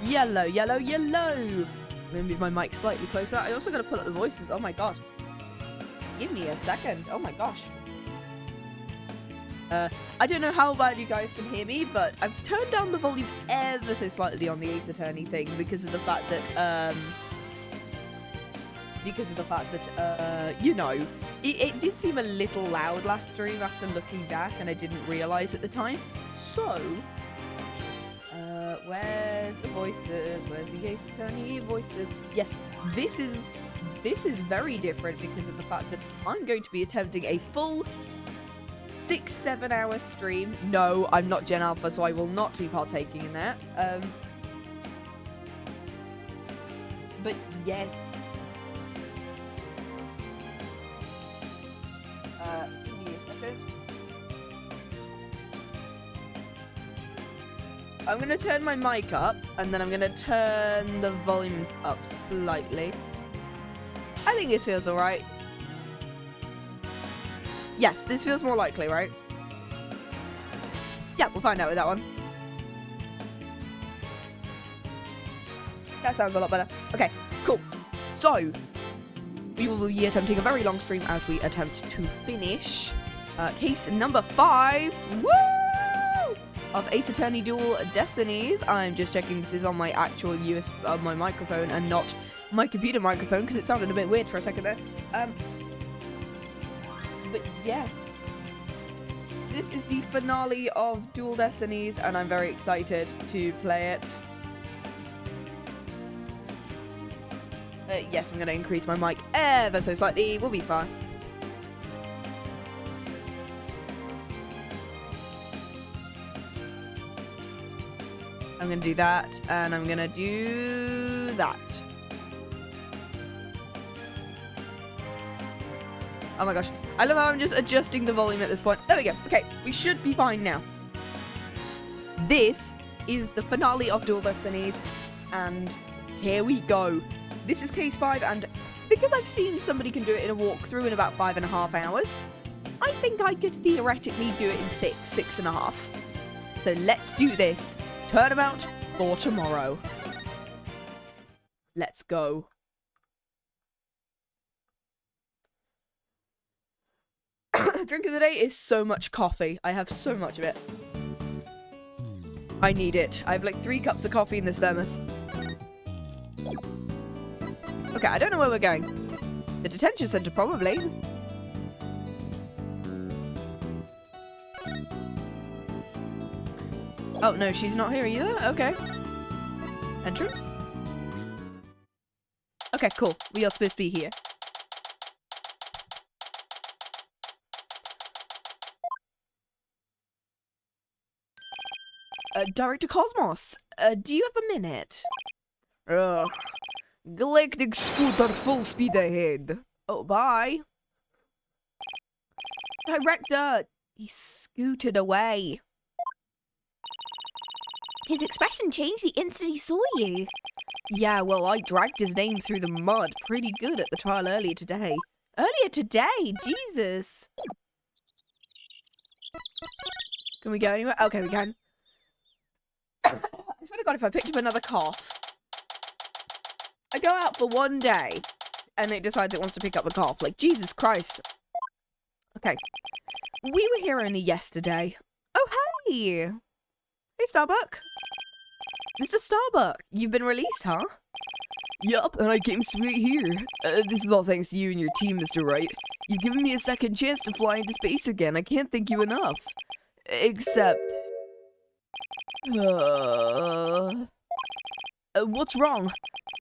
Yellow, yellow, yellow. I'm gonna move my mic slightly closer. I also gotta pull up the voices. Oh my god. Give me a second. Oh my gosh. I don't know how bad you guys can hear me, but I've turned down the volume ever so slightly on the Ace Attorney thing because of the fact that, you know, it did seem a little loud last stream after looking back, and I didn't realise at the time. So, where's the voices? Where's the Ace Attorney voices? Yes, this is very different because of the fact that I'm going to be attempting a full 6-7 hour stream. No, I'm not Gen Alpha, so I will not be partaking in that. But yes. Give me a second. I'm gonna turn my mic up, and then I'm gonna turn the volume up slightly. I think this feels alright. Yes, this feels more likely, right? Yeah, we'll find out with that one. That sounds a lot better. Okay, cool. So, we will be attempting a very long stream as we attempt to finish case number 5. Woo! Of Ace Attorney Dual Destinies. I'm just checking this is on my actual my microphone and not my computer microphone because it sounded a bit weird for a second there. But yes, this is the finale of Dual Destinies, and I'm very excited to play it. Yes, I'm going to increase my mic ever so slightly. We'll be fine. I'm going to do that, and I'm going to do that. Oh my gosh. I love how I'm just adjusting the volume at this point. There we go. Okay, we should be fine now. This is the finale of Dual Destinies, and here we go. This is case 5, and because I've seen somebody can do it in a walkthrough in about 5.5 hours, I think I could theoretically do it in 6.5. So let's do this. Turnabout for tomorrow. Let's go. Drink of the day is so much coffee. I have so much of it. I need it. I have like 3 cups of coffee in this thermos. Okay, I don't know where we're going. The detention center, probably. Oh, no, she's not here either? Okay. Entrance? Okay, cool. We are supposed to be here. Director Cosmos, do you have a minute? Ugh. Galactic scooter full speed ahead. Oh, bye. Director, he scooted away. His expression changed the instant he saw you. Yeah, well, I dragged his name through the mud pretty good at the trial earlier today. Earlier today? Jesus. Can we go anywhere? Okay, we can. I swear to God, if I picked up another cough. I go out for one day, and it decides it wants to pick up a cough. Like, Jesus Christ. Okay. We were here only yesterday. Oh, hey! Hey, Starbuck. Mr. Starbuck, you've been released, huh? Yup, and I came straight here. This is all thanks to you and your team, Mr. Wright. You've given me a second chance to fly into space again. I can't thank you enough. Except... what's wrong?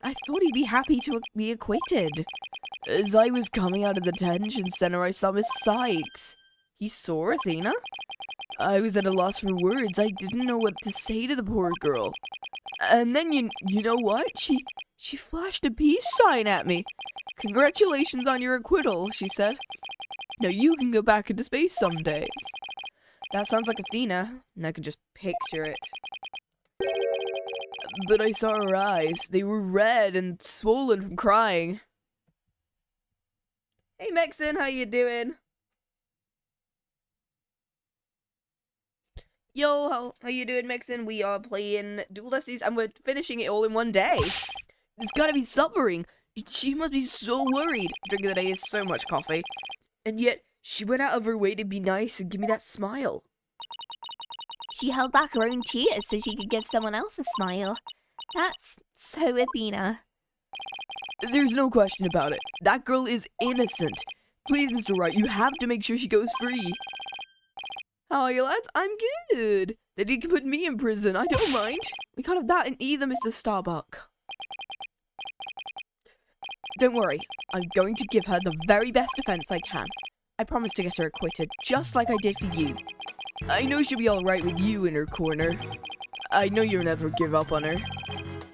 I thought he'd be happy to be acquitted. As I was coming out of the detention center, I saw Miss Sykes. He saw Athena? I was at a loss for words. I didn't know what to say to the poor girl. And then you know what? She flashed a peace sign at me. Congratulations on your acquittal, she said. Now you can go back into space someday. That sounds like Athena, and I can just picture it. But I saw her eyes. They were red and swollen from crying. Hey Mexin, how you doing? Yo, how you doing, Mixin? We are playing Dual Destinies, and we're finishing it all in one day. It's gotta be suffering. She must be so worried. Drinking the day is so much coffee. And yet, she went out of her way to be nice and give me that smile. She held back her own tears so she could give someone else a smile. That's so Athena. There's no question about it. That girl is innocent. Please, Mr. Wright, you have to make sure she goes free. How are you, lads? I'm good. They didn't put me in prison. I don't mind. We can't have that in either, Mr. Starbuck. Don't worry. I'm going to give her the very best defense I can. I promise to get her acquitted, just like I did for you. I know she'll be alright with you in her corner. I know you'll never give up on her.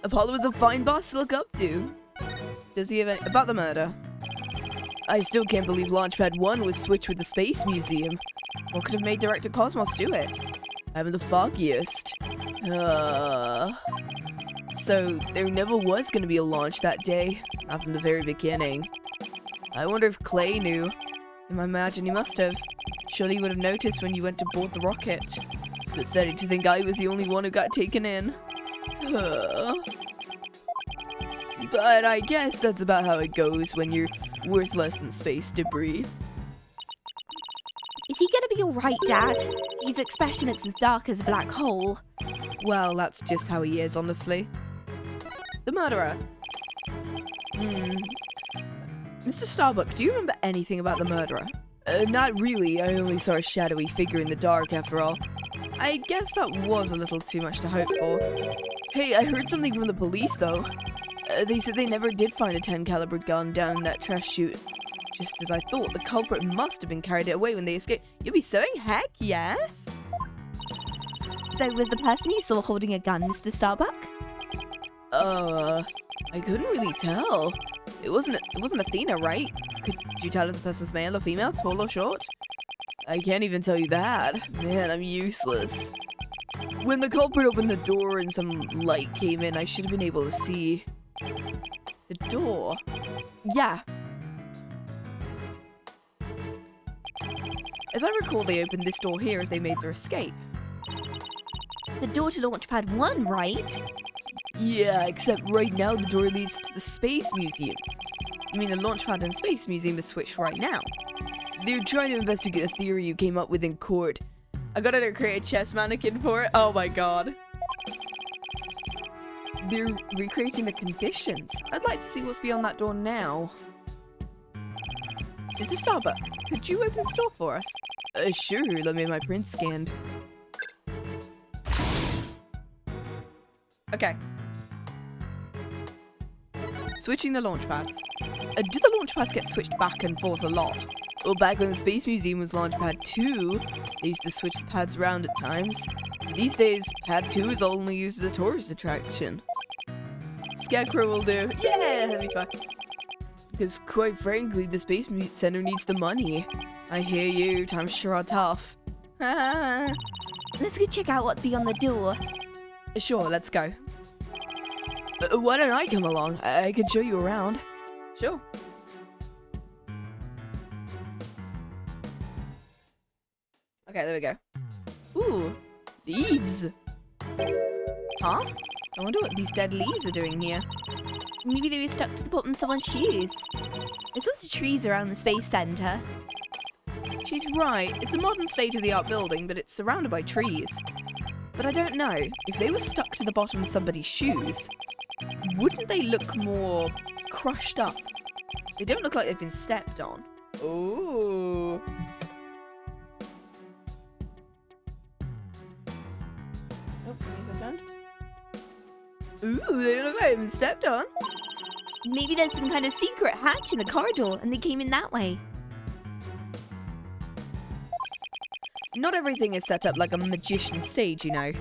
Apollo is a fine boss to look up to. Does he have any... About the murder? I still can't believe Launchpad 1 was switched with the Space Museum. What could have made Director Cosmos do it? I haven't the foggiest. So, there never was going to be a launch that day, not from the very beginning. I wonder if Clay knew. I imagine he must have. Surely he would have noticed when you went to board the rocket. Pathetic to think I was the only one who got taken in. But I guess that's about how it goes when you're worth less than space debris. Is he gonna be alright, Dad? His expression is as dark as a black hole. Well, that's just how he is, honestly. The murderer. Mr. Starbuck, do you remember anything about the murderer? Not really. I only saw a shadowy figure in the dark, after all. I guess that was a little too much to hope for. Hey, I heard something from the police, though. They said they never did find a 10 caliber gun down in that trash chute. Just as I thought, the culprit must have been carried it away when they escaped. You'll be saying heck yes? So was the person you saw holding a gun Mr. Starbuck? I couldn't really tell. It wasn't Athena, right? Could you tell if the person was male or female, tall or short? I can't even tell you that. Man, I'm useless. When the culprit opened the door and some light came in, I should have been able to see. The door? Yeah. As I recall, they opened this door here as they made their escape. The door to Launchpad 1, right? Yeah, except right now the door leads to the Space Museum. You mean the Launchpad and Space Museum is switched right now? They're trying to investigate a theory you came up with in court. I gotta create a chess mannequin for it. Oh my god. They're recreating the conditions. I'd like to see what's beyond that door now. Mr. Starbuck, could you open this door for us? Sure, let me have my print scanned. Okay. Switching the launch pads. Do the launch pads get switched back and forth a lot? Well, back when the Space Museum was Launchpad 2, they used to switch the pads around at times. These days, Pad 2 is only used as a tourist attraction. Scarecrow will do. Yeah, that'd be fun. Because, quite frankly, the Space Center needs the money. I hear you, times sure are tough. Let's go check out what's beyond the door. Sure, let's go. Why don't I come along? I can show you around. Sure. Okay, there we go. Ooh, leaves. Huh? I wonder what these dead leaves are doing here. Maybe they were stuck to the bottom of someone's shoes. There's lots of trees around the Space Center. She's right. It's a modern state-of-the-art building, but it's surrounded by trees. But I don't know. If they were stuck to the bottom of somebody's shoes, wouldn't they look more crushed up? They don't look like they've been stepped on. Ooh. Ooh, they don't look like they've been stepped on. Maybe there's some kind of secret hatch in the corridor and they came in that way. Not everything is set up like a magician stage, you know.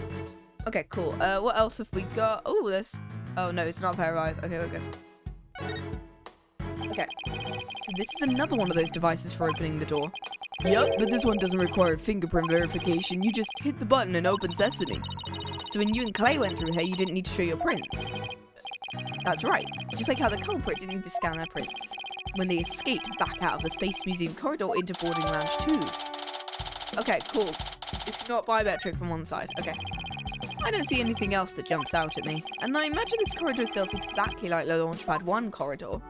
Okay, cool. What else have we got? Oh, this. Oh, no, it's not a pair of eyes. Okay, we're good. Okay. So this is another one of those devices for opening the door. Yep, but this one doesn't require fingerprint verification. You just hit the button and open sesame. So when you and Clay went through here, you didn't need to show your prints. That's right. Just like how the culprit didn't need to scan their prints when they escaped back out of the Space Museum corridor into boarding lounge 2. Okay, cool. If Not biometric from one side. Okay. I don't see anything else that jumps out at me. And I imagine this corridor is built exactly like the Launchpad 1 corridor.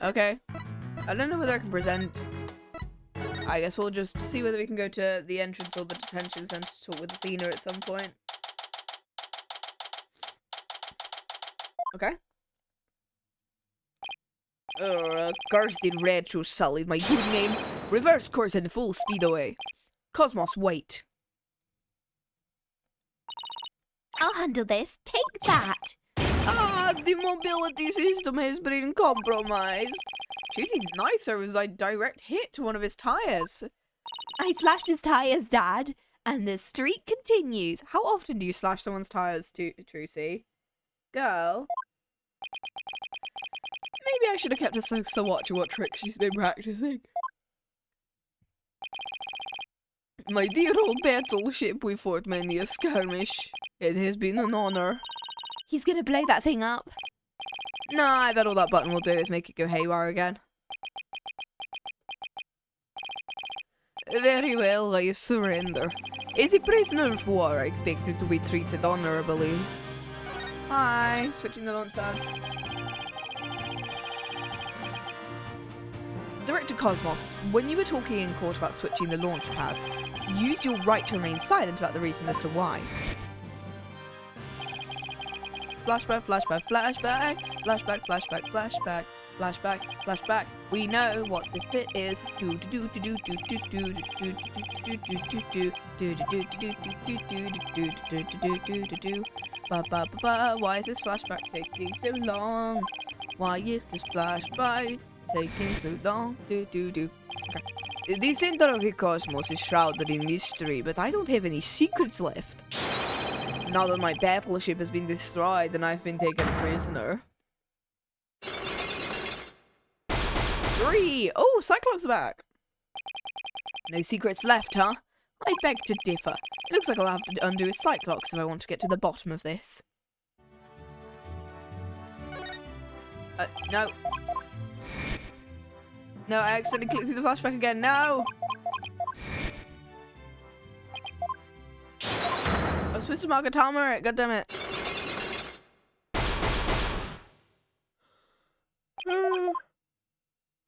Okay. I don't know whether I can present. I guess we'll just see whether we can go to the entrance or the detention center to talk with Athena at some point. Okay. Curse the retro solid, my good name. Reverse course and full speed away. Cosmos, wait. I'll handle this. Take that. Ah, the mobility system has been compromised. Jeez, knife throw was a direct hit to one of his tires. I slashed his tires, Dad, and the streak continues. How often do you slash someone's tires, Trucy? Girl? Maybe I should have kept a closer watch of what tricks she's been practicing. My dear old battleship, we fought many a skirmish. It has been an honor. He's gonna blow that thing up. Nah, I bet all that button will do is make it go haywire again. Very well, I surrender. As a prisoner of war, I expected to be treated honorably. Hi, switching the launch pad. Director Cosmos, when you were talking in court about switching the launch pads, you used your right to remain silent about the reason as to why. Flashback, flashback, flashback, flashback, flashback, flashback, flashback, flashback. We know what this bit is. Do do do do do do do do do do do do do do do do do do. Ba ba ba ba. Why is this flashback taking so long? Why is this flashback taking so long? Do do do. Okay. The center of the cosmos is shrouded in mystery, but I don't have any secrets left. Now that my battleship has been destroyed and I've been taken prisoner. 3! Oh, Cyclops back! No secrets left, huh? I beg to differ. It looks like I'll have to undo his Cyclops if I want to get to the bottom of this. No. No, I accidentally clicked through the flashback again. No! I was supposed to mark a timer, god damn it.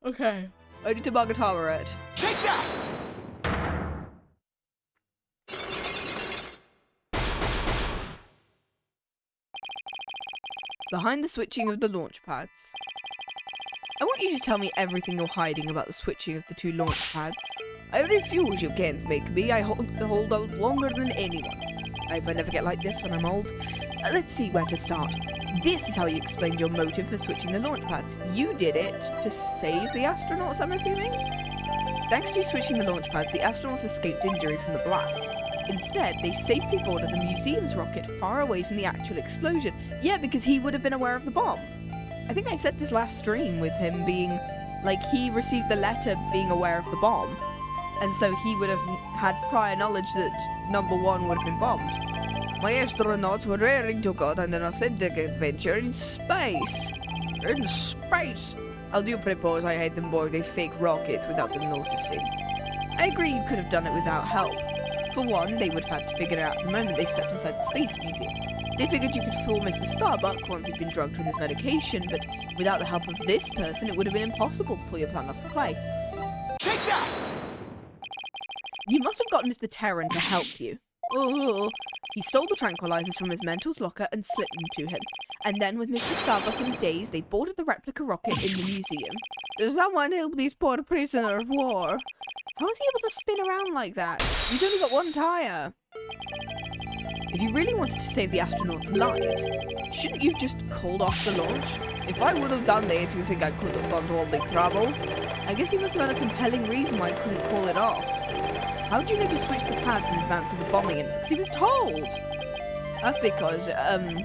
Okay. I need to mark a timer it. Take that! Behind the switching of the launch pads. I want you to tell me everything you're hiding about the switching of the two launch pads. I refuse, you can't make me. I hold out longer than anyone. I hope I never get like this when I'm old. Let's see where to start. This is how you explained your motive for switching the launch pads. You did it to save the astronauts, I'm assuming? Thanks to you switching the launch pads, the astronauts escaped injury from the blast. Instead, they safely boarded the museum's rocket far away from the actual explosion. Yeah, because he would have been aware of the bomb. I think I said this last stream with him being, like, he received the letter being aware of the bomb. And so he would have had prior knowledge that number 1 would have been bombed. My astronauts were raring to go on an authentic adventure in space. In space! How do you propose I had them board a fake rocket without them noticing? I agree you could have done it without help. For one, they would have had to figure it out the moment they stepped inside the Space Museum. They figured you could fool Mr. Starbuck once he'd been drugged with his medication, but without the help of this person, it would have been impossible to pull your plan off for Clay. Take that! You must have gotten Mr. Terran to help you. Oh, he stole the tranquilizers from his mentor's locker and slipped them to him. And then with Mr. Starbuck in a daze, they boarded the replica rocket in the museum. Does someone help these poor prisoner of war? How is he able to spin around like that? He's only got one tire. If you really wanted to save the astronauts' lives, shouldn't you have just called off the launch? If I would have done that, you think I could have gone to all the trouble? I guess he must have had a compelling reason why he couldn't call it off. How did you know to switch the pads in advance of the bombing? It's because he was told. That's because,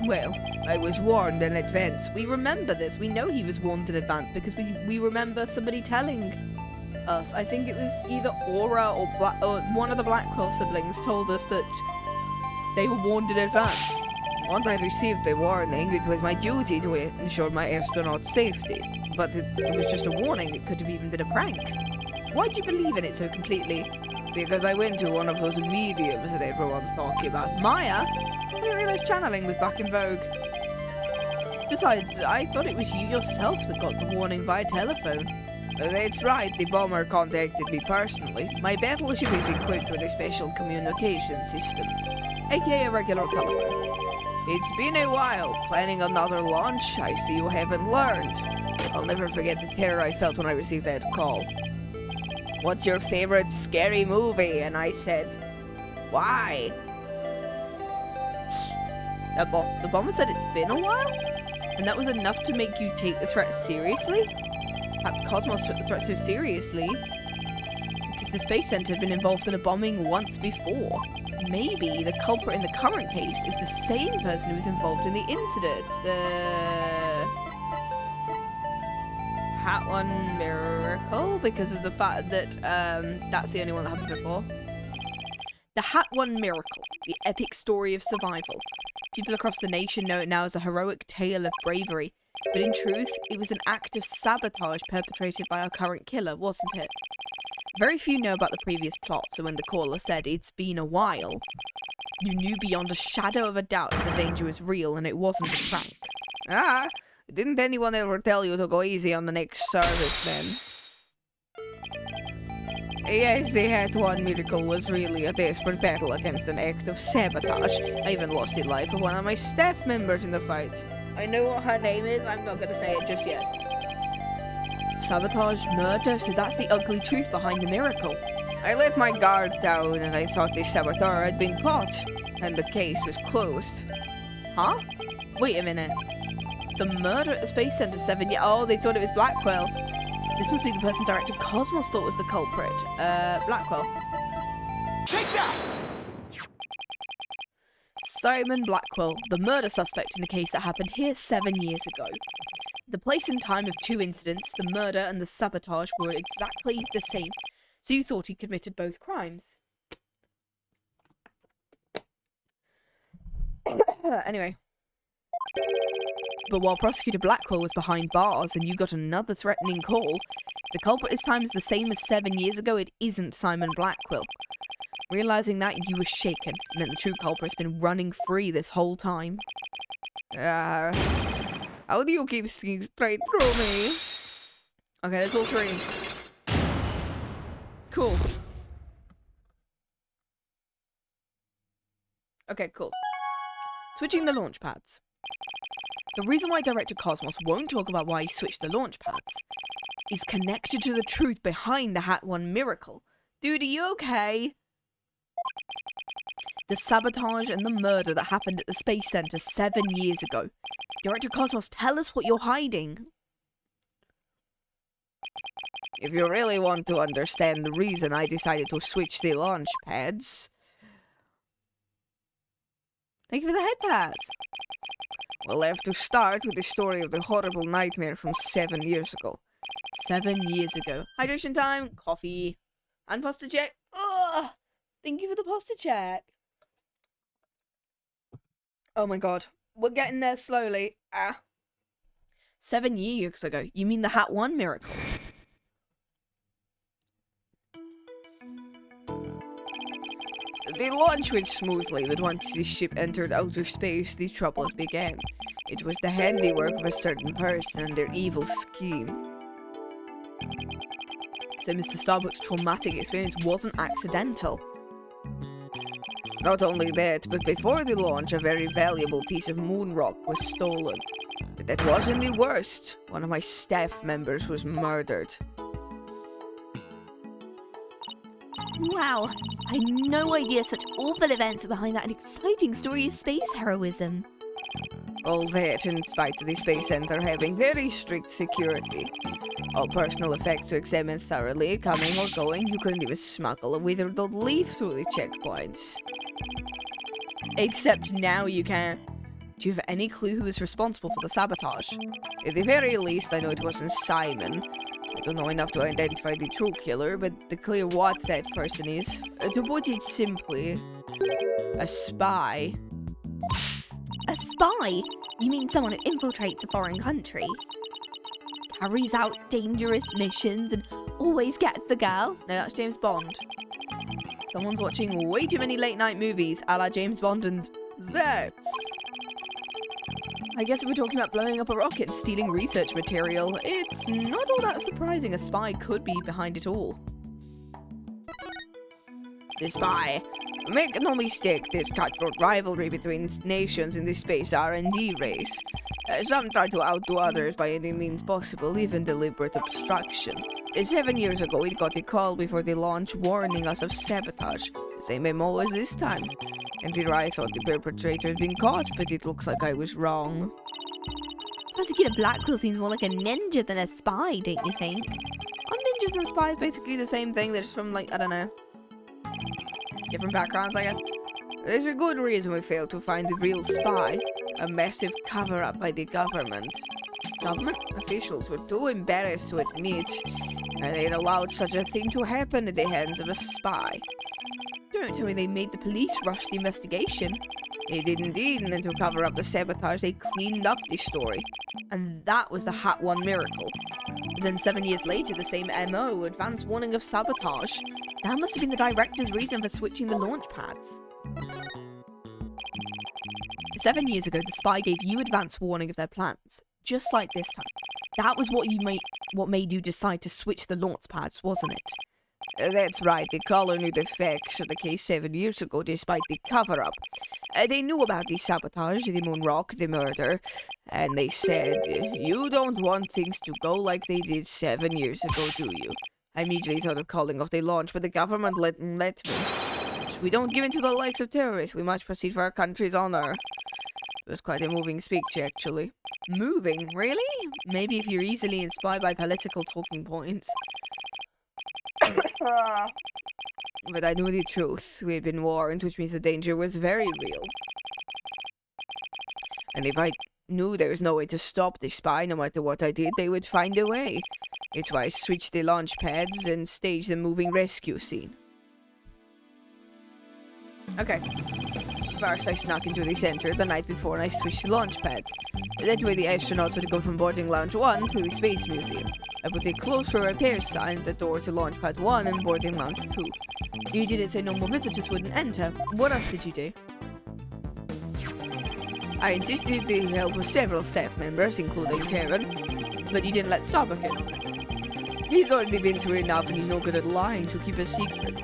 well, I was warned in advance. We remember this. We know he was warned in advance because we remember somebody telling us. I think it was either Aura or one of the Blackquill siblings told us that they were warned in advance. Once I received the warning, it was my duty to ensure my astronauts' safety. But it was just a warning, it could have even been a prank. Why'd you believe in it so completely? Because I went to one of those mediums that everyone's talking about. Maya? I didn't realize channeling was back in vogue. Besides, I thought it was you yourself that got the warning via telephone. That's right, the bomber contacted me personally. My battleship is equipped with a special communication system, aka a regular telephone. It's been a while. Planning another launch? I see you haven't learned. I'll never forget the terror I felt when I received that call. What's your favorite scary movie? And I said, why? The bomber said it's been a while? And that was enough to make you take the threat seriously? Perhaps Cosmos took the threat so seriously because the Space Center had been involved in a bombing once before. Maybe the culprit in the current case is the same person who was involved in the incident. The Hat One Miracle, because of the fact that that's the only one that happened before. The Hat One Miracle, the epic story of survival. People across the nation know it now as a heroic tale of bravery, but in truth, it was an act of sabotage perpetrated by our current killer, wasn't it? Very few know about the previous plot, so when the caller said it's been a while, you knew beyond a shadow of a doubt that the danger was real and it wasn't a prank. Ah, didn't anyone ever tell you to go easy on the next service then? Yes, the Hat One Miracle was really a desperate battle against an act of sabotage. I even lost the life of one of my staff members in the fight. I know what her name is, I'm not gonna say it just yet. Sabotage, murder, so that's the ugly truth behind the miracle. I let my guard down and I thought the saboteur had been caught, and the case was closed. Huh? Wait a minute. The murder at the Space Center 7 years... Oh, they thought it was Blackquill. This must be the person Director Cosmos thought was the culprit. Blackquill. Take that! Simon Blackquill, the murder suspect in a case that happened here 7 years ago. The place and time of two incidents, the murder and the sabotage, were exactly the same, so you thought he committed both crimes. Anyway. But while Prosecutor Blackquill was behind bars and you got another threatening call, the culprit this time is the same as 7 years ago. It isn't Simon Blackquill. Realizing that, you were shaken, and that the true culprit's been running free this whole time. How do you keep seeing straight through me? Okay, that's all three. Cool. Okay, cool. Switching the launch pads. The reason why Director Cosmos won't talk about why he switched the launch pads is connected to the truth behind the Hat One Miracle. Dude, are you okay? The sabotage and the murder that happened at the Space Center 7 years ago. Director Cosmos, tell us what you're hiding. If you really want to understand the reason I decided to switch the launch pads... Thank you for the head pats. We'll have to start with the story of the horrible nightmare from 7 years ago. 7 years ago. Hydration time, coffee, and pasta check. Ugh! Thank you for the pasta check. Oh my god. We're getting there slowly. 7 years ago. You mean the Hat One Miracle? The launch went smoothly, but once the ship entered outer space, the troubles began. It was the handiwork of a certain person and their evil scheme. So Mr. Starbuck's traumatic experience wasn't accidental. Not only that, but before the launch, a very valuable piece of moon rock was stolen. But that wasn't the worst. One of my staff members was murdered. Wow, I had no idea such awful events were behind that exciting story of space heroism. All that in spite of the Space Center having very strict security. All personal effects were examined thoroughly, coming or going. You couldn't even smuggle a withered old leaf through the checkpoints. Except now you can. Do you have any clue who was responsible for the sabotage? At the very least, I know it wasn't Simon. I don't know enough to identify the true killer, but to clear what that person is. To put it simply, a spy. A spy? You mean someone who infiltrates a foreign country? Carries out dangerous missions and always gets the girl? No, that's James Bond. Someone's watching way too many late night movies a la James Bond and Zets. I guess if we're talking about blowing up a rocket and stealing research material, it's not all that surprising a spy could be behind it all. The spy. Make no mistake, there's cutthroat rivalry between nations in this space R&D race. Some try to outdo others by any means possible, even deliberate obstruction. 7 years ago, we got a call before the launch warning us of sabotage. The same MO as this time. And here I thought the perpetrator had been caught, but it looks like I was wrong. Prosecutor Blackquill seems more like a ninja than a spy, don't you think? Aren't ninjas and spies basically the same thing? They're just from, like, I don't know, different backgrounds, I guess. There's a good reason we failed to find the real spy. A massive cover-up by the government. Government officials were too embarrassed to admit they had allowed such a thing to happen at the hands of a spy. Don't tell me they made the police rush the investigation. They did indeed, and then to cover up the sabotage, they cleaned up the story. And that was the Hat 1 miracle. And then 7 years later, the same MO, advance warning of sabotage. That must have been the director's reason for switching the launch pads. 7 years ago, the spy gave you advance warning of their plans, just like this time. That was what made you decide to switch the launch pads, wasn't it? That's right, the caller knew the facts of the case 7 years ago, despite the cover-up. They knew about the sabotage, the moon rock, the murder, and they said, "You don't want things to go like they did 7 years ago, do you?" I immediately thought of calling off the launch, but the government let me. We don't give in to the likes of terrorists. We must proceed for our country's honor. It was quite a moving speech, actually. Moving? Really? Maybe if you're easily inspired by political talking points. But I knew the truth. We had been warned, which means the danger was very real. And if I knew there was no way to stop the spy, no matter what I did, they would find a way. It's why I switched the launch pads and staged the moving rescue scene. Okay. First, I snuck into the center the night before and I switched the launch pads. That way the astronauts would go from boarding lounge 1 to the Space Museum. I put a close for repair sign at the door to launch pad 1 and boarding lounge 2. You didn't say no more visitors wouldn't enter. What else did you do? I insisted the help of several staff members, including Terran, but he didn't let stop of it. He's already been through enough and he's no good at lying to keep a secret.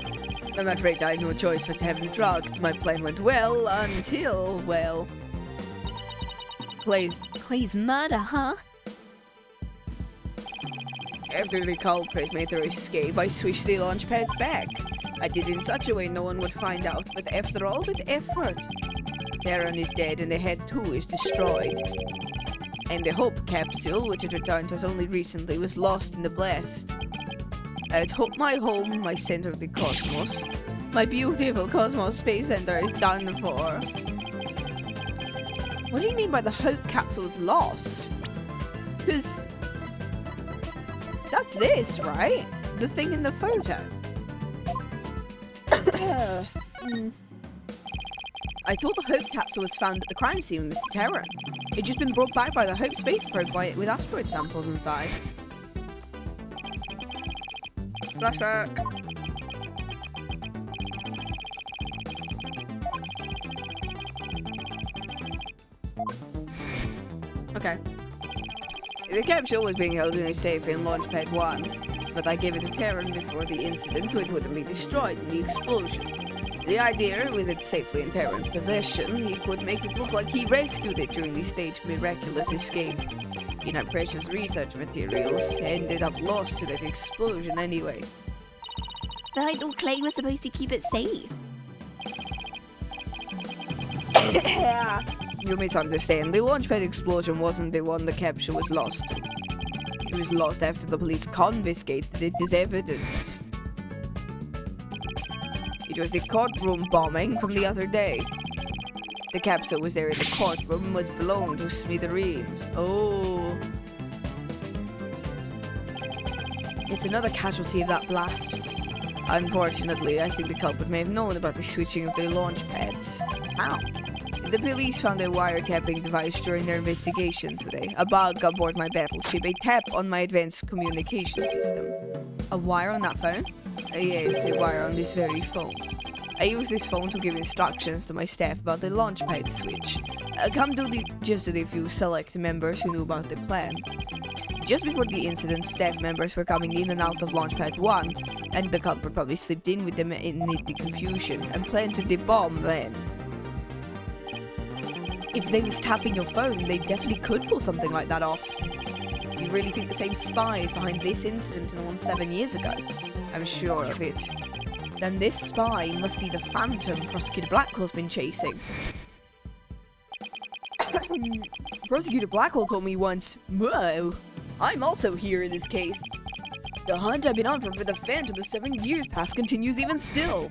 I'm afraid I had no choice but to have him drugged. My plan went well until, well... Clay's murder, huh? After the culprit made their escape, I switched the launch pads back. I did it in such a way no one would find out, but after all that effort, Terran is dead and the Head 2 is destroyed. And the Hope capsule, which had returned to us only recently, was lost in the blast. At my home, my center of the cosmos, my beautiful Cosmos Space Center is done for. What do you mean by the Hope capsule is lost? Because that's this, right? The thing in the photo. I thought the Hope capsule was found at the crime scene with Mr. Terran. It'd just been brought back by the Hope space probe with asteroid samples inside. Flashback. Okay. The capsule was being held in a safe in launch pad 1, but I gave it to Terran before the incident so it wouldn't be destroyed in the explosion. The idea, with it safely in Terran's possession, he could make it look like he rescued it during the staged miraculous escape. Our precious research materials ended up lost to that explosion anyway. But I thought Clay was supposed to keep it safe. You misunderstand. The launchpad explosion wasn't the one the capsule was lost to. It was lost after the police confiscated it as evidence. It was the courtroom bombing from the other day. The capsule was there in the courtroom and was blown to smithereens. Oh. It's another casualty of that blast. Unfortunately, I think the culprit may have known about the switching of the launch pads. How? The police found a wiretapping device during their investigation today. A bug aboard my battleship, a tap on my advanced communication system. A wire on that phone? Yes, a wire on this very phone. I use this phone to give instructions to my staff about the launchpad switch. Come to just to the few select members who knew about the plan. Just before the incident, staff members were coming in and out of Launchpad 1, and the culprit probably slipped in with them in the confusion and planted the bomb then. If they was tapping your phone, they definitely could pull something like that off. You really think the same spy is behind this incident and the one 7 years ago? I'm sure of it. Then this spy must be the phantom Prosecutor Blackwill's been chasing. Prosecutor Blackquill told me once, "Whoa, I'm also here in this case. The hunt I've been on for the Phantom of 7 years past continues even still."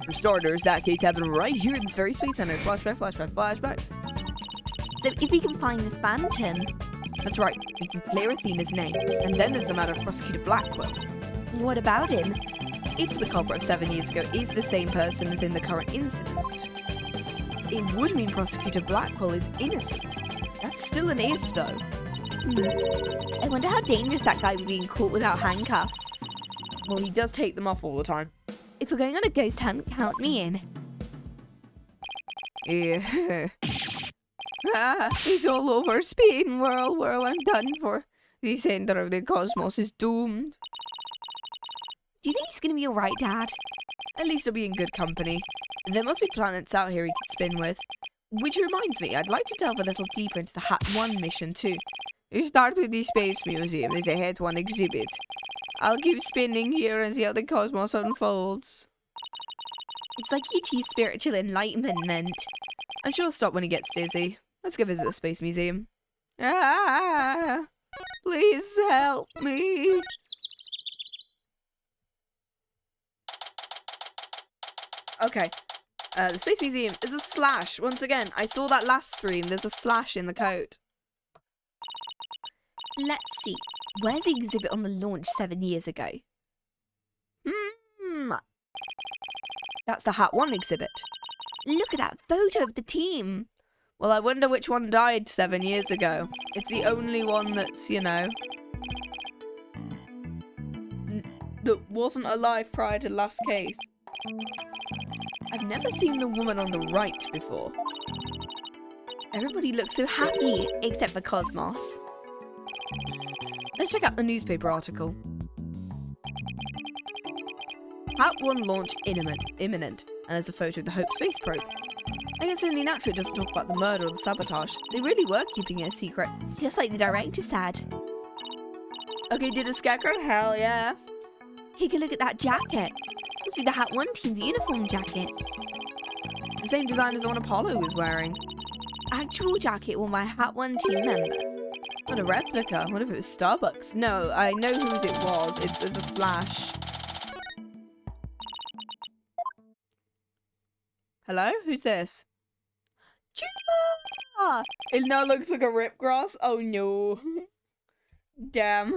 For starters, that case happened right here in this very space center. Flashback, flashback, flashback. So if we can find this phantom... That's right, we can clear Athena's name. And then there's the matter of Prosecutor Blackquill. What about him? If the culprit of 7 years ago is the same person as in the current incident, it would mean Prosecutor Blackquill is innocent. That's still an if, though. I wonder how dangerous that guy would be caught without handcuffs. Well, he does take them off all the time. If we're going on a ghost hunt, count me in. Yeah. It's all over. Spin, whirl, whirl, I'm done for. The center of the cosmos is doomed. Do you think he's going to be alright, Dad? At least he'll be in good company. There must be planets out here he could spin with. Which reminds me, I'd like to delve a little deeper into the Hat 1 mission too. You start with the Space Museum. There's a Hat 1 exhibit. I'll keep spinning here and see how the cosmos unfolds. It's like you achieve spiritual enlightenment. I'm sure he'll stop when he gets dizzy. Let's go visit the Space Museum. Ah! Please help me. Okay. The Space Museum is a slash. Once again, I saw that last stream. There's a slash in the code. Let's see. Where's the exhibit on the launch 7 years ago? That's the Hat 1 exhibit. Look at that photo of the team. Well, I wonder which one died 7 years ago. It's the only one that's, you know, that wasn't alive prior to the last case. I've never seen the woman on the right before. Everybody looks so happy, except for Cosmos. Let's check out the newspaper article. Hat 1 launch imminent. And there's a photo of the Hope space probe. I guess only natural it doesn't talk about the murder or the sabotage. They really were keeping it a secret. Just like the director said. Okay, did a scarecrow? Hell yeah. Take a look at that jacket. Must be the Hat 1 team's uniform jacket. It's the same design as the one Apollo was wearing. Actual jacket worn by a Hat 1 team member. Not a replica. What if it was Starbucks? No, I know whose it was. There's a slash. Hello? Who's this? Ah, It now looks like a ripgrass. Oh no. Damn.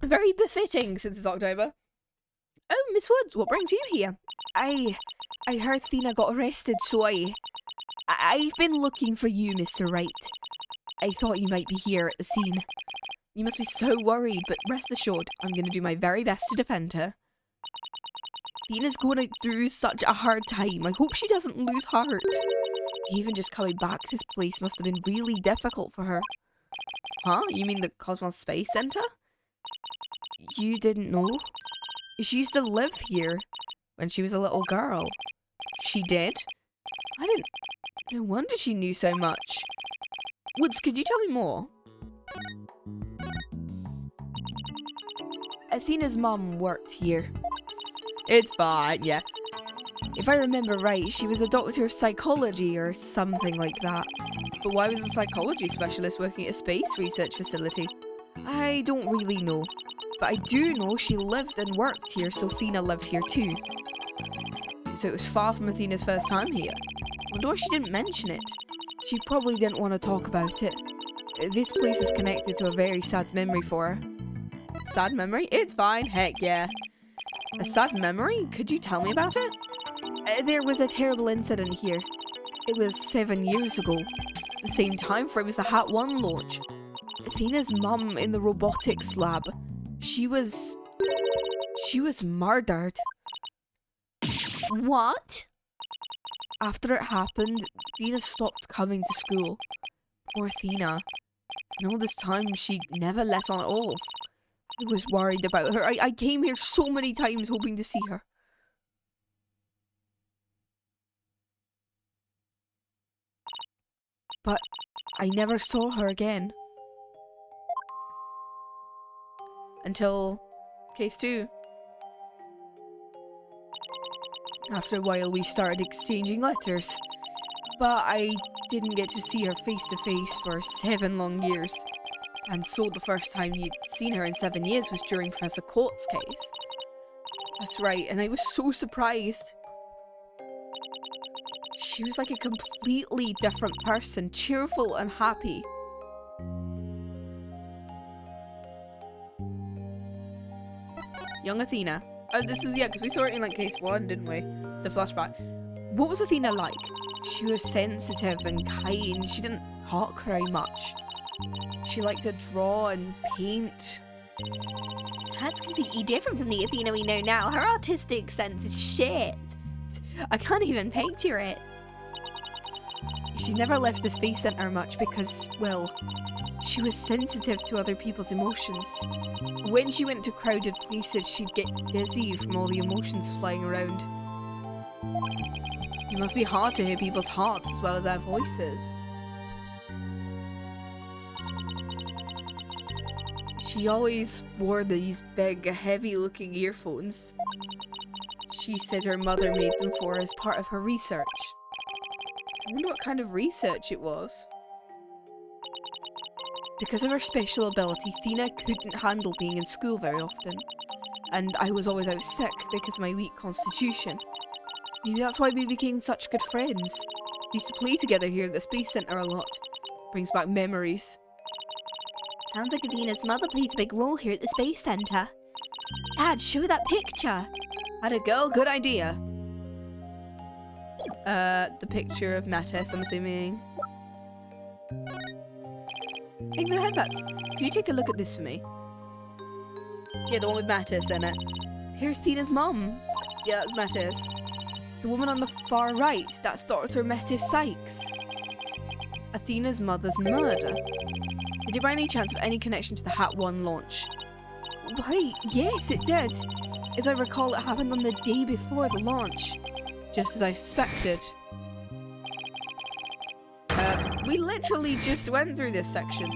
Very befitting since it's October. oh, Miss Woods, what brings you here? I heard Athena got arrested, so I've been looking for you, Mr. Wright. I thought you might be here at the scene. You must be so worried, but rest assured, I'm going to do my very best to defend her. Athena's going through such a hard time. I hope she doesn't lose heart. Even just coming back to this place must have been really difficult for her. Huh? You mean the Cosmos Space Center? You didn't know? She used to live here when she was a little girl. She did? I didn't... No wonder she knew so much. Woods, could you tell me more? Athena's mum worked here. It's fine, yeah. If I remember right, she was a doctor of psychology or something like that. But why was a psychology specialist working at a space research facility? I don't really know. But I do know she lived and worked here, so Athena lived here too. So it was far from Athena's first time here. Wonder why she didn't mention it. She probably didn't want to talk about it. This place is connected to a very sad memory for her. Sad memory? It's fine, heck yeah. A sad memory? Could you tell me about it? There was a terrible incident here. It was 7 years ago. The same time frame as the Hat 1 launch. Athena's mum in the robotics lab. She was murdered. What? After it happened, Athena stopped coming to school. Poor Athena. And all this time, she never let on at all. I was worried about her. I came here so many times hoping to see her. But I never saw her again. Until case 2. After a while, we started exchanging letters. But I didn't get to see her face to face for 7 long years. And so the first time you'd seen her in 7 years was during Professor Court's case. That's right, and I was so surprised. She was like a completely different person, cheerful and happy. Young Athena. This is, yeah, because we saw it in like case 1, didn't we? The flashback. What was Athena like? She was sensitive and kind. She didn't talk very much. She liked to draw and paint. That's completely different from the Athena we know now. Her artistic sense is shit. I can't even picture it. She never left the Space Center much because, well, she was sensitive to other people's emotions. When she went to crowded places, she'd get dizzy from all the emotions flying around. It must be hard to hear people's hearts as well as their voices. She always wore these big, heavy-looking earphones. She said her mother made them for her as part of her research. I wonder what kind of research it was. Because of her special ability, Athena couldn't handle being in school very often. And I was always out sick because of my weak constitution. Maybe that's why we became such good friends. We used to play together here at the Space Center a lot. Brings back memories. Sounds like Athena's mother plays a big role here at the Space Center. Dad, show that picture. Atta girl, good idea. The picture of Mattis, I'm assuming. Hey, the headbats. Can you take a look at this for me? Yeah, the one with Mattis in it. Here's Athena's mum. Yeah, that's Mattis. The woman on the far right, that's Dr. Metis Sykes. Athena's mother's murder. Did it by any chance have any connection to the Hat 1 launch? Why, yes, it did. As I recall, it happened on the day before the launch. Just as I suspected. We literally just went through this section.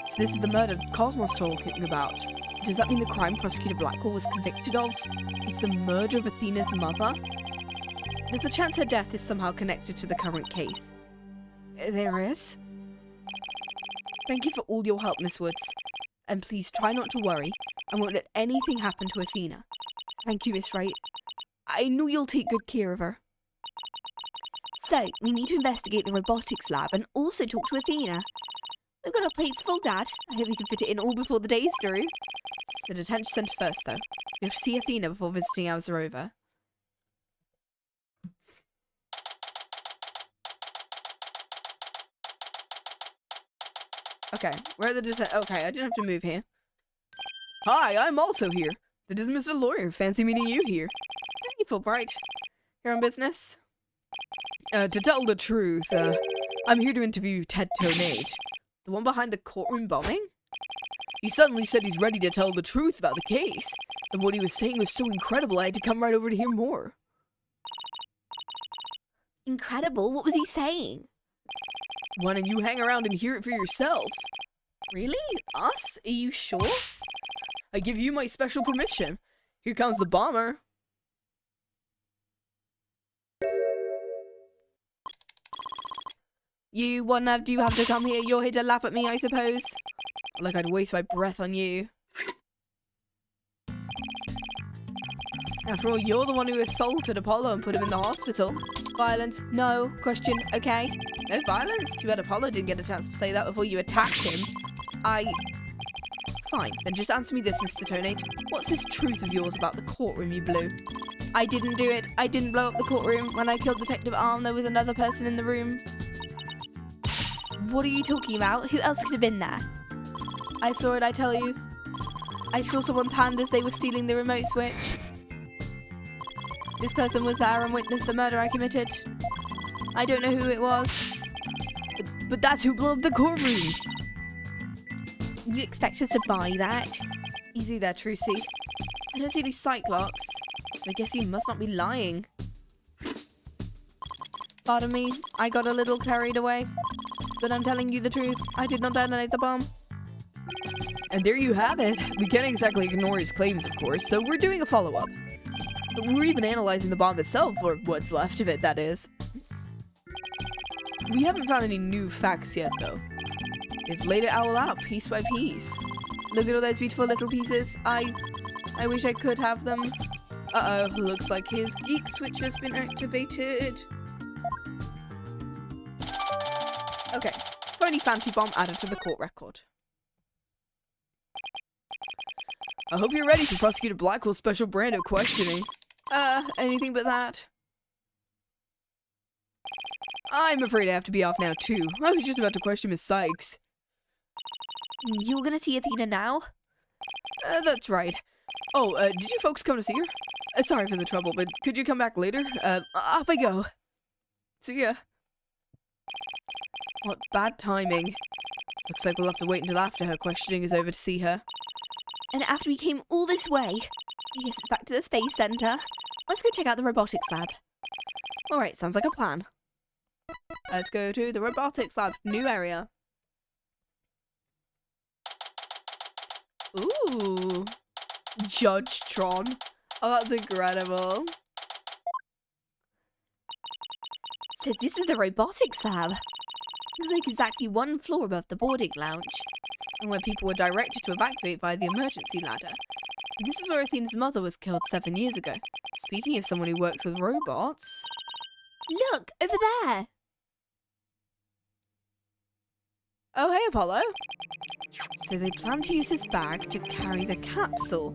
So this is the murder Cosmos talking about. Does that mean the crime prosecutor Blackquill was convicted of is the murder of Athena's mother? There's a chance her death is somehow connected to the current case. There is? Thank you for all your help, Miss Woods. And please try not to worry. I won't let anything happen to Athena. Thank you, Miss Wright. I know you'll take good care of her. So, we need to investigate the robotics lab and also talk to Athena. We've got our plates full, Dad. I hope we can fit it in all before the day's through. The detention centre first, though. We have to see Athena before visiting hours are over. Okay, we're at the okay, I didn't have to move here. Hi, I'm also here. That is Mr. Lawyer. Fancy meeting you here. Hey, Fulbright. Here on business? To tell the truth, I'm here to interview Ted Tonate. The one behind the courtroom bombing? He suddenly said he's ready to tell the truth about the case. And what he was saying was so incredible I had to come right over to hear more. Incredible? What was he saying? Why don't you hang around and hear it for yourself? Really? Us? Are you sure? I give you my special permission. Here comes the bomber. You do you have to come here? You're here to laugh at me, I suppose. Like I'd waste my breath on you. After all, you're the one who assaulted Apollo and put him in the hospital. Violence? No. Question? Okay. No violence? Too bad Apollo didn't get a chance to say that before you attacked him. Fine, then just answer me this, Mr. Tonate. What's this truth of yours about the courtroom you blew? I didn't do it. I didn't blow up the courtroom. When I killed Detective Arm, there was another person in the room. What are you talking about? Who else could have been there? I saw it, I tell you. I saw someone's hand as they were stealing the remote switch. This person was there and witnessed the murder I committed. I don't know who it was. But that's who blew up the courtroom. You expect us to buy that? Easy there, Trucy. I don't see any Cyclops, so I guess you must not be lying. Pardon me, I got a little carried away. But I'm telling you the truth, I did not detonate the bomb. And there you have it. We can't exactly ignore his claims, of course, so we're doing a follow-up. We're even analyzing the bomb itself, or what's left of it, that is. We haven't found any new facts yet, though. We've laid it all out, piece by piece. Look at all those beautiful little pieces. I wish I could have them. Uh-oh, looks like his geek switch has been activated. Okay, phony fancy bomb added to the court record. I hope you're ready for Prosecutor Blackwill's special brand of questioning. Anything but that. I'm afraid I have to be off now, too. I was just about to question Miss Sykes. You're gonna see Athena now? That's right. Oh, did you folks come to see her? Sorry for the trouble, but could you come back later? Off I go. See ya. What bad timing. Looks like we'll have to wait until after her questioning is over to see her. And after we came all this way, I guess it's back to the Space Center. Let's go check out the robotics lab. Alright, sounds like a plan. Let's go to the robotics lab. New area. Ooh. Judge Tron. Oh, that's incredible. So this is the robotics lab. Looks like exactly one floor above the boarding lounge. And where people were directed to evacuate via the emergency ladder. This is where Athena's mother was killed 7 years ago. Speaking of someone who works with robots... Look, over there! Oh, hey, Apollo. So they plan to use this bag to carry the capsule.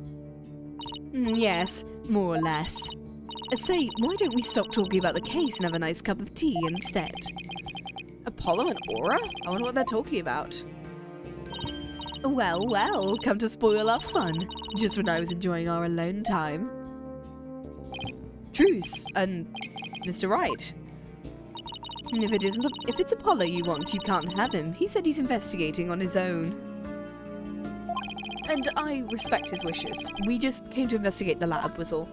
Yes, more or less. Say, why don't we stop talking about the case and have a nice cup of tea instead? Apollo and Aura? I wonder what they're talking about. Well, well, come to spoil our fun. Just when I was enjoying our alone time. Truce, and Mr. Wright. If it's Apollo you want, you can't have him. He said he's investigating on his own. And I respect his wishes. We just came to investigate the lab, was all.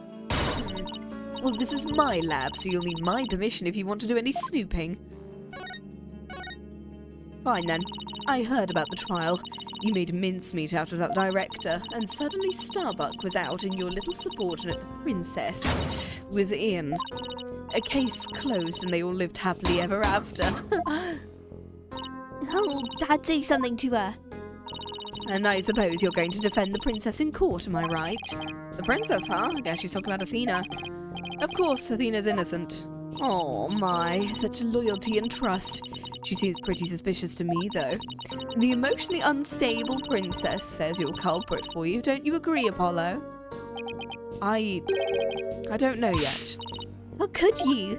Well, this is my lab, so you'll need my permission if you want to do any snooping. Fine then. I heard about the trial. You made mincemeat out of that director, and suddenly Starbuck was out and your little subordinate, the princess, was in. A case closed and they all lived happily ever after. Oh, Dad, say something to her. And I suppose you're going to defend the princess in court, am I right? The princess, huh? I guess she's talking about Athena. Of course, Athena's innocent. Oh my, such loyalty and trust. She seems pretty suspicious to me, though. The emotionally unstable princess says you're culprit for you. Don't you agree, Apollo? I don't know yet. How could you?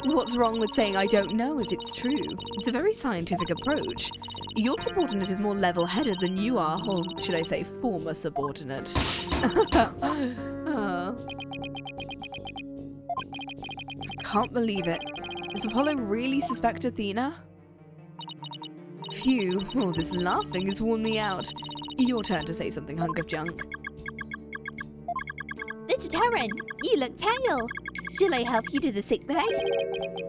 What's wrong with saying I don't know if it's true? It's a very scientific approach. Your subordinate is more level-headed than you are, or should I say former subordinate. I can't believe it. Does Apollo really suspect Athena? Phew, all this laughing has worn me out. Your turn to say something, hunk of junk. Mr. Terran, you look pale. Shall I help you to the sick bay?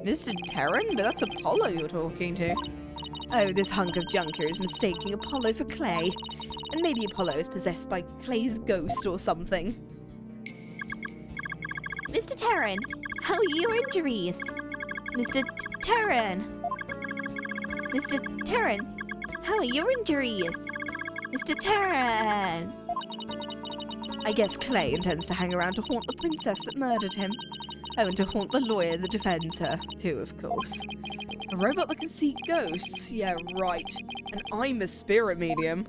Mr. Terran? But that's Apollo you're talking to. Oh, this hunk of junk here is mistaking Apollo for Clay. And maybe Apollo is possessed by Clay's ghost or something. Mr. Terran, how are your injuries? Mr. Terran! Mr. Terran, how are your injuries? Mr. Terran! I guess Clay intends to hang around to haunt the princess that murdered him. Oh, and to haunt the lawyer that defends her, too, of course. A robot that can see ghosts? Yeah, right. And I'm a spirit medium.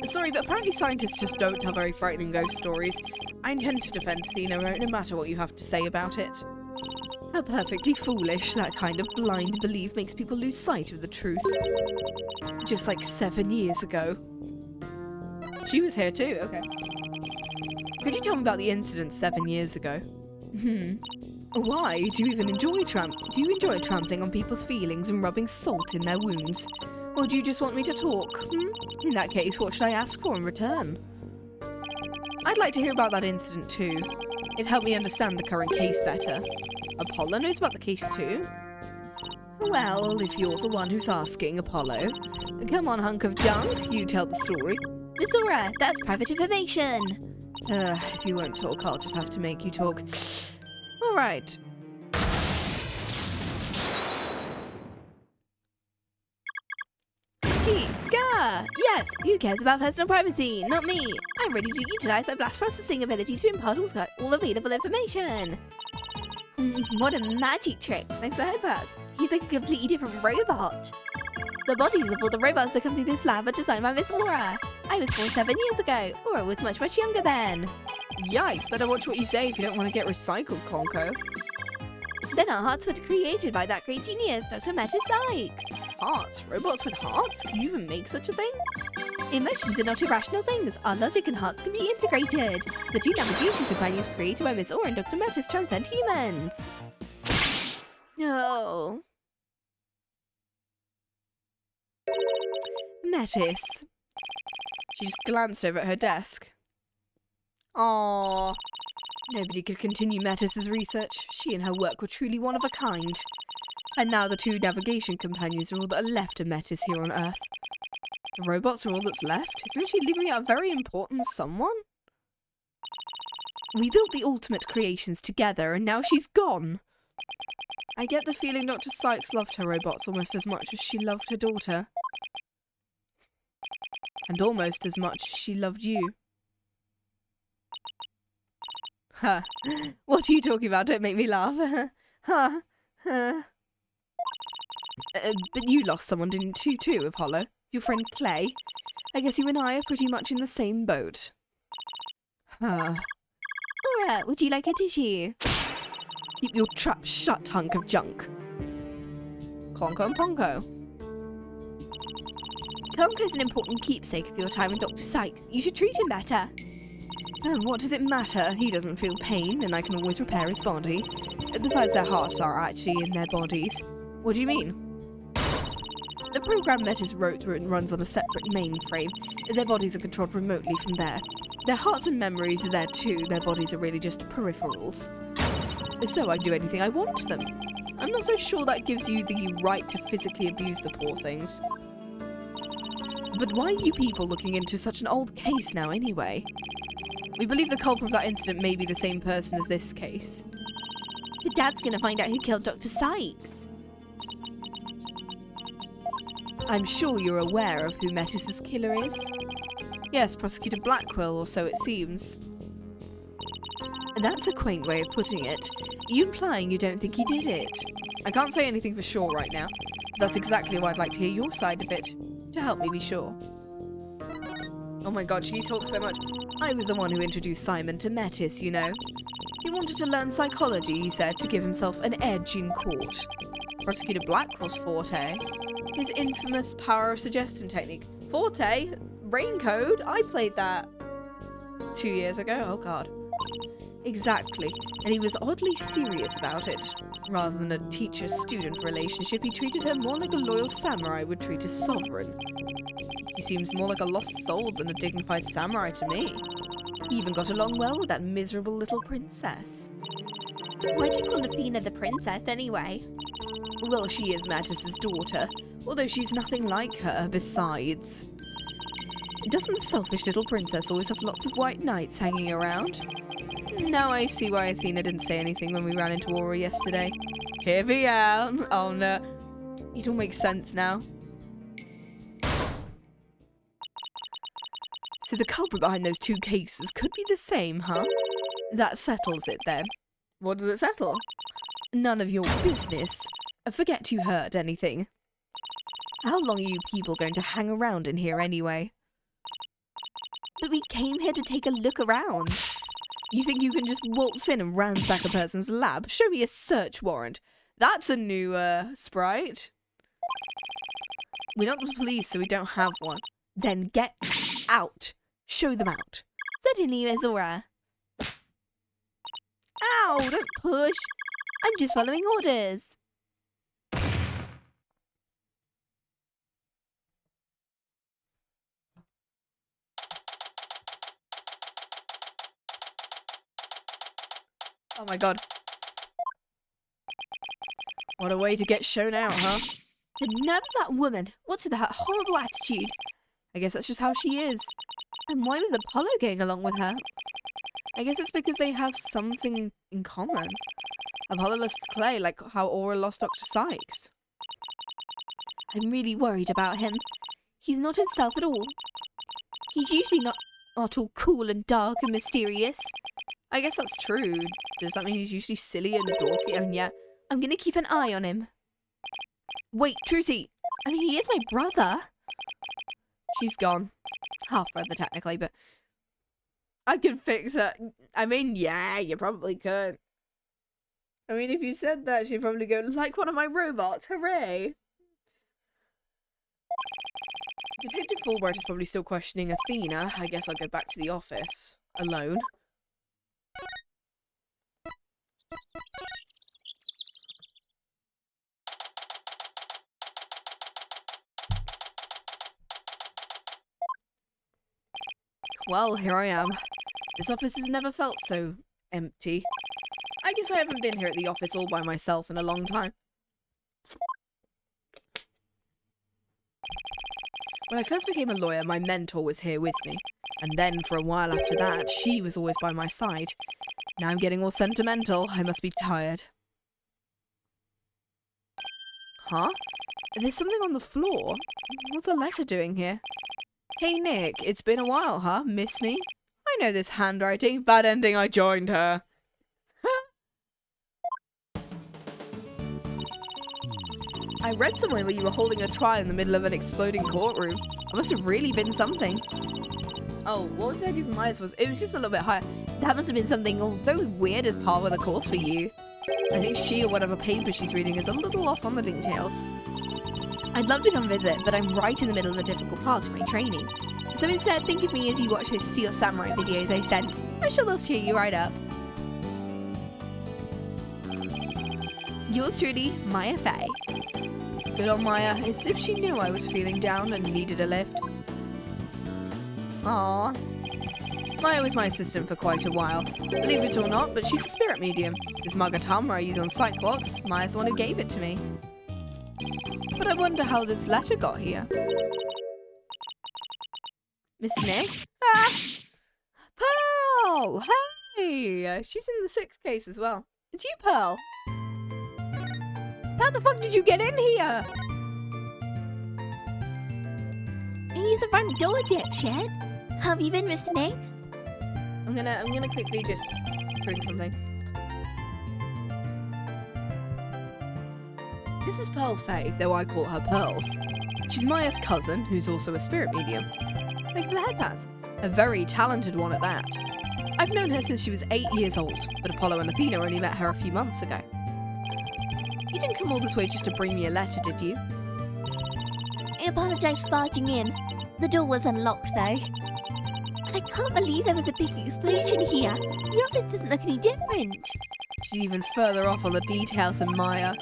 Sorry, but apparently scientists just don't tell very frightening ghost stories. I intend to defend Athena no matter what you have to say about it. How perfectly foolish. That kind of blind belief makes people lose sight of the truth. Just like 7 years ago. She was here too, okay. Could you tell me about the incident 7 years ago? Why? Do you even enjoy trampling on people's feelings and rubbing salt in their wounds? Or do you just want me to talk? In that case, what should I ask for in return? I'd like to hear about that incident too. It helped me understand the current case better. Apollo knows about the case too? Well, if you're the one who's asking, Apollo. Come on, hunk of junk, you tell the story. Miss Aura, that's private information. If you won't talk, I'll just have to make you talk. Alright. Chica! Yes, who cares about personal privacy? Not me. I'm ready to utilize my blast processing ability to impart all available information. What a magic trick. Thanks for helping us. He's like a completely different robot. The bodies of all the robots that come to this lab are designed by Miss Aura. I was born 7 years ago. Aura was much, much younger then. Yikes, better watch what you say if you don't want to get recycled, Conco. Then our hearts were created by that great genius, Dr. Metis Sykes. Hearts? Robots with hearts? Can you even make such a thing? Emotions are not irrational things. Our logic and hearts can be integrated. The two navigation companions created by Miss Aura and Dr. Metis transcend humans. No. Metis. She just glanced over at her desk. Aww. Nobody could continue Metis's research. She and her work were truly one of a kind. And now the two navigation companions are all that are left of Metis here on Earth. The robots are all that's left? Isn't she leaving out a very important someone? We built the ultimate creations together, and now she's gone. I get the feeling Dr. Sykes loved her robots almost as much as she loved her daughter. And almost as much as she loved you. Huh. What are you talking about? Don't make me laugh. Huh. But you lost someone, didn't you, too, Apollo? Your friend Clay? I guess you and I are pretty much in the same boat. Huh. Aura, would you like a tissue? Keep your trap shut, hunk of junk. Conco and Ponco. Conco's an important keepsake of your time with Dr. Sykes. You should treat him better. What does it matter? He doesn't feel pain, and I can always repair his body. Besides, their hearts are actually in their bodies. What do you mean? The program Metis wrote runs on a separate mainframe. Their bodies are controlled remotely from there. Their hearts and memories are there too. Their bodies are really just peripherals. So I do anything I want to them. I'm not so sure that gives you the right to physically abuse the poor things. But why are you people looking into such an old case now anyway? We believe the culprit of that incident may be the same person as this case. The dad's gonna find out who killed Dr. Sykes. I'm sure you're aware of who Metis's killer is. Yes, Prosecutor Blackquill, or so it seems. That's a quaint way of putting it. Are you implying you don't think he did it? I can't say anything for sure right now. That's exactly why I'd like to hear your side of it, to help me be sure. Oh my god, she talks so much. I was the one who introduced Simon to Metis, you know. He wanted to learn psychology, he said, to give himself an edge in court. Prosecutor Blackwell's forte. His infamous power of suggestion technique. Forte? Rain Code? I played that 2 years ago. Oh god. Exactly. And he was oddly serious about it. Rather than a teacher-student relationship, he treated her more like a loyal samurai would treat a sovereign. He seems more like a lost soul than a dignified samurai to me. He even got along well with that miserable little princess. Why'd you call Athena the princess anyway? Well, she is Metis's daughter, although she's nothing like her besides. Doesn't the selfish little princess always have lots of white knights hanging around? Now I see why Athena didn't say anything when we ran into Aura yesterday. Hear me out. Oh no. It all makes sense now. So the culprit behind those two cases could be the same, huh? That settles it then. What does it settle? None of your business. Forget you heard anything. How long are you people going to hang around in here anyway? But we came here to take a look around. You think you can just waltz in and ransack a person's lab? Show me a search warrant. That's a new, sprite. We're not the police, so we don't have one. Then get out. Show them out. Certainly, Azora. Ow, don't push. I'm just following orders. Oh my god. What a way to get shown out, huh? The nerve of that woman. What's with her horrible attitude? I guess that's just how she is. And why was Apollo going along with her? I guess it's because they have something in common. Apollo lost Clay, like how Aura lost Dr. Sykes. I'm really worried about him. He's not himself at all. He's usually not all cool and dark and mysterious. I guess that's true. Does that mean he's usually silly and dorky? And yeah, I'm gonna keep an eye on him. wait, Trucy. I mean, he is my brother. She's gone. Half brother, technically, but I could fix her. I mean, yeah, you probably could. I mean, if you said that, she'd probably go, like one of my robots. Hooray! Detective Fulbright is probably still questioning Athena. I guess I'll go back to the office. Alone. Well, here I am. This office has never felt so empty. I guess I haven't been here at the office all by myself in a long time. When I first became a lawyer, my mentor was here with me. And then, for a while after that, she was always by my side. Now I'm getting all sentimental. I must be tired. Huh? There's something on the floor. What's a letter doing here? Hey Nick, it's been a while, huh? Miss me? I know this handwriting. Bad ending, I joined her. I read somewhere where you were holding a trial in the middle of an exploding courtroom. It must have really been something. Oh, what did I do for Maya's was? It was just a little bit higher. That must have been something although weird as part of the course for you. I think she or whatever paper she's reading is a little off on the details. I'd love to come visit, but I'm right in the middle of a difficult part of my training. So instead, think of me as you watch those Steel Samurai videos I sent. I'm sure they'll cheer you right up. Yours truly, Maya Faye. Good on Maya. It's as if she knew I was feeling down and needed a lift. Aww. Maya was my assistant for quite a while. Believe it or not, but she's a spirit medium. This Magatama I use on Cyclops, Maya's the one who gave it to me. But I wonder how this letter got here. Miss Nick? Ah! Pearl! Hey! She's in the 6th case as well. It's you, Pearl. How the fuck did you get in here? Use the front door, dipshit. How have you been, Mr. Nick? I'm gonna quickly just drink something. This is Pearl Faye, though I call her Pearls. She's Maya's cousin, who's also a spirit medium. Look at the headbands. A very talented one at that. I've known her since she was 8 years old, but Apollo and Athena only met her a few months ago. You didn't come all this way just to bring me a letter, did you? I apologise for barging in. The door was unlocked, though. But I can't believe there was a big explosion here. Your office doesn't look any different. She's even further off on the details than Maya.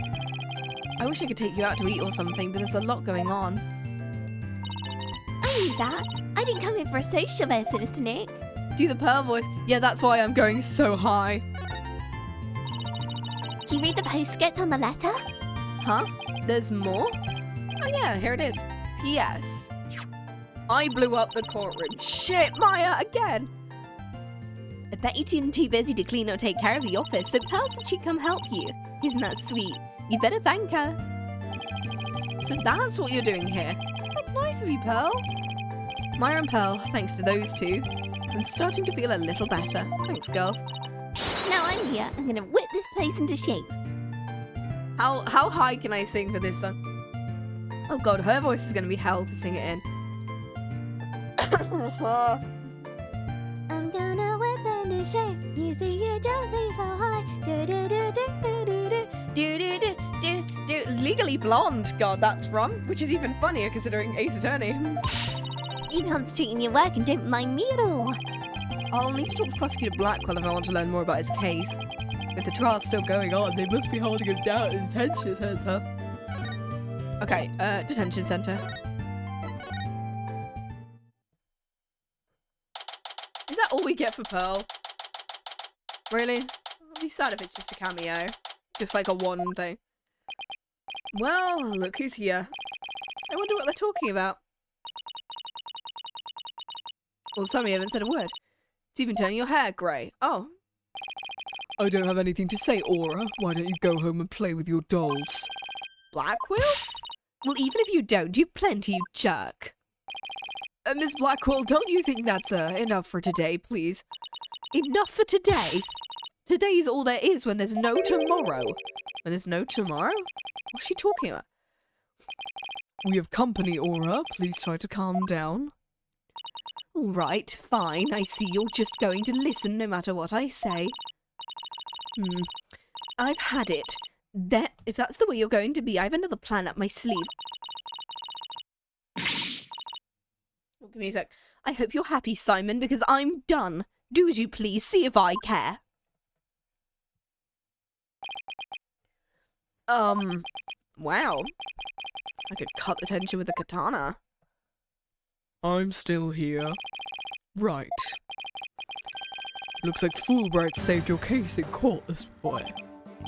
I wish I could take you out to eat or something, but there's a lot going on. I knew that. I didn't come here for a social visit, Mr. Nick. Do the Pearl voice. Yeah, that's why I'm going so high. Do you read the postscript on the letter? Huh? There's more? Oh yeah, here it is. P.S. I blew up the courtroom. Shit, Maya, again! I bet you've been too busy to clean or take care of the office, so Pearl said she'd come help you. Isn't that sweet? You'd better thank her. So that's what you're doing here. That's nice of you, Pearl. Maya and Pearl, thanks to those two, I'm starting to feel a little better. Thanks, girls. Now I'm here, I'm gonna whip this place into shape. How high can I sing for this song? Oh god, her voice is gonna be hell to sing it in. a shame. You see you're jumping so high. Do do do do do do do do do do do. Legally Blonde, God, that's from. Which is even funnier considering Ace Attorney. You concentrate on your work and don't mind me at all. I'll need to talk to Prosecutor Blackquill if I want to learn more about his case. If the trial's still going on, they must be holding him down in detention center. Okay, detention center. Is that all we get for Pearl? Really? I'll be sad if it's just a cameo. Just like a one thing. Well, look who's here. I wonder what they're talking about. Well, some of you haven't said a word. It's even turning your hair grey. Oh. I don't have anything to say, Aura. Why don't you go home and play with your dolls? Blackquill? Well, even if you don't, you've plenty, you jerk. Miss Blackquill, don't you think that's enough for today, please? Enough for today? Today is all there is when there's no tomorrow. When there's no tomorrow? What's she talking about? We have company, Aura. Please try to calm down. All right, fine. I see you're just going to listen no matter what I say. I've had it. If that's the way you're going to be, I have another plan up my sleeve. Oh, give me a sec. I hope you're happy, Simon, because I'm done. Do as you please. See if I care. Wow. I could cut the tension with a katana. I'm still here. Right. Looks like Fulbright saved your case in court, this boy.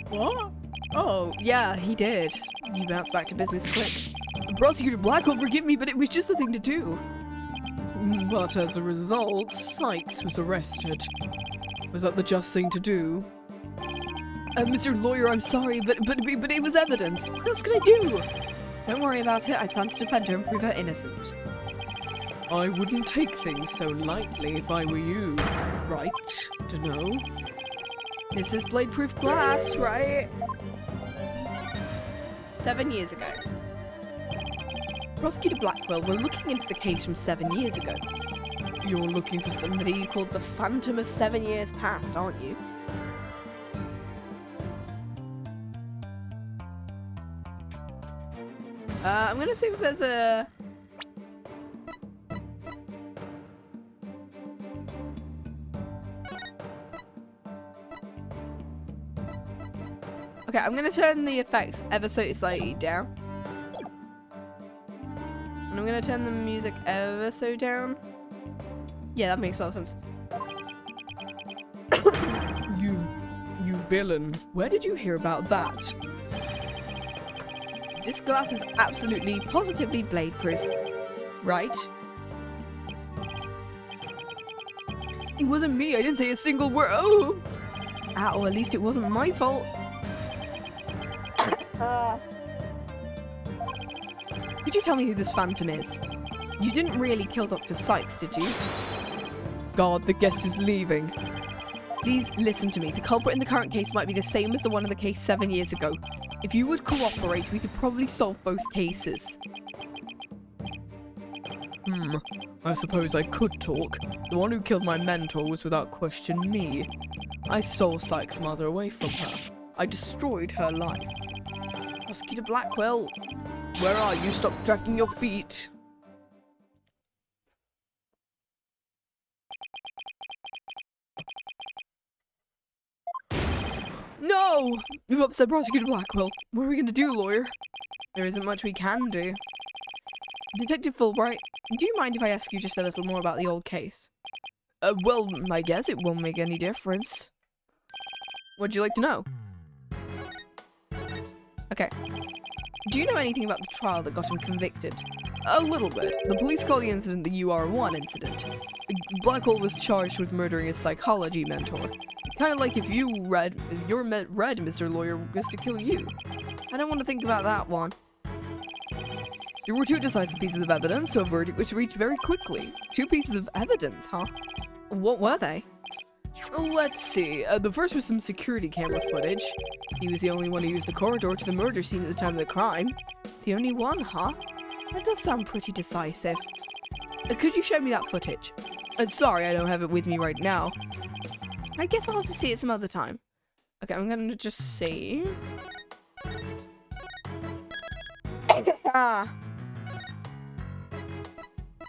What? Oh, yeah, he did. You bounced back to business quick. Prosecutor Blackquill, forgive me, but it was just the thing to do. But as a result, Sykes was arrested. Was that the just thing to do? Mr. Lawyer, I'm sorry, but it was evidence. What else could I do? Don't worry about it. I plan to defend her and prove her innocent. I wouldn't take things so lightly if I were you, right? Dunno. This is blade-proof glass, right? 7 years ago. Prosecutor Blackquill, we're looking into the case from 7 years ago. You're looking for somebody called the Phantom of 7 Years Past, aren't you? I'm gonna see if there's a... Okay, I'm gonna turn the effects ever so slightly down. And I'm gonna turn the music ever so down. Yeah, that makes a lot of sense. You villain. Where did you hear about that? This glass is absolutely, positively blade-proof. Right? It wasn't me, I didn't say a single word. Oh! Ow, at least it wasn't my fault. Could you tell me who this Phantom is? You didn't really kill Dr. Sykes, did you? God, the guest is leaving. Please listen to me. The culprit in the current case might be the same as the one in the case 7 years ago. If you would cooperate, we could probably solve both cases. I suppose I could talk. The one who killed my mentor was without question me. I stole Sykes' mother away from her. I destroyed her life. Prosecutor Blackquill, where are you? Stop dragging your feet. No! You've upset Prosecutor Blackquill. What are we gonna do, lawyer? There isn't much we can do. Detective Fulbright, do you mind if I ask you just a little more about the old case? Well, I guess it won't make any difference. What'd you like to know? Okay. Do you know anything about the trial that got him convicted? A little bit. The police call the incident the UR1 incident. Blackquill was charged with murdering his psychology mentor. Kind of like if your red, Mr. Lawyer, was to kill you. I don't want to think about that one. There were 2 decisive pieces of evidence, so a verdict was reached very quickly. 2 pieces of evidence, huh? What were they? Let's see. The first was some security camera footage. He was the only one who used the corridor to the murder scene at the time of the crime. The only one, huh? That does sound pretty decisive. Could you show me that footage? Sorry, I don't have it with me right now. I guess I'll have to see it some other time. Okay, I'm gonna just see. Ah.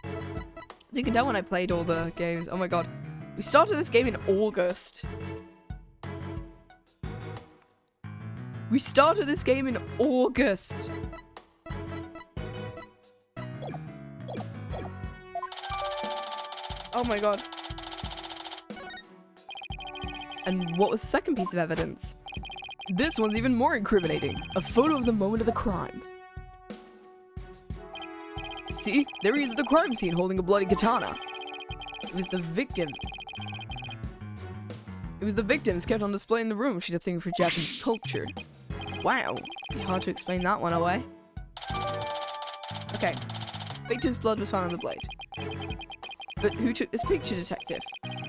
As you can tell when I played all the games, oh my god. We started this game in August. We started this game in August. Oh my god. And what was the second piece of evidence? This one's even more incriminating. A photo of the moment of the crime. See? There he is at the crime scene holding a bloody katana. It was the victim. It was the victims kept on display in the room. She's a thing for Japanese culture. Wow. Be hard to explain that one away. Okay. Victim's blood was found on the blade. But who took this picture, detective?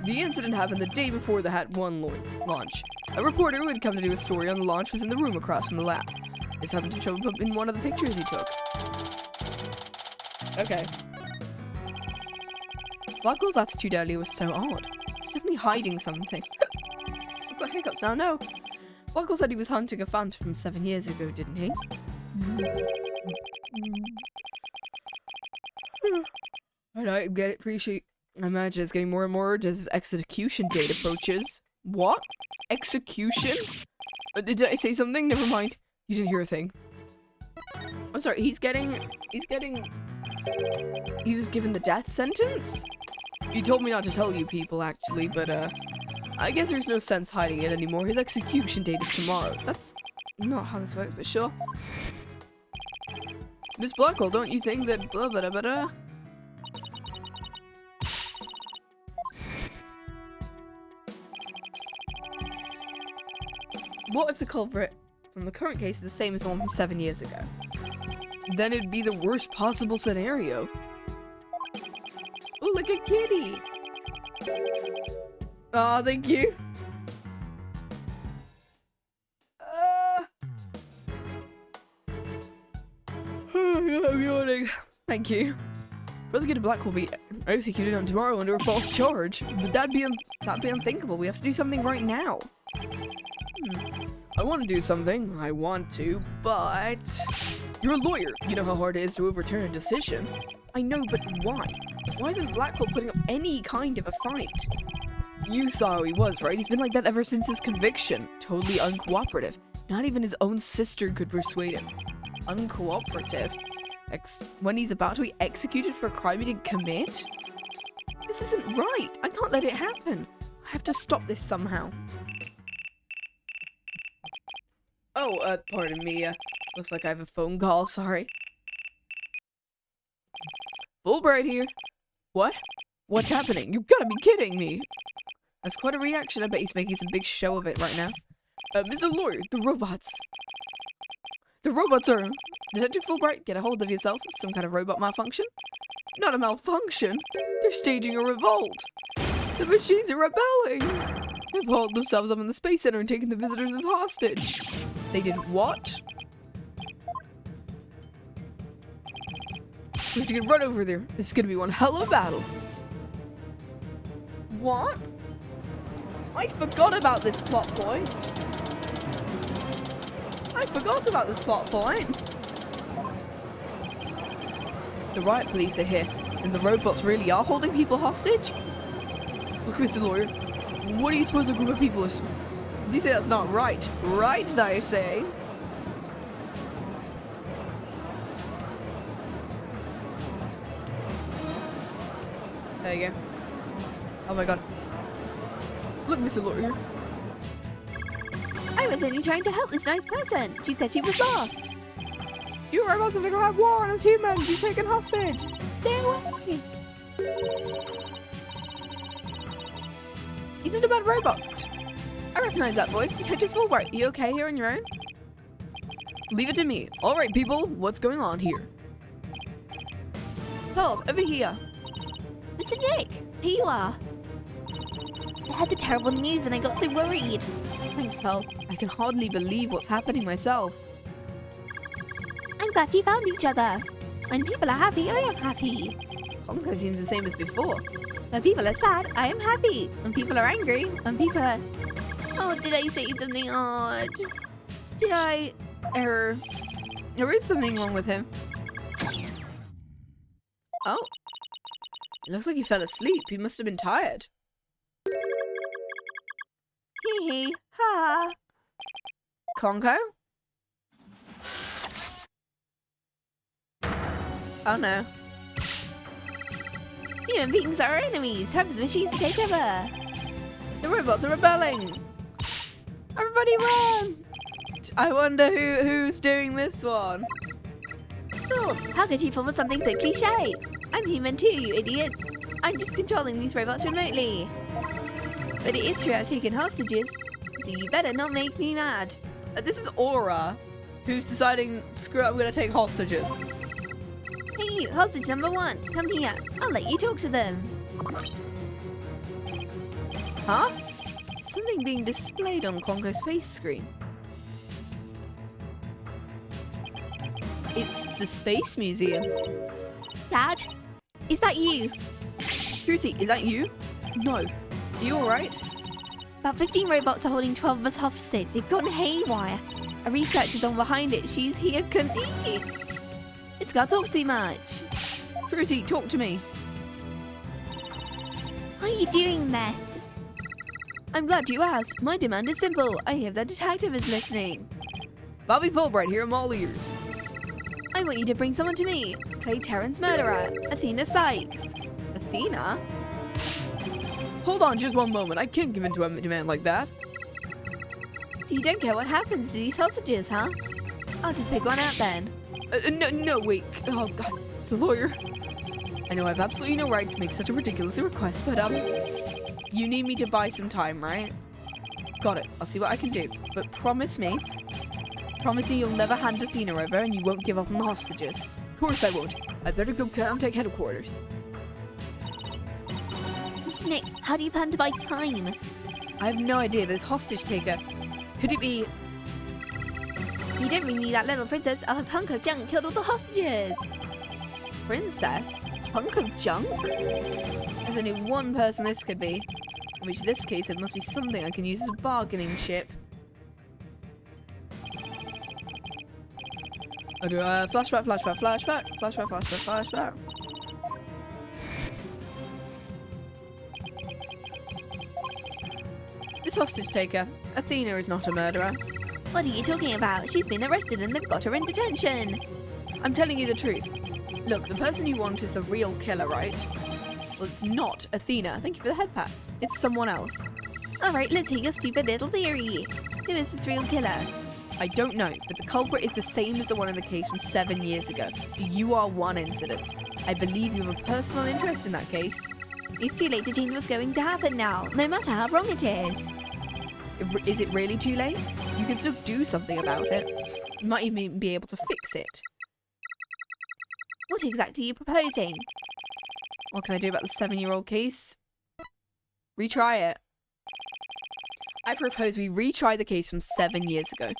The incident happened the day before the Hat 1 launch. A reporter who had come to do a story on the launch was in the room across from the lab. This happened to show up in one of the pictures he took. Okay. Blackwell's attitude earlier was so odd. He's definitely hiding something. I've got hiccups now, no. Blackwell said he was hunting a phantom from 7 years ago, didn't he? And I imagine it's getting more and more as his execution date approaches. What? Execution? Did I say something? Never mind. You didn't hear a thing. I'm sorry, he was given the death sentence? He told me not to tell you people, actually, but, I guess there's no sense hiding it anymore. His execution date is tomorrow. That's not how this works, but sure. Miss Blackquill, don't you think that blah blah blah blah? What if the culprit from the current case is the same as the one from 7 years ago? Then it'd be the worst possible scenario. Oh, look, a kitty! Aw, thank you. I'm yawning. Thank you. Prosecutor Black will be executed on tomorrow under a false charge. But that'd be unthinkable. We have to do something right now. I want to do something. I want to, but... You're a lawyer. You know how hard it is to overturn a decision. I know, but why? Why isn't Blackquill putting up any kind of a fight? You saw how he was, right? He's been like that ever since his conviction. Totally uncooperative. Not even his own sister could persuade him. Uncooperative? When he's about to be executed for a crime he didn't commit? This isn't right. I can't let it happen. I have to stop this somehow. Oh, pardon me. Looks like I have a phone call. Sorry. Fulbright here. What? What's happening? You've got to be kidding me. That's quite a reaction. I bet he's making some big show of it right now. Mr. Lawyer, the robots. The robots are... Detective Fulbright, get a hold of yourself. Some kind of robot malfunction? Not a malfunction. They're staging a revolt. The machines are rebelling. They've hauled themselves up in the Space Center and taken the visitors as hostage. They did what? We have to get right over there. This is gonna be one hell of a battle. What? I forgot about this plot point. I forgot about this plot point. The riot police are here, and the robots really are holding people hostage? Look, Mr. Lawyer, what do you suppose a group of people is? You say that's not right. Right, they say. There you go. Oh my god. Look, Mr. Lawyer. I was only trying to help this nice person. She said she was lost. You robots have declared war on us humans. You're taken hostage. Stay away. He's not a bad robot. I recognize that voice. Detective Fulbright, you okay here on your own? Leave it to me. Alright, people. What's going on here? Pearls, over here. Mr. Nick, here you are. I had the terrible news and I got so worried. Thanks, Pearl. I can hardly believe what's happening myself. I'm glad you found each other. When people are happy, I am happy. Conco seems the same as before. When people are sad, I am happy. When people are angry, when people are... Oh, did I say something odd? Did I... Error. There is something wrong with him. Oh. It looks like he fell asleep. He must have been tired. Hee hee. Ha. Conco? Oh no. Human beings are our enemies. Time for the machines to take over. The robots are rebelling. Everybody run! I wonder who's doing this one. Cool. How could you fall for something so cliche? I'm human too, you idiots. I'm just controlling these robots remotely. But it is true I've taken hostages, so you better not make me mad. This is Aura, who's deciding, screw it, I'm gonna take hostages. Hey you, hostage number 1, come here. I'll let you talk to them. Huh? Something being displayed on Conco's face screen. It's the Space Museum. Dad? Is that you? Trucy, is that you? No. Are you alright? About 15 robots are holding 12 of us hostage. They've gone haywire. A researcher's on behind it. She's here It's got talk too much. Trucy, talk to me. What are you doing, mess? I'm glad you asked. My demand is simple. I hear the detective is listening. Bobby Fulbright here, I'm all ears. I want you to bring someone to me. Clay Terran's murderer, Athena Sykes. Athena? Hold on just one moment. I can't give in to a demand like that. So you don't care what happens to these hostages, huh? I'll just pick one out then. No, wait. Oh, God. It's the lawyer. I know I have absolutely no right to make such a ridiculous request, but, you need me to buy some time, right? Got it. I'll see what I can do. But promise me you'll never hand Athena over and you won't give up on the hostages. Of course I won't. I'd better go contact headquarters. Mr. Nick, how do you plan to buy time? I have no idea. This hostage taker. Could it be... You don't bring me that little princess, I'll have hunk of junk killed all the hostages. Princess? Hunk of junk? There's only one person this could be. In which this case it must be something I can use as a bargaining chip. Flashback. This hostage taker. Athena is not a murderer. What are you talking about? She's been arrested and they've got her in detention. I'm telling you the truth. Look, the person you want is the real killer, right? Well, it's not Athena. Thank you for the head pass. It's someone else. Alright, let's hear your stupid little theory. Who is this real killer? I don't know, but the culprit is the same as the one in the case from 7 years ago. The UR1 incident. I believe you have a personal interest in that case. It's too late to change what's going to happen now, no matter how wrong it is. Is it really too late? You can still do something about it. You might even be able to fix it. What exactly are you proposing? What can I do about the 7-year-old case? Retry it. I propose we retry the case from 7 years ago.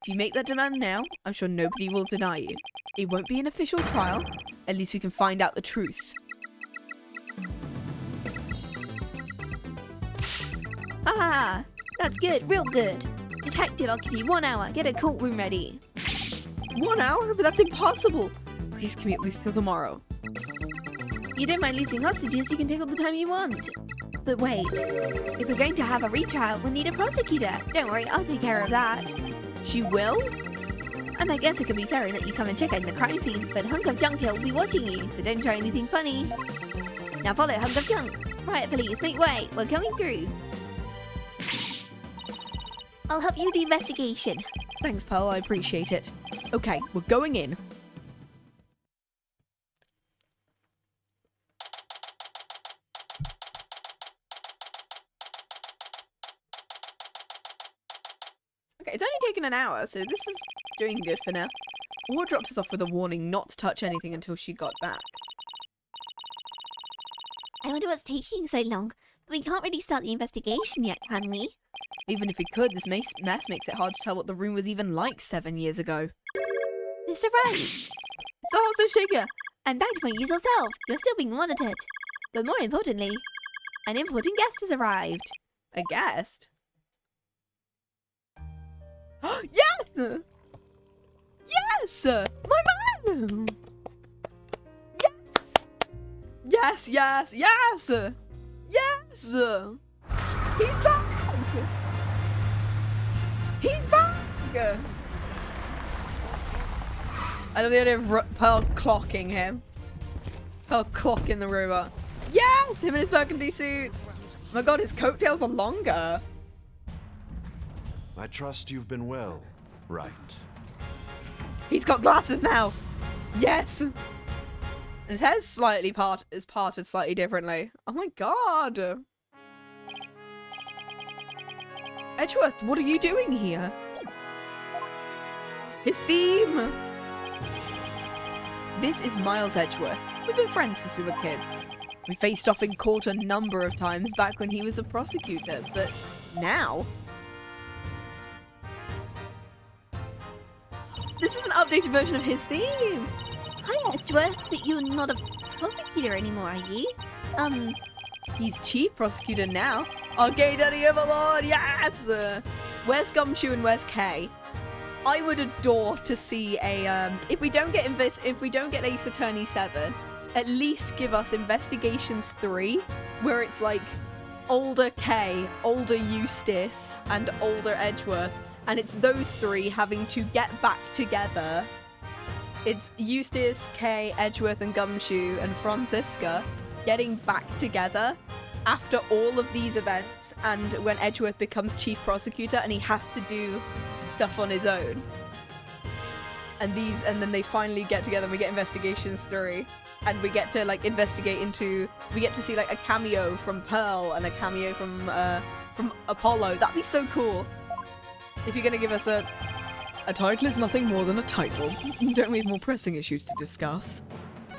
If you make that demand now, I'm sure nobody will deny you. It won't be an official trial. At least we can find out the truth. Ah, that's good, real good. Detective, I'll give you 1 hour. Get a courtroom ready. 1 hour? But that's impossible. Please give me at least till tomorrow. You don't mind losing hostages, you can take all the time you want. But wait, if we're going to have a retrial, we'll need a prosecutor. Don't worry, I'll take care of that. She will? And I guess it could be fair that you come and check out the crime scene, but Hunk of Junk will be watching you, so don't try anything funny. Now follow Hunk of Junk. Riot police, make way, we're coming through. I'll help you with the investigation. Thanks, Pearl, I appreciate it. Okay, we're going in. Okay, it's only taken an hour, so this is doing good for now. Or dropped us off with a warning not to touch anything until she got back. I wonder what's taking so long. But we can't really start the investigation yet, can we? Even if we could, this mess makes it hard to tell what the room was even like 7 years ago. Mr. Wright! It's the hostage taker! I'm back to point you yourself. You're still being monitored. But more importantly, An important guest has arrived. A guest? Yes! Yes! My man! Yes! Yes, yes, yes! Yes! He's back! He's back! I love the idea of Pearl clocking him. Pearl clocking the robot. Yes! Him in his burgundy suit! Oh my god, his coattails are longer. I trust you've been well, right? He's got glasses now! Yes! His hair's slightly parted slightly differently. Oh my god! Edgeworth, what are you doing here? His theme! This is Miles Edgeworth. We've been friends since we were kids. We faced off in court a number of times back when he was a prosecutor, but now... This is an updated version of his theme! Hi, Edgeworth, but you're not a prosecutor anymore, are you? He's chief prosecutor now. Arcade Daddy Overlord, yes! Where's Gumshoe and where's Kay? I would adore to see a, if we don't get Ace Attorney 7, at least give us Investigations 3, where it's like older Kay, older Eustace, and older Edgeworth, and it's those three having to get back together. It's Eustace, Kay, Edgeworth, and Gumshoe, and Franziska getting back together after all of these events, and when Edgeworth becomes chief prosecutor and he has to do stuff on his own. And then they finally get together and we get Investigations 3. And we get to like investigate into, we get to see like a cameo from Pearl and a cameo from Apollo. That'd be so cool. If you're gonna give us a title is nothing more than a title. Don't we have more pressing issues to discuss?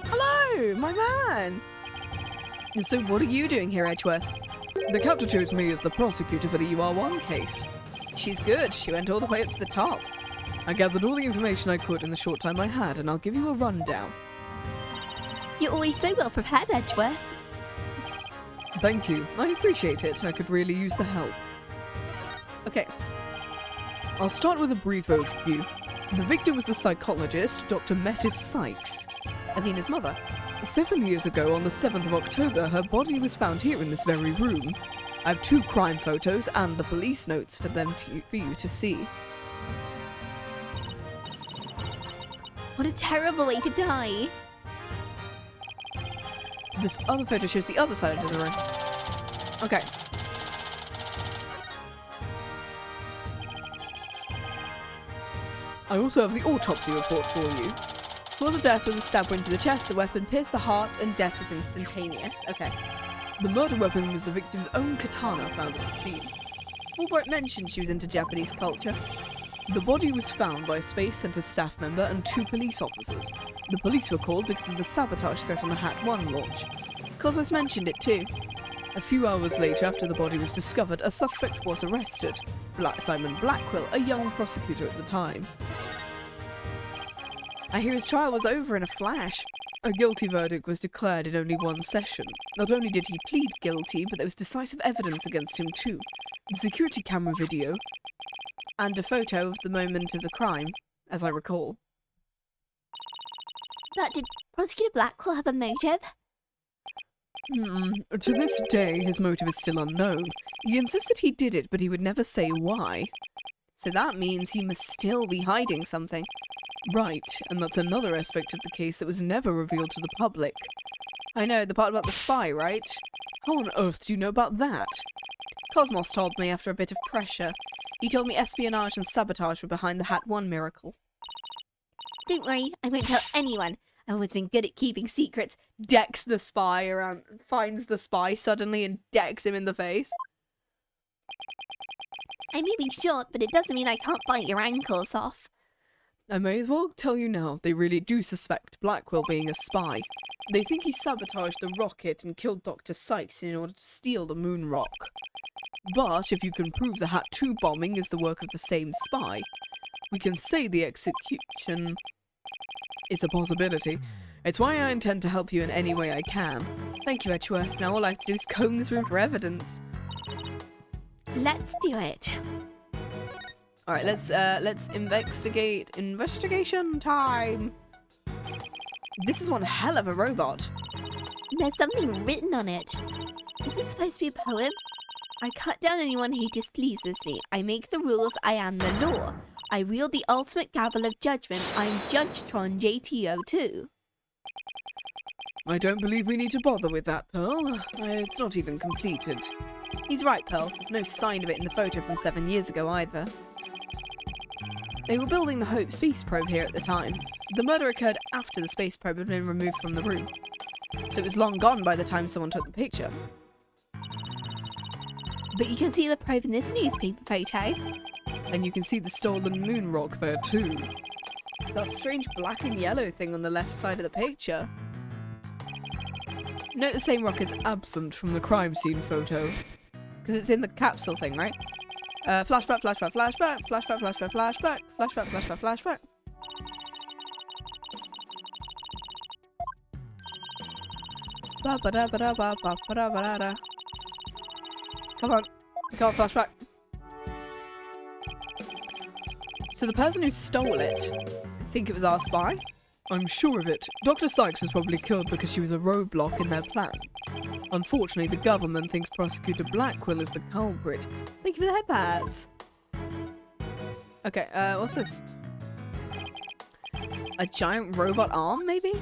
Hello, my man. And so what are you doing here, Edgeworth? The captor chose me as the prosecutor for the UR1 case. She's good. She went all the way up to the top. I gathered all the information I could in the short time I had, and I'll give you a rundown. You're always so well prepared, Edgeworth. Thank you. I appreciate it. I could really use the help. Okay. I'll start with a brief overview. The victim was the psychologist, Dr. Metis Sykes, Athena's mother. 7 years ago, on the 7th of October, her body was found here in this very room. I have 2 crime photos and the police notes for you to see. What a terrible way to die. This other photo shows the other side of the room. Okay. I also have the autopsy report for you. Cause of death was a stab wound to the chest, the weapon pierced the heart, and death was instantaneous. Okay. The murder weapon was the victim's own katana found at the scene. Fulbright mentioned she was into Japanese culture. The body was found by a Space Center staff member and 2 police officers. The police were called because of the sabotage threat on the Hat 1 launch. Cosmos mentioned it too. A few hours later, after the body was discovered, a suspect was arrested. Simon Blackquill, a young prosecutor at the time. I hear his trial was over in a flash. A guilty verdict was declared in only 1 session. Not only did he plead guilty, but there was decisive evidence against him too. The security camera video and a photo of the moment of the crime, as I recall. But did Prosecutor Blackquill have a motive? To this day, his motive is still unknown. He insisted he did it, but he would never say why. So that means he must still be hiding something. Right, and that's another aspect of the case that was never revealed to the public. I know, the part about the spy, right? How on earth do you know about that? Cosmos told me after a bit of pressure. He told me espionage and sabotage were behind the Hat 1 miracle. Don't worry, I won't tell anyone. I've always been good at keeping secrets. Decks the spy around, finds the spy suddenly and decks him in the face. I may be short, but it doesn't mean I can't bite your ankles off. I may as well tell you now, they really do suspect Blackquill being a spy. They think he sabotaged the rocket and killed Dr. Sykes in order to steal the moon rock. But if you can prove the Hat 2 bombing is the work of the same spy, we can say the execution is a possibility. It's why I intend to help you in any way I can. Thank you, Edgeworth. Now all I have to do is comb this room for evidence. Let's do it. Alright, let's investigate. Investigation time! This is one hell of a robot. There's something written on it. Is this supposed to be a poem? I cut down anyone who displeases me. I make the rules. I am the law. I wield the ultimate gavel of judgment. I'm Judge Tron JTO2. I don't believe we need to bother with that, Pearl. It's not even completed. He's right, Pearl. There's no sign of it in the photo from 7 years ago either. They were building the Hope space probe here at the time. The murder occurred after the space probe had been removed from the room, so it was long gone by the time someone took the picture. But you can see the probe in this newspaper photo. And you can see the stolen moon rock there too. That strange black and yellow thing on the left side of the picture. Note the same rock is absent from the crime scene photo. Because it's in the capsule thing, right? Flashback, flashback, flashback, flashback, flashback, flashback, flashback, flashback, flashback. Ba-ba-da-ba-da-ba-ba-ba-da-ba-da-da. Come on, flashback. So the person who stole it, I think it was our spy? I'm sure of it. Dr. Sykes was probably killed because she was a roadblock in their plan. Unfortunately, the government thinks Prosecutor Blackquill is the culprit. Thank you for the head pats. Okay, what's this? A giant robot arm, maybe?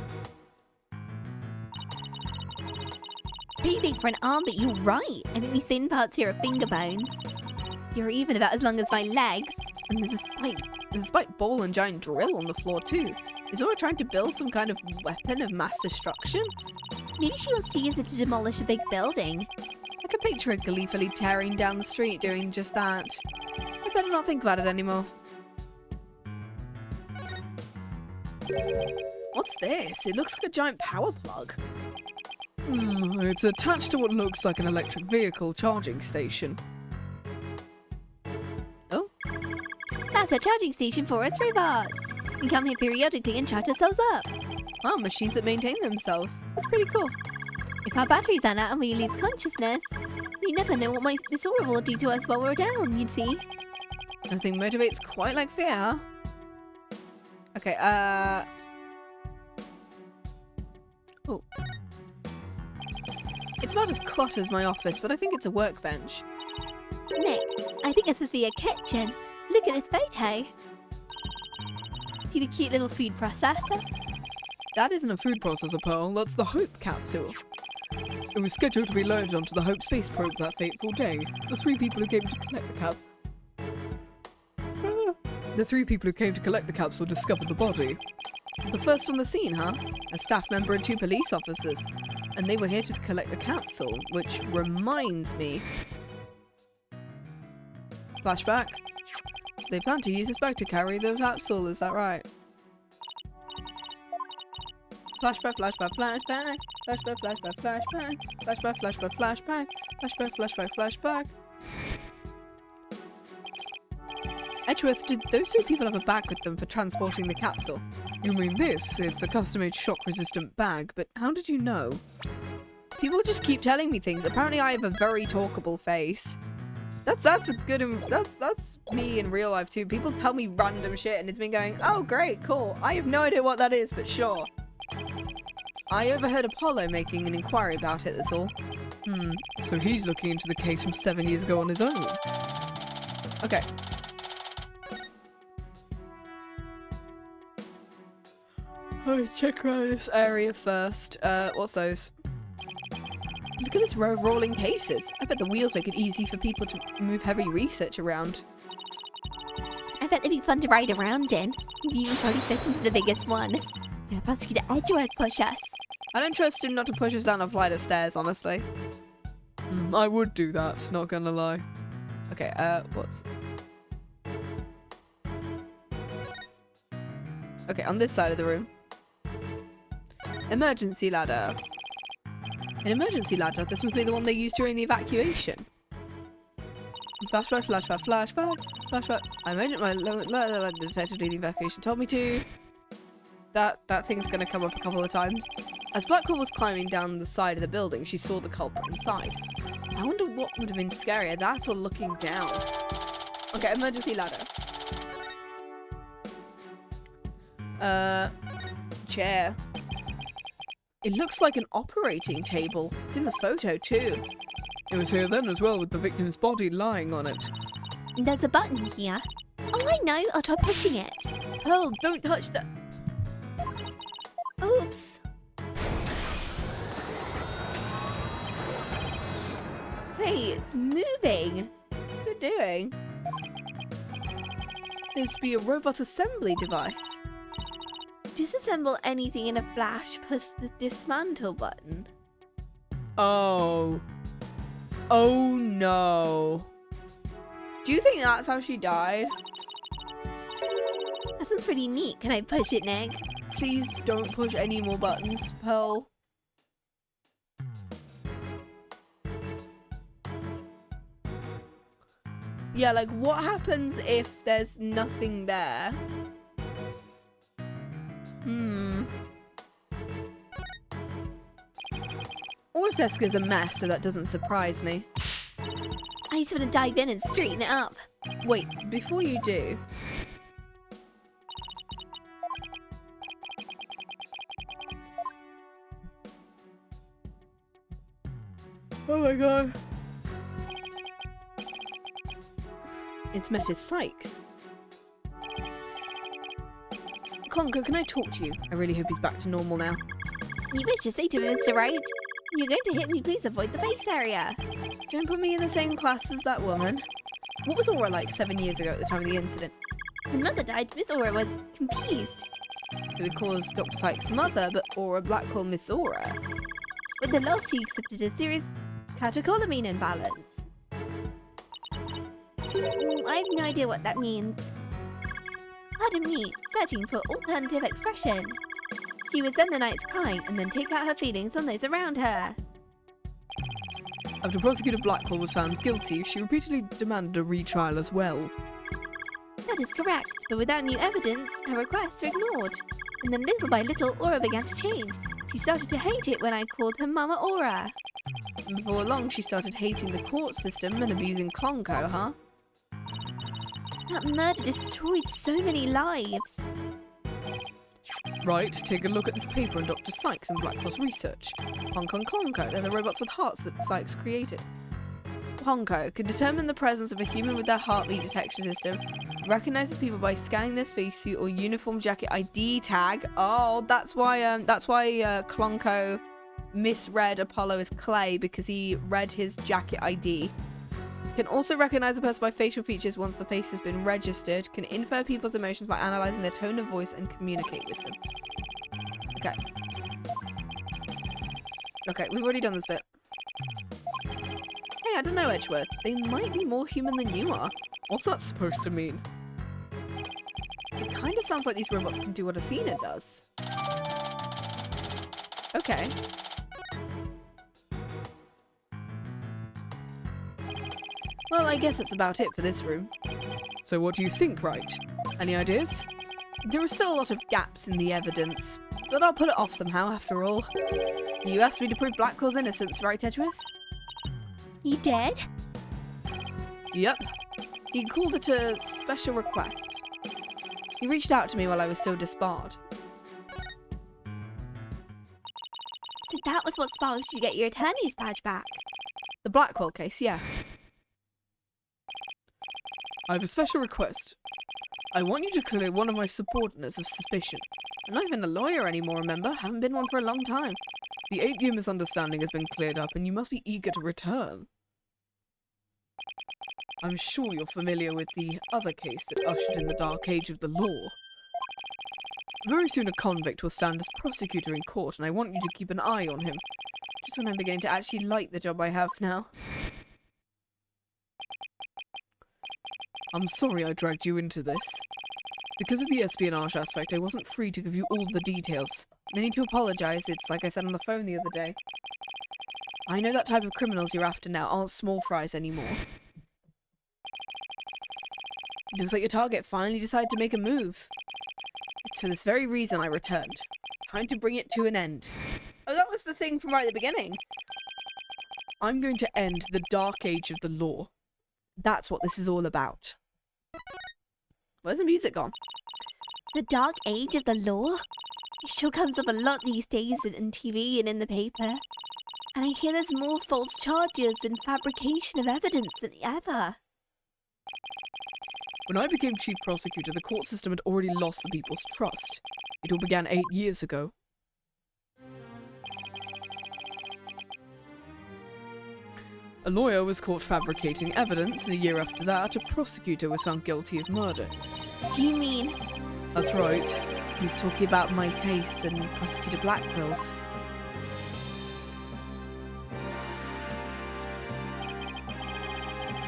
Pretty big for an arm, but you're right. I think these thin parts here are finger bones. You're even about as long as my legs. And there's a spike. There's a spiked ball and giant drill on the floor too. Is Aura trying to build some kind of weapon of mass destruction? Maybe she wants to use it to demolish a big building. I can picture her gleefully tearing down the street doing just that. I better not think about it anymore. What's this? It looks like a giant power plug. It's attached to what looks like an electric vehicle charging station. Oh? That's a charging station for us robots. We come here periodically and charge ourselves up. Wow, machines that maintain themselves. That's pretty cool. If our batteries run out and we lose consciousness, we never know what Miss Aura will do to us while we're down, you'd see. Nothing motivates quite like fear, huh? Okay, oh. It's about as cluttered as my office, but I think it's a workbench. Nick, I think this must be a kitchen. Look at this photo. See the cute little food processor? That isn't a food processor, Pearl. That's the Hope capsule. It was scheduled to be loaded onto the Hope space probe that fateful day. The three people who came to collect the capsule discovered the body. The first on the scene, huh? A staff member and 2 police officers. And they were here to collect the capsule, which reminds me... Flashback. So they plan to use this bag to carry the capsule, is that right? Flashback, flashback, flashback. Flashback, flashback, flashback. Flashback, flashback, flashback. Flashback, flashback, flashback. Edgeworth, did those 2 people have a bag with them for transporting the capsule? You mean this? It's a custom-made shock-resistant bag, but how did you know? People just keep telling me things. Apparently I have a very talkable face. That's a good... That's me in real life too. People tell me random shit and it's me going, oh great, cool. I have no idea what that is, but sure. I overheard Apollo making an inquiry about it, that's all. So he's looking into the case from 7 years ago on his own. Okay. Alright, check out this area first. What's those? Look at this row of rolling cases. I bet the wheels make it easy for people to move heavy research around. I bet they'd be fun to ride around in. We'd even probably fit into the biggest one. Yeah, Prosecutor Edgeworth push us. I don't trust him not to push us down a flight of stairs, honestly. I would do that, not gonna lie. Okay, what's... Okay, on this side of the room. Emergency ladder. An emergency ladder. This must be the one they used during the evacuation. Flashback, flashback, flashback, flashback. I imagine my detective leading the evacuation told me to. that thing's gonna come up a couple of times. As Blackquill was climbing down the side of the building, she saw the culprit inside. I wonder what would have been scarier, that or looking down. Okay, emergency ladder. Chair. It looks like an operating table. It's in the photo too. It was here then as well, with the victim's body lying on it. There's a button here. Oh, I know. I'll try pushing it. Pearl, don't touch that. Oops. Hey, it's moving. What's it doing? Appears to be a robot assembly device. Disassemble anything in a flash. Push the dismantle button. Oh. Oh no. Do you think that's how she died? That sounds pretty neat. Can I push it, Nick? Please don't push any more buttons, Pearl. Yeah, like what happens if there's nothing there? Or Zeska's a mess, so that doesn't surprise me. I just want to dive in and straighten it up. Wait, before you do... Oh my god. It's Mrs. Sykes. Clonko, can I talk to you? I really hope he's back to normal now. You wish to say to me, Mr. Wright? You're going to hit me, please avoid the face area. Don't put me in the same class as that woman. What was Aura like 7 years ago at the time of the incident? When Mother died, Miss Aura was confused. So we calls Dr. Sykes' mother, but Aura Blackquill Miss Aura. With the loss, she accepted a serious catecholamine imbalance. I have no idea what that means. Pardon me, searching for alternative expression. She would spend the nights crying and then take out her feelings on those around her. After Prosecutor Blackquill was found guilty, she repeatedly demanded a retrial as well. That is correct, but without new evidence, her requests were ignored. And then little by little, Aura began to change. She started to hate it when I called her Mama Aura. And before long, she started hating the court system and abusing Clonko, huh? That murder destroyed so many lives. Right, take a look at this paper on Dr. Sykes and Blackwell's research. Honko and Clonko, they're the robots with hearts that Sykes created. Honko can determine the presence of a human with their heartbeat detection system, recognizes people by scanning their spacesuit or uniform jacket ID tag. Oh, that's why Clonko misread Apollo as Clay, because he read his jacket ID. Can also recognize a person by facial features once the face has been registered. Can infer people's emotions by analyzing their tone of voice and communicate with them. Okay. Okay, we've already done this bit. Hey, I don't know, Edgeworth. They might be more human than you are. What's that supposed to mean? It kind of sounds like these robots can do what Athena does. Okay. Well, I guess that's about it for this room. So what do you think, Wright? Any ideas? There are still a lot of gaps in the evidence, but I'll put it off somehow after all. You asked me to prove Blackwell's innocence, right, Edgeworth? You did? Yep. He called it a special request. He reached out to me while I was still disbarred. So that was what sparked you to get your attorney's badge back? The Blackquill case, yeah. I have a special request. I want you to clear one of my subordinates of suspicion. I'm not even a lawyer anymore, remember? Haven't been one for a long time. The 8-year misunderstanding has been cleared up and you must be eager to return. I'm sure you're familiar with the other case that ushered in the dark age of the law. Very soon a convict will stand as prosecutor in court and I want you to keep an eye on him. Just when I'm beginning to actually like the job I have now. I'm sorry I dragged you into this. Because of the espionage aspect, I wasn't free to give you all the details. I need to apologise, it's like I said on the phone the other day. I know that type of criminals you're after now aren't small fries anymore. Looks like your target finally decided to make a move. It's for this very reason I returned. Time to bring it to an end. Oh, that was the thing from right at the beginning. I'm going to end the dark age of the law. That's what this is all about. Where's the music gone? The dark age of the law? It sure comes up a lot these days in TV and in the paper. And I hear there's more false charges and fabrication of evidence than ever. When I became chief prosecutor, the court system had already lost the people's trust. It all began 8 years ago. A lawyer was caught fabricating evidence, and a year after that, a prosecutor was found guilty of murder. Do you mean? That's right. He's talking about my case and Prosecutor Blackquill's.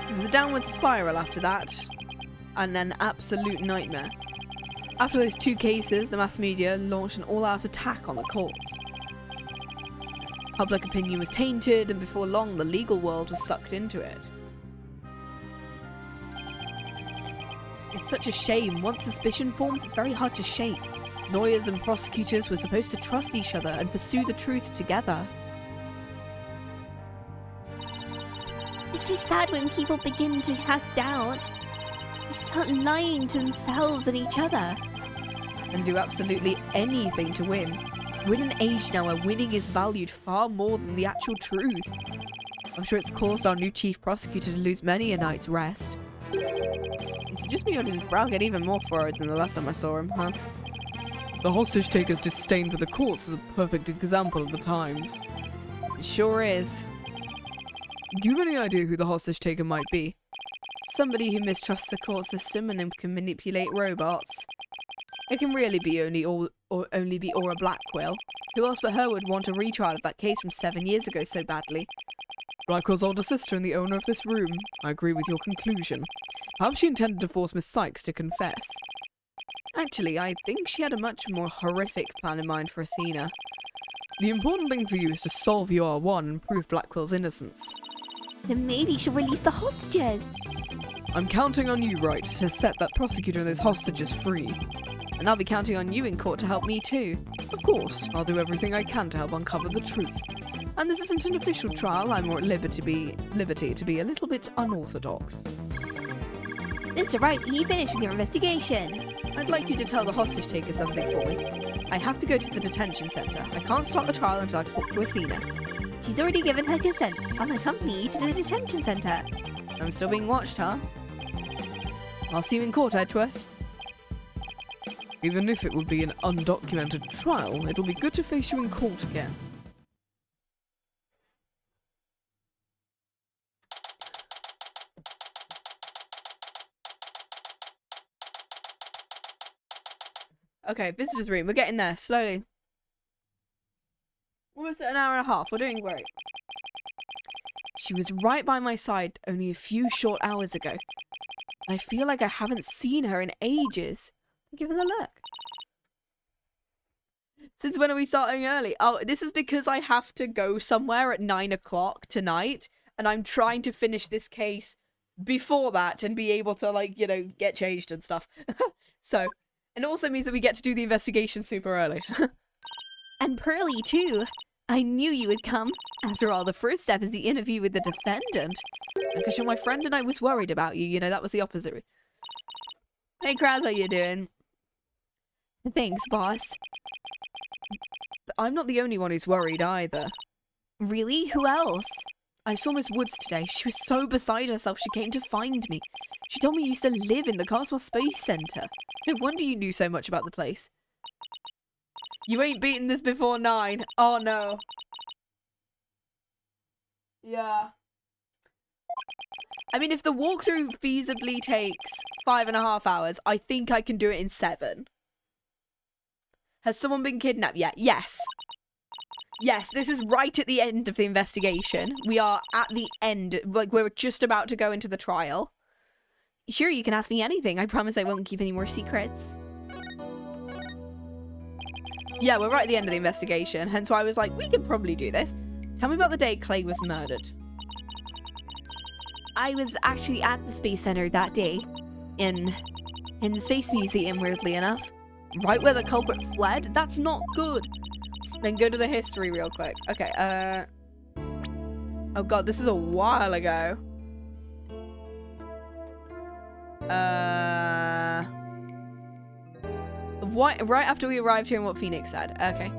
It was a downward spiral after that, and an absolute nightmare. After those 2 cases, the mass media launched an all-out attack on the courts. Public opinion was tainted, and before long, the legal world was sucked into it. It's such a shame. Once suspicion forms, it's very hard to shake. Lawyers and prosecutors were supposed to trust each other and pursue the truth together. It's so sad when people begin to cast doubt. They start lying to themselves and each other. And do absolutely anything to win. We're in an age now where winning is valued far more than the actual truth. I'm sure it's caused our new chief prosecutor to lose many a night's rest. It's just me, or does his brow get even more furrowed than the last time I saw him, huh? The hostage taker's disdain for the courts is a perfect example of the times. It sure is. Do you have any idea who the hostage taker might be? Somebody who mistrusts the court system and can manipulate robots. It can really be only Aura Blackquill. Who else but her would want a retrial of that case from 7 years ago so badly? Blackquill's older sister and the owner of this room. I agree with your conclusion. Perhaps she intended to force Miss Sykes to confess. Actually, I think she had a much more horrific plan in mind for Athena. The important thing for you is to solve UR1 and prove Blackquill's innocence. Then maybe she'll release the hostages. I'm counting on you, Wright, to set that prosecutor and those hostages free. And I'll be counting on you in court to help me too. Of course, I'll do everything I can to help uncover the truth. And this isn't an official trial, I'm more at liberty to be a little bit unorthodox. Mr. Wright, you finished with your investigation. I'd like you to tell the hostage taker something for me. I have to go to the detention centre. I can't start the trial until I talk to Athena. She's already given her consent. I'll accompany you to the detention centre. So I'm still being watched, huh? I'll see you in court, Edgeworth. Even if it would be an undocumented trial, it'll be good to face you in court again. Okay, visitor's room. We're getting there, slowly. Almost at an hour and a half. We're doing great. She was right by my side only a few short hours ago. And I feel like I haven't seen her in ages. Give us a look. Since when are we starting early? Oh, this is because I have to go somewhere at 9 o'clock tonight. And I'm trying to finish this case before that and be able to, like, you know, get changed and stuff. So, and it also means that we get to do the investigation super early. And Pearly, too. I knew you would come. After all, the first step is the interview with the defendant. Because you're my friend and I was worried about you. You know, that was the opposite. Hey, Kraz, how you doing? Thanks, boss. I'm not the only one who's worried either. Really? Who else? I saw Miss Woods today. She was so beside herself she came to find me. She told me you used to live in the Castle Space Center. No wonder you knew so much about the place. You ain't beaten this before 9. Oh no. Yeah. I mean, if the walkthrough feasibly takes 5.5 hours, I think I can do it in 7. Has someone been kidnapped yet? Yes. Yes, this is right at the end of the investigation. We are at the end. Like, we're just about to go into the trial. Sure, you can ask me anything. I promise I won't keep any more secrets. Yeah, we're right at the end of the investigation. Hence why I was like, we could probably do this. Tell me about the day Clay was murdered. I was actually at the Space Center that day. In the Space Museum, weirdly enough. Right where the culprit fled? That's not good. Then go to the history real quick. Okay, oh god, this is a while ago. Right after we arrived here and what Phoenix said. Okay.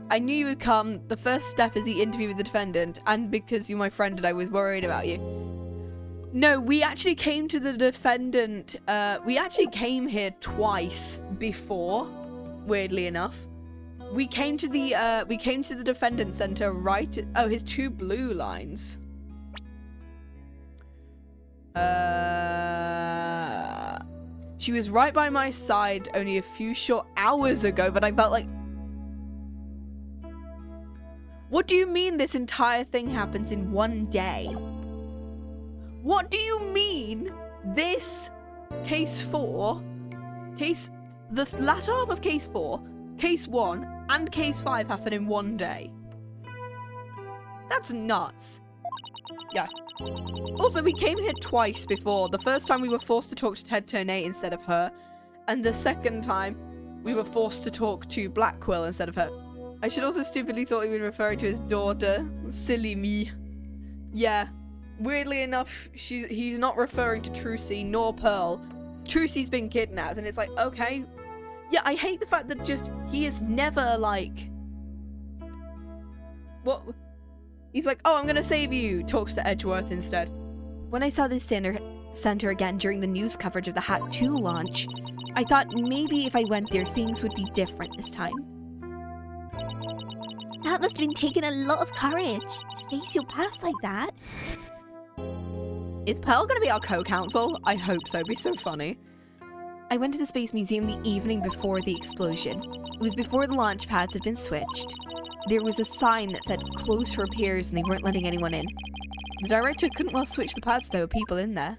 I knew you would come. The first step is the interview with the defendant, and because you're my friend and I was worried about you. No, we actually came to the defendant. We actually came here twice before, weirdly enough. We came to the defendant center right. Oh, his 2 blue lines. She was right by my side only a few short hours ago, but I felt like... What do you mean this entire thing happens in one day? What do you mean this case 4, the latter half of case 4, case 1, and case 5 happen in one day? That's nuts. Yeah. Also, we came here twice before. The first time we were forced to talk to Ted Ternay instead of her. And the second time, we were forced to talk to Blackquill instead of her. I should also stupidly thought he was referring to his daughter. Silly me. Yeah. Weirdly enough, he's not referring to Trucy nor Pearl. Trucy's been kidnapped, and it's like, okay. Yeah, I hate the fact that just, he is never like... What? He's like, oh, I'm gonna save you. Talks to Edgeworth instead. When I saw this center again during the news coverage of the Hat 2 launch, I thought maybe if I went there, things would be different this time. That must have been taking a lot of courage to face your past like that. Is Pearl gonna be our co-counsel? I hope so. It'd be so funny. I went to the Space Museum the evening before the explosion. It was before the launch pads had been switched. There was a sign that said close for repairs and they weren't letting anyone in. The director couldn't well switch the pads though, people in there.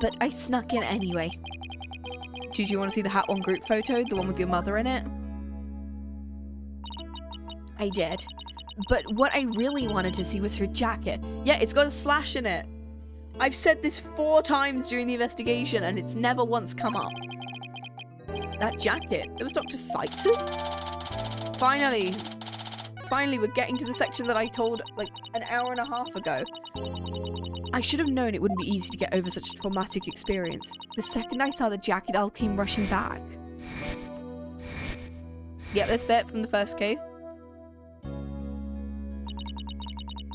But I snuck in anyway. Did you want to see the Hat 1 group photo? The one with your mother in it? I did. But what I really wanted to see was her jacket. Yeah, it's got a slash in it. I've said this 4 times during the investigation and it's never once come up. That jacket. It was Dr. Sykes's? Finally, we're getting to the section that I told like an hour and a half ago. I should have known it wouldn't be easy to get over such a traumatic experience. The second I saw the jacket, I came rushing back. Get this bit from the first cave?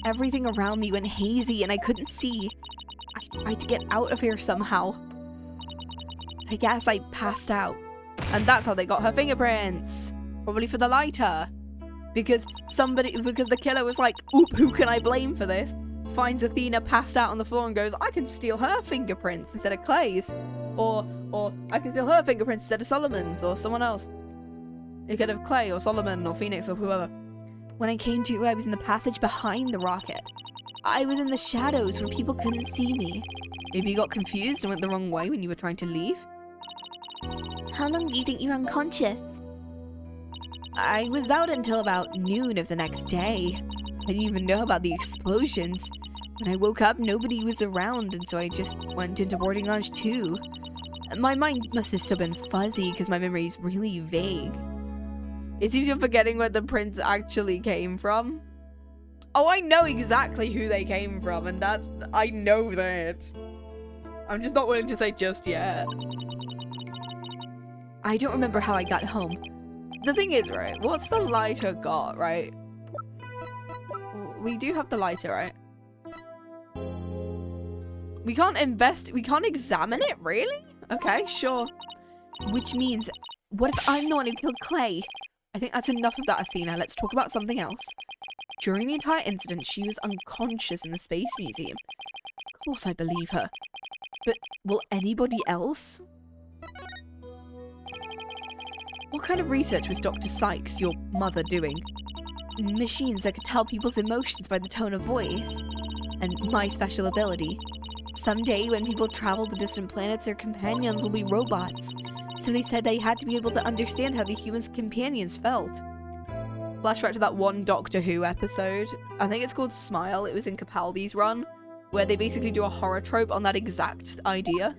Everything around me went hazy and I couldn't see. I tried to get out of here somehow. I guess I passed out. And that's how they got her fingerprints. Probably for the lighter. Because the killer was like, oop, who can I blame for this? Finds Athena passed out on the floor and goes, I can steal her fingerprints instead of Clay's. Or I can steal her fingerprints instead of Solomon's or someone else. It could have Clay or Solomon or Phoenix or whoever. When I came to, I was in the passage behind the rocket. I was in the shadows where people couldn't see me. Maybe you got confused and went the wrong way when you were trying to leave? How long do you think you were unconscious? I was out until about noon of the next day. I didn't even know about the explosions. When I woke up, nobody was around, and so I just went into boarding lounge 2. My mind must have still been fuzzy because my memory is really vague. It seems you're forgetting where the prints actually came from. Oh, I know exactly who they came from, and I know that. I'm just not willing to say just yet. I don't remember how I got home. The thing is, right, what's the lighter got, right? We do have the lighter, right? We can't examine it, really? Okay, sure. Which means, what if I'm the one who killed Clay? I think that's enough of that, Athena. Let's talk about something else. During the entire incident, she was unconscious in the Space Museum. Of course I believe her. But will anybody else? What kind of research was Dr. Sykes, your mother, doing? Machines that could tell people's emotions by the tone of voice. And my special ability. Someday, when people travel to distant planets, their companions will be robots. So they said they had to be able to understand how the humans' companions felt. Flashback to that one Doctor Who episode. I think it's called Smile. It was in Capaldi's run, where they basically do a horror trope on that exact idea.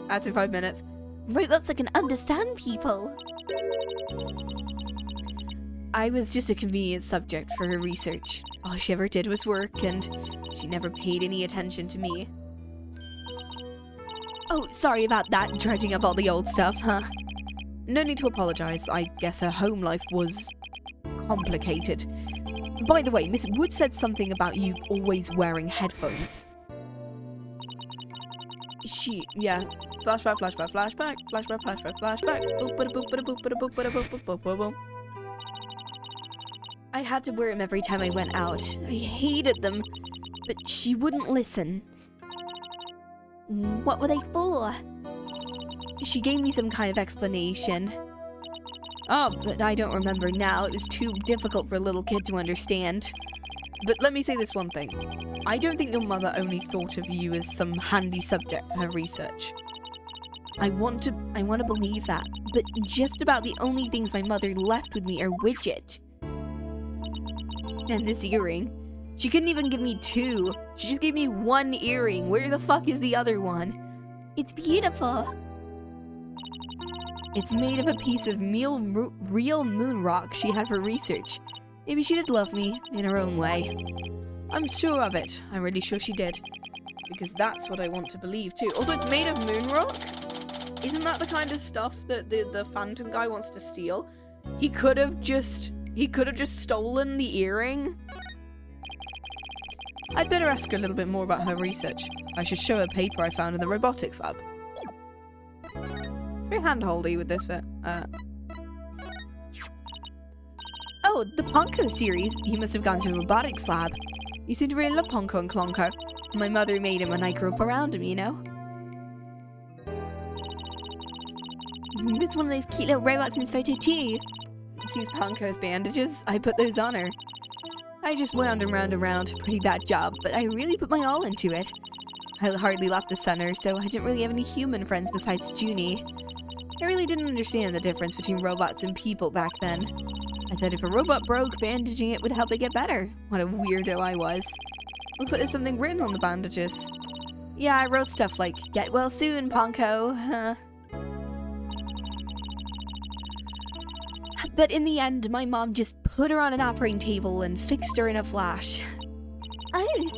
That's in 5 minutes. Robots that can understand people. I was just a convenient subject for her research. All she ever did was work, and she never paid any attention to me. Oh, sorry about that, dredging up all the old stuff, huh? No need to apologize. I guess her home life was complicated. By the way, Miss Wood said something about you always wearing headphones. Yeah. Flashback, flashback, flashback, flashback, flashback, flashback. Boop, bada, boop, bada, boop, bada, boop, bada, boop, boop, boop, boop, boop. I had to wear them every time I went out. I hated them, but she wouldn't listen. What were they for? She gave me some kind of explanation. Oh, but I don't remember now. It was too difficult for a little kid to understand. But let me say this one thing. I don't think your mother only thought of you as some handy subject for her research. I want to believe that, but just about the only things my mother left with me are widget. And this earring. She couldn't even give me 2. She just gave me 1 earring. Where the fuck is the other one? It's beautiful. It's made of a piece of real moon rock she had for research. Maybe she did love me in her own way. I'm sure of it. I'm really sure she did. Because that's what I want to believe too. Also, it's made of moon rock? Isn't that the kind of stuff that the phantom guy wants to steal? He could have just stolen the earring. I'd better ask her a little bit more about her research. I should show her a paper I found in the robotics lab. It's very hand-holdy with this bit. Oh, the Ponko series. You must have gone to a robotics lab. You seem to really love Ponko and Klonko. My mother made him when I grew up around him, you know? It's one of those cute little robots in this photo too. Sees Ponko's bandages? I put those on her. I just wound him round and round. Pretty bad job, but I really put my all into it. I hardly left the center, so I didn't really have any human friends besides Junie. I really didn't understand the difference between robots and people back then. I thought if a robot broke, bandaging it would help it get better. What a weirdo I was. Looks like there's something written on the bandages. Yeah, I wrote stuff like, "Get well soon, Ponko." But in the end, my mom just put her on an operating table and fixed her in a flash. Oh,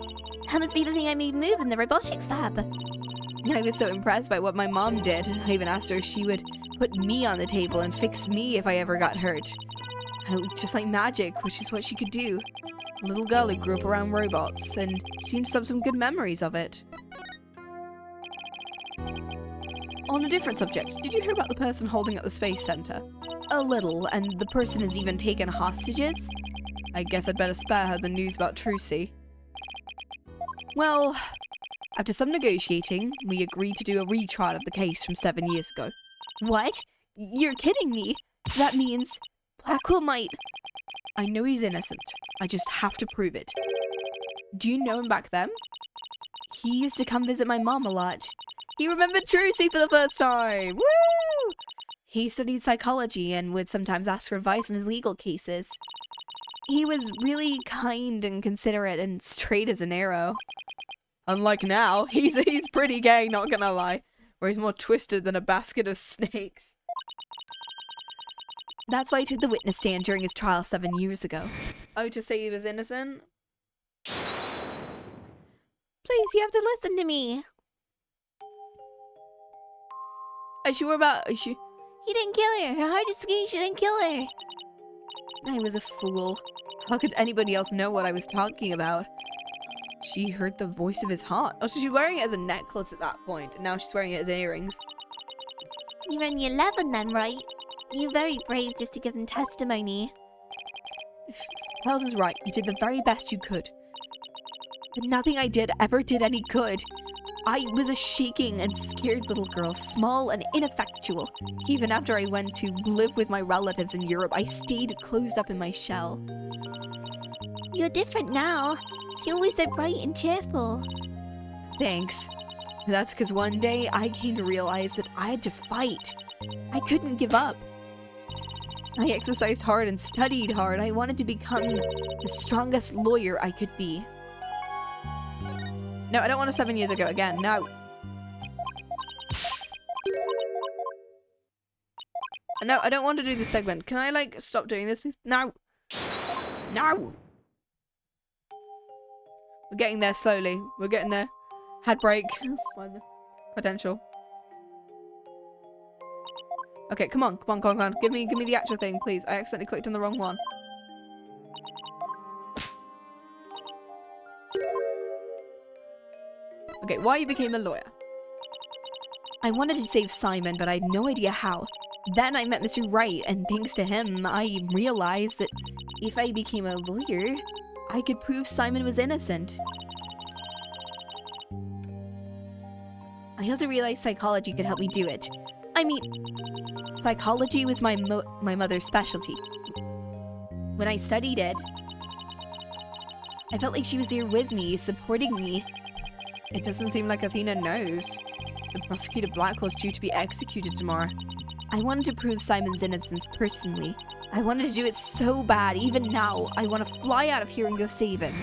that must be the thing I made move in the robotics lab. I was so impressed by what my mom did. I even asked her if she would put me on the table and fix me if I ever got hurt. I looked just like magic, which is what she could do. A little girl who grew up around robots, and seems to have some good memories of it. On a different subject, did you hear about the person holding up the space center? A little, and the person has even taken hostages? I guess I'd better spare her the news about Trucy. Well, after some negotiating, we agreed to do a retrial of the case from 7 years ago. What? You're kidding me? So that means Blackquill might... I know he's innocent. I just have to prove it. Do you know him back then? He used to come visit my mom a lot. He remembered Trucy for the first time! Woo! He studied psychology and would sometimes ask for advice in his legal cases. He was really kind and considerate and straight as an arrow. Unlike now, he's pretty gay, not gonna lie. Or he's more twisted than a basket of snakes. That's why he took the witness stand during his trial 7 years ago. Oh, to say he was innocent? Please, you have to listen to me. Are you sure about... You didn't kill her. Her heart is squeezed. You didn't kill her. I was a fool. How could anybody else know what I was talking about? She heard the voice of his heart. Oh, so she's wearing it as a necklace at that point, and now she's wearing it as earrings. You're only 11 then, right? You're very brave just to give them testimony. If Hells is right, you did the very best you could. But nothing I did ever did any good. I was a shaking and scared little girl, small and ineffectual. Even after I went to live with my relatives in Europe, I stayed closed up in my shell. You're different now. You're always so bright and cheerful. Thanks. That's because one day I came to realize that I had to fight. I couldn't give up. I exercised hard and studied hard. I wanted to become the strongest lawyer I could be. No, I don't want to 7 years ago again. No. No, I don't want to do this segment. Can I, like, stop doing this, please? No! No! We're getting there slowly. We're getting there. Had break. Potential. Okay, come on. Come on, come on, come on. Give me the actual thing, please. I accidentally clicked on the wrong one. Okay, why you became a lawyer? I wanted to save Simon, but I had no idea how. Then I met Mr. Wright, and thanks to him, I realized that if I became a lawyer, I could prove Simon was innocent. I also realized psychology could help me do it. I mean, psychology was my mother's specialty. When I studied it, I felt like she was there with me, supporting me. It doesn't seem like Athena knows. The prosecutor Blackquill is due to be executed tomorrow. I wanted to prove Simon's innocence personally. I wanted to do it so bad, even now. I want to fly out of here and go save him.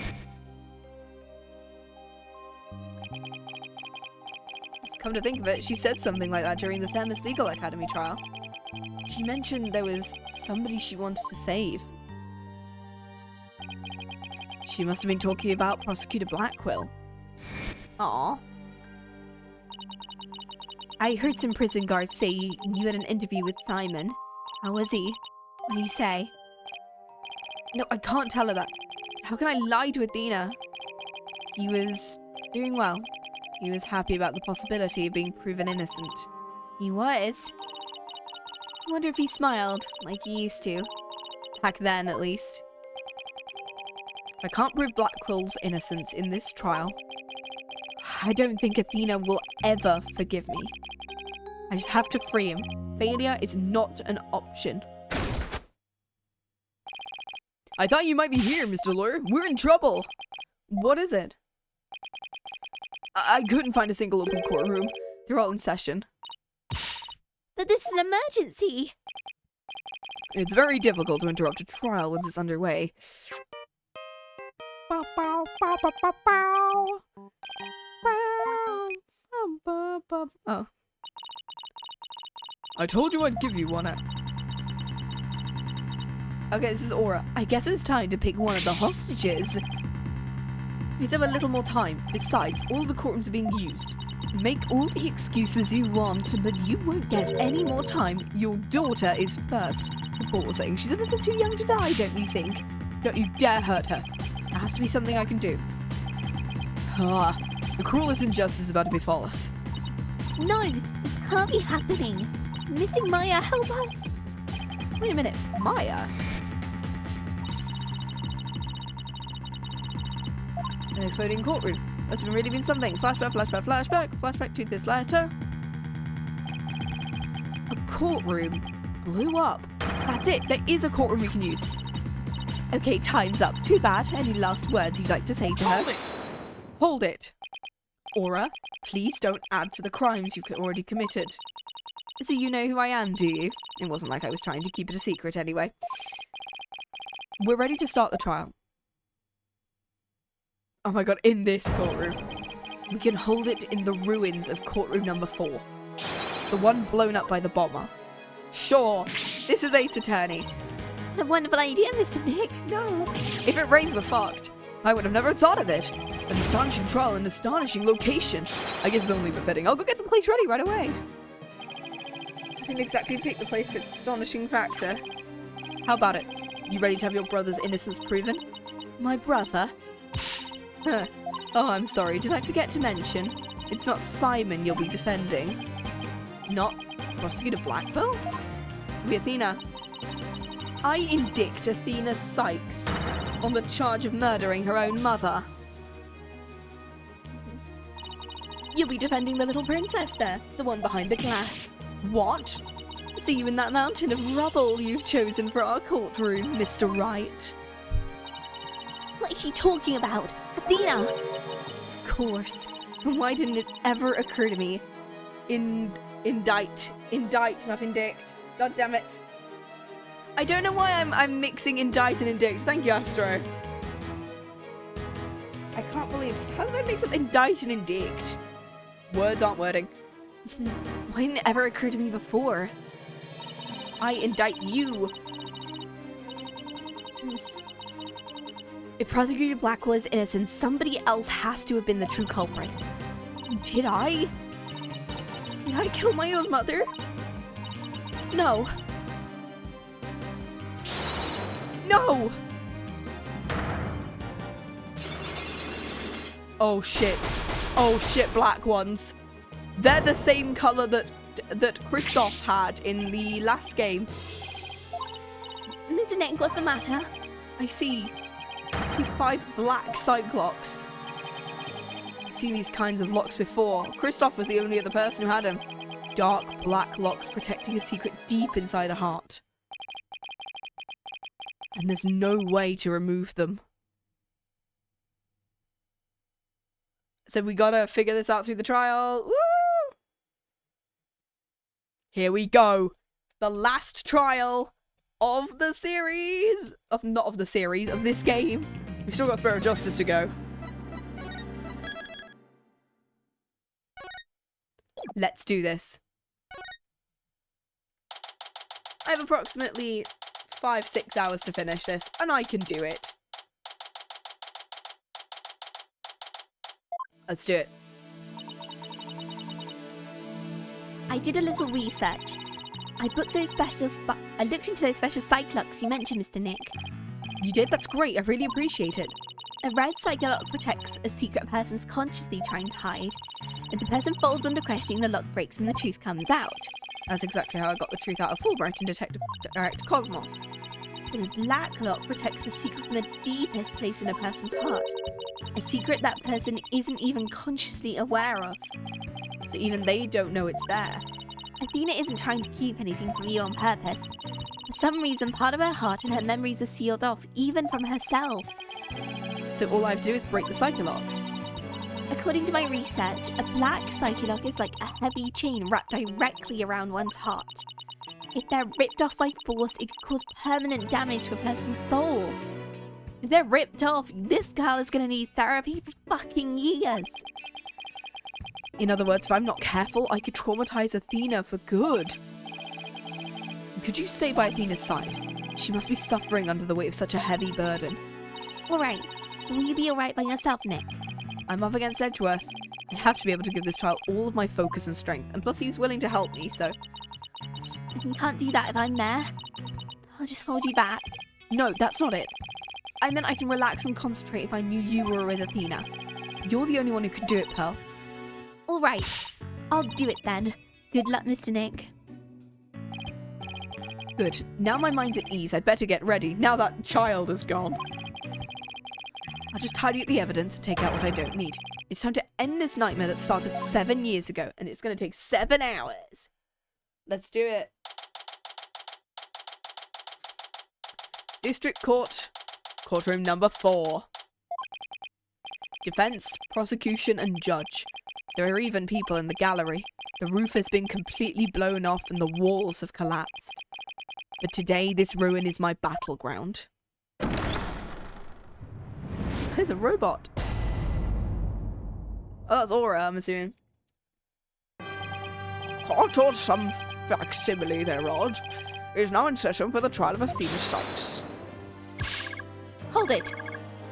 Come to think of it, she said something like that during the Themis Legal Academy trial. She mentioned there was somebody she wanted to save. She must have been talking about Prosecutor Blackquill. Aww. I heard some prison guards say you had an interview with Simon. How was he? What did he say? No, I can't tell her that. How can I lie to Athena? He was doing well. He was happy about the possibility of being proven innocent. He was? I wonder if he smiled, like he used to. Back then, at least. I can't prove Blackquill's innocence in this trial. I don't think Athena will ever forgive me. I just have to free him. Failure is not an option. I thought you might be here, Mr. Lawyer. We're in trouble. What is it? I couldn't find a single open courtroom. They're all in session. But this is an emergency. It's very difficult to interrupt a trial once it's underway. Oh. I told you I'd give you one. Okay, this is Aura. I guess it's time to pick one of the hostages. We have a little more time. Besides, all the courtrooms are being used. Make all the excuses you want, but you won't get any more time. Your daughter is first. The poor thing. She's a little too young to die, don't you think? Don't you dare hurt her. It has to be something I can do. Ah, the cruelest injustice is about to befall us. No, this can't be happening. Mystic Maya, help us. Wait a minute, Maya? An exploding courtroom. Must have really been something. Flashback, flashback, flashback. Flashback to this letter. A courtroom blew up. That's it. There is a courtroom we can use. Okay, time's up. Too bad. Any last words you'd like to say to her? Hold it. Hold it. Aura, please don't add to the crimes you've already committed. So you know who I am, do you? It wasn't like I was trying to keep it a secret anyway. We're ready to start the trial. Oh my god, in this courtroom. We can hold it in the ruins of courtroom number 4. The one blown up by the bomber. Sure, this is Ace Attorney. A wonderful idea, Mr. Nick. No. If it rains, we're fucked. I would have never thought of it. An astonishing trial, an astonishing location. I guess it's only befitting. I'll go get the place ready right away. I didn't exactly pick the place for its astonishing factor. How about it? You ready to have your brother's innocence proven? My brother? Huh. Oh, I'm sorry. Did I forget to mention? It's not Simon you'll be defending. Not Prosecutor Blackquill? It'll be Athena. I indict Athena Sykes on the charge of murdering her own mother. You'll be defending the little princess there, the one behind the glass. What? See you in that mountain of rubble you've chosen for our courtroom, Mr. Wright. What is she talking about? Athena! Of course. Why didn't it ever occur to me? Indict, not indict. God damn it. I don't know why I'm mixing indict and indict. Thank you, Astro. I can't believe... How did I mix up indict and indict? Words aren't wording. Why didn't it ever occur to me before? I indict you. If Prosecutor Blackquill is innocent, somebody else has to have been the true culprit. Did I? Did I kill my own mother? No. No! Oh shit. Oh shit, black ones. They're the same colour that Kristoff had in the last game. Mr. Nick, what's the matter? I see 5 black cyclocks. I've seen these kinds of locks before. Kristoff was the only other person who had them. Dark black locks protecting a secret deep inside a heart. And there's no way to remove them. So we gotta figure this out through the trial. Woo! Here we go. The last trial of the series. Not of the series, of this game. We've still got Spirit of Justice to go. Let's do this. I have approximately 5-6 hours to finish this, and I can do it. Let's do it. I did a little research. I looked into those special cyclocks you mentioned, Mr. Nick. You did? That's great. I really appreciate it. A red cyclock protects a secret person is consciously trying to hide. If the person folds under questioning, the lock breaks and the truth comes out. That's exactly how I got the truth out of Fulbright and Direct Cosmos. The black lock protects a secret from the deepest place in a person's heart. A secret that person isn't even consciously aware of. So even they don't know it's there. Athena isn't trying to keep anything from you on purpose. For some reason, part of her heart and her memories are sealed off, even from herself. So all I have to do is break the psycholocks. According to my research, a black psycholock is like a heavy chain wrapped directly around one's heart. If they're ripped off by force, it could cause permanent damage to a person's soul. If they're ripped off, this girl is gonna need therapy for fucking years. In other words, if I'm not careful, I could traumatize Athena for good. Could you stay by Athena's side? She must be suffering under the weight of such a heavy burden. Alright, will you be alright by yourself, Nick? I'm up against Edgeworth. I have to be able to give this trial all of my focus and strength, and plus he's willing to help me, so... You can't do that if I'm there. I'll just hold you back. No, that's not it. I meant I can relax and concentrate if I knew you were with Athena. You're the only one who could do it, Pearl. Alright, I'll do it then. Good luck, Mr. Nick. Good. Now my mind's at ease, I'd better get ready, now that child is gone. I'll just tidy up the evidence and take out what I don't need. It's time to end this nightmare that started 7 years ago, and it's going to take 7 hours. Let's do it. District Court. Courtroom number 4. Defense, prosecution, and judge. There are even people in the gallery. The roof has been completely blown off and the walls have collapsed. But today, this ruin is my battleground. There's a robot. Oh, that's Aura, I'm assuming. Court or some facsimile thereof is now in session for the trial of Athena Sykes. Hold it.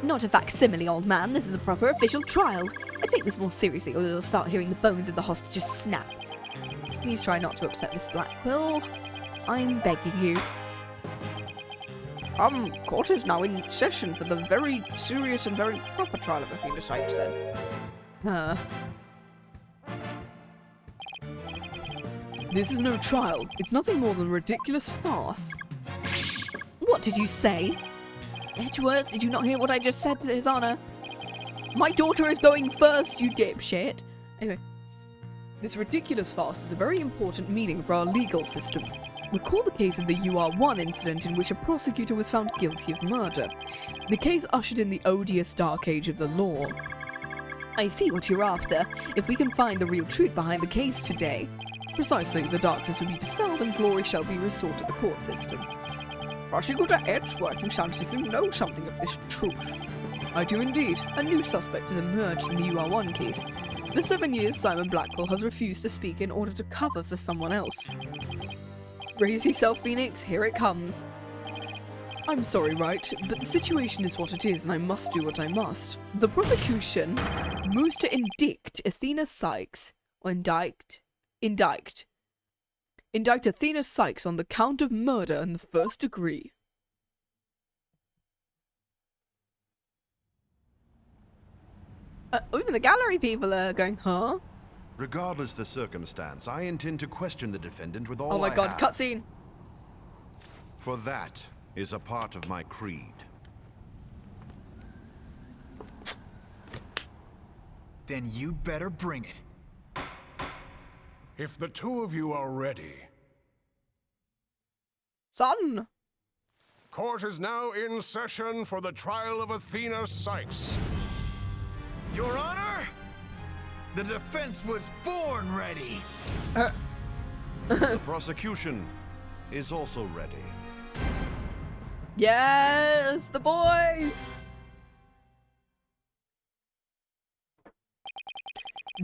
Not a facsimile, old man. This is a proper official trial. I take this more seriously or you'll start hearing the bones of the hostages snap. Please try not to upset Miss Blackquill. I'm begging you. Court is now in session for the very serious and very proper trial of Athena Sykes, then. This is no trial. It's nothing more than a ridiculous farce. What did you say? Edgeworth, did you not hear what I just said to His Honor? My daughter is going first, you dipshit. Anyway, this ridiculous farce is a very important meaning for our legal system. Recall the case of the UR1 incident in which a prosecutor was found guilty of murder. The case ushered in the odious dark age of the law. I see what you're after. If we can find the real truth behind the case today, precisely, the darkness will be dispelled and glory shall be restored to the court system. Prosecutor Edgeworth, you sound as if you know something of this truth. I do indeed. A new suspect has emerged in the UR1 case. For 7 years, Simon Blackquill has refused to speak in order to cover for someone else. Raise yourself, Phoenix. Here it comes. I'm sorry, right? But the situation is what it is, and I must do what I must. The prosecution moves to indict Athena Sykes, or indict Athena Sykes on the count of murder in the first degree. Even the gallery people are going, huh? Regardless the circumstance, I intend to question the defendant with all Oh my I god, have. cutscene. For that is a part of my creed. Then you'd better bring it. If the two of you are ready. Son! Court is now in session for the trial of Athena Sykes. Your Honor, the defense was born ready. The prosecution is also ready. Yes, the boy!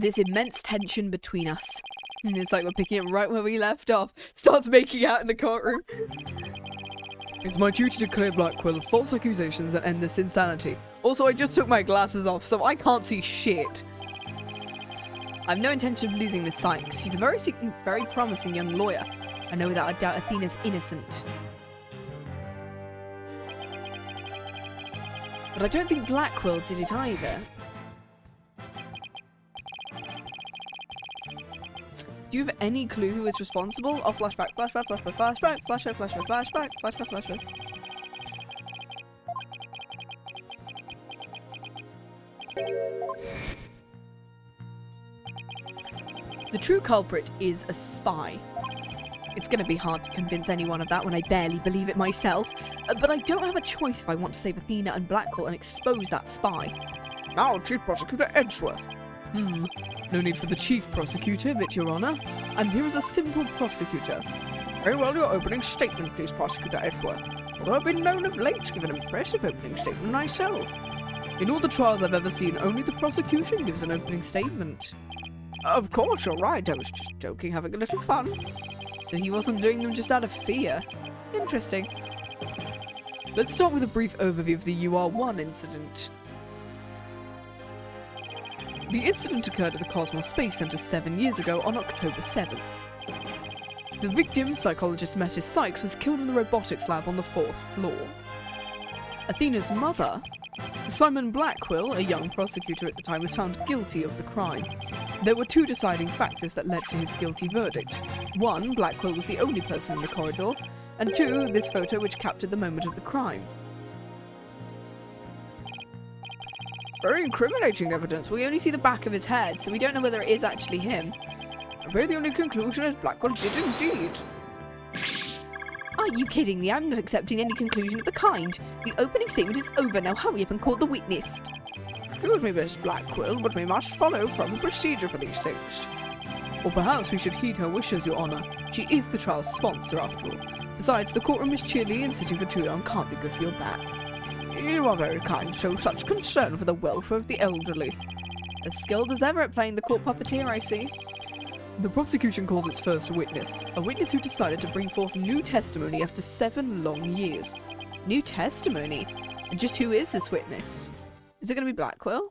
This immense tension between us. And it's like we're picking it right where we left off. Starts making out in the courtroom. It's my duty to clear Blackquill of false accusations and end this insanity. Also, I just took my glasses off, so I can't see shit. I have no intention of losing Miss Sykes. She's a very promising young lawyer. I know without a doubt Athena's innocent. But I don't think Blackquill did it either. Do you have any clue who is responsible? Oh, flashback, flashback, flashback, flashback, flashback, flashback, flashback, flashback, flashback. The true culprit is a spy. It's gonna be hard to convince anyone of that when I barely believe it myself, but I don't have a choice if I want to save Athena and Blackquill and expose that spy. Now, Chief Prosecutor Edgeworth. No need for the Chief Prosecutor, but Your Honor. I'm here as a simple prosecutor. Very well, your opening statement, please, Prosecutor Edgeworth. Although I've been known of late to give an impressive opening statement myself. In all the trials I've ever seen, only the prosecution gives an opening statement. Of course, you're right. I was just joking, having a little fun. So he wasn't doing them just out of fear. Interesting. Let's start with a brief overview of the UR1 incident. The incident occurred at the Cosmos Space Center 7 years ago on October 7th. The victim, psychologist Metis Sykes, was killed in the robotics lab on the 4th floor. Athena's mother, Simon Blackquill, a young prosecutor at the time, was found guilty of the crime. There were two deciding factors that led to his guilty verdict. One, Blackquill was the only person in the corridor, and two, this photo which captured the moment of the crime. Very incriminating evidence. We only see the back of his head, so we don't know whether it is actually him. I'm afraid the only conclusion is Blackquill did indeed. Are you kidding me? I'm not accepting any conclusion of the kind. The opening statement is over now. Hurry up and call the witness. Excuse me, Miss Blackquill, but we must follow proper procedure for these things. Or perhaps we should heed her wishes, Your Honor. She is the trial's sponsor, after all. Besides, the courtroom is chilly, and sitting for too long can't be good for your back. You are very kind to show such concern for the welfare of the elderly. As skilled as ever at playing the court puppeteer, I see. The prosecution calls its first witness. A witness who decided to bring forth new testimony after 7 long years. New testimony? And just who is this witness? Is it going to be Blackquill?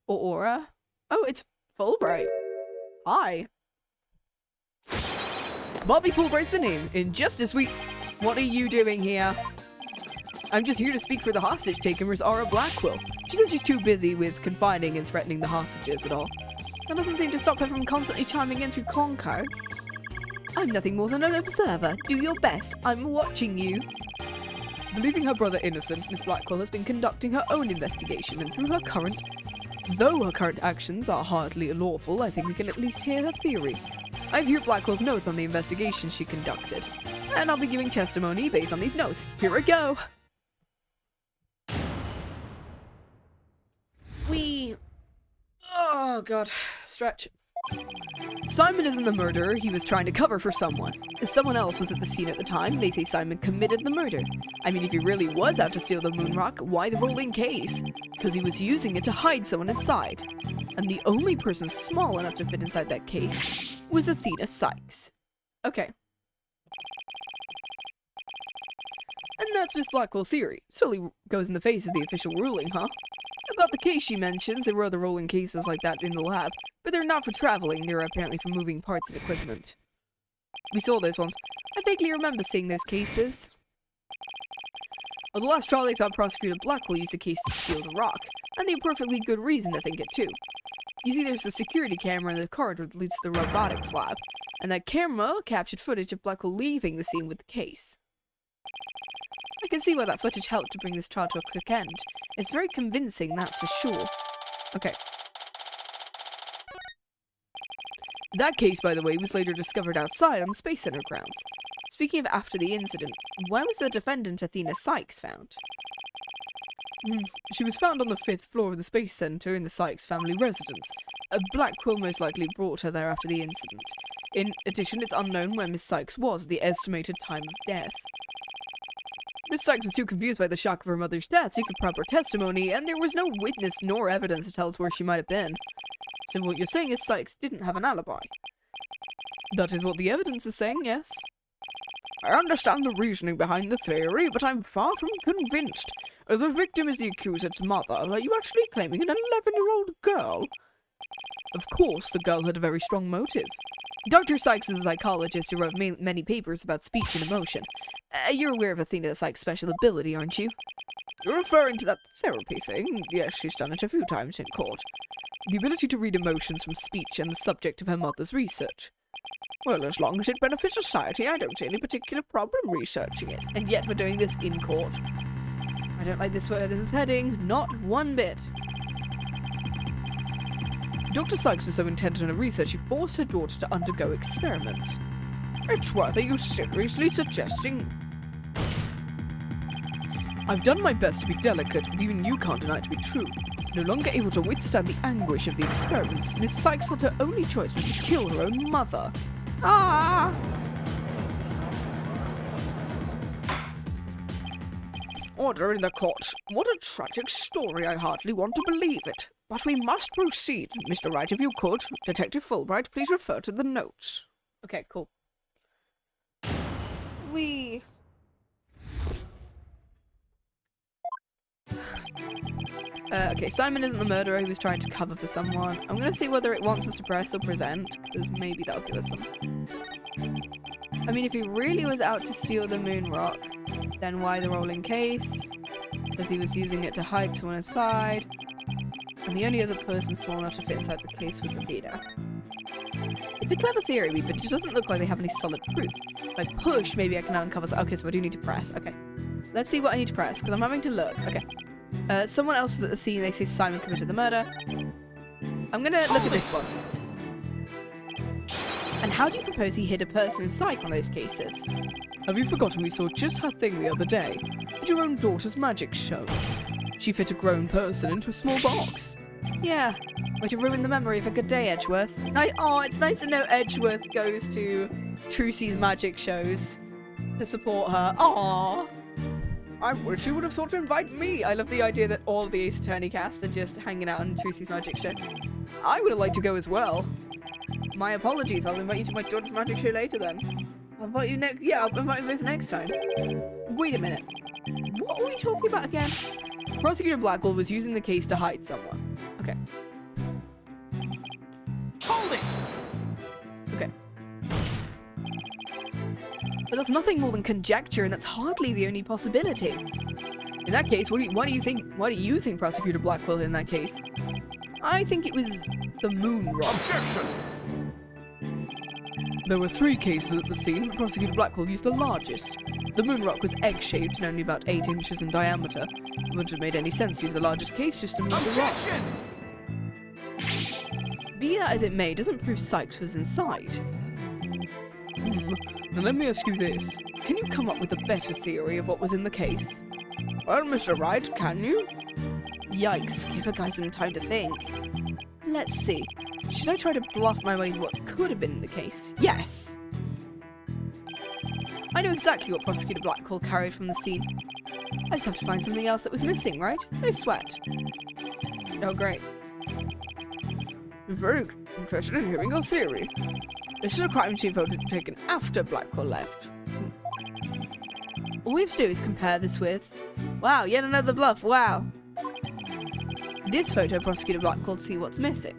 Or Aura? Oh, it's Fulbright. Hi. Bobby Fulbright's the name. In Justice Week. What are you doing here? I'm just here to speak for the hostage taker, Miss Aura Blackquill. She said she's too busy with confining and threatening the hostages at all. That doesn't seem to stop her from constantly chiming in through Conco. I'm nothing more than an observer. Do your best. I'm watching you. Believing her brother innocent, Miss Blackquill has been conducting her own investigation, and though her current actions are hardly lawful, I think we can at least hear her theory. I've heard Blackwell's notes on the investigation she conducted, and I'll be giving testimony based on these notes. Here we go! Oh god, stretch. Simon isn't the murderer, he was trying to cover for someone. If someone else was at the scene at the time, they say Simon committed the murder. I mean, if he really was out to steal the moon rock, why the rolling case? Because he was using it to hide someone inside. And the only person small enough to fit inside that case was Athena Sykes. Okay. And that's Miss Blackwell's theory. Certainly goes in the face of the official ruling, huh? About the case she mentions, there were other rolling cases like that in the lab, but they're not for traveling, they're apparently for moving parts and equipment. We saw those ones. I vaguely remember seeing those cases. Well, the last trial they thought Prosecutor Blackquill used the case to steal the rock, and they have perfectly good reason to think it too. You see, there's a security camera in the corridor that leads to the robotics lab, and that camera captured footage of Blackquill leaving the scene with the case. I can see why that footage helped to bring this trial to a quick end. It's very convincing, that's for sure. Okay. That case, by the way, was later discovered outside on the Space Center grounds. Speaking of after the incident, where was the defendant Athena Sykes found? She was found on the 5th floor of the Space Center in the Sykes family residence. Blackquill most likely brought her there after the incident. In addition, it's unknown where Miss Sykes was at the estimated time of death. Miss Sykes was too confused by the shock of her mother's death to give proper testimony, and there was no witness nor evidence to tell us where she might have been. So what you're saying is Sykes didn't have an alibi? That is what the evidence is saying, yes. I understand the reasoning behind the theory, but I'm far from convinced. The victim is the accused's mother. Are you actually claiming an 11-year-old girl? Of course, the girl had a very strong motive. Dr. Sykes was a psychologist who wrote many papers about speech and emotion. You're aware of Athena Sykes' special ability, aren't you? You're referring to that therapy thing? Yes, she's done it a few times in court. The ability to read emotions from speech and the subject of her mother's research. Well, as long as it benefits society, I don't see any particular problem researching it. And yet we're doing this in court. I don't like this where this is heading. Not one bit. Dr. Sykes was so intent on her research, she forced her daughter to undergo experiments. Edgeworth, are you seriously suggesting? I've done my best to be delicate, but even you can't deny it to be true. No longer able to withstand the anguish of the experiments, Miss Sykes felt her only choice was to kill her own mother. Ah! Order in the court. What a tragic story, I hardly want to believe it. But we must proceed. Mr. Wright, if you could. Detective Fulbright, please refer to the notes. Okay, cool. Okay, Simon isn't the murderer, he was trying to cover for someone. I'm gonna see whether it wants us to press or present, because maybe that'll give us some. I mean, if he really was out to steal the moon rock, then why the rolling case? Because he was using it to hide someone inside. And the only other person small enough to fit inside the case was Athena. It's a clever theory, but it doesn't look like they have any solid proof. If I push, maybe I can uncover... Okay, so I do need to press. Okay. Let's see what I need to press, because I'm having to look. Okay. Someone else is at the scene. They say Simon committed the murder. I'm gonna look at this one. And how do you propose he hid a person inside one of those cases? Have you forgotten we saw just her thing the other day? At your own daughter's magic show. She fit a grown person into a small box. Yeah. Way to ruin the memory of a good day, Edgeworth. Oh, it's nice to know Edgeworth goes to Trucy's magic shows to support her. Aww. I wish you would have thought to invite me. I love the idea that all of the Ace Attorney cast are just hanging out on Trucy's magic show. I would have liked to go as well. My apologies. I'll invite you to my daughter's magic show later then. I'll invite you next. Yeah, I'll invite you both next time. Wait a minute. What are we talking about again? Prosecutor Blackquill was using the case to hide someone. Okay. Hold it! Okay. But that's nothing more than conjecture, and that's hardly the only possibility. In that case, why do you think Prosecutor Blackquill hid in that case? I think it was the moon rock. Objection! There were 3 cases at the scene, but Prosecutor Blackquill used the largest. The moon rock was egg-shaped and only about 8 inches in diameter. It wouldn't have made any sense to use the largest case just to move the rock. Objection! Be that as it may, doesn't prove Sykes was inside. Now let me ask you this. Can you come up with a better theory of what was in the case? Well, Mr. Wright, can you? Yikes, give a guy some time to think. Let's see. Should I try to bluff my way to what could have been in the case? Yes! I know exactly what Prosecutor Blackquill carried from the scene. I just have to find something else that was missing, right? No sweat. Oh, great. I'm very interested in hearing your theory. This is a crime scene photo taken after Blackquill left. All we have to do is compare this with... Wow, yet another bluff, wow. This photo, Prosecutor Blackquill, to see what's missing.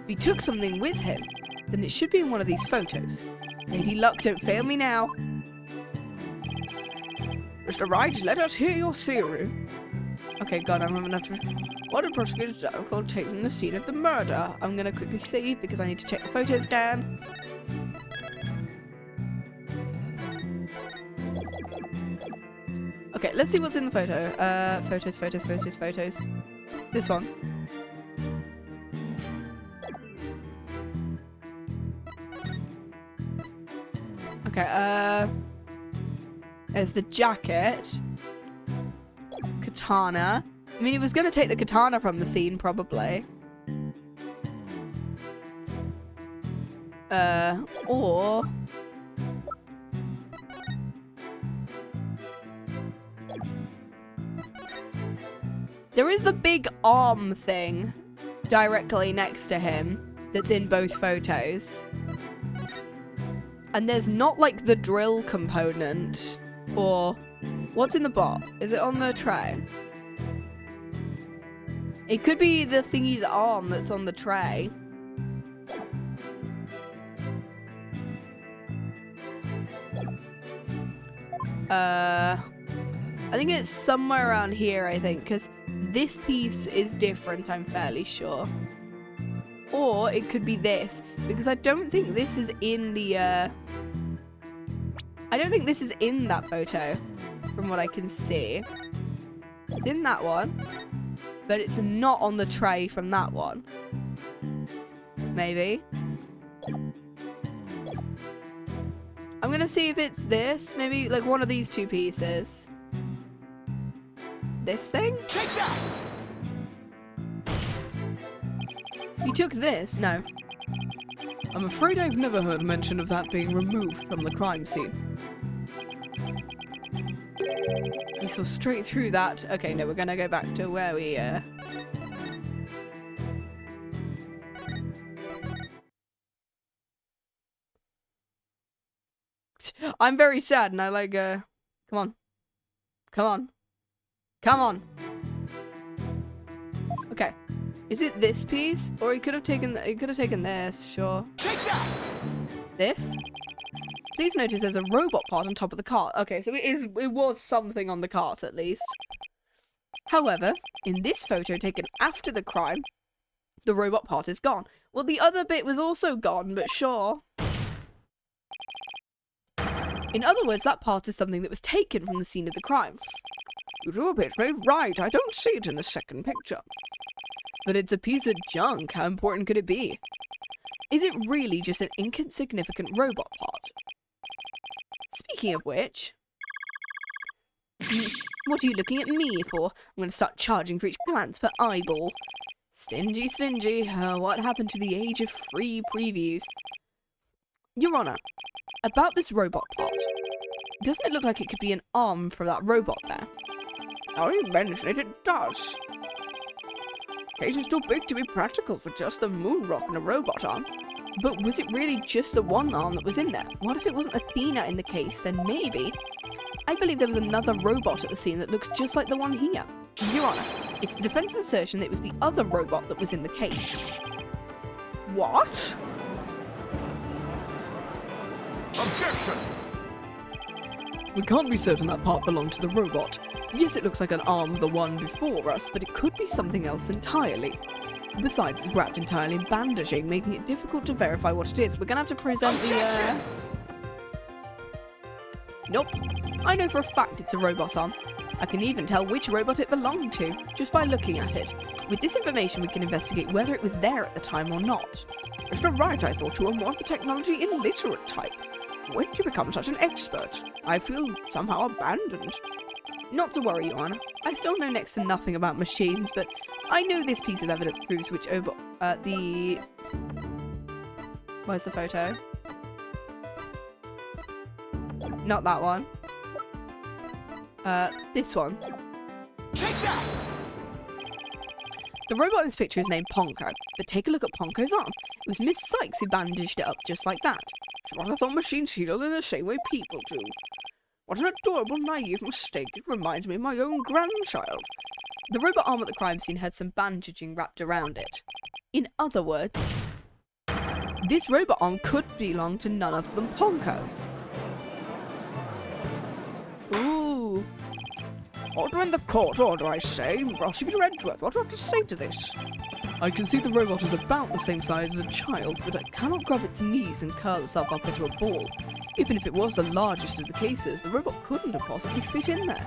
If he took something with him, then it should be in one of these photos. Lady Luck, don't fail me now. Mr. Wright, let us hear your theory. Okay, God, I'm having enough to... What did Prosecutor Blackquill take from the scene of the murder? I'm going to quickly save because I need to check the photos down. Okay, let's see what's in the photo. Photos. This one. Okay, there's the jacket. Katana. I mean, he was going to take the katana from the scene, probably. Or... There is the big arm thing directly next to him that's in both photos. And there's not, like, the drill component. Or... What's in the bot? Is it on the tray? It could be the thingy's arm that's on the tray. I think it's somewhere around here, I think, because this piece is different, I'm fairly sure. Or it could be this, because I don't think this is in the, I don't think this is in that photo, from what I can see. It's in that one, but it's not on the tray from that one. Maybe. I'm gonna see if it's this, maybe like one of these two pieces. This thing? Take that! He took this? No. I'm afraid I've never heard mention of that being removed from the crime scene. We saw straight through that. Okay, no, we're gonna go back to where we, I'm very sad and I like, come on. Come on. Come on. Okay. Is it this piece? Or he could have taken this, sure. Take that! This? Please notice there's a robot part on top of the cart. Okay, so it was something on the cart at least. However, in this photo taken after the crime, the robot part is gone. Well, the other bit was also gone, but sure. In other words, that part is something that was taken from the scene of the crime. You do appear to be right. I don't see it in the second picture. But it's a piece of junk. How important could it be? Is it really just an insignificant robot part? Speaking of which... What are you looking at me for? I'm going to start charging for each glance per eyeball. Stingy, stingy. What happened to the age of free previews? Your Honor, about this robot part. Doesn't it look like it could be an arm for that robot there? Now you mention it, it does. Case is too big to be practical for just the moon rock and a robot arm. But was it really just the one arm that was in there? What if it wasn't Athena in the case? Then maybe. I believe there was another robot at the scene that looks just like the one here. Your Honor, it's the defense's assertion that it was the other robot that was in the case. What? Objection! We can't be certain that part belonged to the robot. Yes, it looks like an arm, the one before us, but it could be something else entirely. Besides, it's wrapped entirely in bandaging, making it difficult to verify what it is. We're gonna have to present Objection! Nope. I know for a fact it's a robot arm. I can even tell which robot it belonged to, just by looking at it. With this information, we can investigate whether it was there at the time or not. Mr. Wright, I thought you were more of the technology illiterate type. When did you become such an expert? I feel somehow abandoned. Not to worry, Your Honor. I still know next to nothing about machines, but I know this piece of evidence proves which the... Where's the photo? Not that one. This one. Take that! The robot in this picture is named Ponko, but take a look at Ponko's arm. It was Miss Sykes who bandaged it up just like that. She rather thought machines heal in the same way people do. What an adorable, naive mistake. It reminds me of my own grandchild. The robot arm at the crime scene had some bandaging wrapped around it. In other words, this robot arm could belong to none other than Ponko. Ooh. Order in the court, order, I say. Prosecutor Edgeworth, what do you have to say to this? I can see the robot is about the same size as a child, but it cannot grab its knees and curl itself up into a ball. Even if it was the largest of the cases, the robot couldn't have possibly fit in there.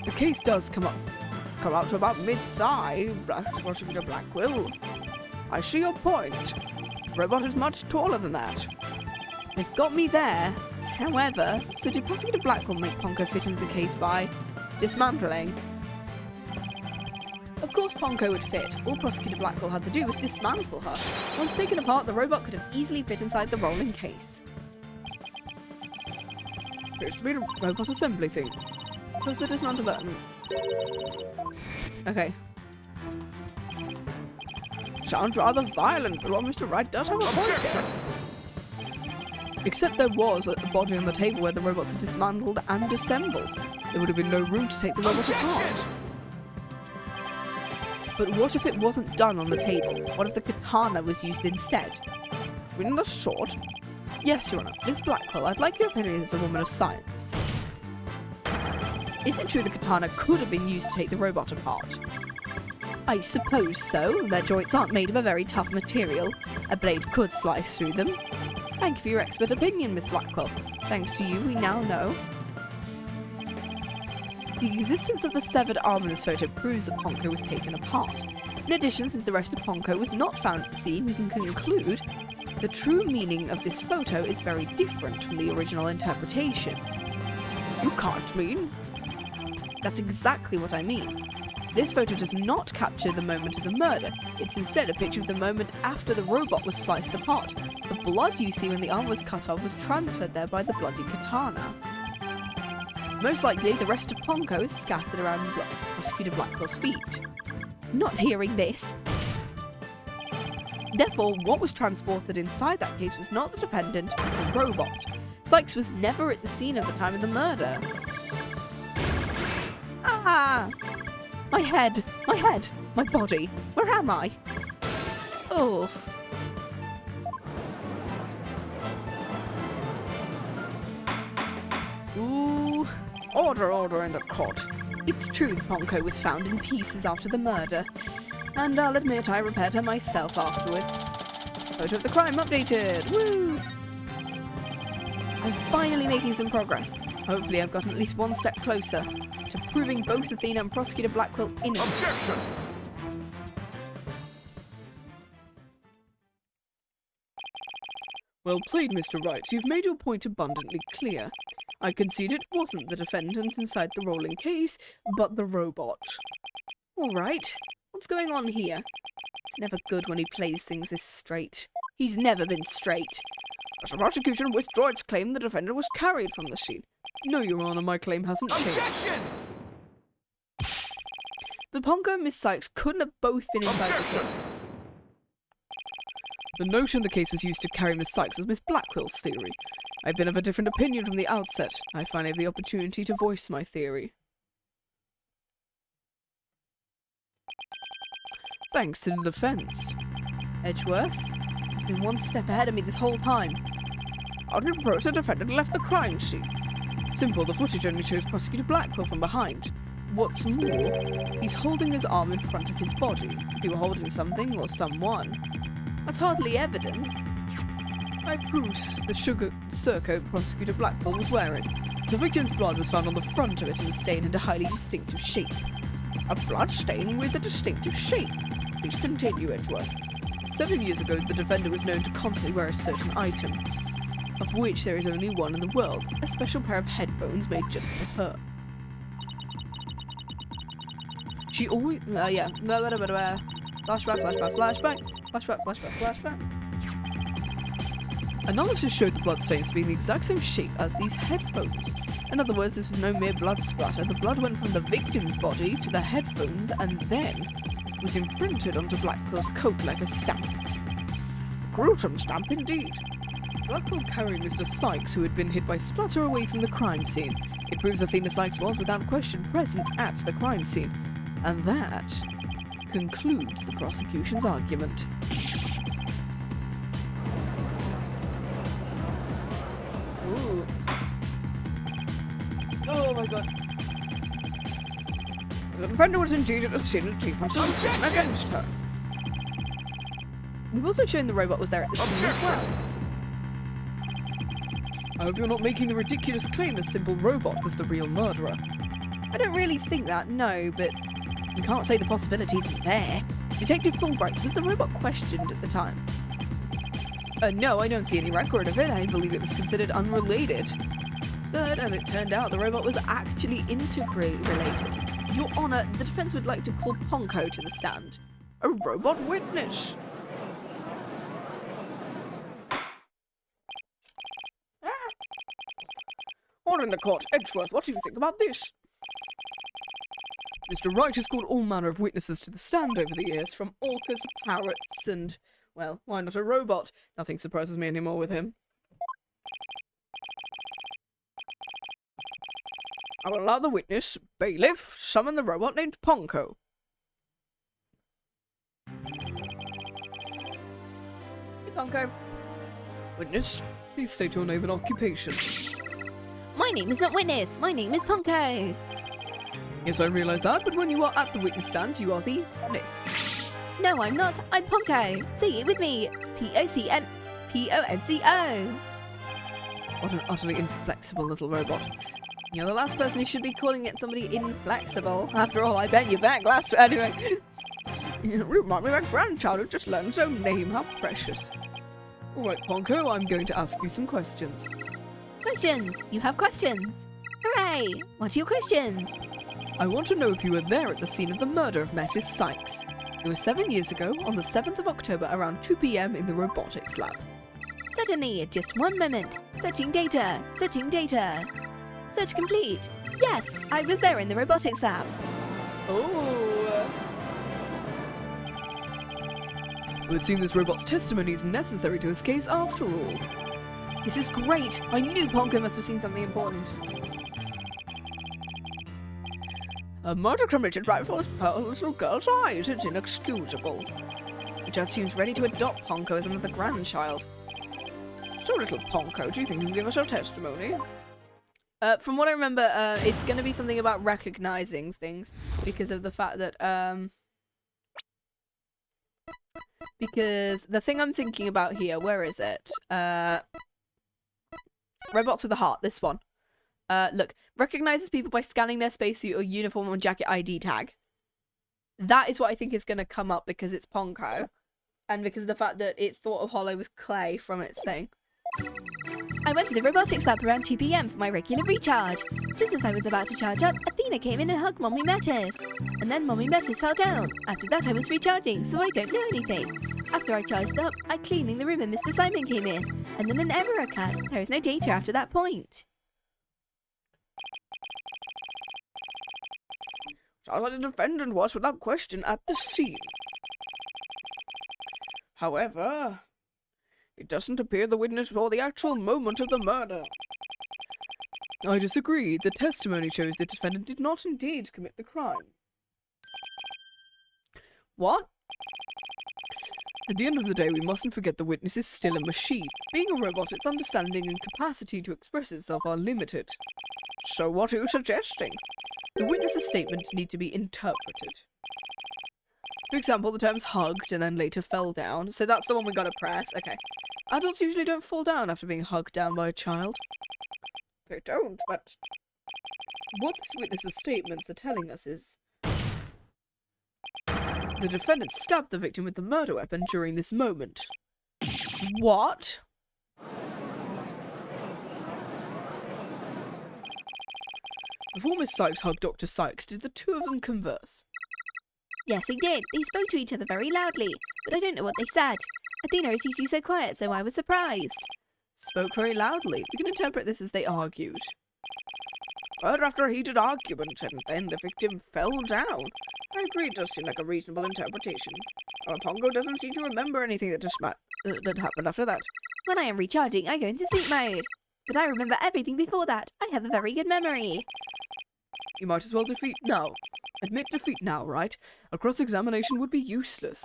The case does come out to about mid-thigh, Prosecutor Blackquill. I see your point. The robot is much taller than that. They've got me there. However, so did Prosecutor Blackquill make Ponko fit into the case by dismantling? Of course Ponko would fit. All Prosecutor Blackquill had to do was dismantle her. Once taken apart, the robot could have easily fit inside the rolling case. Appears to be a robot assembly thing. Press the dismantle button. Okay. Sounds rather violent, but what Mr. Wright does have a point there. Except there was a body on the table where the robots are dismantled and assembled. There would have been no room to take the robot apart. But what if it wasn't done on the table? What if the katana was used instead? Meaning the sword? Yes, Your Honor. Ms. Blackquill, I'd like your opinion as a woman of science. Is it true the katana could have been used to take the robot apart? I suppose so. Their joints aren't made of a very tough material. A blade could slice through them. Thank you for your expert opinion, Miss Blackquill. Thanks to you, we now know. The existence of the severed arm in this photo proves that Ponko was taken apart. In addition, since the rest of Ponko was not found at the scene, we can conclude the true meaning of this photo is very different from the original interpretation. You can't mean? That's exactly what I mean. This photo does not capture the moment of the murder. It's instead a picture of the moment after the robot was sliced apart. The blood you see when the arm was cut off was transferred there by the bloody katana. Most likely, the rest of Ponko is scattered around Prosecutor Blackquill's feet. Not hearing this. Therefore, what was transported inside that case was not the defendant, but the robot. Sykes was never at the scene at the time of the murder. Ah! My head! My head! My body! Where am I? Oof. Ooh. Order in the court. It's true that Ponko was found in pieces after the murder. And I'll admit I repaired her myself afterwards. Photo of the crime updated! Woo! I'm finally making some progress. Hopefully I've gotten at least one step closer to proving both Athena and Prosecutor Blackquill innocent. Objection! Well played, Mr. Wright. You've made your point abundantly clear. I concede it wasn't the defendant inside the rolling case, but the robot. All right. What's going on here? It's never good when he plays things this straight. He's never been straight. As the prosecution withdraw its claim the defendant was carried from the scene. No, Your Honor, my claim hasn't changed. Objection! The Ponko and Miss Sykes couldn't have both been inside Objection! the case. The note in the case was used to carry Miss Sykes was Miss Blackwell's theory. I've been of a different opinion from the outset. I finally have the opportunity to voice my theory. Thanks to the defense. Edgeworth has been one step ahead of me this whole time. How did you propose the defendant left the crime scene? Simple, the footage only shows Prosecutor Blackquill from behind. What's more, he's holding his arm in front of his body. If he were holding something or someone, that's hardly evidence. I proves the sugar surcoat Prosecutor Blackquill was wearing. The victim's blood was found on the front of it, and the stain had a highly distinctive shape. A blood stain with a distinctive shape. Please continue, Edgeworth. 7 years ago, the defendant was known to constantly wear a certain item, of which there is only one in the world, a special pair of headphones made just for her. She always, flashback. Analysis showed the bloodstains to be the exact same shape as these headphones. In other words, this was no mere blood splatter. The blood went from the victim's body to the headphones and then was imprinted onto Blackwell's coat like a stamp. Gruesome stamp indeed. Blackquill carried Mr. Sykes, who had been hit by splatter, away from the crime scene. It proves Athena Sykes was, without question, present at the crime scene. And that concludes the prosecution's argument. Ooh. Oh my god. The defendant was indeed at the scene of defense against her. We've also shown the robot was there at the scene as well. I hope you're not making the ridiculous claim a simple robot was the real murderer. I don't really think that, no, but you can't say the possibility isn't there. Detective Fulbright, was the robot questioned at the time? No, I don't see any record of it. I believe it was considered unrelated. But as it turned out, the robot was actually related. Your Honor, the defense would like to call Ponko to the stand. A robot witness. Order in the court. Edgeworth, what do you think about this? Mr. Wright has called all manner of witnesses to the stand over the years, from orcas, parrots, and, well, why not a robot? Nothing surprises me anymore with him. I will allow the witness, bailiff, summon the robot named Ponko. Hey, Ponko. Witness, please state your name and occupation. My name is not Witness. My name is Ponko. Yes, I realise that, but when you are at the witness stand, you are the witness. No, I'm not. I'm Ponko. Say it with me. P-O-C-N-P-O-N-C-O. What an utterly inflexible little robot. You're the last person who should be calling it somebody inflexible. After all, I bent your back last... Anyway. You remind me of my grandchild who just learned his own name. How precious. Alright, Ponko, I'm going to ask you some questions. Questions. You have questions. Hooray. What are your questions? I want to know if you were there at the scene of the murder of Mrs. Sykes. It was 7 years ago, on the 7th of October, around 2 p.m. in the robotics lab. Certainly. Just one moment. Searching data. Searching data. Search complete. Yes, I was there in the robotics lab. Oh. It would seem this robot's testimony is necessary to this case after all. This is great. I knew Ponko must have seen something important. A murder committed right before this poor little girl's eyes. It's inexcusable. The judge seems ready to adopt Ponko as another grandchild. So, little Ponko, do you think you can give us your testimony? From what I remember, it's going to be something about recognizing things because of the fact that, because the thing I'm thinking about here, where is it? Robots with a heart, this one. Look, recognizes people by scanning their spacesuit or uniform or jacket ID tag. That is what I think is going to come up because it's Ponko. And because of the fact that it thought of Hollow was Clay from its thing. I went to the robotics lab around 2 p.m. for my regular recharge. Just as I was about to charge up, Athena came in and hugged Mommy Metis. And then Mommy Metis fell down. After that I was recharging, so I don't know anything. After I charged up, I cleaning the room and Mr. Simon came in. And then an error occurred. There is no data after that point. Sounds like the defendant was, without question, at the scene. However, it doesn't appear the witness saw the actual moment of the murder. I disagree. The testimony shows the defendant did not indeed commit the crime. What? At the end of the day, we mustn't forget the witness is still a machine. Being a robot, its understanding and capacity to express itself are limited. So what are you suggesting? The witness's statements need to be interpreted. For example, the terms hugged and then later fell down. So that's the one we gotta press. Okay. Adults usually don't fall down after being hugged down by a child. They don't, but what this witness's statements are telling us is the defendant stabbed the victim with the murder weapon during this moment. What? Before Miss Sykes hugged Dr. Sykes, did the two of them converse? Yes, they did. They spoke to each other very loudly, but I don't know what they said. Athena is usually so quiet, so I was surprised. Spoke very loudly. We can interpret this as they argued. But after a heated argument, and then the victim fell down. I agree, it does seem like a reasonable interpretation. Our Pongo doesn't seem to remember anything that happened after that. When I am recharging, I go into sleep mode. But I remember everything before that. I have a very good memory. You might as well admit defeat now, right? A cross-examination would be useless.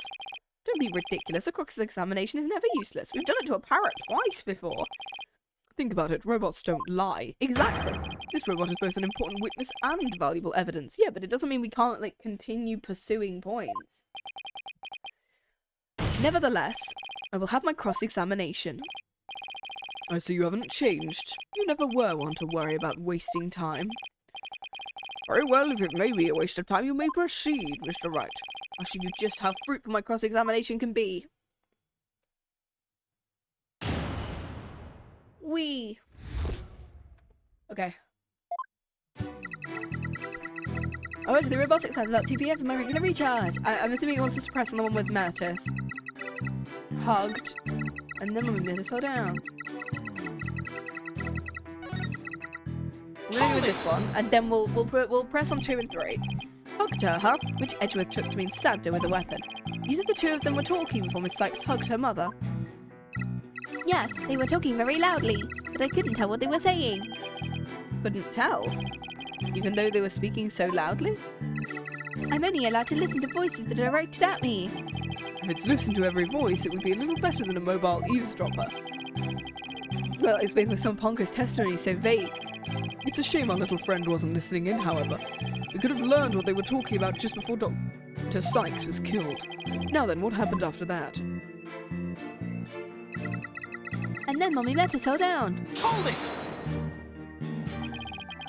Don't be ridiculous. A cross-examination is never useless. We've done it to a parrot twice before. Think about it. Robots don't lie. Exactly. This robot is both an important witness and valuable evidence. Yeah, but it doesn't mean we can't, like, continue pursuing points. Nevertheless, I will have my cross-examination. I see you haven't changed. You never were one to worry about wasting time. Very well, if it may be a waste of time, you may proceed, Mr. Wright. I'll show you just how fruitful my cross-examination can be. Wee. Okay. I went to the robotics lab about 2 PM for my regular recharge. I'm assuming it wants us to press on the one with Mertis. Hugged. And then when Mertis fell down. We're going to go with this one, and then we'll press on 2 and 3. Hugged her, huh? Which Edgeworth took to mean stabbed her with a weapon. You said the two of them were talking before Miss Sykes hugged her mother. Yes, they were talking very loudly, but I couldn't tell what they were saying. Couldn't tell? Even though they were speaking so loudly? I'm only allowed to listen to voices that are directed at me. If it's listened to every voice, it would be a little better than a mobile eavesdropper. Well, it explains why some of Ponko's testimony is so vague. It's a shame our little friend wasn't listening in, however. We could have learned what they were talking about just before Dr. Sykes was killed. Now then, what happened after that? And then Mommy Mertis fell down. Hold it!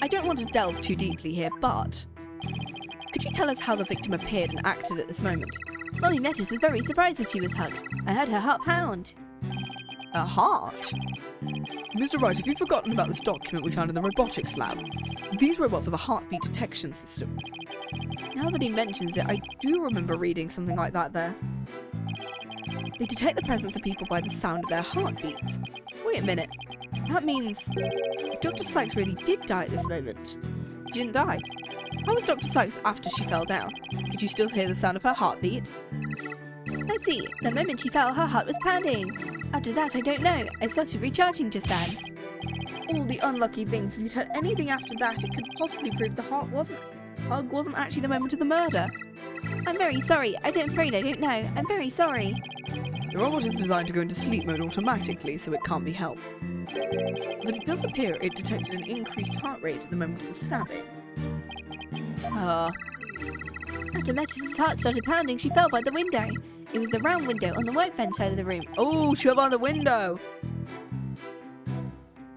I don't want to delve too deeply here, but could you tell us how the victim appeared and acted at this moment? Mommy Mertis was very surprised when she was hugged. I heard her heart pound. A heart? Mr. Wright, have you forgotten about this document we found in the robotics lab? These robots have a heartbeat detection system. Now that he mentions it, I do remember reading something like that there. They detect the presence of people by the sound of their heartbeats. Wait a minute. That means if Dr. Sykes really did die at this moment. She didn't die. How was Dr. Sykes after she fell down? Could you still hear the sound of her heartbeat? I see. The moment she fell, her heart was pounding. After that, I don't know. I started recharging just then. All the unlucky things. If you'd heard anything after that, it could possibly prove the hug wasn't actually the moment of the murder. I'm very sorry. I'm afraid I don't know. I'm very sorry. The robot is designed to go into sleep mode automatically, so it can't be helped. But it does appear it detected an increased heart rate at the moment of the stabbing. After Mertis' heart started pounding, she fell by the window. It was the round window on the workbench side of the room. Oh, she fell by the window!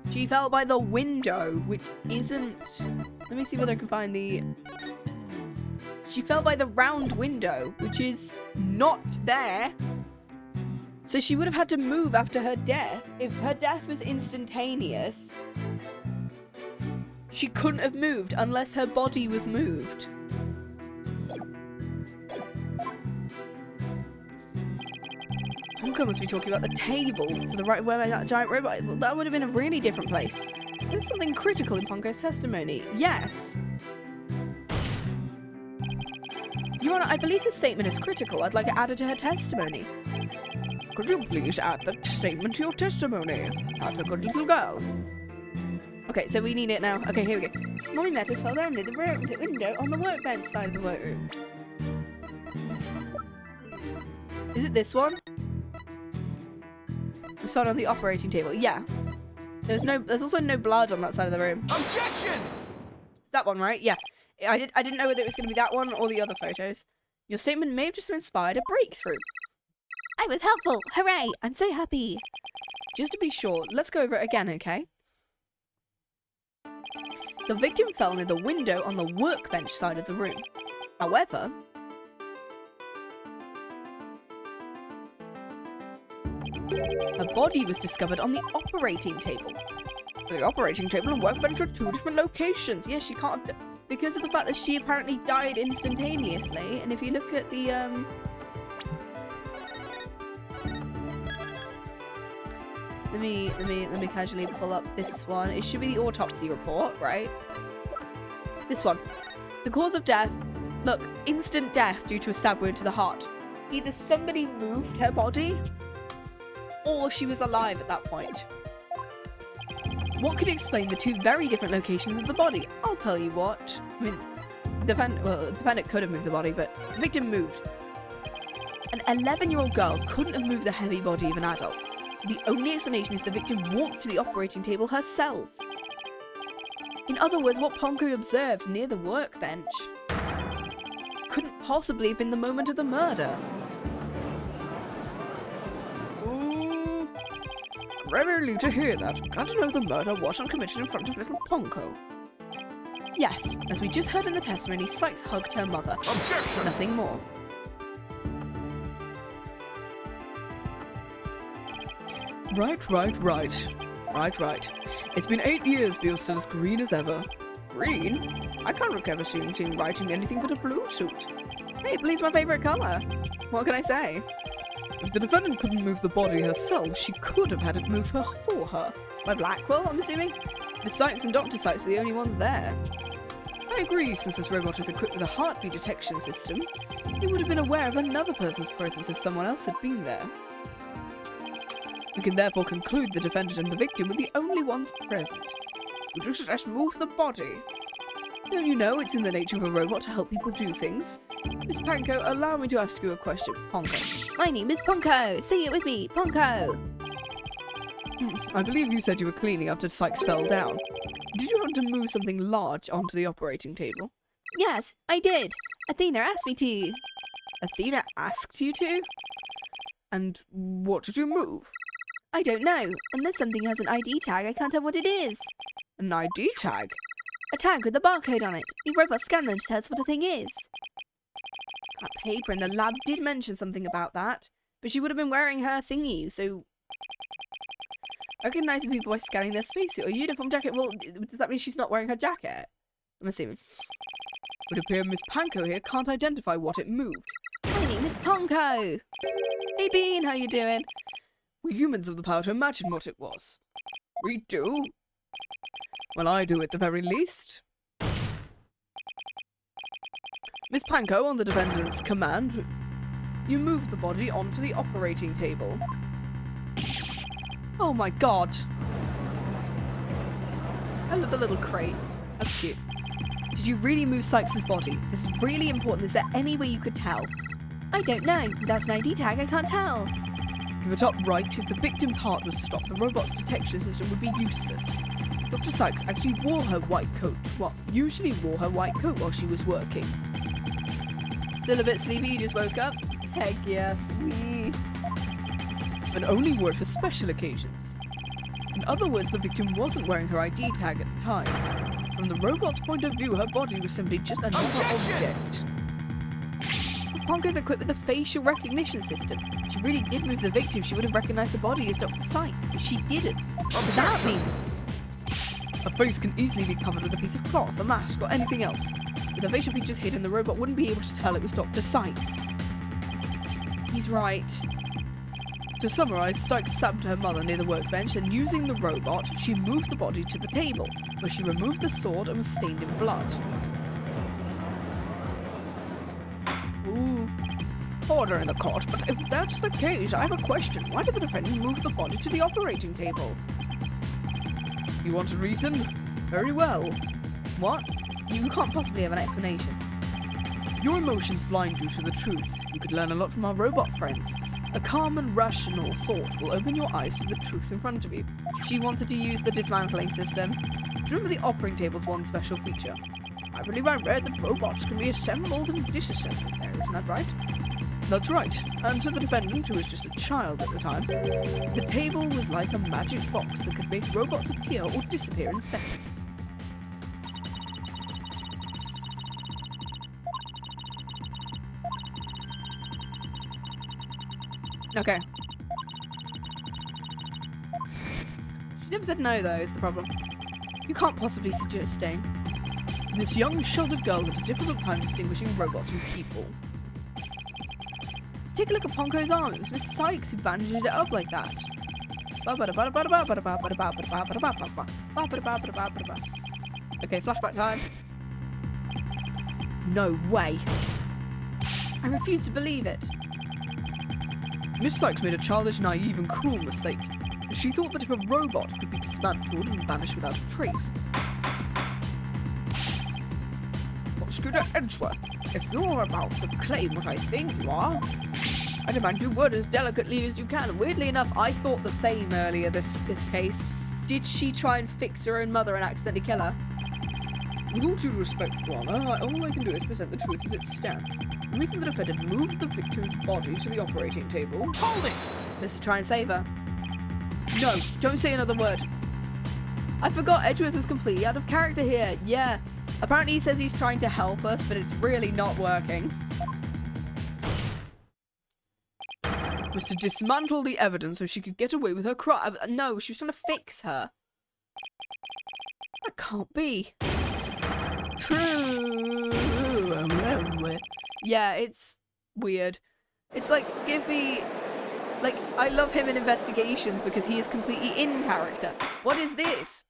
She fell by the window, which isn't... Let me see whether I can find the... She fell by the round window, which is not there. So she would have had to move after her death. If her death was instantaneous, she couldn't have moved unless her body was moved. Honko must be talking about the table to the right where that giant robot. Well, that would have been a really different place. There's something critical in Ponko's testimony. Yes. Your Honor, I believe this statement is critical. I'd like it added to her testimony. Could you please add the statement to your testimony? That's a good little girl. Okay, so we need it now. Okay, here we go. Mommy Mertis fell down near the window on the workbench side of the workroom. Is it this one? We saw it on the operating table. Yeah. There's also no blood on that side of the room. Objection! That one, right? Yeah. I didn't know whether it was going to be that one or the other photos. Your statement may have just inspired a breakthrough. I was helpful. Hooray! I'm so happy. Just to be sure, let's go over it again, okay? The victim fell near the window on the workbench side of the room. However, her body was discovered on the operating table. The operating table and workbench are two different locations. Yes, she can't have... Because of the fact that she apparently died instantaneously. And if you look at the, Let me casually pull up this one. It should be the autopsy report, right? This one. The cause of death. Look, instant death due to a stab wound to the heart. Either somebody moved her body, or she was alive at that point. What could explain the two very different locations of the body? I'll tell you what. I mean, the defendant could have moved the body, but the victim moved. An 11-year-old girl couldn't have moved the heavy body of an adult. So the only explanation is the victim walked to the operating table herself. In other words, what Ponko observed near the workbench couldn't possibly have been the moment of the murder. Ooh. Rarely to hear that. Glad to know the murder wasn't committed in front of little Ponko. Yes, as we just heard in the testimony, Sykes hugged her mother. Objection! Nothing more. Right. It's been 8 years, Bill's still as green as ever. Green? I can't recall seeing him writing anything but a blue suit. Hey, blue's my favourite colour. What can I say? If the defendant couldn't move the body herself, she could have had it moved for her. By Blackquill, I'm assuming? Miss Sykes and Dr. Sykes are the only ones there. I agree, since this robot is equipped with a heartbeat detection system, it would have been aware of another person's presence if someone else had been there. We can therefore conclude the defendant and the victim were the only ones present. Would you suggest move the body? Don't you know it's in the nature of a robot to help people do things? Miss Panko, allow me to ask you a question. Ponko. My name is Ponko. Say it with me, Ponko. I believe you said you were cleaning after Sykes fell down. Did you want to move something large onto the operating table? Yes, I did. Athena asked me to. Athena asked you to? And what did you move? I don't know. Unless something has an ID tag, I can't tell what it is. An ID tag? A tag with a barcode on it. The robot scanned them to tell us what a thing is. That paper in the lab did mention something about that, but she would have been wearing her thingy, so... Recognizing people by scanning their spacesuit or uniform jacket, well, does that mean she's not wearing her jacket? I'm assuming. Would appear Miss Panko here can't identify what it moved. My name is Ponko. Hey Bean, how you doing? We humans have the power to imagine what it was. We do? Well, I do at the very least. Miss Panko, on the defendant's command, you move the body onto the operating table. Oh my god. I love the little crates. That's cute. Did you really move Sykes' body? This is really important. Is there any way you could tell? I don't know. Without an ID tag, I can't tell. Give it up right. If the victim's heart was stopped, the robot's detection system would be useless. Dr. Sykes actually wore her white coat. Well, usually wore her white coat while she was working. Still a bit sleepy, you just woke up? Heck yes, we. And only wore it for special occasions. In other words, the victim wasn't wearing her ID tag at the time. From the robot's point of view, her body was simply just another object. Ponko's equipped with a facial recognition system. If she really did move the victim, she would have recognized the body as Dr. Sykes, but she didn't. What that means? A face can easily be covered with a piece of cloth, a mask, or anything else. With her facial features hidden, the robot wouldn't be able to tell it was Dr. Sykes. He's right. To summarize, Sykes stabbed her mother near the workbench, and using the robot, she moved the body to the table, where she removed the sword and was stained in blood. Ooh. Order in the court, but if that's the case, I have a question. Why did the defendant move the body to the operating table? You want a reason? Very well. What? You can't possibly have an explanation. Your emotions blind you to the truth. You could learn a lot from our robot friends. A calm and rational thought will open your eyes to the truth in front of you. She wanted to use the dismantling system. Do you remember the operating table's one special feature? I believe I read that robots can be assembled and disassembled there, isn't that right? That's right. And to the defendant, who was just a child at the time, the table was like a magic box that could make robots appear or disappear in seconds. Okay. She never said no, though, is the problem. You can't possibly suggest staying. This young, sheltered girl had a difficult time distinguishing robots from people. Take a look at Ponko's arm. It was Miss Sykes who bandaged it up like that. Okay, flashback time. No way. I refuse to believe it. Miss Sykes made a childish, naive, and cruel mistake. She thought that if a robot could be dismantled and vanish without a trace. Prosecutor Edgeworth, if you're about to claim what I think you are, I demand you word as delicately as you can. Weirdly enough, I thought the same earlier, this case. Did she try and fix her own mother and accidentally kill her? With all due respect, Your Honor, all I can do is present the truth as it stands. The reason the defendant moved the victim's body to the operating table... Hold it! is to try and save her. No, don't say another word. I forgot Edgeworth was completely out of character here. Yeah, apparently he says he's trying to help us, but it's really not working. Was to dismantle the evidence so she could get away with her crime. No, she was trying to fix her. That can't be. True. Yeah, it's weird. It's like Giffy. Like, I love him in investigations because he is completely in character. What is this?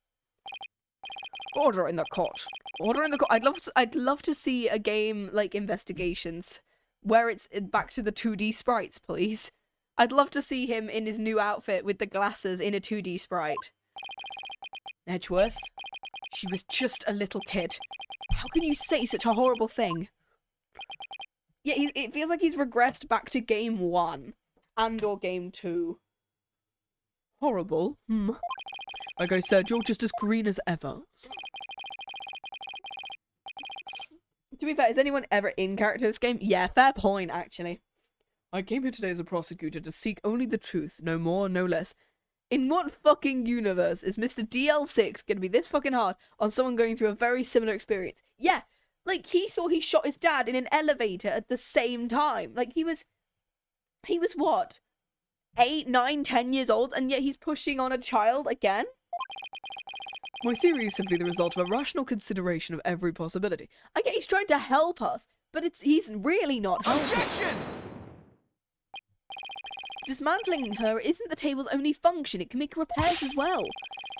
Order in the court. Order in the court. I'd love to see a game like Investigations where it's back to the 2D sprites, please. I'd love to see him in his new outfit with the glasses in a 2D sprite. Edgeworth, she was just a little kid. How can you say such a horrible thing? Yeah, it feels like he's regressed back to game 1 and or game 2. Horrible. Like I said, you're just as green as ever. To be fair, is anyone ever in character this game? Yeah, fair point, actually. I came here today as a prosecutor to seek only the truth, no more, no less. In what fucking universe is Mr. DL6 gonna be this fucking hard on someone going through a very similar experience? Yeah, like, he thought he shot his dad in an elevator at the same time. Like, he was what? 8, 9, 10 years old, and yet he's pushing on a child again? My theory is simply the result of a rational consideration of every possibility. I get he's trying to help us, but he's really not helping. Objection! Dismantling her isn't the table's only function. It can make repairs as well.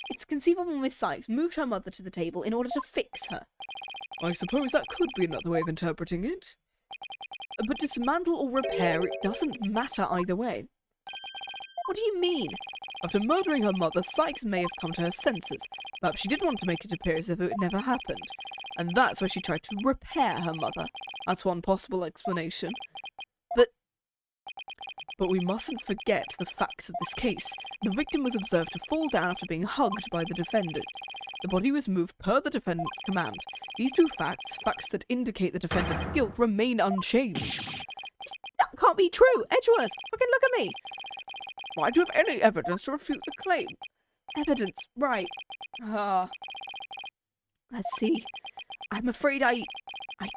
It's conceivable Miss Sykes moved her mother to the table in order to fix her. I suppose that could be another way of interpreting it. But dismantle or repair, it doesn't matter either way. What do you mean? After murdering her mother, Sykes may have come to her senses. Perhaps she did want to make it appear as if it never happened. And that's why she tried to repair her mother. That's one possible explanation. But we mustn't forget the facts of this case. The victim was observed to fall down after being hugged by the defendant. The body was moved per the defendant's command. These two facts that indicate the defendant's guilt, remain unchanged. That can't be true! Edgeworth, fucking look at me! Why do you have any evidence to refute the claim? Evidence, right. Let's see. I'm afraid I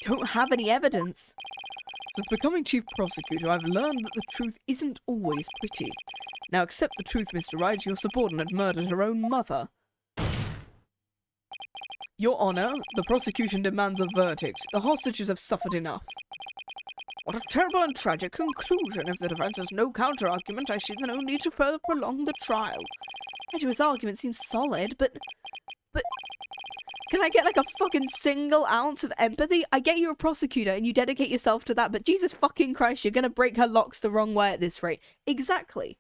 don't have any evidence. Since becoming chief prosecutor, I've learned that the truth isn't always pretty. Now accept the truth, Mr. Wright. Your subordinate murdered her own mother. Your Honor, the prosecution demands a verdict. The hostages have suffered enough. What a terrible and tragic conclusion. If the defense has no counter-argument, I see no need to further prolong the trial. Edgeworth's argument seems solid, but... Can I get like a fucking single ounce of empathy? I get you're a prosecutor and you dedicate yourself to that, but Jesus fucking Christ, you're gonna break her locks the wrong way at this rate. Exactly.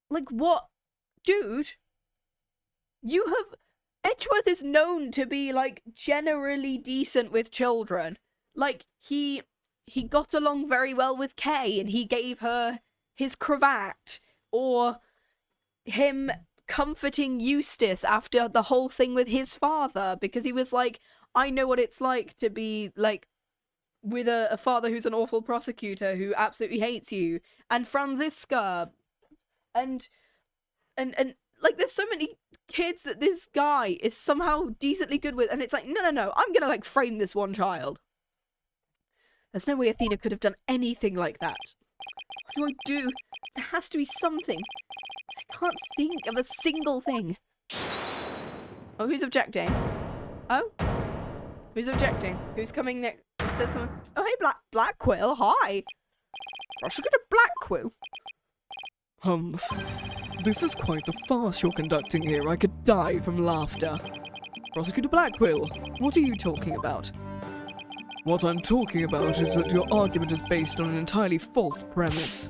Like, what? Dude, you have... Edgeworth is known to be, like, generally decent with children. Like, he got along very well with Kay and he gave her his cravat. Or him comforting Eustace after the whole thing with his father, because he was like, I know what it's like to be, like, with a father who's an awful prosecutor who absolutely hates you. And Franziska. And like, there's so many kids that this guy is somehow decently good with, and it's like, no, I'm gonna, like, frame this one child. There's no way Athena could have done anything like that. What do I do? There has to be something. I can't think of a single thing. Oh, who's objecting? Oh? Who's objecting? Who's coming next? Says someone... Oh, hey, Blackquill, hi! Prosecutor Blackquill. This is quite the farce you're conducting here. I could die from laughter. Prosecutor Blackquill, what are you talking about? What I'm talking about is that your argument is based on an entirely false premise.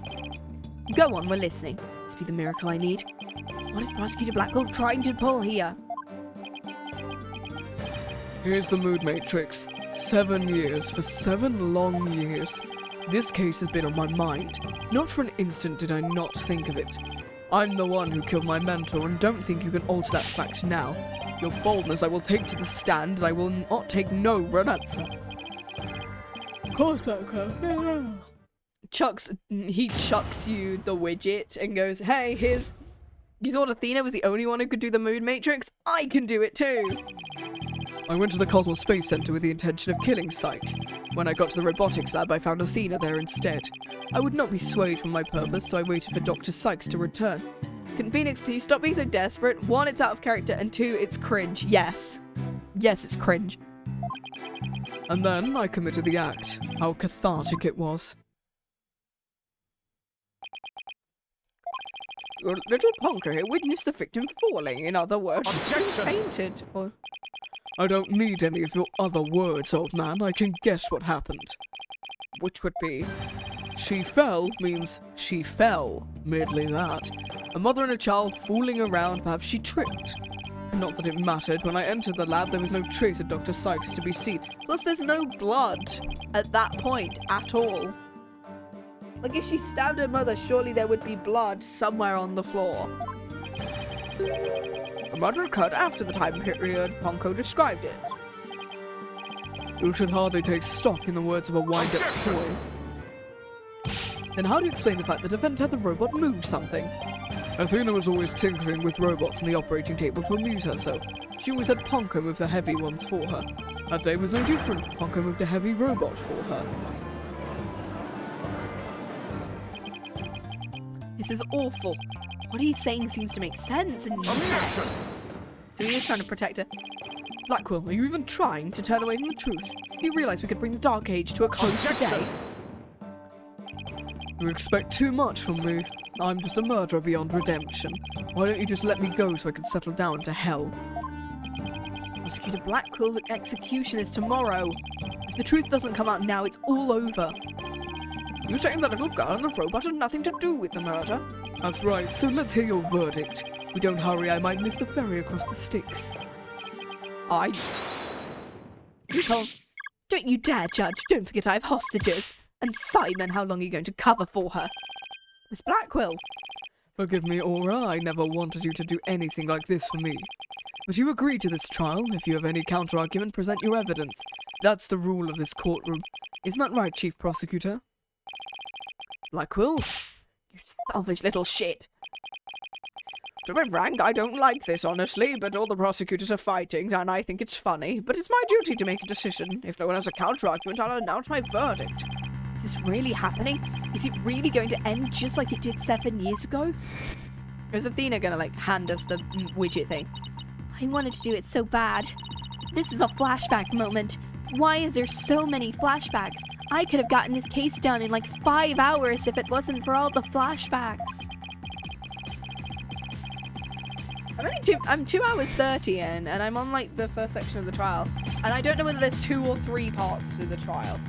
Go on, we're listening. This be the miracle I need. What is Prosecutor Blackquill trying to pull here? Here's the mood matrix. 7 years. For 7 long years. This case has been on my mind. Not for an instant did I not think of it. I'm the one who killed my mentor, and don't think you can alter that fact now. Your boldness I will take to the stand, and I will not take no for an answer. He chucks you the widget and goes, hey, here's... You thought Athena was the only one who could do the mood matrix? I can do it too! I went to the Cosmos Space Center with the intention of killing Sykes. When I got to the robotics lab, I found Athena there instead. I would not be swayed from my purpose, so I waited for Dr. Sykes to return. Can Phoenix, can you stop being so desperate? 1, it's out of character, and 2, it's cringe. Yes. Yes, it's cringe. And then I committed the act. How cathartic it was. Your little punker here witnessed the victim falling. In other words, she Objection! fainted. Or... I don't need any of your other words, old man. I can guess what happened. Which would be... She fell means she fell. Merely that. A mother and a child fooling around, perhaps she tripped. Not that it mattered. When I entered the lab, there was no trace of Dr. Sykes to be seen. Plus, there's no blood at that point at all. Like, if she stabbed her mother, surely there would be blood somewhere on the floor. The murder occurred after the time period Ponko described it. You should hardly take stock in the words of a wind-up toy. Then how do you explain the fact the defendant had the robot move something? Athena was always tinkering with robots on the operating table to amuse herself. She always had Ponko move the heavy ones for her. That day was no different. Ponko moved a heavy robot for her. This is awful. What he's saying seems to make sense, and yet... So he is trying to protect her. Blackquill, are you even trying to turn away from the truth? Do you realise we could bring the Dark Age to a close today? You expect too much from me. I'm just a murderer beyond redemption. Why don't you just let me go so I can settle down to hell? Prosecutor Blackquill's execution is tomorrow. If the truth doesn't come out now, it's all over. You saying the little girl and the robot had nothing to do with the murder? That's right, so let's hear your verdict. If we don't hurry, I might miss the ferry across the Styx. Don't you dare, Judge. Don't forget I have hostages. And Simon, how long are you going to cover for her? Miss Blackquill. Forgive me, Aura. I never wanted you to do anything like this for me. But you agreed to this trial. If you have any counter-argument, present your evidence. That's the rule of this courtroom. Isn't that right, Chief Prosecutor? Blackquill? You selfish little shit. To be frank, I don't like this, honestly, but all the prosecutors are fighting, and I think it's funny. But it's my duty to make a decision. If no one has a counter-argument, I'll announce my verdict. Is this really happening? Is it really going to end just like it did 7 years ago? Or is Athena gonna, like, hand us the widget thing? I wanted to do it so bad. This is a flashback moment. Why is there so many flashbacks? I could have gotten this case done in like 5 hours if it wasn't for all the flashbacks. I'm 2 hours 30 in, and I'm on like the first section of the trial. And I don't know whether there's 2 or 3 parts to the trial.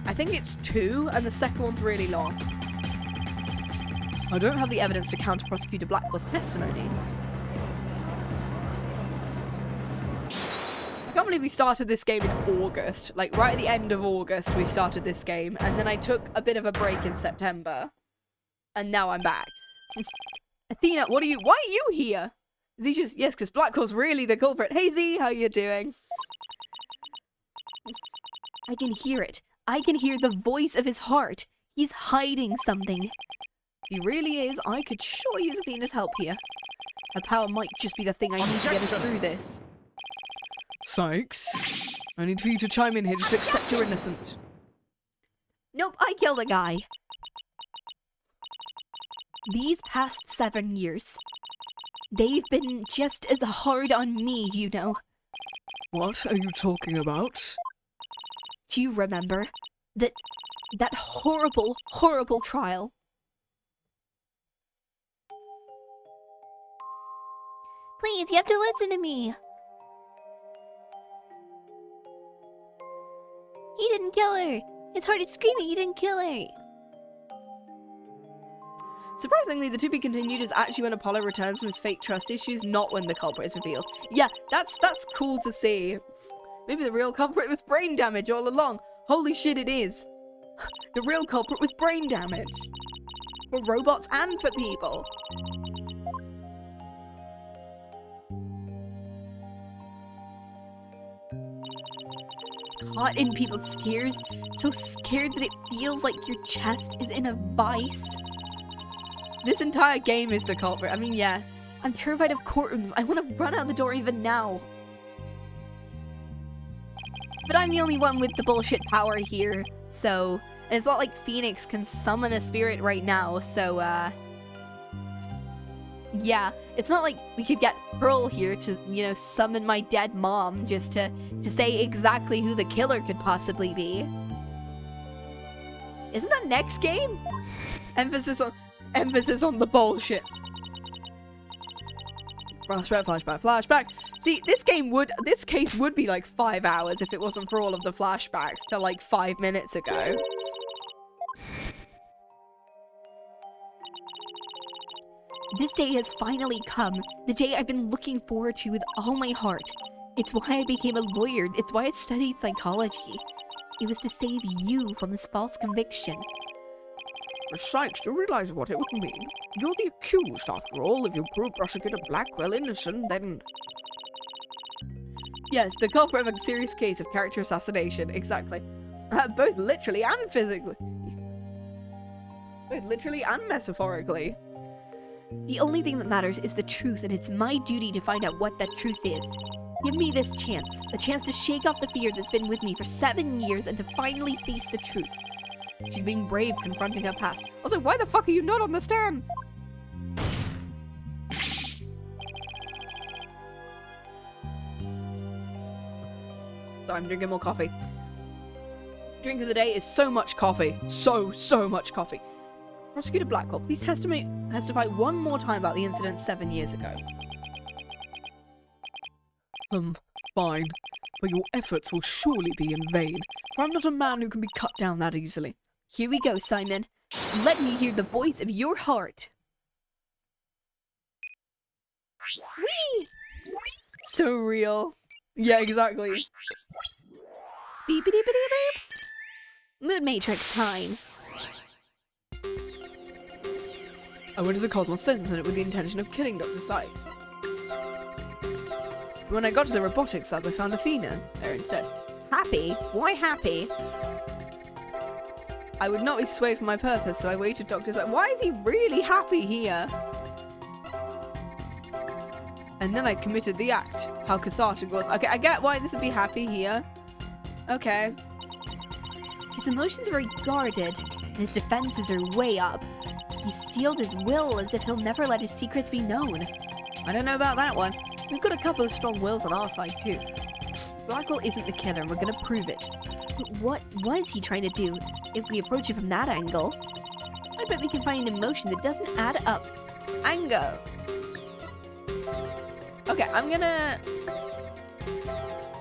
I think it's 2, and the second one's really long. I don't have the evidence to counter Prosecutor Blackwell's testimony. I can't believe we started this game in August. Like, right at the end of August, we started this game, and then I took a bit of a break in September. And now I'm back. Athena, why are you here? Is he just, yes, because Blackquill's really the culprit. Hey Z, how you doing? I can hear it. I can hear the voice of his heart. He's hiding something. If he really is, I could sure use Athena's help here. Her power might just be the thing I need to get us through this. Sykes, I need for you to chime in here. Just accept you're innocent. Nope, I killed a guy. These past 7 years, they've been just as hard on me, you know. What are you talking about? Do you remember that horrible, horrible trial? Please, you have to listen to me. He didn't kill her. His heart is screaming he didn't kill her. Surprisingly, the to be continued is actually when Apollo returns from his fake trust issues, not when the culprit is revealed. Yeah, that's cool to see. Maybe the real culprit was brain damage all along. Holy shit, it is. The real culprit was brain damage. For robots and for people. Caught in people's tears, so scared that it feels like your chest is in a vice. This entire game is the culprit. I mean, yeah. I'm terrified of courtrooms. I want to run out the door even now. But I'm the only one with the bullshit power here, so... And it's not like Phoenix can summon a spirit right now, so, yeah, it's not like we could get Pearl here to, you know, summon my dead mom just to say exactly who the killer could possibly be. Isn't that next game? Emphasis on the bullshit. Flashback. See, this case would be like 5 hours if it wasn't for all of the flashbacks to like 5 minutes ago. This day has finally come, the day I've been looking forward to with all my heart. It's why I became a lawyer, it's why I studied psychology. It was to save you from this false conviction. Sykes, do you realize what it would mean? You're the accused, after all. If you prove Prosecutor Blackquill innocent, then... Yes, the culprit of a serious case of character assassination, exactly. Both literally and physically. Both literally and metaphorically. The only thing that matters is the truth, and it's my duty to find out what that truth is. Give me this chance, a chance to shake off the fear that's been with me for 7 years and to finally face the truth. She's being brave, confronting her past. Also, why the fuck are you not on the stand? So I'm drinking more coffee. Drink of the day is so much coffee. So much coffee. Prosecutor Blackquill, please testify one more time about the incident 7 years ago. Fine. But your efforts will surely be in vain, for I'm not a man who can be cut down that easily. Here we go, Simon. Let me hear the voice of your heart. Whee! So real. Yeah, exactly. Beep-a-dee-ba-dee-boop. Mood Matrix time. I went to the Cosmos Center with the intention of killing Dr. Sykes. When I got to the robotics lab, I found Athena there instead. Happy? Why happy? I would not be swayed from my purpose, so I waited Dr. Sykes. Why is he really happy here? And then I committed the act. How cathartic it was. Okay, I get why this would be happy here. Okay. His emotions are very guarded, and his defenses are way up. He sealed his will as if he'll never let his secrets be known. I don't know about that one. We've got a couple of strong wills on our side too. Blackquill isn't the killer, and we're gonna prove it. But what was he trying to do, if we approach it from that angle? I bet we can find an emotion that doesn't add up. Anger. Okay,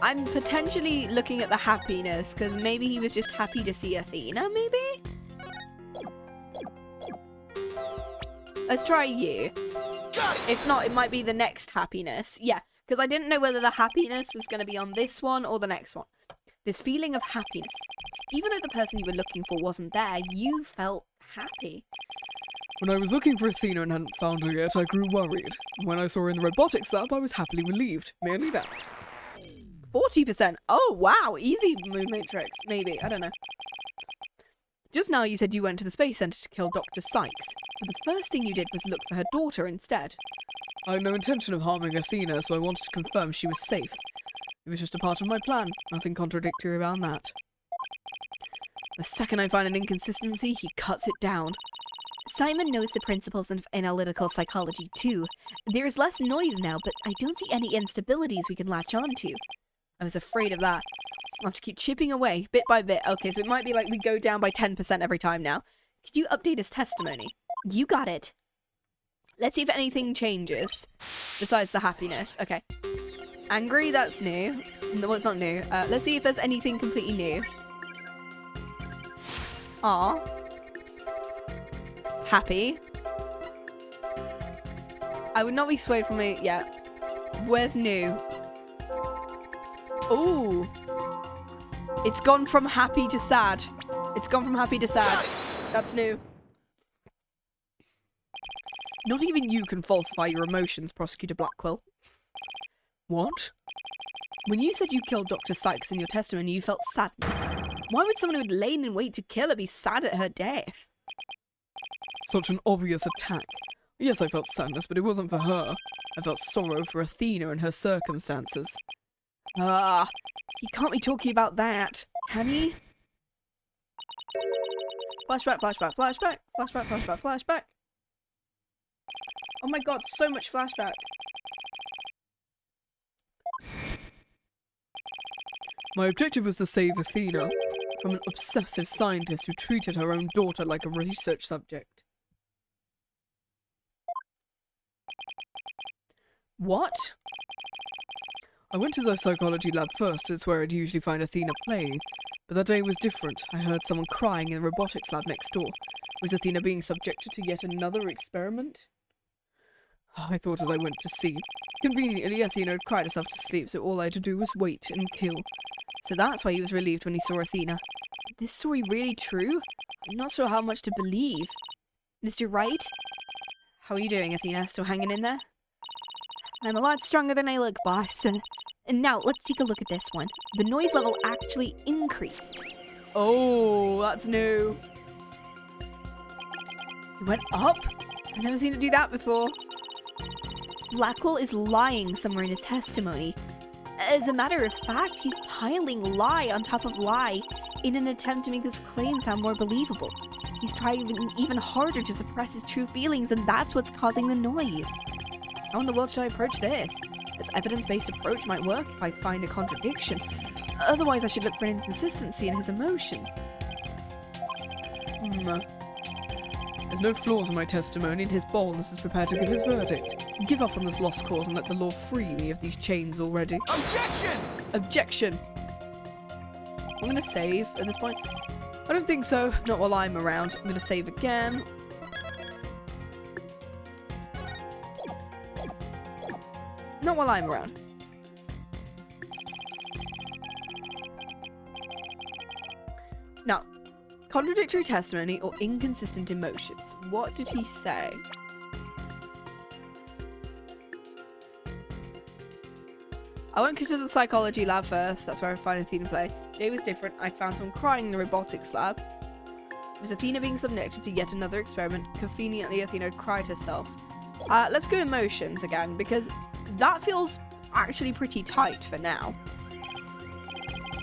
I'm potentially looking at the happiness, because maybe he was just happy to see Athena, maybe? Let's try you. If not, it might be the next happiness. Yeah, because I didn't know whether the happiness was going to be on this one or the next one. This feeling of happiness. Even though the person you were looking for wasn't there, you felt happy. When I was looking for Athena and hadn't found her yet, I grew worried. When I saw her in the robotics lab, I was happily relieved. Merely that. 40%. Oh, wow. Easy mood matrix. Maybe. I don't know. Just now you said you went to the Space Center to kill Dr. Sykes, but the first thing you did was look for her daughter instead. I had no intention of harming Athena, so I wanted to confirm she was safe. It was just a part of my plan. Nothing contradictory about that. The second I find an inconsistency, he cuts it down. Simon knows the principles of analytical psychology too. There's less noise now, but I don't see any instabilities we can latch onto. I was afraid of that. I'll have to keep chipping away, bit by bit. Okay, so it might be like we go down by 10% every time now. Could you update his testimony? You got it. Let's see if anything changes. Besides the happiness. Okay. Angry, that's new. No, it's not new. Let's see if there's anything completely new. Aw. Happy. I would not be swayed from it yet. Where's new? Ooh. It's gone from happy to sad. It's gone from happy to sad. That's new. Not even you can falsify your emotions, Prosecutor Blackquill. What? When you said you killed Dr. Sykes in your testimony, you felt sadness. Why would someone who had lain in wait to kill her be sad at her death? Such an obvious attack. Yes, I felt sadness, but it wasn't for her. I felt sorrow for Athena and her circumstances. Ah, he can't be talking about that, can he? Flashback, flashback, flashback, flashback, flashback, flashback. Oh my god, so much flashback. My objective was to save Athena from an obsessive scientist who treated her own daughter like a research subject. What? I went to the psychology lab first, it's where I'd usually find Athena playing. But that day was different. I heard someone crying in the robotics lab next door. Was Athena being subjected to yet another experiment? I thought as I went to see. Conveniently, Athena had cried herself to sleep, so all I had to do was wait and kill. So that's why he was relieved when he saw Athena. Is this story really true? I'm not sure how much to believe. Mr. Wright? How are you doing, Athena? Still hanging in there? I'm a lot stronger than I look, boss. And now, let's take a look at this one. The noise level actually increased. Oh, that's new. It went up? I've never seen it do that before. Blackquill is lying somewhere in his testimony. As a matter of fact, he's piling lie on top of lie in an attempt to make this claim sound more believable. He's trying even harder to suppress his true feelings, and that's what's causing the noise. How in the world should I approach this? This evidence-based approach might work if I find a contradiction. Otherwise, I should look for an inconsistency in his emotions. There's no flaws in my testimony, and his boldness is prepared to give his verdict. Give up on this lost cause and let the law free me of these chains already. Objection! Objection! I'm gonna save at this point. I don't think so. Not while I'm around. I'm gonna save again. Not while I'm around. Now, contradictory testimony or inconsistent emotions. What did he say? I went to the psychology lab first. That's where I find Athena play. Day was different. I found someone crying in the robotics lab. Was Athena being subjected to yet another experiment? Conveniently, Athena cried herself. Let's go emotions again, because that feels actually pretty tight for now.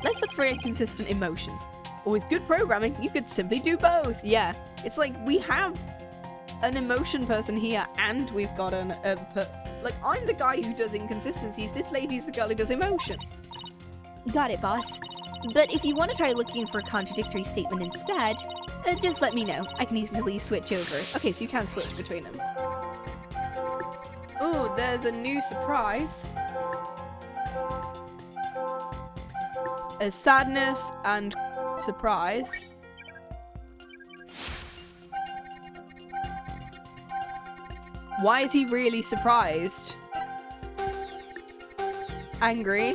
Let's look for inconsistent emotions. Or with good programming, you could simply do both. Yeah, it's like we have an emotion person here, and we've got like, I'm the guy who does inconsistencies. This lady's the girl who does emotions. Got it, boss. But if you want to try looking for a contradictory statement instead, just let me know. I can easily switch over. Okay, so you can switch between them. Oh, there's a new surprise. A sadness and surprise. Why is he really surprised? Angry.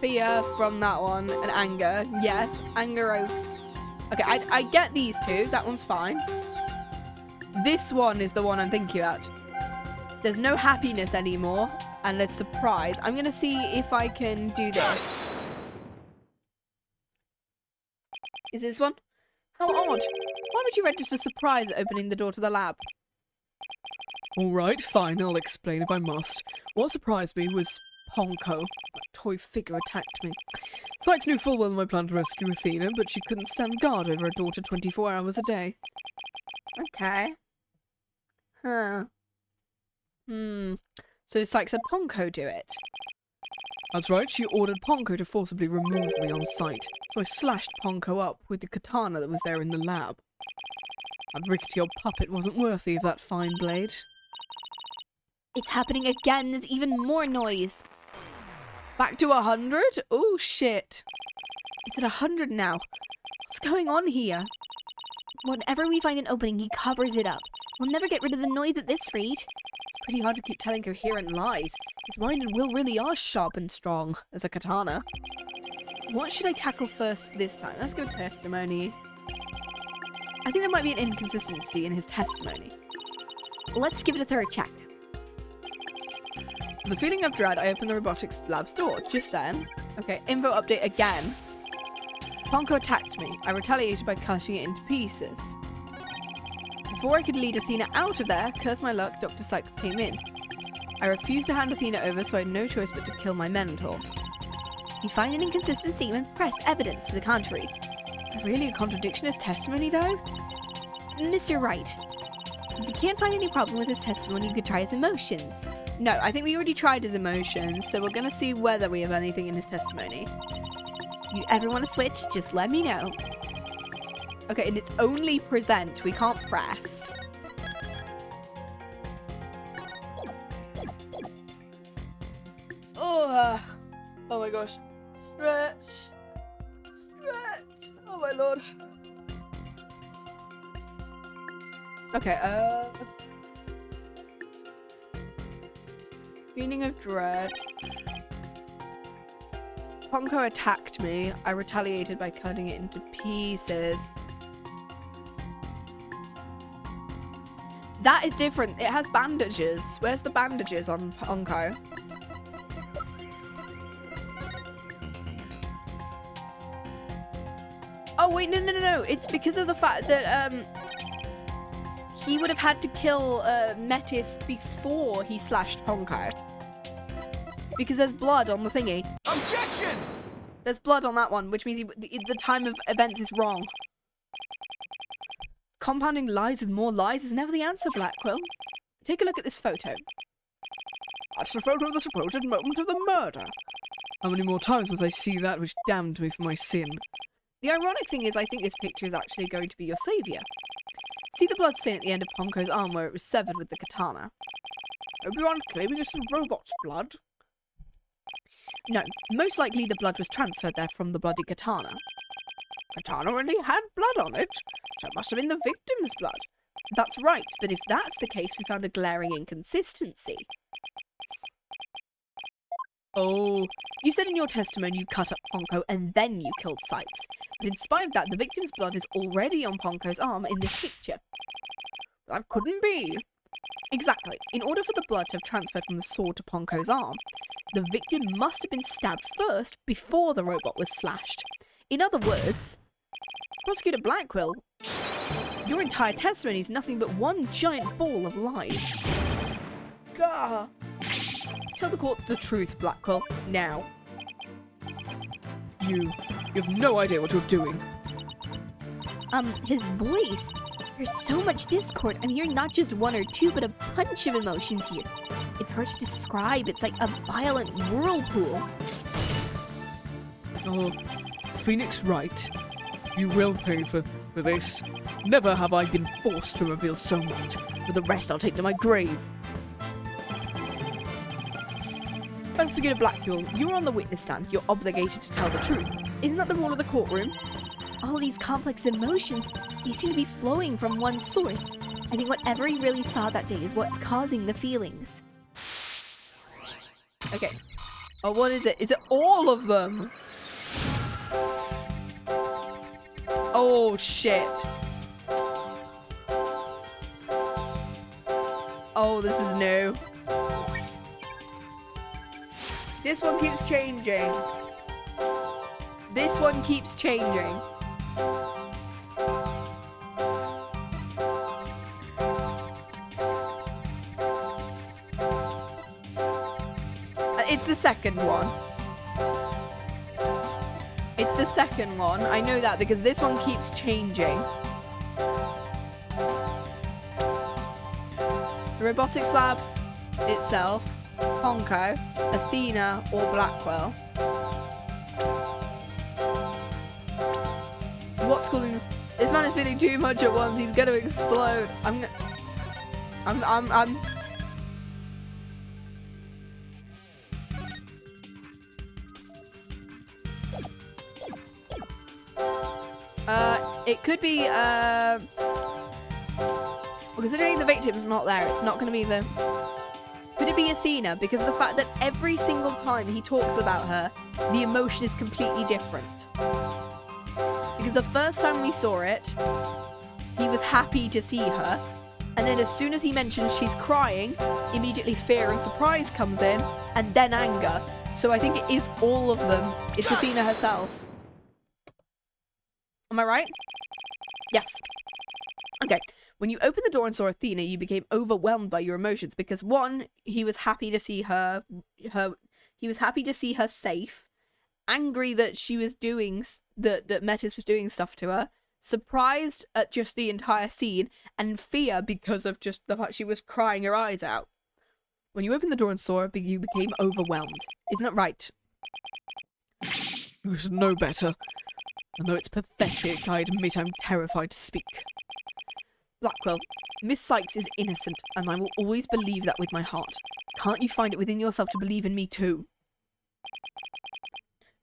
Fear from that one, and anger. Yes, anger. Okay, I get these two. That one's fine. This one is the one I'm thinking about. There's no happiness anymore, and there's surprise. I'm gonna see if I can do this. Is this one? How odd. Why would you register surprise at opening the door to the lab? Alright, fine, I'll explain if I must. What surprised me was Ponko. That toy figure attacked me. Sykes knew full well my plan to rescue Athena, but she couldn't stand guard over her daughter 24 hours a day. Okay. Huh. So Sykes had Ponko do it. That's right, she ordered Ponko to forcibly remove me on sight, so I slashed Ponko up with the katana that was there in the lab. That rickety old puppet wasn't worthy of that fine blade. It's happening again. There's even more noise. Back to 100? Oh, shit. It's at 100 now. What's going on here? Whenever we find an opening, he covers it up. We'll never get rid of the noise at this rate. It's pretty hard to keep telling coherent lies. His mind and will really are sharp and strong as a katana. What should I tackle first this time? Let's go testimony. I think there might be an inconsistency in his testimony. Let's give it a thorough check. The feeling of dread, I opened the robotics lab's door. Just then. Okay, info update again. Ponko attacked me. I retaliated by cutting it into pieces. Before I could lead Athena out of there, curse my luck, Dr. Psych came in. I refused to hand Athena over, so I had no choice but to kill my mentor. You find an inconsistent statement, press evidence to the contrary. Is that really a contradiction as testimony, though? Mr. Wright, if you can't find any problem with his testimony, you could try his emotions. No, I think we already tried his emotions, so we're gonna see whether we have anything in his testimony. You ever want to switch, just let me know. Okay, and it's only present, we can't press. Oh my gosh. Stretch. Stretch. Oh my lord. Okay, feeling of dread. Ponko attacked me. I retaliated by cutting it into pieces. That is different. It has bandages. Where's the bandages on Ponko? Oh wait, no. It's because of the fact that he would have had to kill Metis before he slashed Ponko. Because there's blood on the thingy. Objection! There's blood on that one, which means the time of events is wrong. Compounding lies with more lies is never the answer, Blackquill. Take a look at this photo. That's the photo of the supposed moment of the murder. How many more times must I see that which damned me for my sin? The ironic thing is I think this picture is actually going to be your saviour. See the bloodstain at the end of Ponko's arm where it was severed with the katana. Everyone claiming it's the robot's blood? No, most likely the blood was transferred there from the bloody katana. Katana already had blood on it, so it must have been the victim's blood. That's right, but if that's the case, we found a glaring inconsistency. Oh, you said in your testimony you cut up Ponko and then you killed Sykes. But in spite of that, the victim's blood is already on Ponko's arm in this picture. that couldn't be. Exactly. In order for the blood to have transferred from the sword to Ponko's arm, the victim must have been stabbed first before the robot was slashed. In other words, Prosecutor Blackquill, your entire testimony is nothing but one giant ball of lies. Gah! Tell the court the truth, Blackquill, now. You have no idea what you're doing. His voice. There's so much discord. I'm hearing not just one or two, but a bunch of emotions here. It's hard to describe. It's like a violent whirlpool. Oh, Phoenix Wright, you will pay for this. Never have I been forced to reveal so much. For the rest, I'll take to my grave. Prosecutor Blackquill, you're on the witness stand. You're obligated to tell the truth. Isn't that the rule of the courtroom? All these complex emotions, they seem to be flowing from one source. I think whatever he really saw that day is what's causing the feelings. Okay. Oh, what is it? Is it all of them? Oh, shit. Oh, this is new. This one keeps changing. This one keeps changing. It's the second one. It's the second one. I know that because this one keeps changing. The robotics lab itself, Ponko, Athena, or Blackquill. What's causing... This man is feeling too much at once. He's gonna explode. I'm It could be, well, considering the victim's not there, it's not going to be the... Could it be Athena? Because of the fact that every single time he talks about her, the emotion is completely different. Because the first time we saw it, he was happy to see her. And then as soon as he mentions she's crying, immediately fear and surprise comes in, and then anger. So I think it is all of them. It's Athena herself. Am I right? Yes. Okay. When you opened the door and saw Athena, you became overwhelmed by your emotions because one, he was happy to see her he was happy to see her safe, angry that she was doing that Metis was doing stuff to her, surprised at just the entire scene, and fear because of just the fact she was crying her eyes out. When you opened the door and saw her, you became overwhelmed. Isn't that right? You should know better. And though it's pathetic, I admit I'm terrified to speak. Blackquill, Miss Sykes is innocent, and I will always believe that with my heart. Can't you find it within yourself to believe in me too?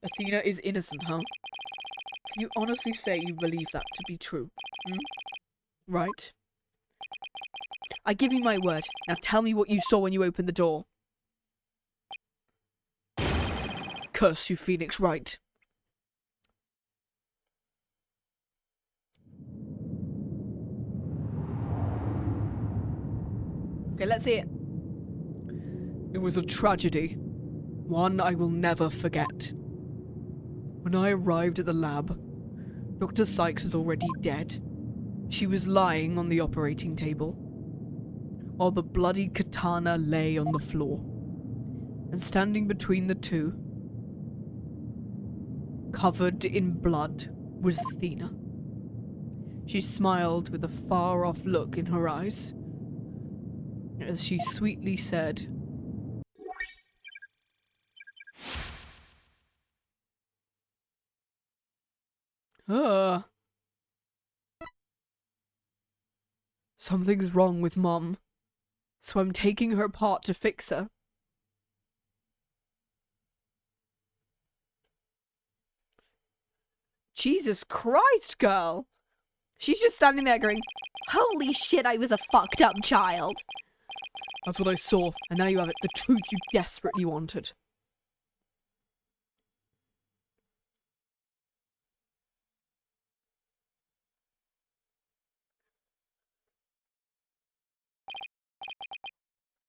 Athena is innocent, huh? Can you honestly say you believe that to be true? Hmm? Right. I give you my word. Now tell me what you saw when you opened the door. Curse you, Phoenix Wright. Okay, let's see it. It was a tragedy. One I will never forget. When I arrived at the lab, Dr. Sykes was already dead. She was lying on the operating table, while the bloody katana lay on the floor. And standing between the two, covered in blood, was Athena. She smiled with a far-off look in her eyes, as she sweetly said, something's wrong with Mom, so I'm taking her apart to fix her. Jesus Christ, girl! She's just standing there going, holy shit, I was a fucked up child. That's what I saw, and now you have it, the truth you desperately wanted.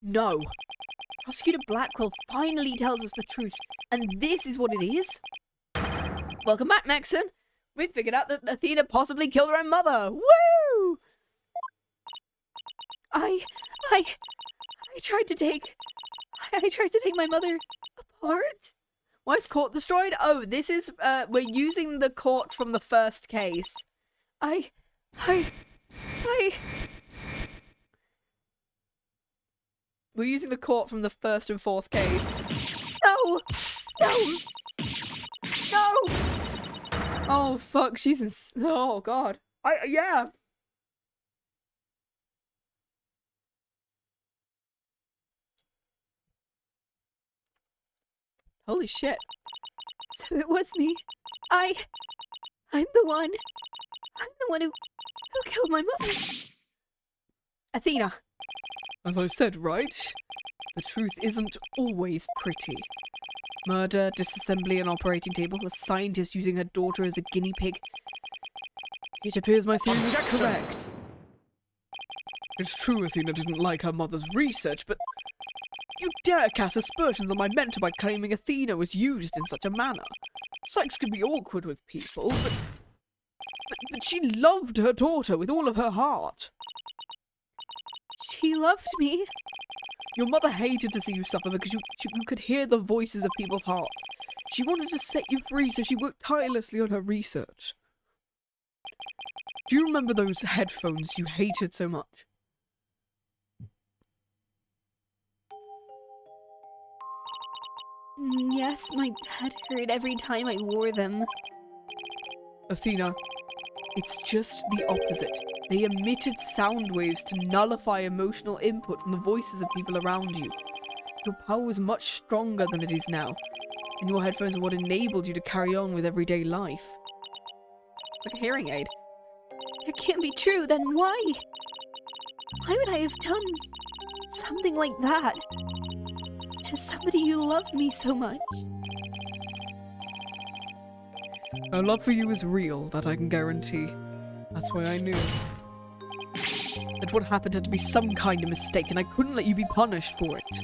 No. Prosecutor Blackquill finally tells us the truth, and this is what it is? Welcome back, Maxon. We figured out that Athena possibly killed her own mother. Woo! I tried to take my mother apart. Why is court destroyed? Oh, this is we're using the court from the first case. We're using the court from the first and fourth case. No! No! No! Oh, fuck, she's in... Oh, God. Yeah. Holy shit. So it was me. I'm the one. I'm the one who killed my mother. Athena. As I said, right? The truth isn't always pretty. Murder, disassembly an operating table, a scientist using her daughter as a guinea pig. It appears my theory is correct. It's true Athena didn't like her mother's research, but you dare cast aspersions on my mentor by claiming Athena was used in such a manner. Sykes could be awkward with people, but she loved her daughter with all of her heart. She loved me. Your mother hated to see you suffer because you could hear the voices of people's hearts. She wanted to set you free, so she worked tirelessly on her research. Do you remember those headphones you hated so much? Yes, my head hurt every time I wore them. Athena, it's just the opposite. They emitted sound waves to nullify emotional input from the voices of people around you. Your power was much stronger than it is now, and your headphones are what enabled you to carry on with everyday life. It's like a hearing aid. It can't be true, then why? Why would I have done something like that to somebody who loved me so much? Our love for you is real, that I can guarantee. That's why I knew that what happened had to be some kind of mistake, and I couldn't let you be punished for it.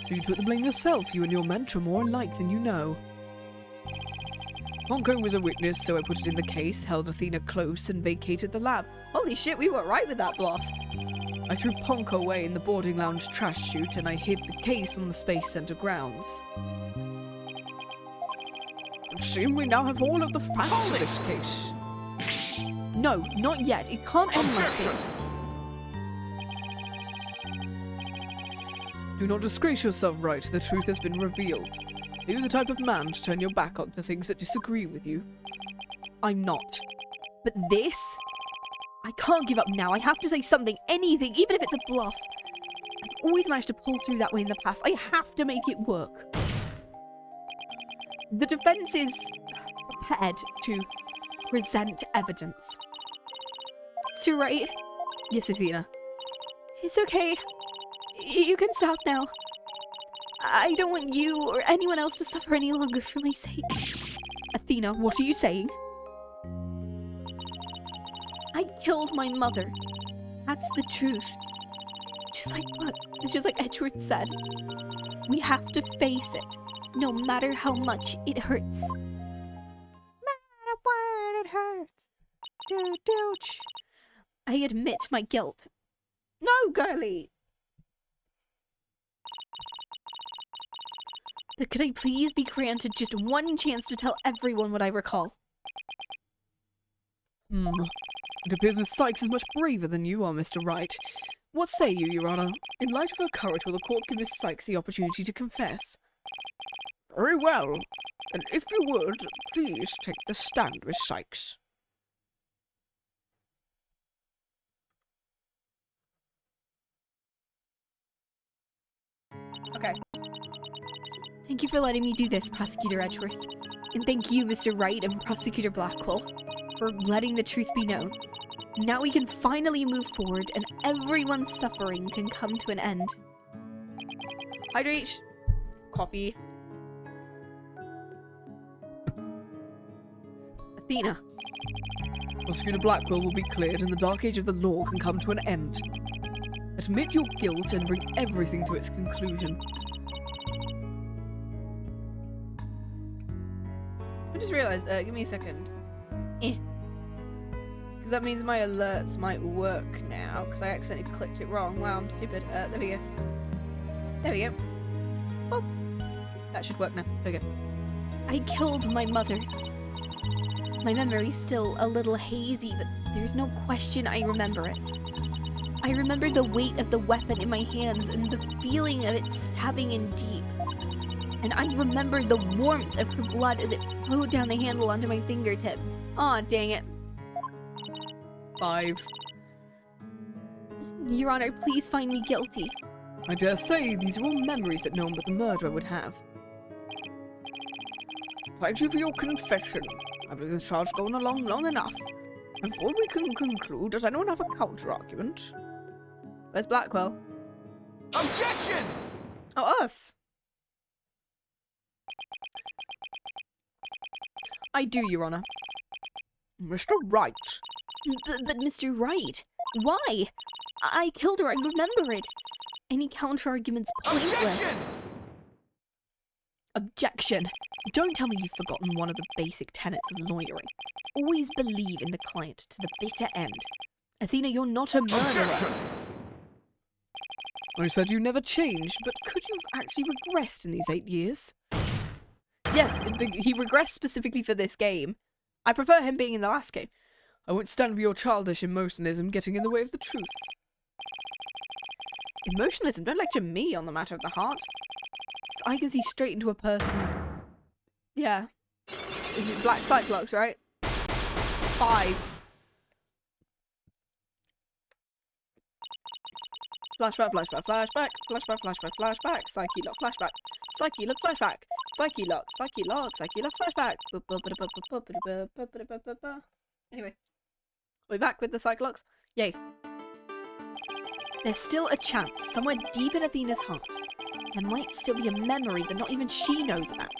So you took the blame yourself. You and your mentor more alike than you know. Ponko was a witness, so I put it in the case, held Athena close, and vacated the lab. Holy shit, we were right with that bluff. I threw Ponko away in the boarding lounge trash chute, and I hid the case on the Space Center grounds. It seems we now have all of the facts of this case. No, not yet. It can't end like Objection! this. Do not disgrace yourself, Wright. The truth has been revealed. Are you the type of man to turn your back on the things that disagree with you? I'm not. But this? I can't give up now. I have to say something, anything, even if it's a bluff. I've always managed to pull through that way in the past. I have to make it work. The defense is prepared to present evidence. Mr. Wright, Yes, Athena. it's okay. You can stop now. I don't want you or anyone else to suffer any longer for my sake. Athena, what are you saying? I killed my mother. That's the truth. It's just like Edgeworth said. We have to face it, no matter how much it hurts. Matter what it hurts. Do-do-ch. I admit my guilt. No, girlie. But could I please be granted just one chance to tell everyone what I recall? It appears Miss Sykes is much braver than you are, Mr. Wright. What say you, Your Honor? In light of her courage, will the court give Miss Sykes the opportunity to confess? Very well. And if you would, please take the stand, Miss Sykes. Okay. Thank you for letting me do this, Prosecutor Edgeworth. And thank you, Mr. Wright and Prosecutor Blackquill, for letting the truth be known. Now we can finally move forward and everyone's suffering can come to an end. Hydrate. Coffee. Athena. Prosecutor Blackquill will be cleared and the dark age of the law can come to an end. Admit your guilt and bring everything to its conclusion. I just realized, give me a second. Because that means my alerts might work now, because I accidentally clicked it wrong. Wow, I'm stupid. There we go. There we go. Oh, that should work now. There we go. I killed my mother. My memory's still a little hazy, but there's no question I remember it. I remember the weight of the weapon in my hands and the feeling of it stabbing in deep. And I remember the warmth of her blood as it flowed down the handle onto my fingertips. Aw, dang it. 5. Your Honor, please find me guilty. I dare say these are all memories that no one but the murderer would have. Thank you for your confession. I believe this charge has gone along long enough. Before we can conclude, does anyone have a counter-argument? Where's Blackquill? Objection! Oh, us. I do, Your Honor. Mr. Wright. But Mr. Wright, why? I killed her, I remember it. Any counter-argument's pointless. Objection! Objection. Don't tell me you've forgotten one of the basic tenets of lawyering. Always believe in the client to the bitter end. Athena, you're not a murderer. Objection! I said you never changed, but could you have actually regressed in these 8 years? Yes, he regressed specifically for this game. I prefer him being in the last game. I won't stand for your childish emotionalism getting in the way of the truth. Emotionalism? Don't lecture me on the matter of the heart. I can see straight into a person's... Yeah. Is it Black Cyclops, right? 5. Flashback, flashback, flashback, flashback, flashback, flashback, Psyche lock, flashback, Psyche lock, flashback, Psyche lock, flashback. Anyway, we're back with the Cyclops. Yay. There's still a chance, somewhere deep in Athena's heart, there might still be a memory that not even she knows about.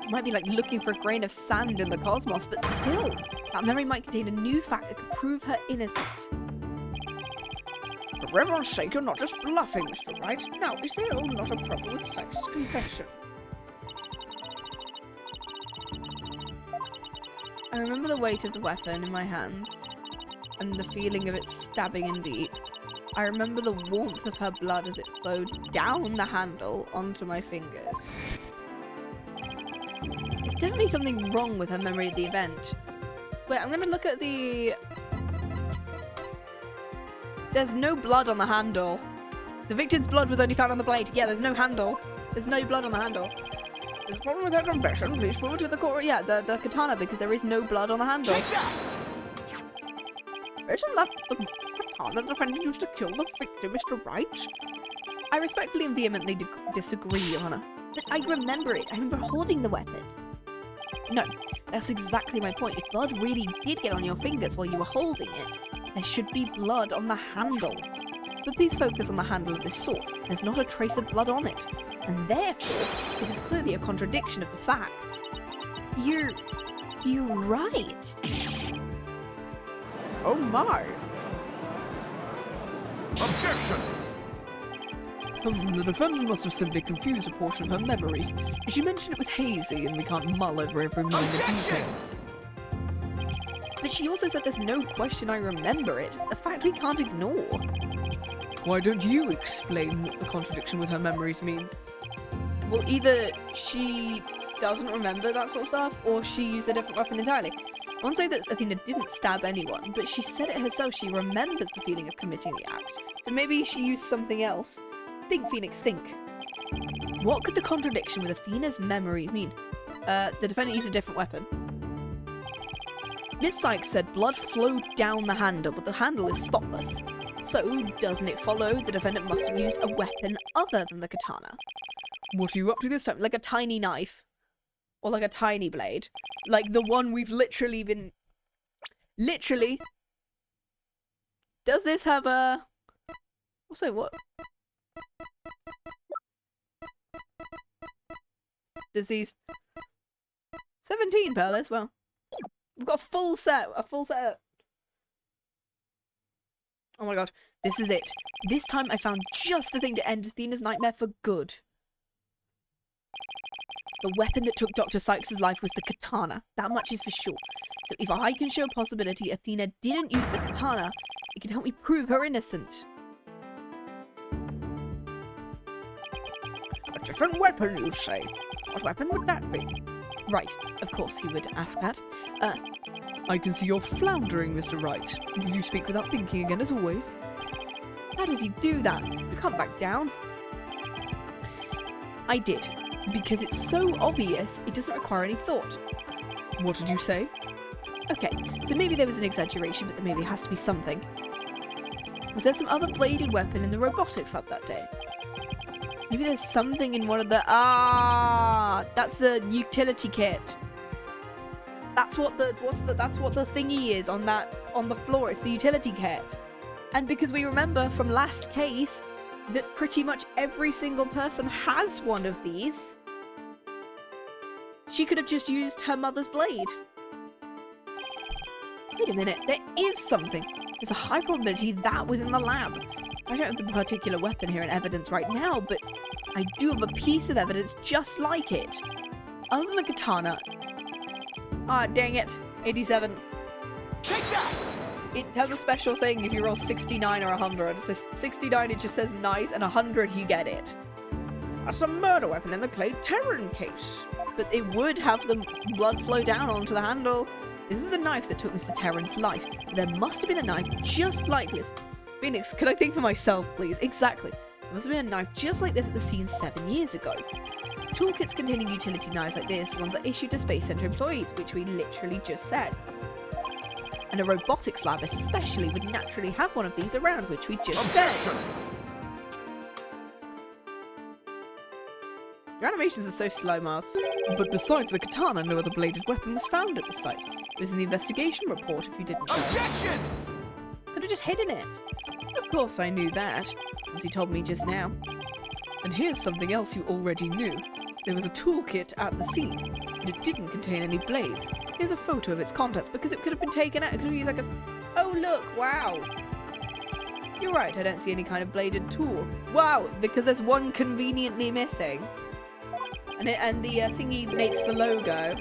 It might be like looking for a grain of sand in the cosmos, but still, that memory might contain a new fact that could prove her innocent. For everyone's sake, you're not just bluffing, Mr. Wright. Now, is there not a problem with Sykes' confession? I remember the weight of the weapon in my hands, and the feeling of it stabbing in deep. I remember the warmth of her blood as it flowed down the handle onto my fingers. There's definitely something wrong with her memory of the event. Wait, I'm gonna look at the... There's no blood on the handle. The victim's blood was only found on the blade. Yeah, there's no handle. There's no blood on the handle. There's a problem with her confession. Please prove it to the court. Yeah, the katana, because there is no blood on the handle. Take that! Isn't that the katana the defendant used to kill the victim, Mr. Wright? I respectfully and vehemently disagree, Your Honor. But I remember it. I remember holding the weapon. No, that's exactly my point. If blood really did get on your fingers while you were holding it, there should be blood on the handle. But please focus on the handle of this sword. There's not a trace of blood on it, and therefore, it is clearly a contradiction of the facts. You're right. Oh my! Objection! The defendant must have simply confused a portion of her memories. She mentioned it was hazy and we can't mull over every minor detail. But she also said there's no question I remember it. A fact we can't ignore. Why don't you explain what the contradiction with her memories means? Well, either she doesn't remember that sort of stuff, or she used a different weapon entirely. I won't say that Athena didn't stab anyone, but she said it herself. She remembers the feeling of committing the act. So maybe she used something else. Think, Phoenix, think. What could the contradiction with Athena's memories mean? The defendant used a different weapon. Miss Sykes said blood flowed down the handle, but the handle is spotless. So, doesn't it follow the defendant must have used a weapon other than the katana? What are you up to this time? Like a tiny knife. Or like a tiny blade. Like the one we've literally been... Literally. Does this have a... Also, what? Disease. 17 pearl as well. We've got a full set. Oh my god. This is it. This time I found just the thing to end Athena's nightmare for good. The weapon that took Dr. Sykes' life was the katana. That much is for sure. So if I can show a possibility Athena didn't use the katana, it can help me prove her innocent. A different weapon, you say? What weapon would that be? Right, of course he would ask that. I can see you're floundering, Mr. Wright. Did you speak without thinking again, as always? How does he do that? I can't back down. I did. Because it's so obvious, it doesn't require any thought. What did you say? Okay, so maybe there was an exaggeration, but there maybe has to be something. Was there some other bladed weapon in the robotics lab that day? Maybe there's something in one of the... Ah! That's the utility kit. That's what the... That's what the thingy is on the floor. It's the utility kit. And because we remember from last case that pretty much every single person has one of these, she could have just used her mother's blade. Wait a minute, there is something. There's a high probability that was in the lab. I don't have the particular weapon here in evidence right now, but I do have a piece of evidence just like it. Other than the katana... Ah, dang it. 87. Take that! It has a special thing if you roll 69 or 100. So 69, it just says nice, and 100, you get it. That's a murder weapon in the Clay Terran case. But it would have the blood flow down onto the handle. This is the knife that took Mr. Terran's life. There must have been a knife just like this. Phoenix, could I think for myself, please? Exactly. There must have been a knife just like this at the scene 7 years ago. Toolkits containing utility knives like this, ones are issued to Space Center employees, which we literally just said. And a robotics lab especially would naturally have one of these around, which we just said. Your animations are so slow, Miles. But besides the katana, no other bladed weapon was found at the site. It was in the investigation report, if you didn't know. Objection! Could have just hidden it. Of course I knew that, as he told me just now. And here's something else you already knew. There was a toolkit at the scene, but it didn't contain any blades. Here's a photo of its contents, because it could have been taken out. It could have used like a... Oh, look, wow. You're right, I don't see any kind of bladed tool. Wow, because there's one conveniently missing. And the thingy makes the logo.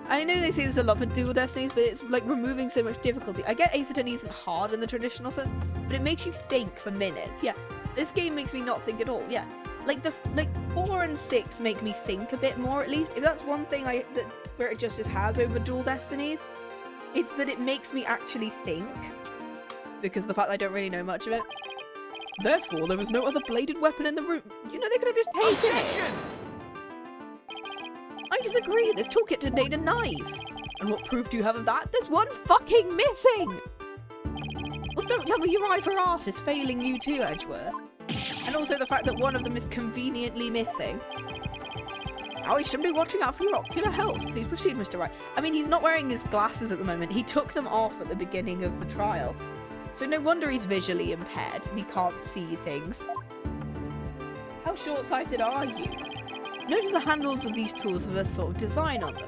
I know they say this a lot for Dual Destinies, but it's like removing so much difficulty. I get Ace Attorney isn't hard in the traditional sense, but it makes you think for minutes. Yeah, this game makes me not think at all. Yeah, like 4 and 6 make me think a bit more at least. If that's one thing where it just has over Dual Destinies, it's that it makes me actually think, because of the fact that I don't really know much of it. Therefore, there was no other bladed weapon in the room. You know, they could have just taken it. I disagree. This toolkit contained a knife. And what proof do you have of that? There's one fucking missing. Well, don't tell me your eye for art is failing you too, Edgeworth. And also the fact that one of them is conveniently missing. How is somebody watching out for your ocular health? Please proceed, Mr. Wright. I mean, he's not wearing his glasses at the moment. He took them off at the beginning of the trial. So no wonder he's visually impaired and he can't see things. How short-sighted are you? Notice the handles of these tools have a sort of design on them.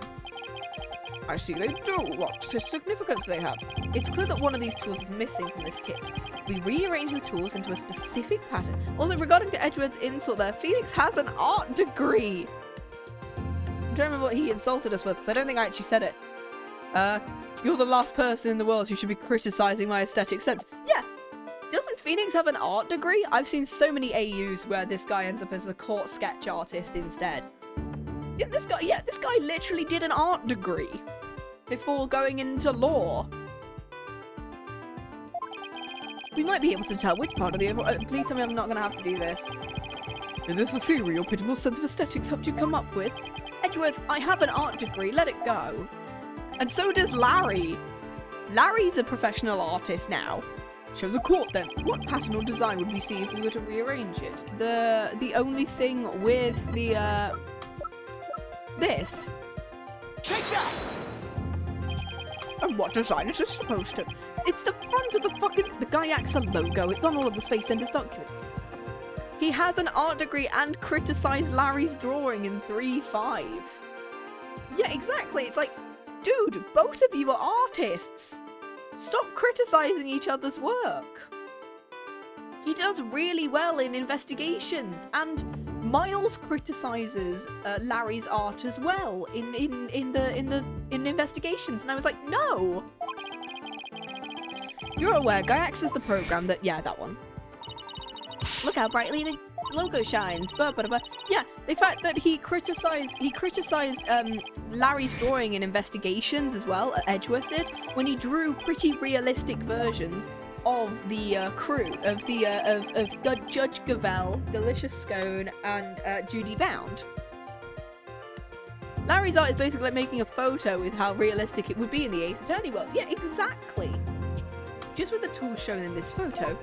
I see they do. What significance they have? It's clear that one of ththese tools is missing from this kit. We rearrange the tools into a specific pattern. Also, regarding to Edgeworth's insult there, Felix has an art degree. I'm trying to remember what he insulted us with, because I don't think I actually said it. You're the last person in the world who should be criticizing my aesthetic sense. Yeah. Doesn't Phoenix have an art degree? I've seen so many AUs where this guy ends up as a court sketch artist instead. Didn't this guy? Yeah, this guy literally did an art degree before going into law. We might be able to tell which part of the overall... please tell me I'm not going to have to do this. Is this a theory your pitiful sense of aesthetics helped you come up with? Edgeworth, I have an art degree. Let it go. And so does Larry. Larry's a professional artist now. Show the court then. What pattern or design would we see if we were to rearrange it? The only thing with the this. Take that! And what design is this supposed to? It's the front of the fucking Gaiaxa logo. It's on all of the Space Center's documents. He has an art degree and criticised Larry's drawing in 3.5. Yeah, exactly. It's like, dude, both of you are artists. Stop criticising each other's work. He does really well in investigations, and Miles criticises Larry's art as well in investigations, and I was like, no. You're aware, Gaiax is the program that, yeah, that one. Look how brightly the logo shines. Yeah, the fact that he criticised Larry's drawing in investigations as well, Edgeworth did, when he drew pretty realistic versions of the crew of Judge Gavelle, Delicious Scone, and Judy Bound. Larry's art is basically like making a photo with how realistic it would be in the Ace Attorney world. Yeah, exactly. Just with the tools shown in this photo.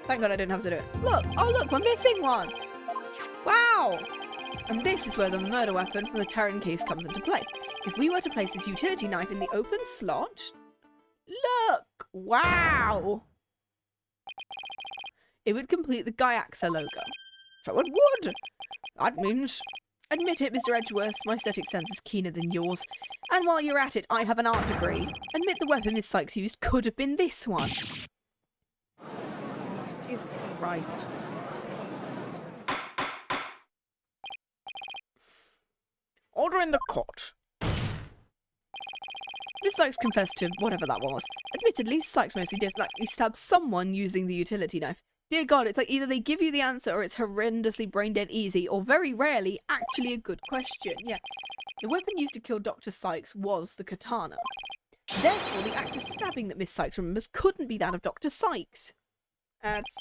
Thank God I didn't have to do it. Look! Oh look, we're missing one! Wow! And this is where the murder weapon from the Terran case comes into play. If we were to place this utility knife in the open slot... Look! Wow! It would complete the Gaiaxa logo. So it would! That means... Admit it, Mr. Edgeworth, my aesthetic sense is keener than yours. And while you're at it, I have an art degree. Admit the weapon Miss Sykes used could have been this one. Jesus Christ. Order in the court. Miss Sykes confessed to whatever that was. Admittedly, Sykes mostly did likely stab someone using the utility knife. Dear God, it's like either they give you the answer or it's horrendously brain-dead easy, or very rarely, actually a good question. Yeah. The weapon used to kill Dr. Sykes was the katana. Therefore, the act of stabbing that Miss Sykes remembers couldn't be that of Dr. Sykes. That's...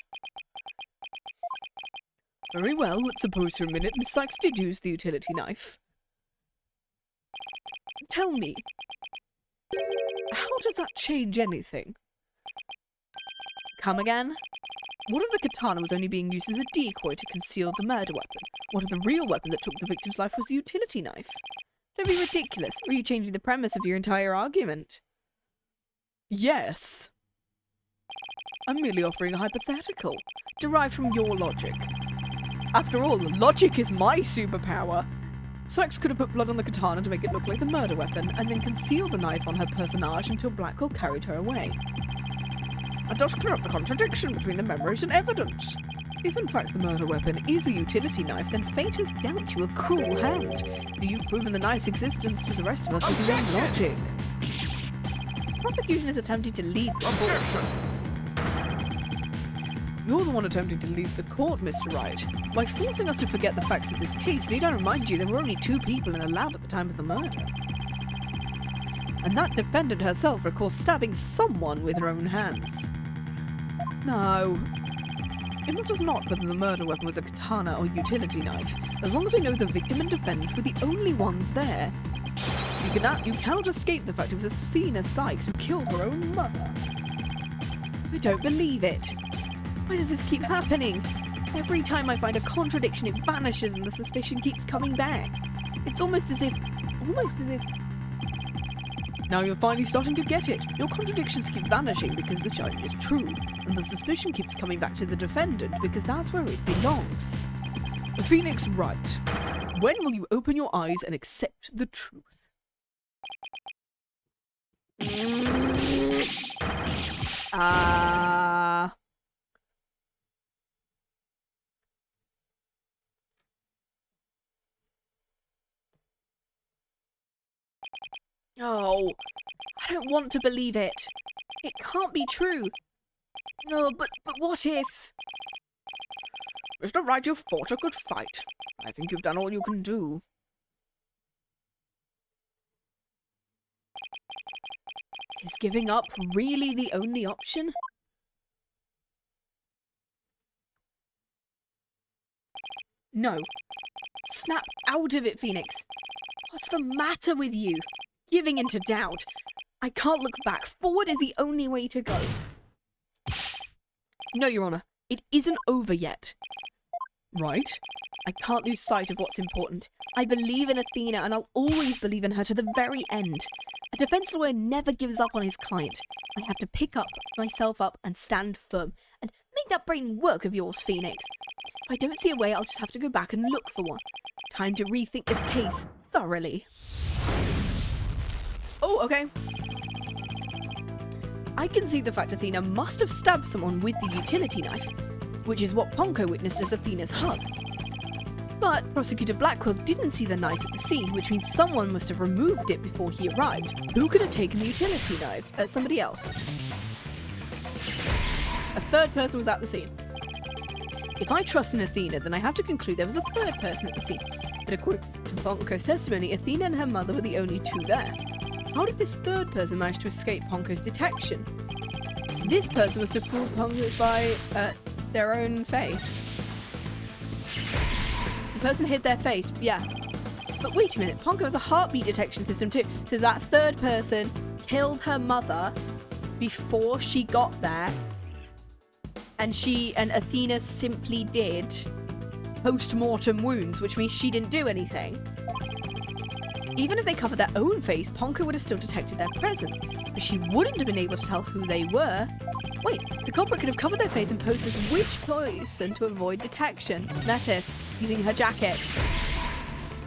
Very well, let's suppose for a minute Miss Sykes did use the utility knife. Tell me, how does that change anything? Come again? What if the katana was only being used as a decoy to conceal the murder weapon? What if the real weapon that took the victim's life was the utility knife? Don't be ridiculous. Or are you changing the premise of your entire argument? Yes. I'm merely offering a hypothetical, derived from your logic. After all, logic is my superpower. Sykes could have put blood on the katana to make it look like the murder weapon, and then concealed the knife on her personage until Blackquill carried her away. And thus clear up the contradiction between the memories and evidence. If in fact the murder weapon is a utility knife, then fate has dealt you a cruel hand. You've proven the knife's existence to the rest of us with your own logic. Prosecution is attempting to lead the court. Objection! You're the one attempting to lead the court, Mr. Wright. By forcing us to forget the facts of this case, need I remind you there were only 2 people in the lab at the time of the murder. And that defendant herself recalls stabbing someone with her own hands. No. It matters not whether the murder weapon was a katana or utility knife, as long as we know the victim and defendant were the only ones there. You cannot escape the fact it was Athena Sykes who killed her own mother. I don't believe it. Why does this keep happening? Every time I find a contradiction, it vanishes and the suspicion keeps coming back. It's almost as if... Now you're finally starting to get it. Your contradictions keep vanishing because the charge is true, and the suspicion keeps coming back to the defendant because that's where it belongs. Phoenix Wright, when will you open your eyes and accept the truth? Oh, I don't want to believe it. It can't be true. No, but what if... Mr. Wright, you've fought a good fight. I think you've done all you can do. Is giving up really the only option? No. Snap out of it, Phoenix. What's the matter with you? Giving into doubt. I can't look back. Forward is the only way to go. No, Your Honor. It isn't over yet. Right? I can't lose sight of what's important. I believe in Athena, and I'll always believe in her to the very end. A defense lawyer never gives up on his client. I have to pick myself up and stand firm. And make that brain work of yours, Phoenix. If I don't see a way, I'll just have to go back and look for one. Time to rethink this case thoroughly. Oh, okay. I can see the fact Athena must have stabbed someone with the utility knife, which is what Ponko witnessed as Athena's hug. But Prosecutor Blackquill didn't see the knife at the scene, which means someone must have removed it before he arrived. Who could have taken the utility knife? Somebody else. A third person was at the scene. If I trust in Athena, then I have to conclude there was a third person at the scene. But according to Ponko's testimony, Athena and her mother were the only 2 there. How did this third person manage to escape Ponko's detection? This person must have fooled Ponko by their own face. The person hid their face, yeah. But wait a minute, Ponko has a heartbeat detection system too. So that third person killed her mother before she got there. And Athena simply did post-mortem wounds, which means she didn't do anything. Even if they covered their own face, Ponko would have still detected their presence, but she wouldn't have been able to tell who they were. Wait, the culprit could have covered their face and posed as which person to avoid detection? Metis, using her jacket.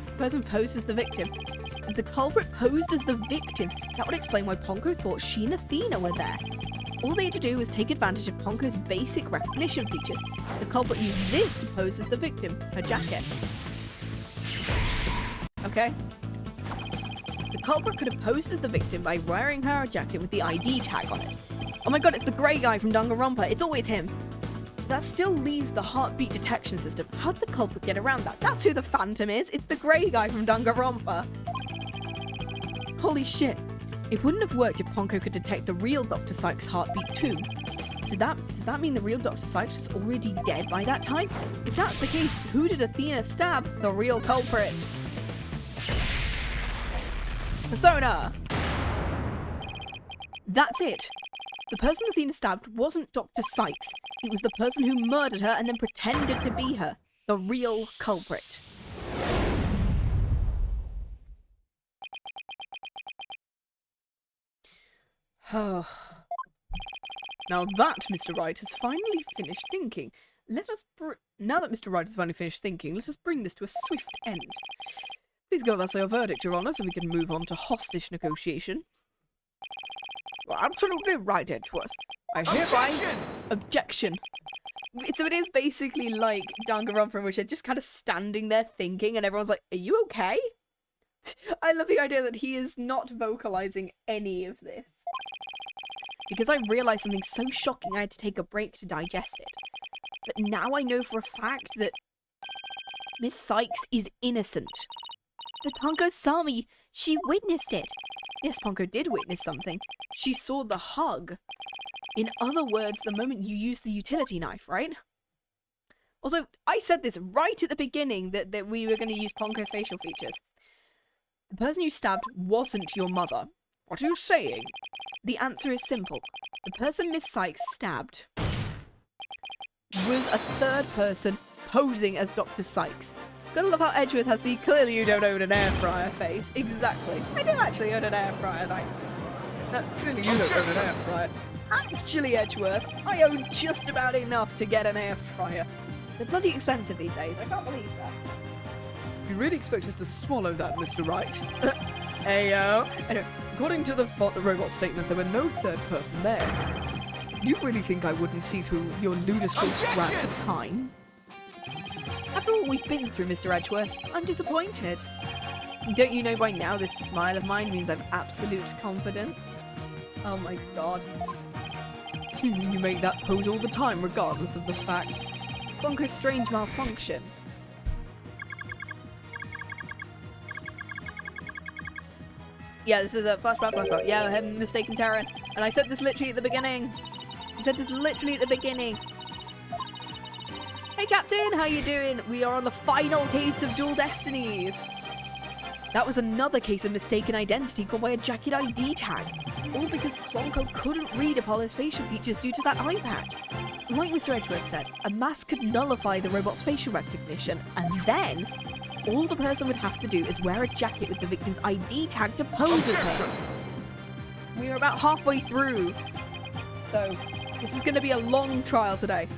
The person posed as the victim. If the culprit posed as the victim, that would explain why Ponko thought she and Athena were there. All they had to do was take advantage of Ponko's basic recognition features. The culprit used this to pose as the victim, her jacket. Okay. The culprit could have posed as the victim by wearing her jacket with the ID tag on it. Oh my god, it's the grey guy from Danganronpa. It's always him. That still leaves the heartbeat detection system. How'd the culprit get around that? That's who the Phantom is. It's the grey guy from Danganronpa. Holy shit. It wouldn't have worked if Ponko could detect the real Dr. Sykes' heartbeat too. So does that mean the real Dr. Sykes was already dead by that time? If that's the case, who did Athena stab? The real culprit. Persona! That's it. The person Athena stabbed wasn't Dr. Sykes. It was the person who murdered her and then pretended to be her. The real culprit. Now that Mr. Wright has finally finished thinking, now that Mr. Wright has finally finished thinking, let us bring this to a swift end. Please go with us your verdict, Your Honour, so we can move on to hostage negotiation. Well, absolutely right, Edgeworth. I hereby... Objection! So it is basically like Danganronpa, which they're just kind of standing there thinking, and everyone's like, are you okay? I love the idea that he is not vocalizing any of this. Because I realised something so shocking I had to take a break to digest it. But now I know for a fact that Miss Sykes is innocent. But Ponko saw me. She witnessed it. Yes, Ponko did witness something. She saw the hug. In other words, the moment you used the utility knife, right? Also, I said this right at the beginning that we were going to use Ponko's facial features. The person you stabbed wasn't your mother. What are you saying? The answer is simple. The person Miss Sykes stabbed was a third person posing as Dr. Sykes. Gotta love how Edgeworth has the clearly you don't own an air fryer face. Exactly. I do actually own an air fryer, like. No, clearly you don't own an air fryer. Actually, Edgeworth, I own just about enough to get an air fryer. They're bloody expensive these days. I can't believe that. If you really expect us to swallow that, Mr. Wright. Ayo. Anyway, according to the robot statements, there were no third person there. You really think I wouldn't see through your ludicrous grab at the time? After all we've been through, Mr. Edgeworth, I'm disappointed. Don't you know by now this smile of mine means I've absolute confidence? Oh my god. You make that pose all the time, regardless of the facts. Ponko's strange malfunction. Yeah, this is a flashback. Yeah, I had mistaken Terran. And I said this literally at the beginning. Hey Captain, how you doing? We are on the final case of Dual Destinies. That was another case of mistaken identity caused by a jacket ID tag. All because Clonko couldn't read Apollo's facial features due to that eye patch. Like Mr. Edgeworth said, a mask could nullify the robot's facial recognition, and then all the person would have to do is wear a jacket with the victim's ID tag to pose as her. We are about halfway through, so this is going to be a long trial today.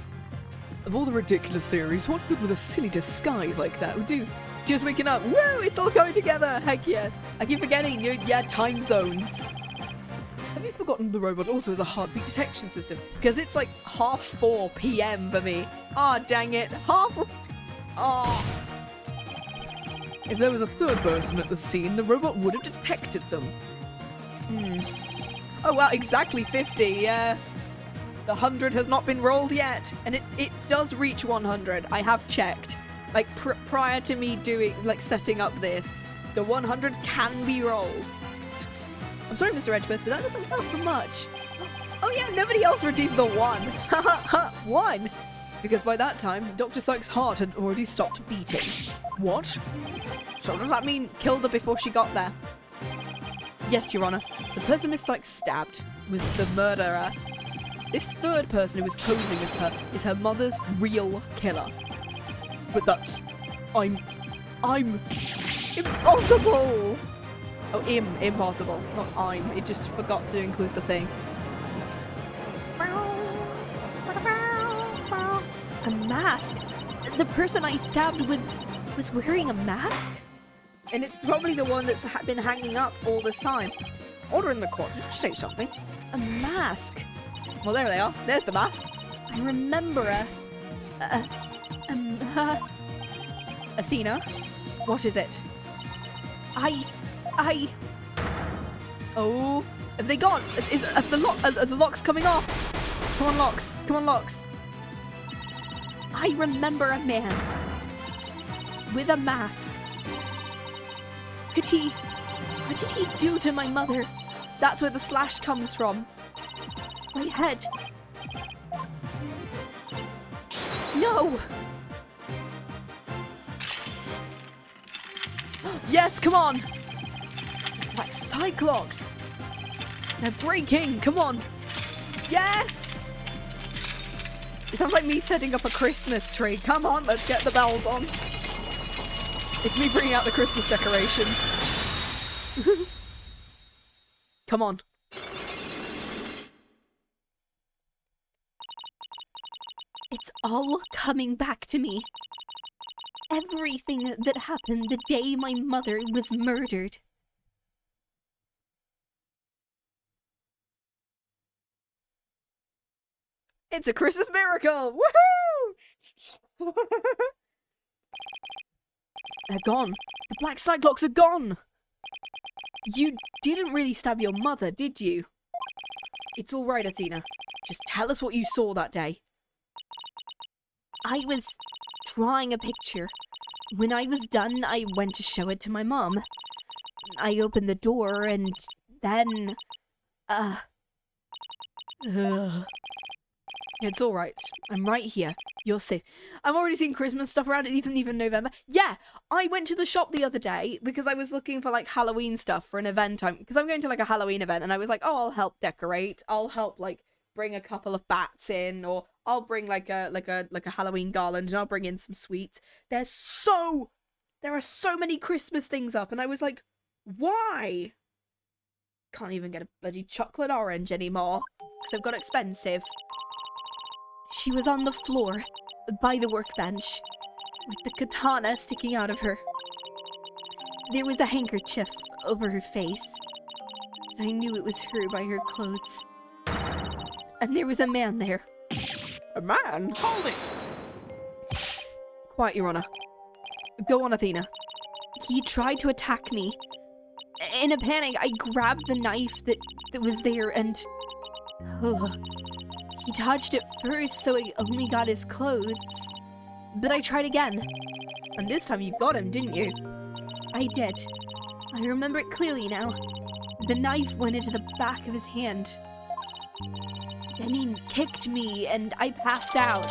Of all the ridiculous theories, what good would a silly disguise like that would do? Just waking up, woo, it's all going together, heck yes. I keep forgetting, time zones. Have you forgotten the robot also has a heartbeat detection system? Because it's like 4:30 p.m. for me. Ah, oh, dang it, If there was a third person at the scene, the robot would have detected them. Oh well, exactly 50, yeah. The 100 has not been rolled yet, and it does reach 100. I have checked. Like, prior to me setting up this, the 100 can be rolled. I'm sorry, Mr. Edgeworth, but that doesn't count for much. Oh yeah, nobody else redeemed the 1. Haha, 1! Because by that time, Dr. Sykes' heart had already stopped beating. What? So does that mean killed her before she got there? Yes, Your Honor. The person Miss Sykes stabbed was the murderer. This third person who was posing as her is her mother's real killer. But that's... I'm... Impossible! Oh, impossible. Not I'm. It just forgot to include the thing. A mask? The person I stabbed was wearing a mask? And it's probably the one that's been hanging up all this time. Order in the court. Did you say something? A mask? Well, there they are. There's the mask. I remember Athena? What is it? Oh, have they gone? Are the locks coming off? Come on, locks. Come on, locks. I remember a man with a mask. What did he do to my mother? That's where the slash comes from. My head. No! Yes, come on! Like Cyclops! They're breaking, come on! Yes! It sounds like me setting up a Christmas tree. Come on, let's get the bells on. It's me bringing out the Christmas decorations. Come on. all coming back to me. Everything that happened the day my mother was murdered. It's a Christmas miracle! Woohoo! They're gone. The black cyclops are gone. You didn't really stab your mother, did you? It's all right, Athena. Just tell us what you saw that day. I was drawing a picture. When I was done, I went to show it to my mom. I opened the door and then... It's all right. I'm right here. You're safe. I'm already seeing Christmas stuff around. It isn't even November. Yeah, I went to the shop the other day because I was looking for like Halloween stuff for an event. Because I'm going to like a Halloween event, and I was like, oh, I'll help decorate. I'll help like bring a couple of bats in, or I'll bring like a Halloween garland, and I'll bring in some sweets. There are so many Christmas things up, and I was like, why? Can't even get a bloody chocolate orange anymore because they've got expensive. She was on the floor, by the workbench, with the katana sticking out of her. There was a handkerchief over her face, and I knew it was her by her clothes. And there was a man there. A man? Hold it! Quiet, Your Honor. Go on, Athena. He tried to attack me. In a panic, I grabbed the knife that was there and... He dodged it first, so I only got his clothes. But I tried again. And this time you got him, didn't you? I did. I remember it clearly now. The knife went into the back of his hand. Then he kicked me, and I passed out.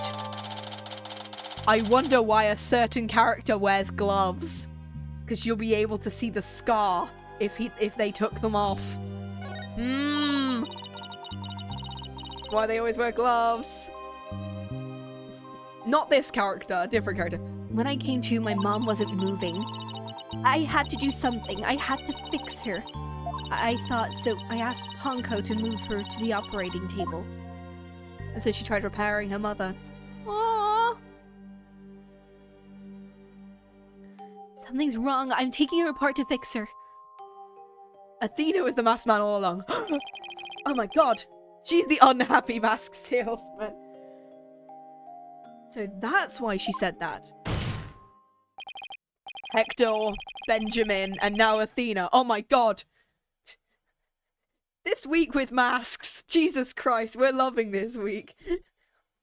I wonder why a certain character wears gloves. Because you'll be able to see the scar if they took them off. That's why they always wear gloves. Not this character, a different character. When I came to, my mom wasn't moving. I had to do something. I had to fix her. I thought, so I asked Ponko to move her to the operating table. And so she tried repairing her mother. Aww. Something's wrong. I'm taking her apart to fix her. Athena was the masked man all along. Oh my god. She's the unhappy masked salesman. So that's why she said that. Hector, Benjamin, and now Athena. Oh my god. This week with masks. Jesus Christ, we're loving this week.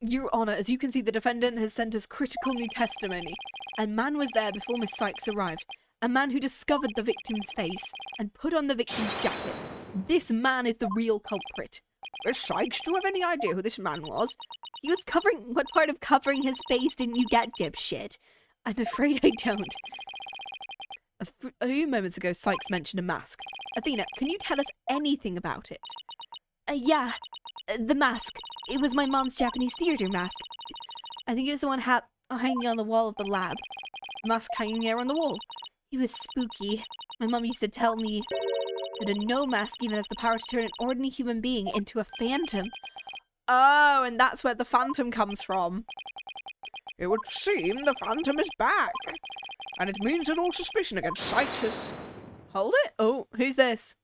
Your Honor, as you can see, the defendant has sent us critical new testimony. A man was there before Miss Sykes arrived. A man who discovered the victim's face and put on the victim's jacket. This man is the real culprit. Miss Sykes, do you have any idea who this man was? He was covering... What part of covering his face didn't you get, dipshit? I'm afraid I don't. A few moments ago, Sykes mentioned a mask. Athena, can you tell us anything about it? Yeah. The mask. It was my mom's Japanese theater mask. I think it was the one hanging on the wall of the lab. Mask hanging there on the wall? It was spooky. My mom used to tell me that a no mask even has the power to turn an ordinary human being into a phantom. Oh, and that's where the phantom comes from. It would seem the phantom is back. And it means that all suspicion against Sykes is... Hold it. Oh, who's this?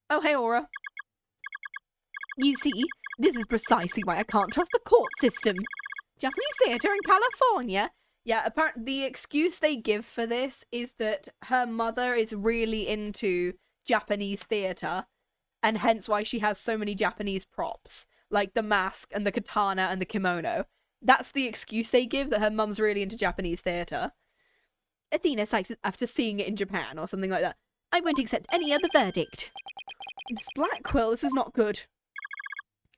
Oh, hey, Aura. You see, this is precisely why I can't trust the court system. Japanese theatre in California? Yeah, apparently the excuse they give for this is that her mother is really into Japanese theatre, and hence why she has so many Japanese props, like the mask and the katana and the kimono. That's the excuse they give, that her mum's really into Japanese theatre. Athena Sykes, after seeing it in Japan or something like that. I won't accept any other verdict. Miss Blackquill, this is not good.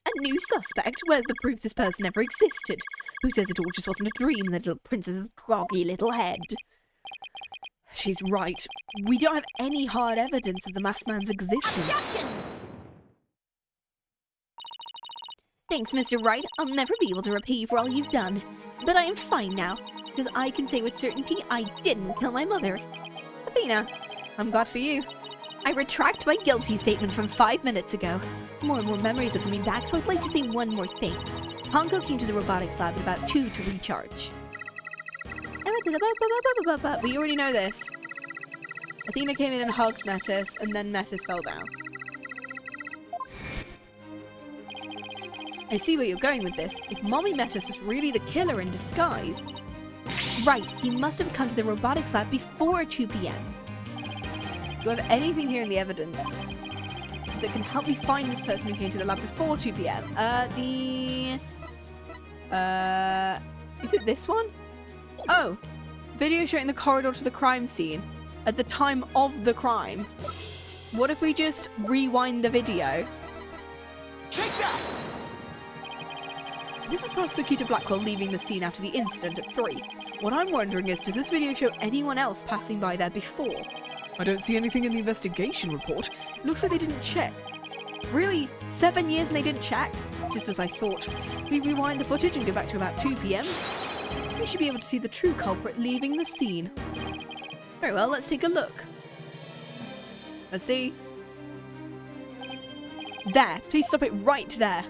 A new suspect? Where's the proof this person ever existed? Who says it all just wasn't a dream in the little princess's groggy little head? She's right. We don't have any hard evidence of the masked man's existence. Objection! Thanks, Mr. Wright. I'll never be able to repay you for all you've done. But I am fine now, because I can say with certainty I didn't kill my mother. Athena, I'm glad for you. I retract my guilty statement from 5 minutes ago. More and more memories are coming back, so I'd like to say one more thing. Ponko came to the robotics lab at about 2 to recharge. We already know this. Athena came in and hugged Metis, and then Metis fell down. I see where you're going with this. If Mommy Metis was really the killer in disguise... Right, he must have come to the robotics lab before 2 p.m. Do I have anything here in the evidence that can help me find this person who came to the lab before 2 p.m? Is it this one? Oh, video showing the corridor to the crime scene at the time of the crime. What if we just rewind the video? Take that! This is Prosecutor Blackquill leaving the scene after the incident at 3. What I'm wondering is, does this video show anyone else passing by there before? I don't see anything in the investigation report. Looks like they didn't check. Really? 7 years and they didn't check? Just as I thought. We rewind the footage and go back to about 2 p.m. We should be able to see the true culprit leaving the scene. Very well, let's take a look. Let's see. There, please stop it right there.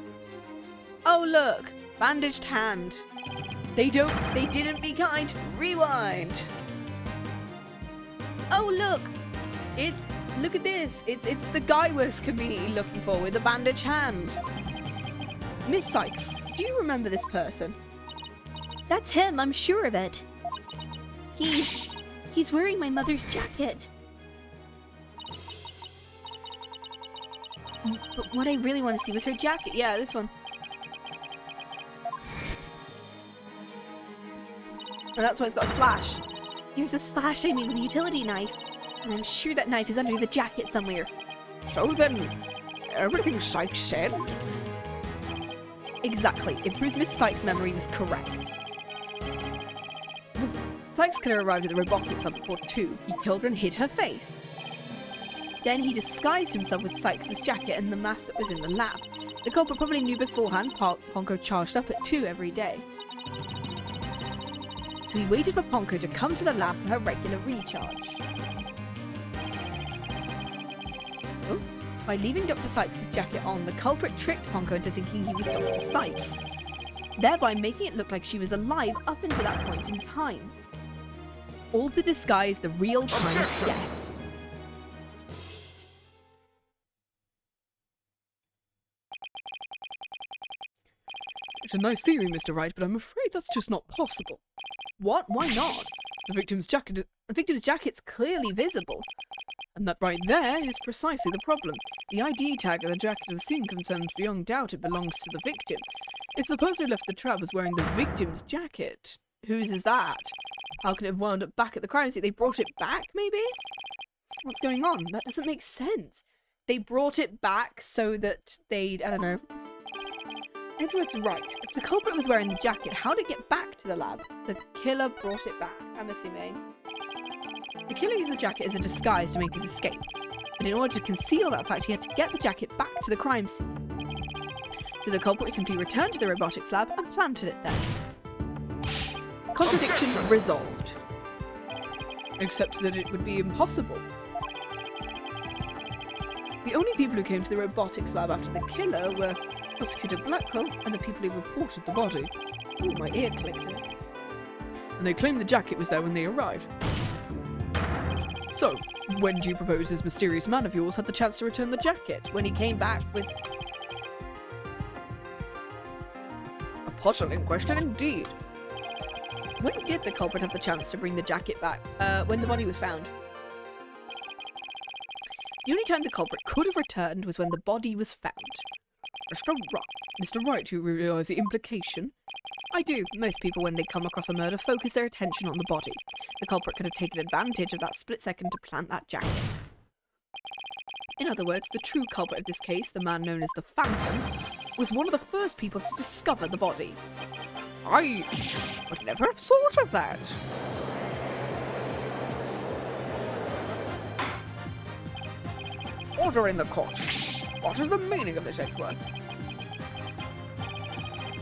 Oh look, bandaged hand. They didn't be kind. Rewind. Oh look, look at this. It's the guy we're conveniently looking for with the bandaged hand. Miss Sykes, do you remember this person? That's him, I'm sure of it. He's wearing my mother's jacket. But what I really want to see was her jacket. Yeah, this one. And that's why it's got a slash. Here's a slash I made with a utility knife. And I'm sure that knife is under the jacket somewhere. So then, everything Sykes said? Exactly. It proves Miss Sykes' memory was correct. Sykes killer arrived at the robotics lab before 2. He killed her and hid her face. Then he disguised himself with Sykes' jacket and the mask that was in the lab. The culprit probably knew beforehand Ponko charged up at 2 every day. So he waited for Ponko to come to the lab for her regular recharge. Oh. By leaving Dr. Sykes' jacket on, the culprit tricked Ponko into thinking he was Dr. Sykes, thereby making it look like she was alive up until that point in time. All to disguise the real time of death. It's a nice theory, Mr. Wright, but I'm afraid that's just not possible. What? Why not? The victim's jacket's clearly visible. And that right there is precisely the problem. The ID tag of the jacket at the scene confirms beyond doubt it belongs to the victim. If the person who left the trap was wearing the victim's jacket, whose is that? How can it have wound up back at the crime scene? They brought it back, maybe? What's going on? That doesn't make sense. They brought it back so that they'd, I don't know. Edward's right. If the culprit was wearing the jacket, how did it get back to the lab? The killer brought it back, I'm assuming. The killer used the jacket as a disguise to make his escape. But in order to conceal that fact, he had to get the jacket back to the crime scene. So the culprit simply returned to the robotics lab and planted it there. Contradiction resolved. Except that it would be impossible. The only people who came to the robotics lab after the killer were Prosecutor Blackquill and the people who reported the body. Ooh, my ear clicked here. And they claimed the jacket was there when they arrived. So, when do you propose this mysterious man of yours had the chance to return the jacket? When he came back with... A puzzling question indeed. When did the culprit have the chance to bring the jacket back? When the body was found. The only time the culprit could have returned was when the body was found. Mr. Wright, you realise the implication? I do. Most people, when they come across a murder, focus their attention on the body. The culprit could have taken advantage of that split second to plant that jacket. In other words, the true culprit of this case, the man known as the Phantom, was one of the first people to discover the body. I would never have thought of that. Order in the court. What is the meaning of this, Edgeworth?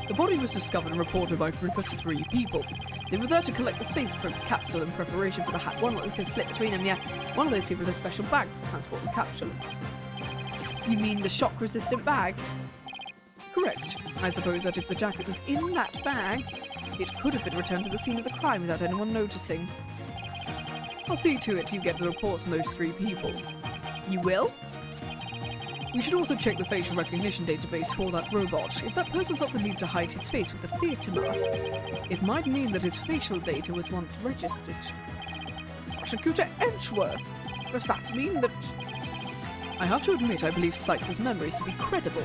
The body was discovered and reported by a group of 3 people. They were there to collect the space probe's capsule in preparation for the hat. One could slip between them, yeah. One of those people had a special bag to transport the capsule. You mean the shock-resistant bag? correct. I suppose that if the jacket was in that bag, it could have been returned to the scene of the crime without anyone noticing. I'll see to it you get the reports on those 3 people. You will? We should also check the facial recognition database for that robot. If that person felt the need to hide his face with the theatre mask, it might mean that his facial data was once registered. Prosecutor Edgeworth? Does that mean that... I have to admit I believe Sykes' memories to be credible.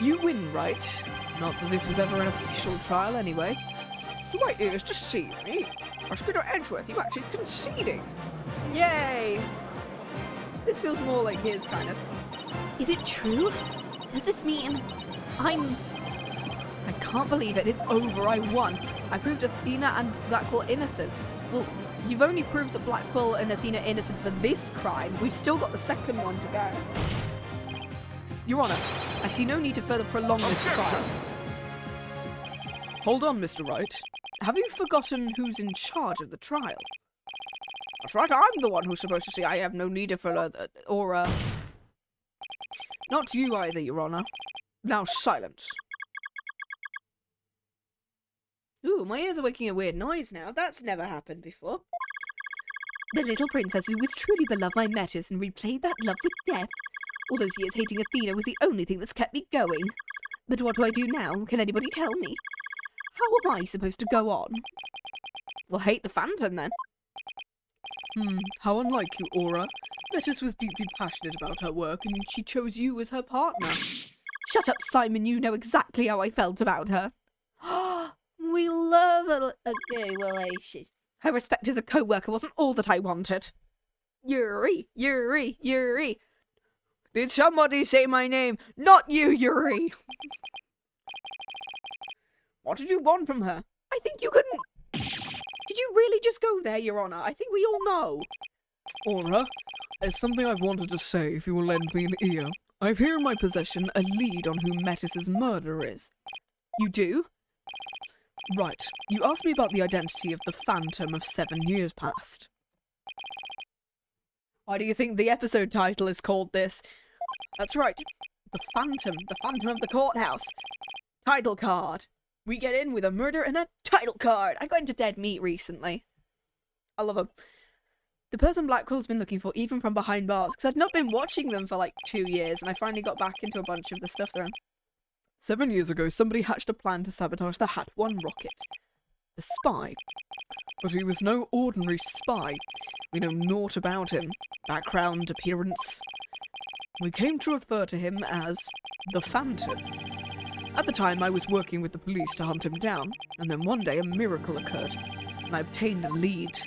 You win, right? Not that this was ever an official trial anyway. Do my ears deceive me? Prosecutor Edgeworth, you actually conceding. Yay! This feels more like his kind of... Is it true? Does this mean I can't believe it. It's over. I won. I proved Athena and Blackquill innocent. Well, you've only proved that Blackquill and Athena innocent for this crime. We've still got the second one to go. Your Honor, I see no need to further prolong this trial. Hold on, Mr. Wright. Have you forgotten who's in charge of the trial? That's right, I'm the one who's supposed to see. I have no need of further... Not you either, Your Honor. Now silence. Ooh, my ears are making a weird noise now. That's never happened before. the little princess who was truly beloved by Metis and replayed that love with death? All those years hating Athena was the only thing that's kept me going. But what do I do now? Can anybody tell me? How am I supposed to go on? Well, hate the Phantom, then. How unlike you, Aura. Metis was deeply passionate about her work, and she chose you as her partner. Shut up, Simon, you know exactly how I felt about her. We love a gay relation. Her respect as a co-worker wasn't all that I wanted. Yuri. Did somebody say my name? Not you, Yuri! What did you want from her? I think you couldn't... Did you really just go there, Your Honor? I think we all know. Aura, there's something I've wanted to say if you will lend me an ear. I have here in my possession a lead on who Metis's murderer is. You do? Right. You asked me about the identity of the Phantom of 7 years past. Why do you think the episode title is called this? That's right. The Phantom of the Courthouse. Title card. We get in with a murder and a title card. I got into Dead Meat recently. I love them. The person Blackwill's been looking for, even from behind bars, because I'd not been watching them for like 2 years, and I finally got back into a bunch of the stuff they're in. 7 years ago, somebody hatched a plan to sabotage the Hat 1 rocket. The spy. But he was no ordinary spy. We know naught about him. Background, appearance. We came to refer to him as the Phantom. At the time, I was working with the police to hunt him down, and then one day a miracle occurred, and I obtained a lead.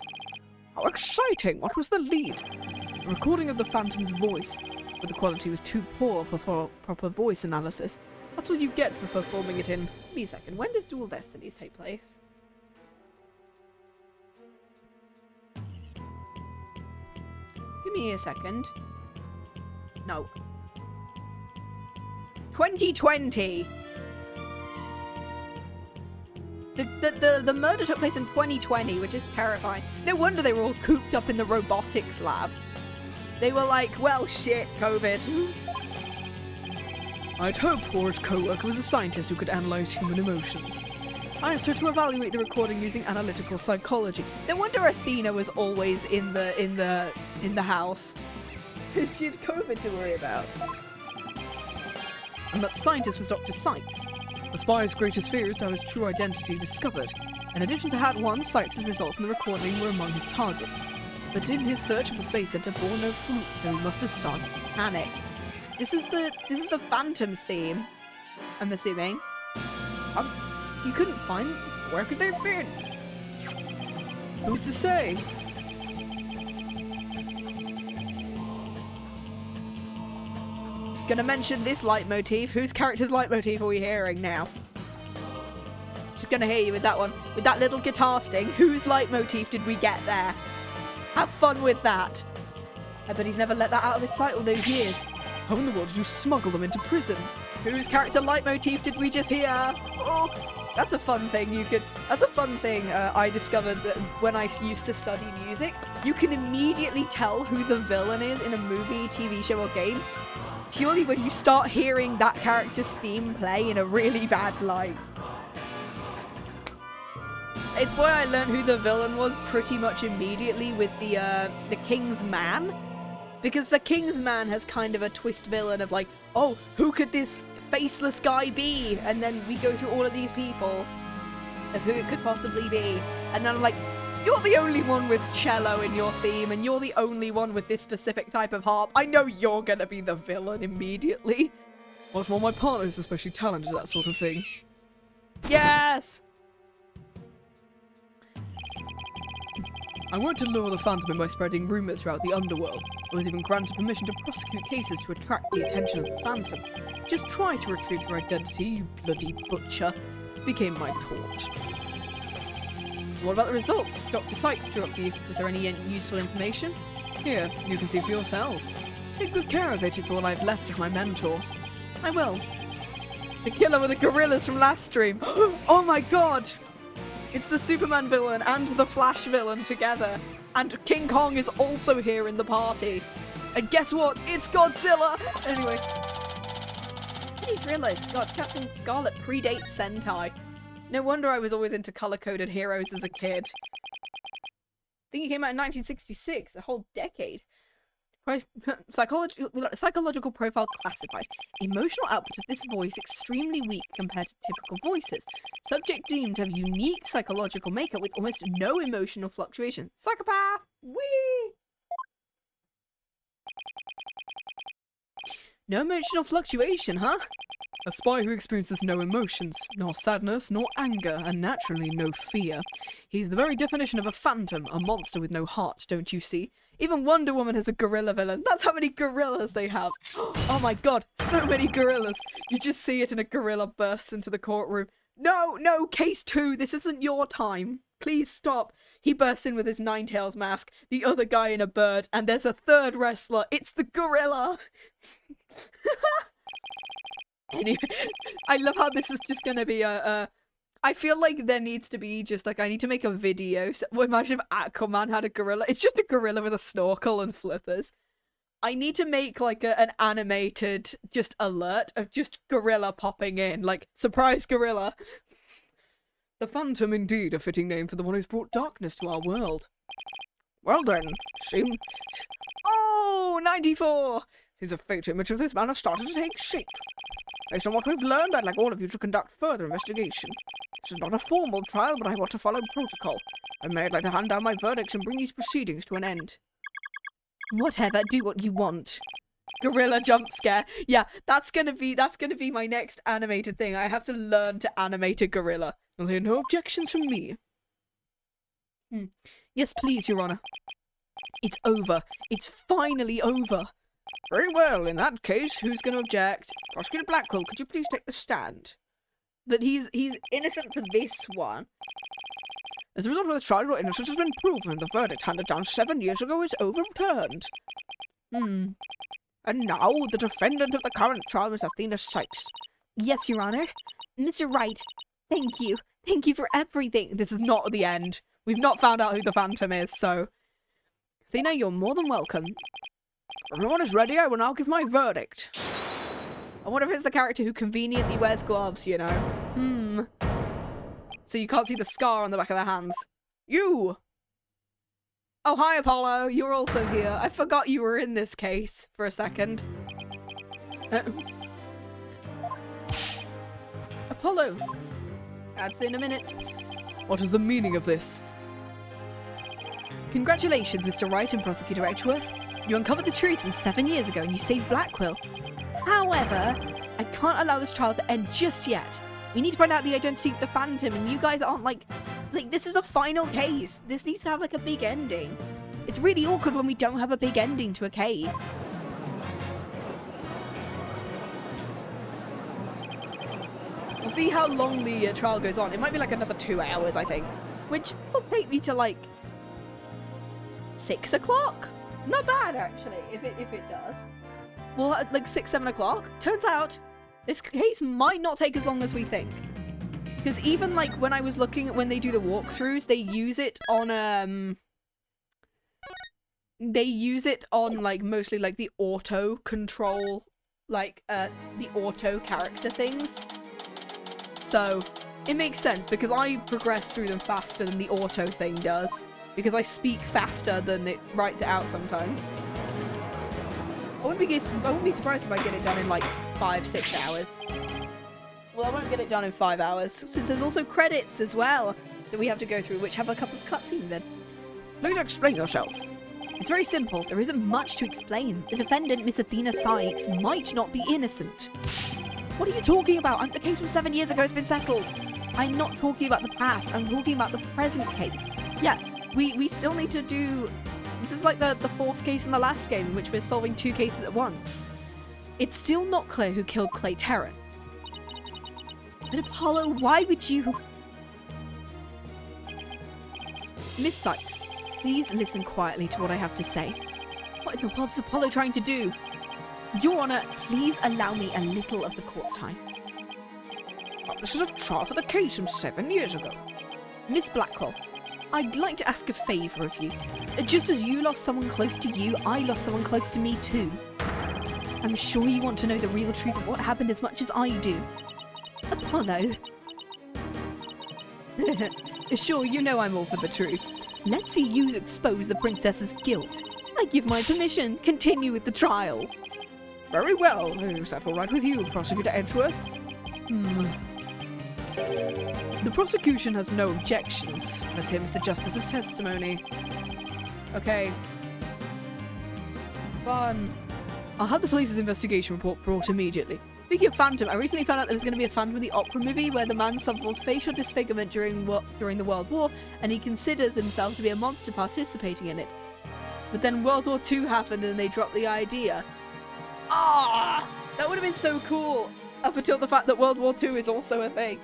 How exciting! What was the lead? A recording of the Phantom's voice, but the quality was too poor for proper voice analysis. That's what you get for performing it in... Give me a second. When does Dual Destinies take place? Give me a second. No. 2020! The murder took place in 2020, which is terrifying. No wonder they were all cooped up in the robotics lab. They were like, well, shit, COVID. I'd hoped Aura's co-worker was a scientist who could analyze human emotions. I asked her to evaluate the recording using analytical psychology. No wonder Athena was always in the house. She had COVID to worry about. And that scientist was Dr. Sykes. The spy's greatest fear is to have his true identity discovered. In addition to Hat 1, Sykes' results in the recording were among his targets. But in his search of the space center bore no fruit, so he must have started to panic. This is the Phantom's theme, I'm assuming. You couldn't find... Where could they have been? Who's to say? Gonna mention this leitmotif. Whose character's leitmotif are we hearing now? Just gonna hear you with that one. With that little guitar sting. Whose leitmotif did we get there? Have fun with that. I bet he's never let that out of his sight all those years. How in the world did you smuggle them into prison? Whose character leitmotif did we just hear? Oh, that's a fun thing That's a fun thing I discovered when I used to study music. You can immediately tell who the villain is in a movie, TV show, or game purely when you start hearing that character's theme play in a really bad light. It's why I learned who the villain was pretty much immediately with the King's Man. Because the King's Man has kind of a twist villain of like, oh, who could this faceless guy be? And then we go through all of these people of who it could possibly be. And then I'm like, you're the only one with cello in your theme, and you're the only one with this specific type of harp. I know you're gonna be the villain immediately. What's more, my partner is especially talented at that sort of thing. Yes! I want to lure the Phantom in by spreading rumours throughout the underworld. I was even granted permission to prosecute cases to attract the attention of the Phantom. Just try to retrieve your identity, you bloody butcher. Became my torch. What about the results Dr. Sykes drew up for you? Was there any useful information? Here, you can see for yourself. Take good care of it, it's all I've left of my mentor. I will. The killer with the gorillas from last stream. Oh my god! It's the Superman villain and the Flash villain together. And King Kong is also here in the party. And guess what? It's Godzilla! Anyway. I just realised, God, Captain Scarlet predates Sentai. No wonder I was always into color-coded heroes as a kid. I think he came out in 1966, a whole decade. Psychological profile classified. Emotional output of this voice extremely weak compared to typical voices. Subject deemed to have unique psychological makeup with almost no emotional fluctuation. Psychopath! Whee! No emotional fluctuation, huh? A spy who experiences no emotions, nor sadness, nor anger, and naturally no fear. He's the very definition of a phantom, a monster with no heart, don't you see? Even Wonder Woman has a gorilla villain. That's how many gorillas they have. Oh my god, so many gorillas. You just see it and a gorilla bursts into the courtroom. No, no, case 2, this isn't your time. Please stop. He bursts in with his Ninetales mask, the other guy in a bird, and there's a third wrestler. It's the gorilla. Anyway, I love how this is just gonna be I feel like there needs to be just like, I need to make a video. So, well, imagine if Aquaman had a gorilla. It's just a gorilla with a snorkel and flippers. I need to make like an animated just alert of just gorilla popping in, like surprise gorilla. The Phantom, indeed, a fitting name for the one who's brought darkness to our world. Well then, seems... Oh, 94! Seems a fate image of this man has started to take shape. Based on what we've learned, I'd like all of you to conduct further investigation. This is not a formal trial, but I want to follow protocol. I may like to hand down my verdicts and bring these proceedings to an end. Whatever, do what you want. Gorilla jump scare. Yeah, that's gonna be my next animated thing. I have to learn to animate a gorilla. You'll hear no objections from me. Yes, please, Your Honor. It's over. It's finally over. Very well, in that case, who's going to object? Prosecutor Blackquill, could you please take the stand? But he's innocent for this one. As a result of this trial, your innocence has been proven. The verdict handed down 7 years ago is overturned. And now, the defendant of the current trial is Athena Sykes. Yes, Your Honor. Mr. Wright, thank you. Thank you for everything. This is not the end. We've not found out who the Phantom is, so... Athena, you're more than welcome. Everyone is ready, I will now give my verdict. I wonder if it's the character who conveniently wears gloves, you know? So you can't see the scar on the back of their hands. You! Oh, hi, Apollo. You're also here. I forgot you were in this case for a second. Apollo. That's in a minute. What is the meaning of this? Congratulations, Mr. Wright and Prosecutor Edgeworth. You uncovered the truth from 7 years ago and you saved Blackquill. However, I can't allow this trial to end just yet. We need to find out the identity of the Phantom, and you guys aren't like, this is a final case. This needs to have like a big ending. It's really awkward when we don't have a big ending to a case. We'll see how long the trial goes on. It might be like another 2 hours, I think, which will take me to like 6 o'clock. Not bad, actually, if it does. Well, at like 6, 7 o'clock. Turns out, this case might not take as long as we think. Because even like when I was looking at when they do the walkthroughs, they use it on like mostly like the auto control like, the auto character things. So, it makes sense, because I progress through them faster than the auto thing does. Because I speak faster than it writes it out sometimes. I wouldn't be surprised if I get it done in, like, 5-6 hours. Well, I won't get it done in 5 hours, since there's also credits as well that we have to go through, which have a couple of cutscenes in. Please explain yourself. It's very simple. There isn't much to explain. The defendant, Miss Athena Sykes, might not be innocent. What are you talking about? The case from 7 years ago has been settled. I'm not talking about the past. I'm talking about the present case. Yeah, we still need to do... This is like the fourth case in the last game, in which we're solving 2 cases at once. It's still not clear who killed Clay Terran. But Apollo, why would you... Miss Sykes, please listen quietly to what I have to say. What in the world is Apollo trying to do? Your Honor, please allow me a little of the court's time. This is a trial for the case from 7 years ago. Miss Blackquill, I'd like to ask a favour of you. Just as you lost someone close to you, I lost someone close to me too. I'm sure you want to know the real truth of what happened as much as I do. Apollo. Sure, you know I'm all for the truth. Let's see you expose the princess's guilt. I give my permission. Continue with the trial. Very well. Is that all right with you, Prosecutor Edgeworth? The prosecution has no objections. Let's hear Mr. Justice's testimony. Okay. Fun. I'll have the police's investigation report brought immediately. Speaking of Phantom, I recently found out there was going to be a Phantom in the opera movie where the man suffered facial disfigurement during the World War, and he considers himself to be a monster participating in it. But then World War II happened and they dropped the idea. Ah! That would have been so cool! Up until the fact that World War II is also a thing.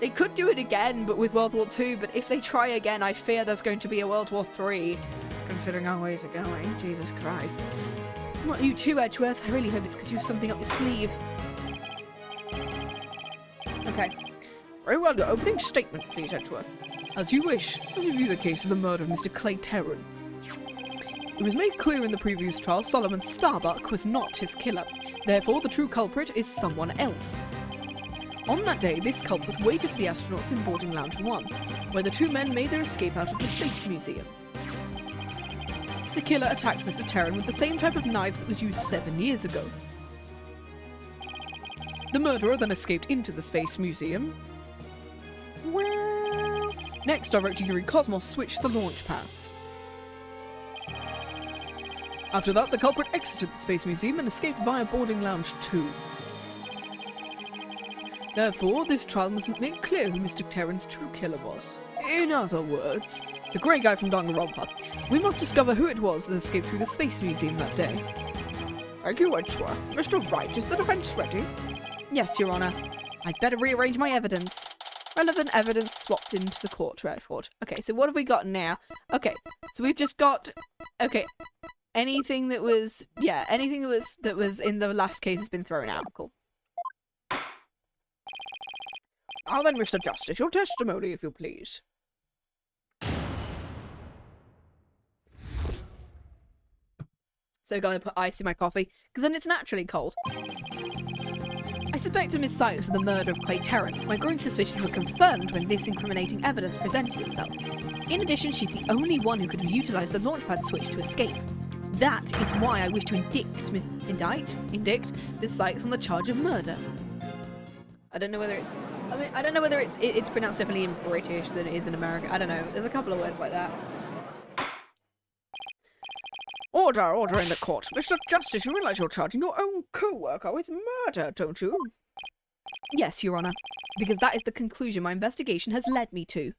They could do it again, but with World War II, but if they try again, I fear there's going to be a World War III. Considering how ways are going. Jesus Christ. Not you too, Edgeworth. I really hope it's because you have something up your sleeve. Okay. Very well, your opening statement, please, Edgeworth. As you wish, let's review the case of the murder of Mr. Clay Terran. It was made clear in the previous trial Solomon Starbuck was not his killer. Therefore, the true culprit is someone else. On that day, this culprit waited for the astronauts in boarding lounge 1, where the 2 men made their escape out of the Space Museum. The killer attacked Mr. Terran with the same type of knife that was used 7 years ago. The murderer then escaped into the Space Museum. Well, next, Director Yuri Cosmos switched the launch pads. After that, the culprit exited the Space Museum and escaped via boarding lounge 2. Therefore, this trial must make clear who Mr. Terran's true killer was. In other words, the grey guy from Danganronpa. We must discover who it was that escaped through the Space Museum that day. Thank you, Edgeworth. Mr. Wright, is the defense ready? Yes, Your Honor. I'd better rearrange my evidence. Relevant evidence swapped into the court record. Okay, so what have we got now? Okay, so we've just got... Okay, anything that was... Yeah, anything that was in the last case has been thrown out. Cool. Now then, Mr. Justice, your testimony, if you please. So I'm gonna put ice in my coffee, because then it's naturally cold. I suspected Miss Sykes of the murder of Clay Terran. My growing suspicions were confirmed when this incriminating evidence presented itself. In addition, she's the only one who could have utilised the launchpad switch to escape. That is why I wish to indict Miss Sykes on the charge of murder. I don't know whether it's... I mean, I don't know whether it's pronounced differently in British than it is in American. I don't know. There's a couple of words like that. Order in the court. Mr. Justice, you realise you're charging your own co-worker with murder, don't you? Yes, Your Honour. Because that is the conclusion my investigation has led me to.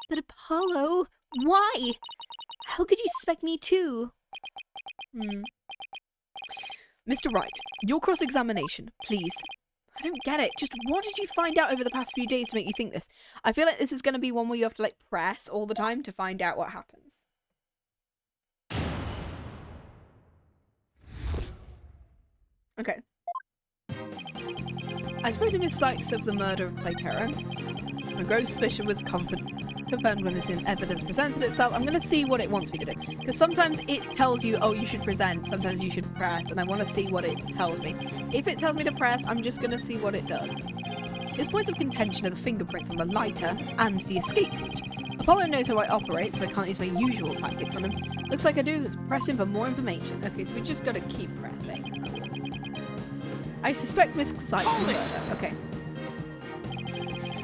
But Apollo, why? How could you suspect me too? Mr. Wright, your cross-examination, please. I don't get it. Just what did you find out over the past few days to make you think this? I feel like this is going to be one where you have to, like, press all the time to find out what happens. Okay. I spoke to Miss Sykes of the murder of Clay Terran. My gross suspicion was confirmed when this evidence presented itself. I'm going to see what it wants me to do. Because sometimes it tells you, oh, you should present. Sometimes you should press. And I want to see what it tells me. If it tells me to press, I'm just going to see what it does. His points of contention are the fingerprints on the lighter and the escape route. Apollo knows how I operate, so I can't use my usual tactics on him. Looks like I do is press him for more information. Okay, so we just got to keep pressing. I suspect Miss Sykes is murder. Okay.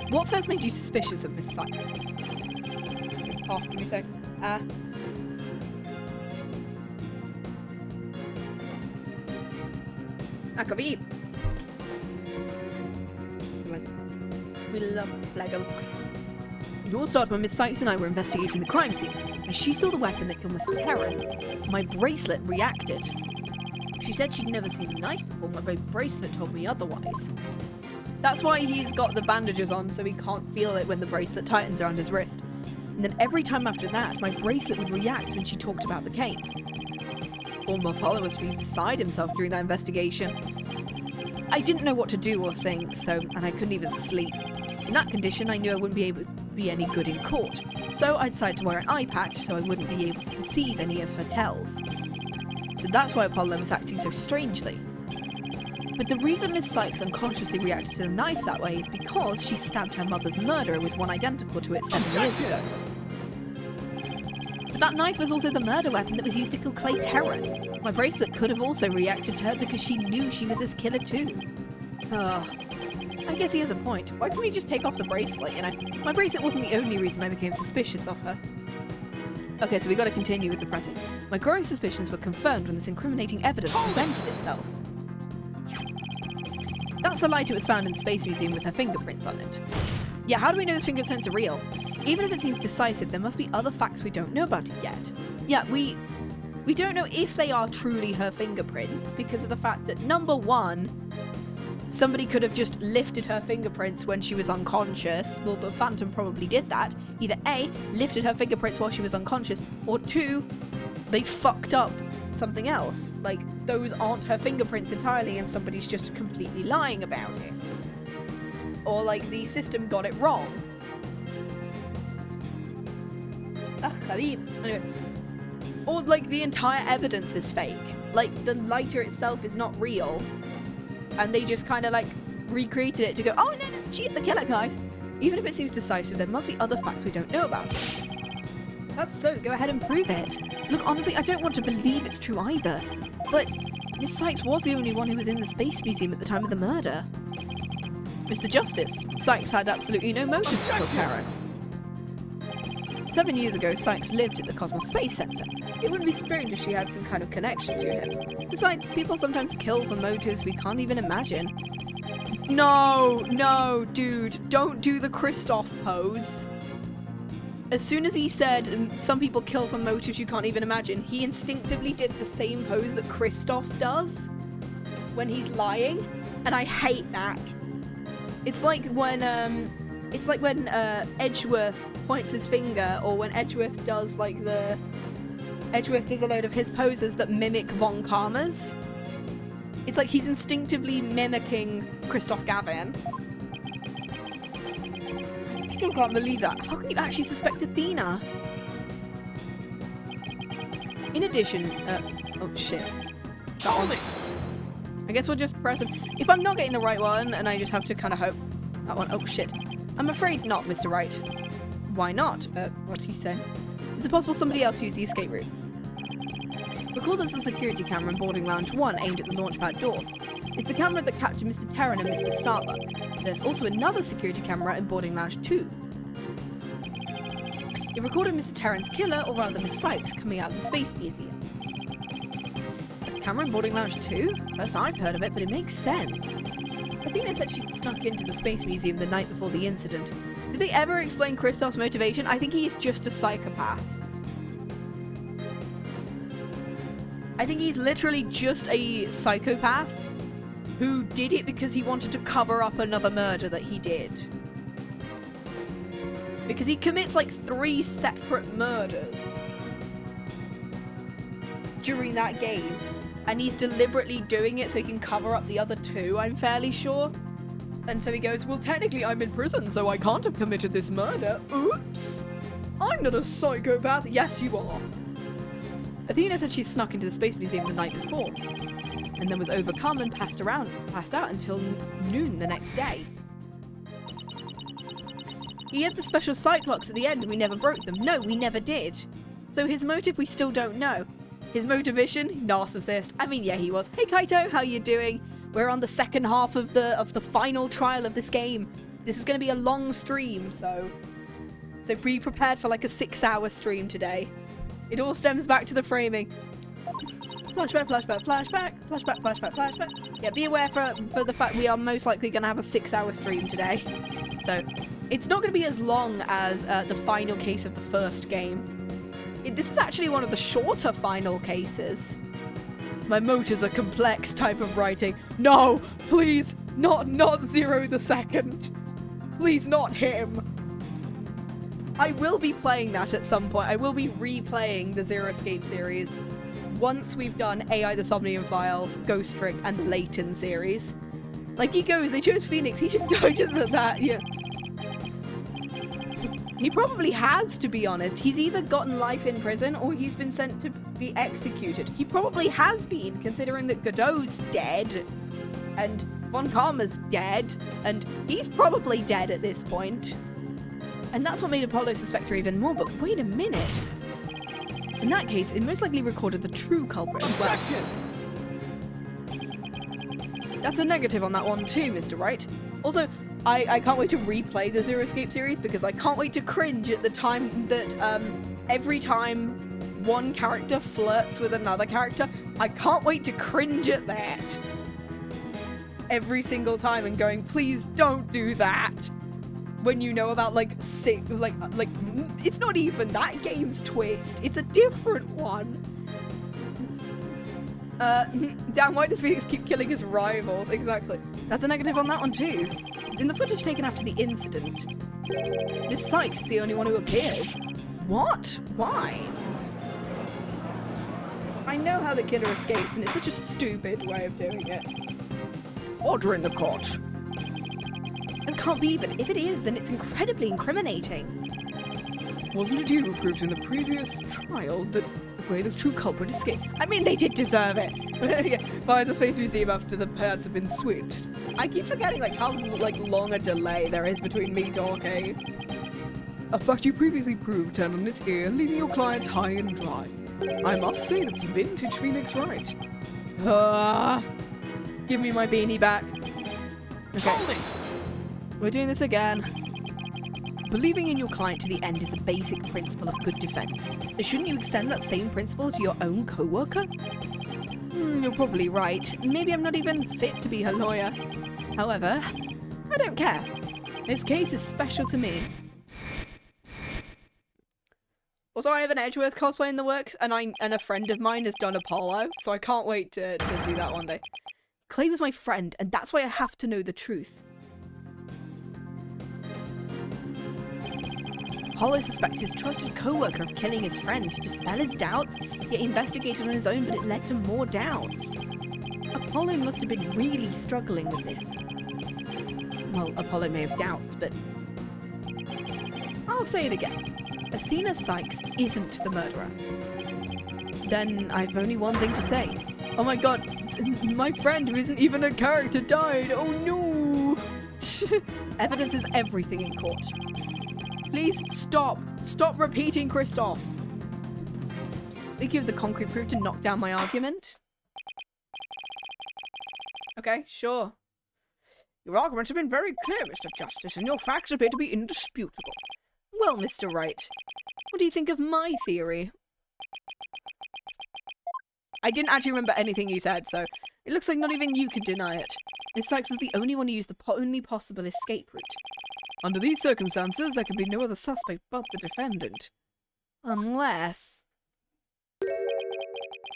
What first made you suspicious of Miss Sykes? Off, give me a sec. Akabi. We love Lego. It all started when Miss Sykes and I were investigating the crime scene, and she saw the weapon that killed Mr. Terran. My bracelet reacted. She said she'd never seen a knife before, my bracelet told me otherwise. That's why he's got the bandages on, so he can't feel it when the bracelet tightens around his wrist. And then every time after that, my bracelet would react when she talked about the case. Former Apollo must be beside himself during that investigation. I didn't know what to do or think, and I couldn't even sleep. In that condition, I knew I wouldn't be able to be any good in court, so I decided to wear an eye patch so I wouldn't be able to perceive any of her tells. So that's why Apollo was acting so strangely. But the reason Miss Sykes unconsciously reacted to the knife that way is because she stabbed her mother's murderer with one identical to it 7 years ago. But that knife was also the murder weapon that was used to kill Clay Terran. My bracelet could have also reacted to her because she knew she was his killer too. I guess he has a point. Why can't we just take off the bracelet, you know? My bracelet wasn't the only reason I became suspicious of her. Okay, so we gotta continue with the pressing. My growing suspicions were confirmed when this incriminating evidence presented itself. That's the light it was found in the Space Museum with her fingerprints on it. Yeah, how do we know those fingerprints are real? Even if it seems decisive, there must be other facts we don't know about it yet. Yeah, we don't know if they are truly her fingerprints because of the fact that, number one, somebody could have just lifted her fingerprints when she was unconscious. Well, the Phantom probably did that. Either A, lifted her fingerprints while she was unconscious, or 2, they fucked up something else. Like, those aren't her fingerprints entirely and somebody's just completely lying about it. Or, like, the system got it wrong. Anyway. Or, like, the entire evidence is fake. Like, the lighter itself is not real. And they just kind of, like, recreated it to go, oh, no, she's the killer, guys. Even if it seems decisive, there must be other facts we don't know about it. That's so, go ahead and prove it. Look, honestly, I don't want to believe it's true either. But Miss Sykes was the only one who was in the Space Museum at the time of the murder. Mr. Justice, Sykes had absolutely no motive to kill Terran. 7 years ago, Sykes lived at the Cosmos Space Center. It wouldn't be strange if she had some kind of connection to him. Besides, people sometimes kill for motives we can't even imagine. No, dude, don't do the Kristoff pose. As soon as he said some people kill for motives you can't even imagine, he instinctively did the same pose that Kristoff does when he's lying, and I hate that. It's like when Edgeworth points his finger, or when Edgeworth does a load of his poses that mimic Von Karma's. It's like he's instinctively mimicking Christoph Gavin. I still can't believe that. How can you actually suspect Athena? In addition, oh shit. That one. I guess we'll just press him. If I'm not getting the right one, and I just have to kind of hope. That one, oh shit. I'm afraid not, Mr. Wright. Why not? What do you say? Is it possible somebody else used the escape route? Recall there's a security camera in boarding lounge 1 aimed at the launchpad door. It's the camera that captured Mr. Terran and Mr. Starbuck. There's also another security camera in boarding lounge 2. It recorded Mr. Terran's killer, or rather Miss Sykes, coming out of the Space Museum. A camera in boarding lounge 2? First I've heard of it, but it makes sense. Athena said she'd snuck into the Space Museum the night before the incident. Did they ever explain Kristoff's motivation? I think he's just a psychopath. I think he's literally just a psychopath who did it because he wanted to cover up another murder that he did. Because he commits like 3 separate murders during that game. And he's deliberately doing it so he can cover up the other 2, I'm fairly sure. And so he goes, well, technically I'm in prison, so I can't have committed this murder. Oops. I'm not a psychopath. Yes, you are. Athena said she snuck into the Space Museum the night before, and then was overcome and passed out until noon the next day. He had the special sight clocks at the end and we never broke them. No, we never did. So his motive we still don't know. His motivation? Narcissist. I mean, yeah, he was. Hey Kaito, how you doing? We're on the second half of the final trial of this game. This is going to be a long stream, so be prepared for like a 6-hour stream today. It all stems back to the framing. Flashback, flashback, flashback, flashback, flashback, flashback. Yeah, be aware for the fact we are most likely going to have a 6-hour stream today. So it's not going to be as long as the final case of the first game. This is actually one of the shorter final cases. My motives are complex type of writing. No, please, not Zero the Second. Please, not him. I will be playing that at some point. I will be replaying the Zero Escape series once we've done AI the Somnium Files, Ghost Trick, and the Layton series. Like, he goes, they chose Phoenix, he should die just for that, yeah. He probably has, to be honest. He's either gotten life in prison or he's been sent to be executed. He probably has been, considering that Godot's dead and Von Karma's dead, and he's probably dead at this point. And that's what made Apollo suspect her even more, but wait a minute. In that case, it most likely recorded the true culprit as well. That's a negative on that one too, Mr. Wright. Also, I can't wait to replay the Zero Escape series because I can't wait to cringe at the time that every time one character flirts with another character, I can't wait to cringe at that. Every single time and going, please don't do that. When you know about like it's not even that game's twist, it's a different one. Damn, why does Phoenix keep killing his rivals? Exactly. That's a negative on that one too. In the footage taken after the incident, Miss Sykes is the only one who appears. What? Why? I know how the killer escapes, and it's such a stupid way of doing it. Order in the court. It can't be, but if it is, then it's incredibly incriminating. Wasn't it you who proved in the previous trial that the way the true culprit escaped? I mean, they did deserve it. By the Space Museum after the pads have been switched. I keep forgetting how long a delay there is between me talking. A fact you previously proved turned on its ear, leaving your client high and dry. I must say that's vintage Phoenix Wright. Give me my beanie back. Okay. We're doing this again. Believing in your client to the end is a basic principle of good defense. But shouldn't you extend that same principle to your own co-worker? You're probably right. Maybe I'm not even fit to be her lawyer. However, I don't care. This case is special to me. Also, I have an Edgeworth cosplay in the works, and a friend of mine has done Apollo, so I can't wait to do that one day. Clay was my friend, and that's why I have to know the truth. Apollo suspects his trusted co-worker of killing his friend to dispel his doubts, yet he investigated on his own, but it led to more doubts. Apollo must have been really struggling with this. Well, Apollo may have doubts, but I'll say it again. Athena Sykes isn't the murderer. Then I've only one thing to say. Oh my god, my friend who isn't even a character died. Oh no! Evidence is everything in court. Please stop. Stop repeating Kristoff. Think you have the concrete proof to knock down my argument? Okay, sure. Your arguments have been very clear, Mr. Justice, and your facts appear to be indisputable. Well, Mr. Wright, what do you think of my theory? I didn't actually remember anything you said, so it looks like not even you can deny it. Miss Sykes was the only one who used the only possible escape route. Under these circumstances, there can be no other suspect but the defendant. Unless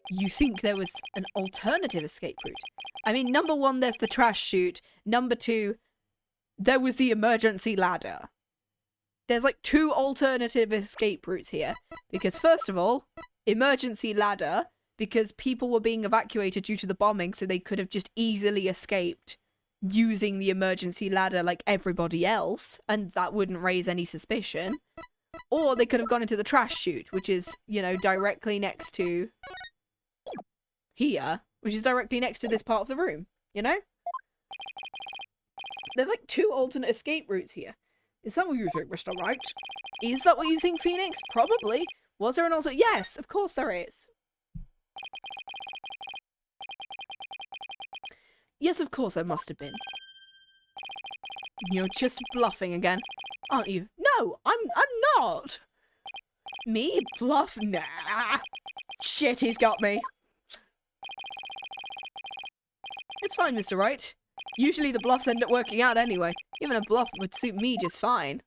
you think there was an alternative escape route. I mean, number one, there's the trash chute. Number two, there was the emergency ladder. There's like two alternative escape routes here. Because first of all, emergency ladder, because people were being evacuated due to the bombing, so they could have just easily escaped using the emergency ladder like everybody else, and that wouldn't raise any suspicion. Or they could have gone into the trash chute, which is, you know, directly next to here, which is directly next to this part of the room, you know? There's like 2 alternate escape routes here. Is that what you think, Mr. Wright? Is that what you think, Phoenix? Probably. Was there an alternate? Yes, of course there is. Yes, of course there must have been. You're just bluffing again, aren't you? No, I'm not. Me? Bluff? Nah. Shit, he's got me. It's fine, Mr. Wright. Usually the bluffs end up working out anyway. Even a bluff would suit me just fine.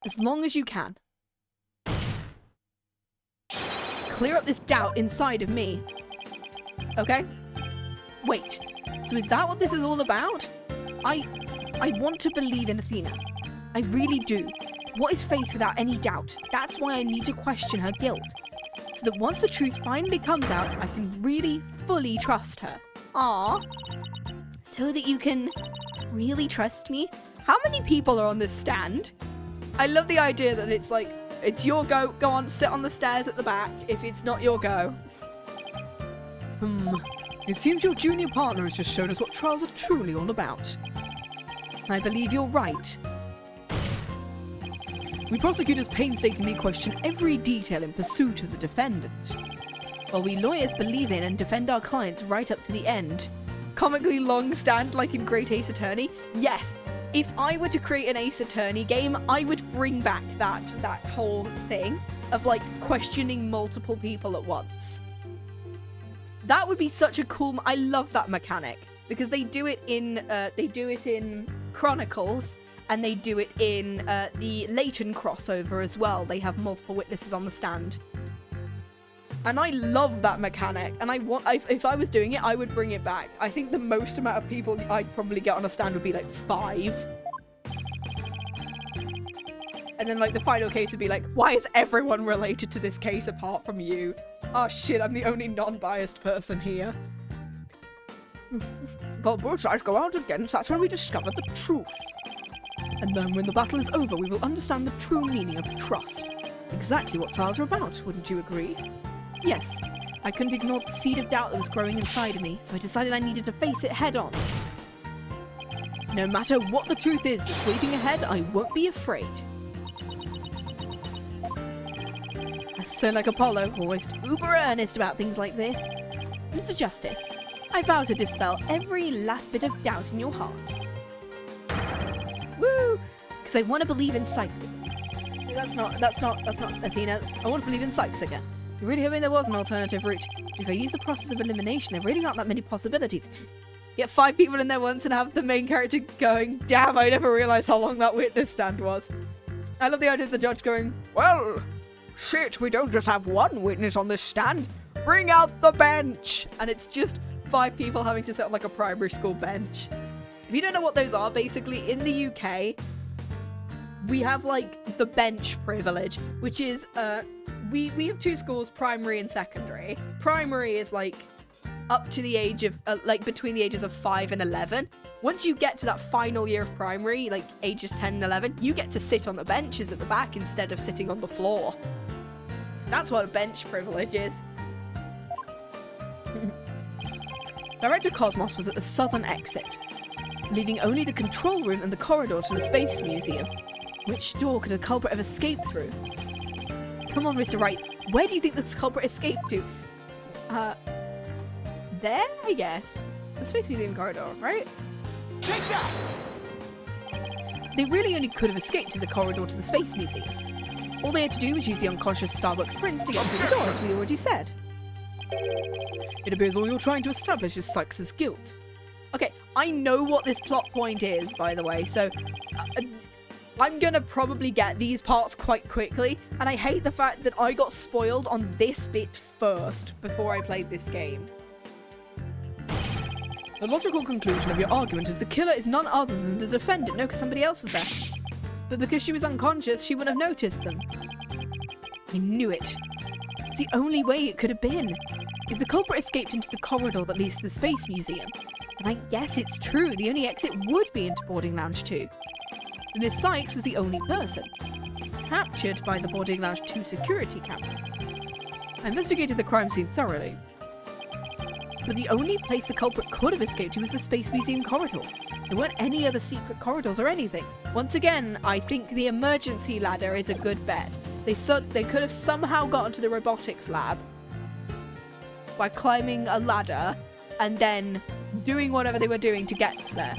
As long as you can. Clear up this doubt inside of me. Okay? Wait. So is that what this is all about? I want to believe in Athena. I really do. What is faith without any doubt? That's why I need to question her guilt. So that once the truth finally comes out, I can really, fully trust her. Aww. So that you can really trust me? How many people are on this stand? I love the idea that it's like, it's your go, go on, sit on the stairs at the back. If it's not your go. It seems your junior partner has just shown us what trials are truly all about. I believe you're right. We prosecutors painstakingly question every detail in pursuit of the defendant. While we lawyers believe in and defend our clients right up to the end. Comically long stand like in Great Ace Attorney? Yes. If I were to create an Ace Attorney game, I would bring back that whole thing of like questioning multiple people at once. That would be such a cool... I love that mechanic because they do it in Chronicles and they do it in the Leighton crossover as well. They have multiple witnesses on the stand. And I love that mechanic, and if I was doing it, I would bring it back. I think the most amount of people I'd probably get on a stand would be like 5. And then like the final case would be like, why is everyone related to this case apart from you? Oh shit, I'm the only non-biased person here. But both sides go out against, that's when we discover the truth. And then when the battle is over, we will understand the true meaning of trust. Exactly what trials are about, wouldn't you agree? Yes, I couldn't ignore the seed of doubt that was growing inside of me, so I decided I needed to face it head on. No matter what the truth is that's waiting ahead, I won't be afraid. So like Apollo, always uber earnest about things like this. Mr. Justice, I vow to dispel every last bit of doubt in your heart. Woo! Because I want to believe in psych. That's not Athena. I want to believe in psychs again. You're really hoping there was an alternative route. If I use the process of elimination, there really aren't that many possibilities. Get 5 people in there once and have the main character going, damn, I never realised how long that witness stand was. I love the idea of the judge going, well, shit, we don't just have one witness on this stand. Bring out the bench! And it's just 5 people having to sit on like a primary school bench. If you don't know what those are, basically, in the UK, we have like the bench privilege, which is, we have 2 schools, primary and secondary. Primary is like up to the age of, like between the ages of 5 and 11. Once you get to that final year of primary, like ages 10 and 11, you get to sit on the benches at the back instead of sitting on the floor. That's what a bench privilege is. Director Cosmos was at the southern exit, leaving only the control room and the corridor to the Space Museum. Which door could a culprit have escaped through? Come on, Mr. Wright. Where do you think this culprit escaped to? There, I guess. The Space Museum corridor, right? Take that! They really only could have escaped to the corridor to the Space Museum. All they had to do was use the unconscious Starbucks prince to get through the door, as we already said. It appears all you're trying to establish is Sykes' guilt. Okay, I know what this plot point is, by the way, so I'm gonna probably get these parts quite quickly, and I hate the fact that I got spoiled on this bit first before I played this game. The logical conclusion of your argument is the killer is none other than the defendant. No, because somebody else was there. But because she was unconscious, she wouldn't have noticed them. I knew it. It's the only way it could have been. If the culprit escaped into the corridor that leads to the Space Museum, then I guess it's true, the only exit would be into Boarding Lounge 2. Miss Sykes was the only person. Captured by the boarding lounge 2 security camera. I investigated the crime scene thoroughly. But the only place the culprit could have escaped to was the Space Museum corridor. There weren't any other secret corridors or anything. Once again, I think the emergency ladder is a good bet. They could have somehow gotten to the robotics lab by climbing a ladder and then doing whatever they were doing to get there.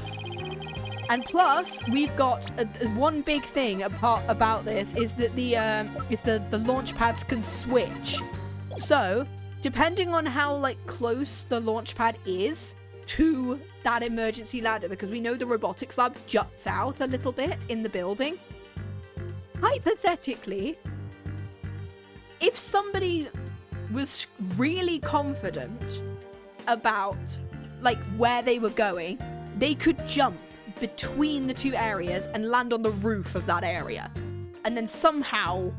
And plus, we've got one big thing about this is that the launch pads can switch. So, depending on how like close the launch pad is to that emergency ladder, because we know the robotics lab juts out a little bit in the building. Hypothetically, if somebody was really confident about like where they were going, they could jump between the two areas and land on the roof of that area. And then somehow,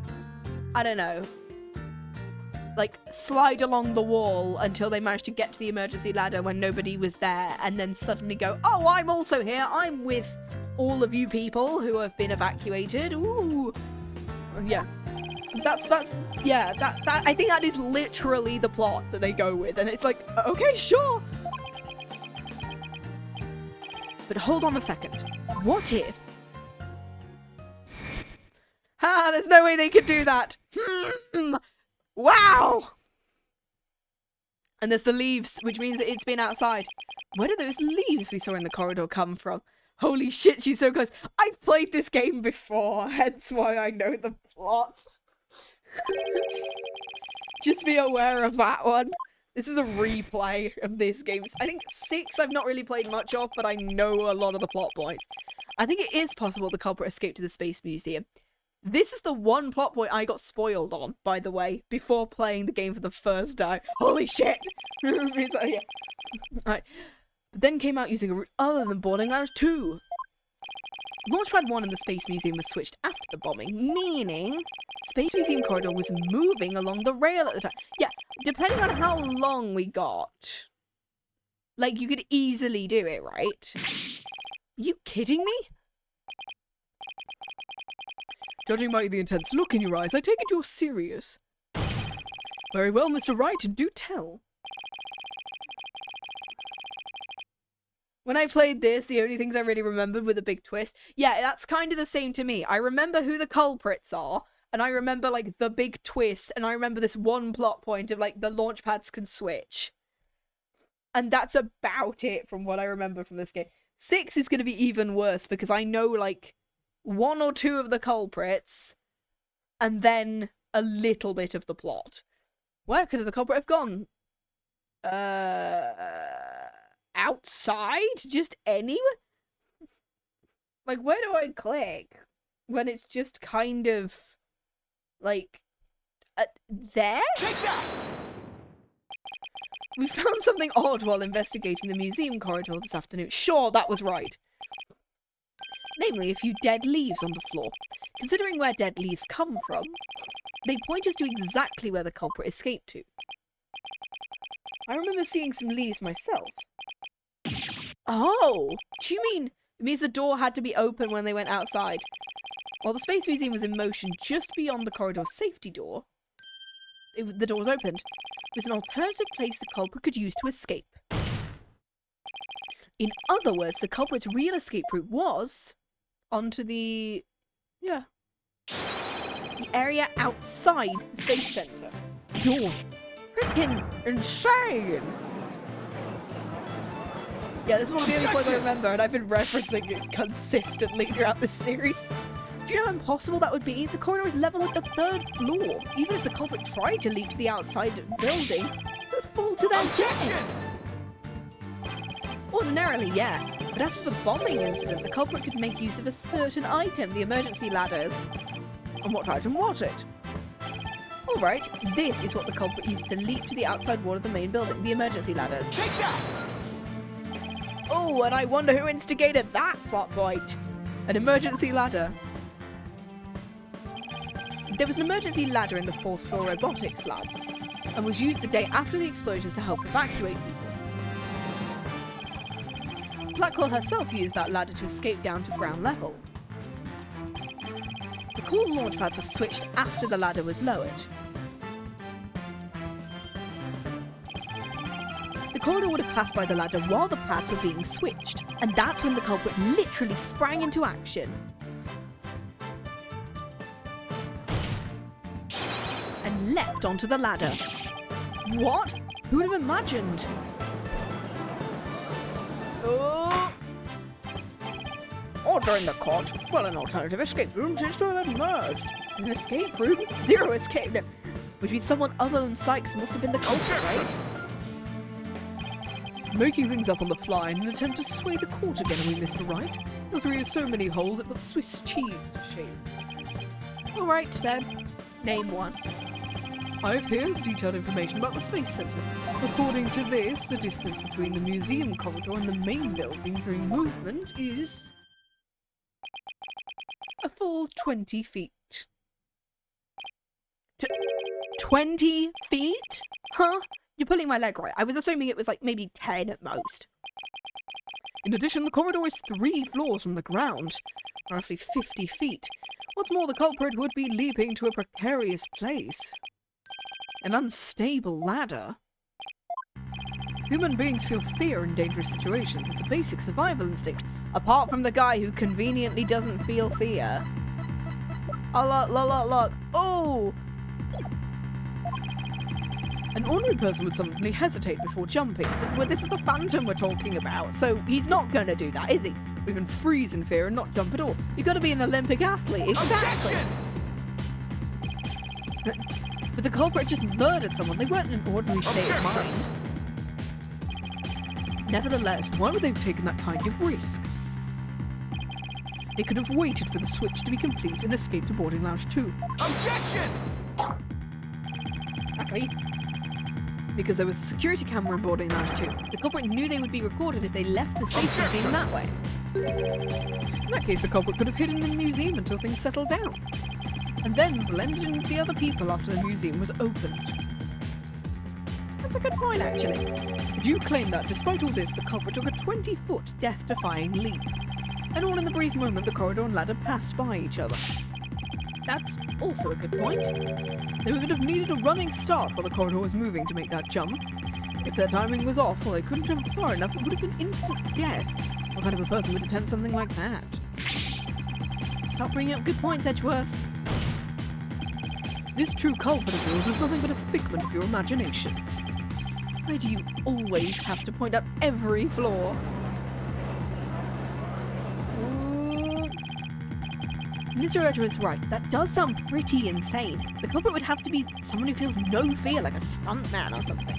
I don't know, like slide along the wall until they managed to get to the emergency ladder when nobody was there, and then suddenly go, oh, I'm also here. I'm with all of you people who have been evacuated. Ooh. Yeah. That's I think that is literally the plot that they go with, and it's like, okay, sure. But hold on a second. What if... there's no way they could do that. Wow! And there's the leaves, which means that it's been outside. Where did those leaves we saw in the corridor come from? Holy shit, she's so close. I've played this game before, hence why I know the plot. Just be aware of that one. This is a replay of this game. I think 6 I've not really played much of, but I know a lot of the plot points. I think it is possible the culprit escaped to the Space Museum. This is the one plot point I got spoiled on, by the way, before playing the game for the first time. Holy shit! It's like, yeah. Alright. But then came out using a route other than boarding lounge 2. Launchpad 1 in the Space Museum was switched after the bombing, meaning Space Museum corridor was moving along the rail at the time. Yeah, depending on how long we got, like, you could easily do it, right? Are you kidding me? Judging by the intense look in your eyes, I take it you're serious. Very well, Mr. Wright, do tell. When I played this, the only things I really remembered were the big twist. Yeah, that's kind of the same to me. I remember who the culprits are, and I remember, like, the big twist, and I remember this one plot point of, like, the launch pads can switch. And that's about it from what I remember from this game. 6 is going to be even worse, because I know, like, 1 or 2 of the culprits, and then a little bit of the plot. Where could the culprit have gone? Outside? Just anywhere? Like, where do I click when it's just kind of, like, there? Take that! We found something odd while investigating the museum corridor this afternoon. Sure, that was right. Namely, a few dead leaves on the floor. Considering where dead leaves come from, they point us to exactly where the culprit escaped to. I remember seeing some leaves myself. Oh! Do you mean it means the door had to be open when they went outside? While the Space Museum was in motion just beyond the corridor's safety door, the door was opened. It was an alternative place the culprit could use to escape. In other words, the culprit's real escape route was onto the area outside the Space Center. You're freaking insane! Yeah, this is one of the only points I remember, and I've been referencing it consistently throughout this series. Do you know how impossible that would be? The corridor is level with the 3rd floor. Even if the culprit tried to leap to the outside building, it would fall to their death. Ordinarily, yeah. But after the bombing incident, the culprit could make use of a certain item, the emergency ladders. And what item was it? Alright, this is what the culprit used to leap to the outside wall of the main building, the emergency ladders. Take that! Oh, and I wonder who instigated that plot point. An emergency ladder. There was an emergency ladder in the 4th floor robotics lab, and was used the day after the explosions to help evacuate people. Blackquill herself used that ladder to escape down to ground level. The core launch pads were switched after the ladder was lowered. The corridor would have passed by the ladder while the pads were being switched, and that's when the culprit literally sprang into action. And leapt onto the ladder. What? Who would have imagined? Oh! Order in the court. Well, an alternative escape room seems to have emerged. An escape room? Zero escape. No. Which means someone other than Sykes must have been the culprit, right? Making things up on the fly in an attempt to sway the court again, are we, Mr. Wright? Your theory has so many holes it puts Swiss cheese to shame. Alright then. Name one. I have here detailed information about the Space Center. According to this, the distance between the museum corridor and the main building during movement is a full 20 feet. 20 feet? Huh? You're pulling my leg right. I was assuming it was like maybe 10 at most. In addition, the corridor is 3 floors from the ground, roughly 50 feet. What's more, the culprit would be leaping to a precarious place. An unstable ladder. Human beings feel fear in dangerous situations. It's a basic survival instinct. Apart from the guy who conveniently doesn't feel fear. Oh, look. Oh! An ordinary person would simply hesitate before jumping. Well, this is the Phantom we're talking about, so he's not going to do that, is he? Or even freeze in fear and not jump at all. You've got to be an Olympic athlete, exactly. But the culprit just murdered someone. They weren't in an ordinary state of mind. Nevertheless, why would they have taken that kind of risk? They could have waited for the switch to be complete and escaped to boarding lounge 2. Objection! Okay. Because there was a security camera in boarding lounge 2. The culprit knew they would be recorded if they left the space museum that way. In that case, the culprit could have hidden in the museum until things settled down, and then blended in with the other people after the museum was opened. That's a good point, actually. Would you claim that, despite all this, the culprit took a 20-foot death-defying leap, and all in the brief moment the corridor and ladder passed by each other? That's also a good point. They would have needed a running start while the corridor was moving to make that jump. If their timing was off or they couldn't jump far enough, it would have been instant death. What kind of a person would attempt something like that? Stop bringing up good points, Edgeworth. This true culprit of yours is nothing but a figment of your imagination. Why do you always have to point out every flaw? Mr. Edgeworth's right. That does sound pretty insane. The culprit would have to be someone who feels no fear, like a stuntman or something.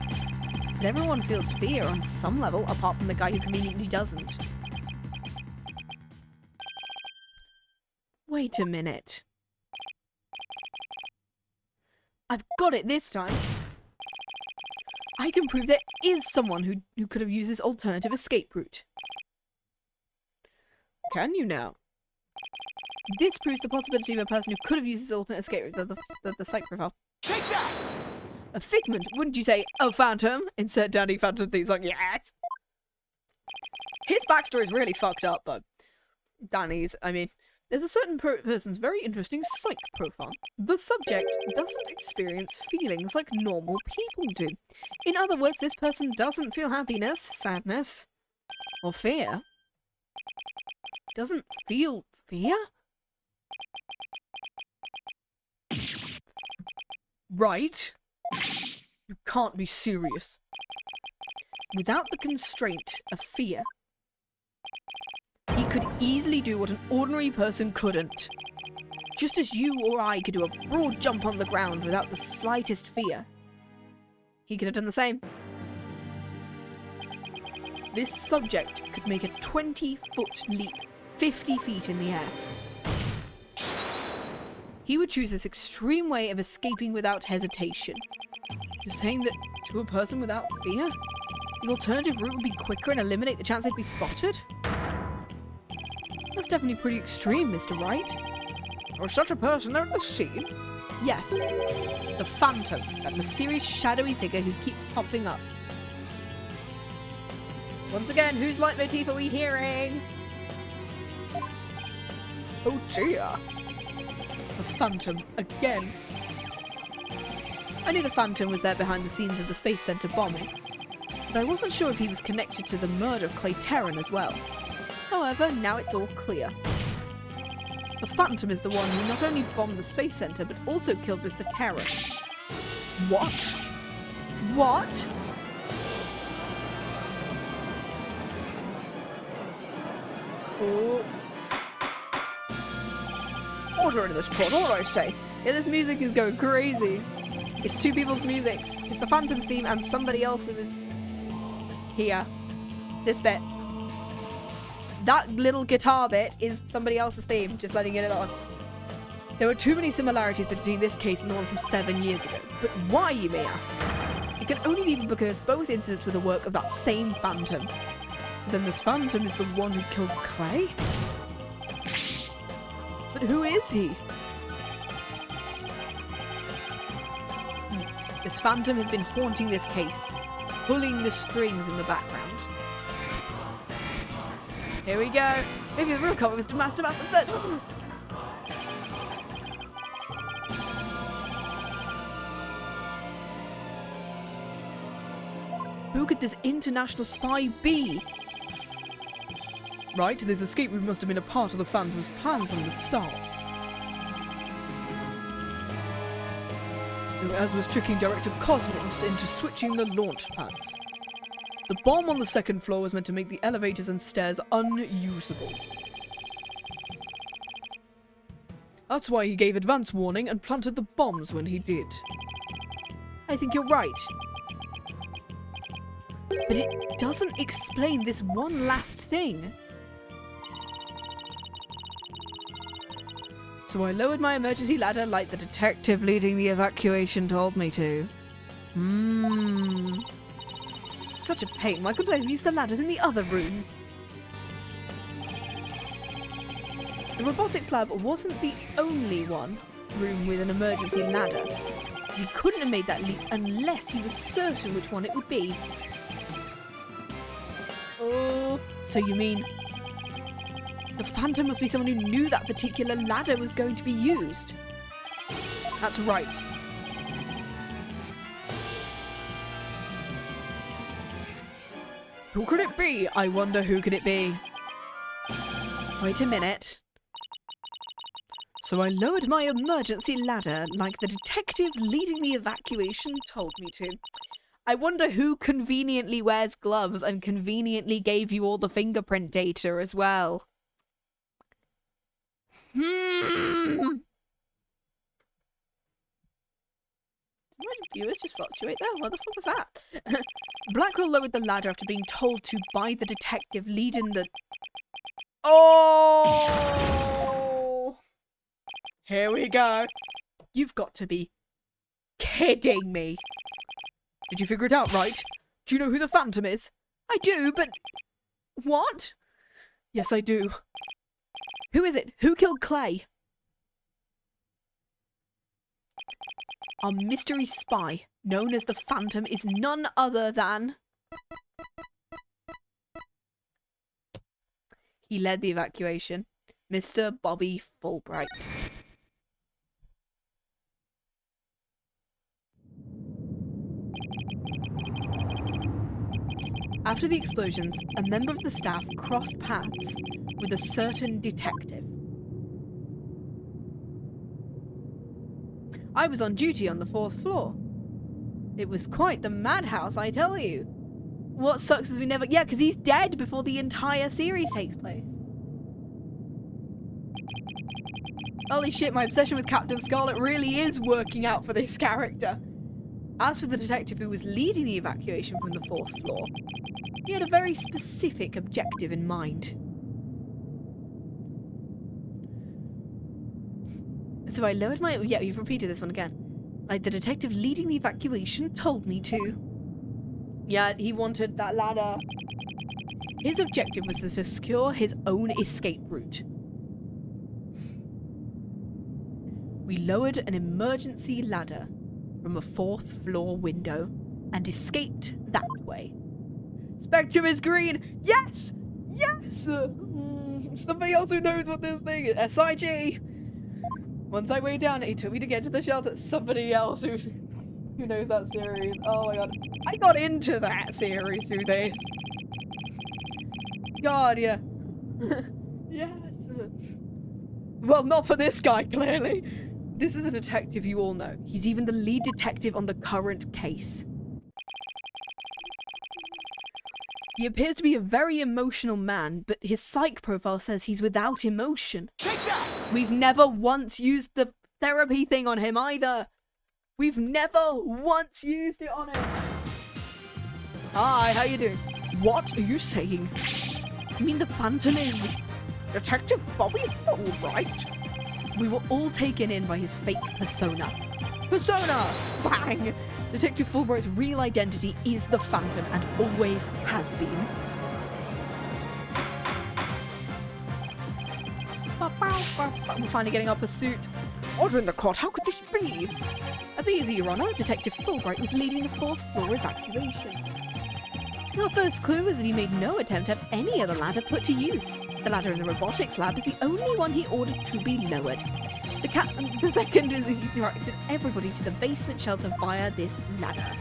But everyone feels fear on some level, apart from the guy who conveniently doesn't. Wait a minute. I've got it this time. I can prove there is someone who could have used this alternative escape route. Can you now? This proves the possibility of a person who could have used this alternate escape route, the psych profile. Take that! A figment, wouldn't you say? A phantom? Insert Danny Phantom things like, yes! His backstory is really fucked up, though. Danny's, I mean, there's a certain person's very interesting psych profile. The subject doesn't experience feelings like normal people do. In other words, this person doesn't feel happiness, sadness, or fear. Doesn't feel fear? Right? You can't be serious. Without the constraint of fear, he could easily do what an ordinary person couldn't. Just as you or I could do a broad jump on the ground without the slightest fear. He could have done the same. This subject could make a 20-foot leap, 50 feet in the air. He would choose this extreme way of escaping without hesitation. You're saying that to a person without fear, the alternative route would be quicker and eliminate the chance they'd be spotted? That's definitely pretty extreme, Mr. Wright. Or such a person there at the scene? Yes. The Phantom, that mysterious shadowy figure who keeps popping up. Once again, whose leitmotif are we hearing? Oh dear. The Phantom, again. I knew the Phantom was there behind the scenes of the Space Center bombing, but I wasn't sure if he was connected to the murder of Clay Terran as well. However, now it's all clear. The Phantom is the one who not only bombed the Space Center, but also killed Mr. Terran. What? What? Oh. Order in this court, all I say. Yeah, this music is going crazy. It's two people's musics. It's the Phantom's theme and somebody else's is here. This bit. That little guitar bit is somebody else's theme, just letting it on. There were too many similarities between this case and the one from 7 years ago. But why, you may ask? It can only be because both incidents were the work of that same Phantom. Then this Phantom is the one who killed Clay? But who is he? This Phantom has been haunting this case, pulling the strings in the background. Here we go. Maybe the real culprit was Master Third. Who could this international spy be? Right, this escape route must have been a part of the Phantom's plan from the start. As was tricking Director Cosmos into switching the launch pads. The bomb on the second floor was meant to make the elevators and stairs unusable. That's why he gave advance warning and planted the bombs when he did. I think you're right. But it doesn't explain this one last thing. So I lowered my emergency ladder like the detective leading the evacuation told me to. Such a pain. Why couldn't I have used the ladders in the other rooms? The robotics lab wasn't the only room with an emergency ladder. He couldn't have made that leap unless he was certain which one it would be. Oh, so you mean the Phantom must be someone who knew that particular ladder was going to be used? That's right. Who could it be? I wonder who could it be? Wait a minute. So I lowered my emergency ladder like the detective leading the evacuation told me to. I wonder who conveniently wears gloves and conveniently gave you all the fingerprint data as well. Did my viewers just fluctuate there? What the fuck was that? Blackquill lowered the ladder after being told to by the detective leading the... Oh! Here we go. You've got to be kidding me. Did you figure it out right? Do you know who the Phantom is? I do, but... What? Yes, I do. Who is it? Who killed Clay? Our mystery spy, known as the Phantom, is none other than... He led the evacuation. Mr. Bobby Fulbright. After the explosions, a member of the staff crossed paths with a certain detective. I was on duty on the 4th floor. It was quite the madhouse, I tell you. What sucks is we never... Yeah, because he's dead before the entire series takes place. Holy shit, my obsession with Captain Scarlet really is working out for this character. As for the detective who was leading the evacuation from the 4th floor, he had a very specific objective in mind. So I lowered my... Yeah, you've repeated this one again. Like the detective leading the evacuation told me to. Yeah, he wanted that ladder. His objective was to secure his own escape route. We lowered an emergency ladder from a 4th floor window and escaped that way. Spectrum is green! Yes! Yes! Somebody else who knows what this thing is. SIG! Once I way down, it took me to get to the shelter. Somebody else who knows that series. Oh my god. I got into that series through this. God, yeah. Yes. Well, not for this guy, clearly. This is a detective you all know. He's even the lead detective on the current case. He appears to be a very emotional man, but his psych profile says he's without emotion. Take that! We've never once used the therapy thing on him either. We've never once used it on him. Hi, how you doing? What are you saying? I mean, the Phantom is Detective Bobby Fulbright? We were all taken in by his fake persona. Persona! Bang! Detective Fulbright's real identity is the Phantom and always has been. We're finally getting our pursuit. Order in the court, how could this be? That's easy, Your Honor. Detective Fulbright was leading the 4th floor evacuation. Our first clue is that he made no attempt to have any other ladder put to use. The ladder in the robotics lab is the only one he ordered to be lowered. The second is that he directed everybody to the basement shelter via this ladder.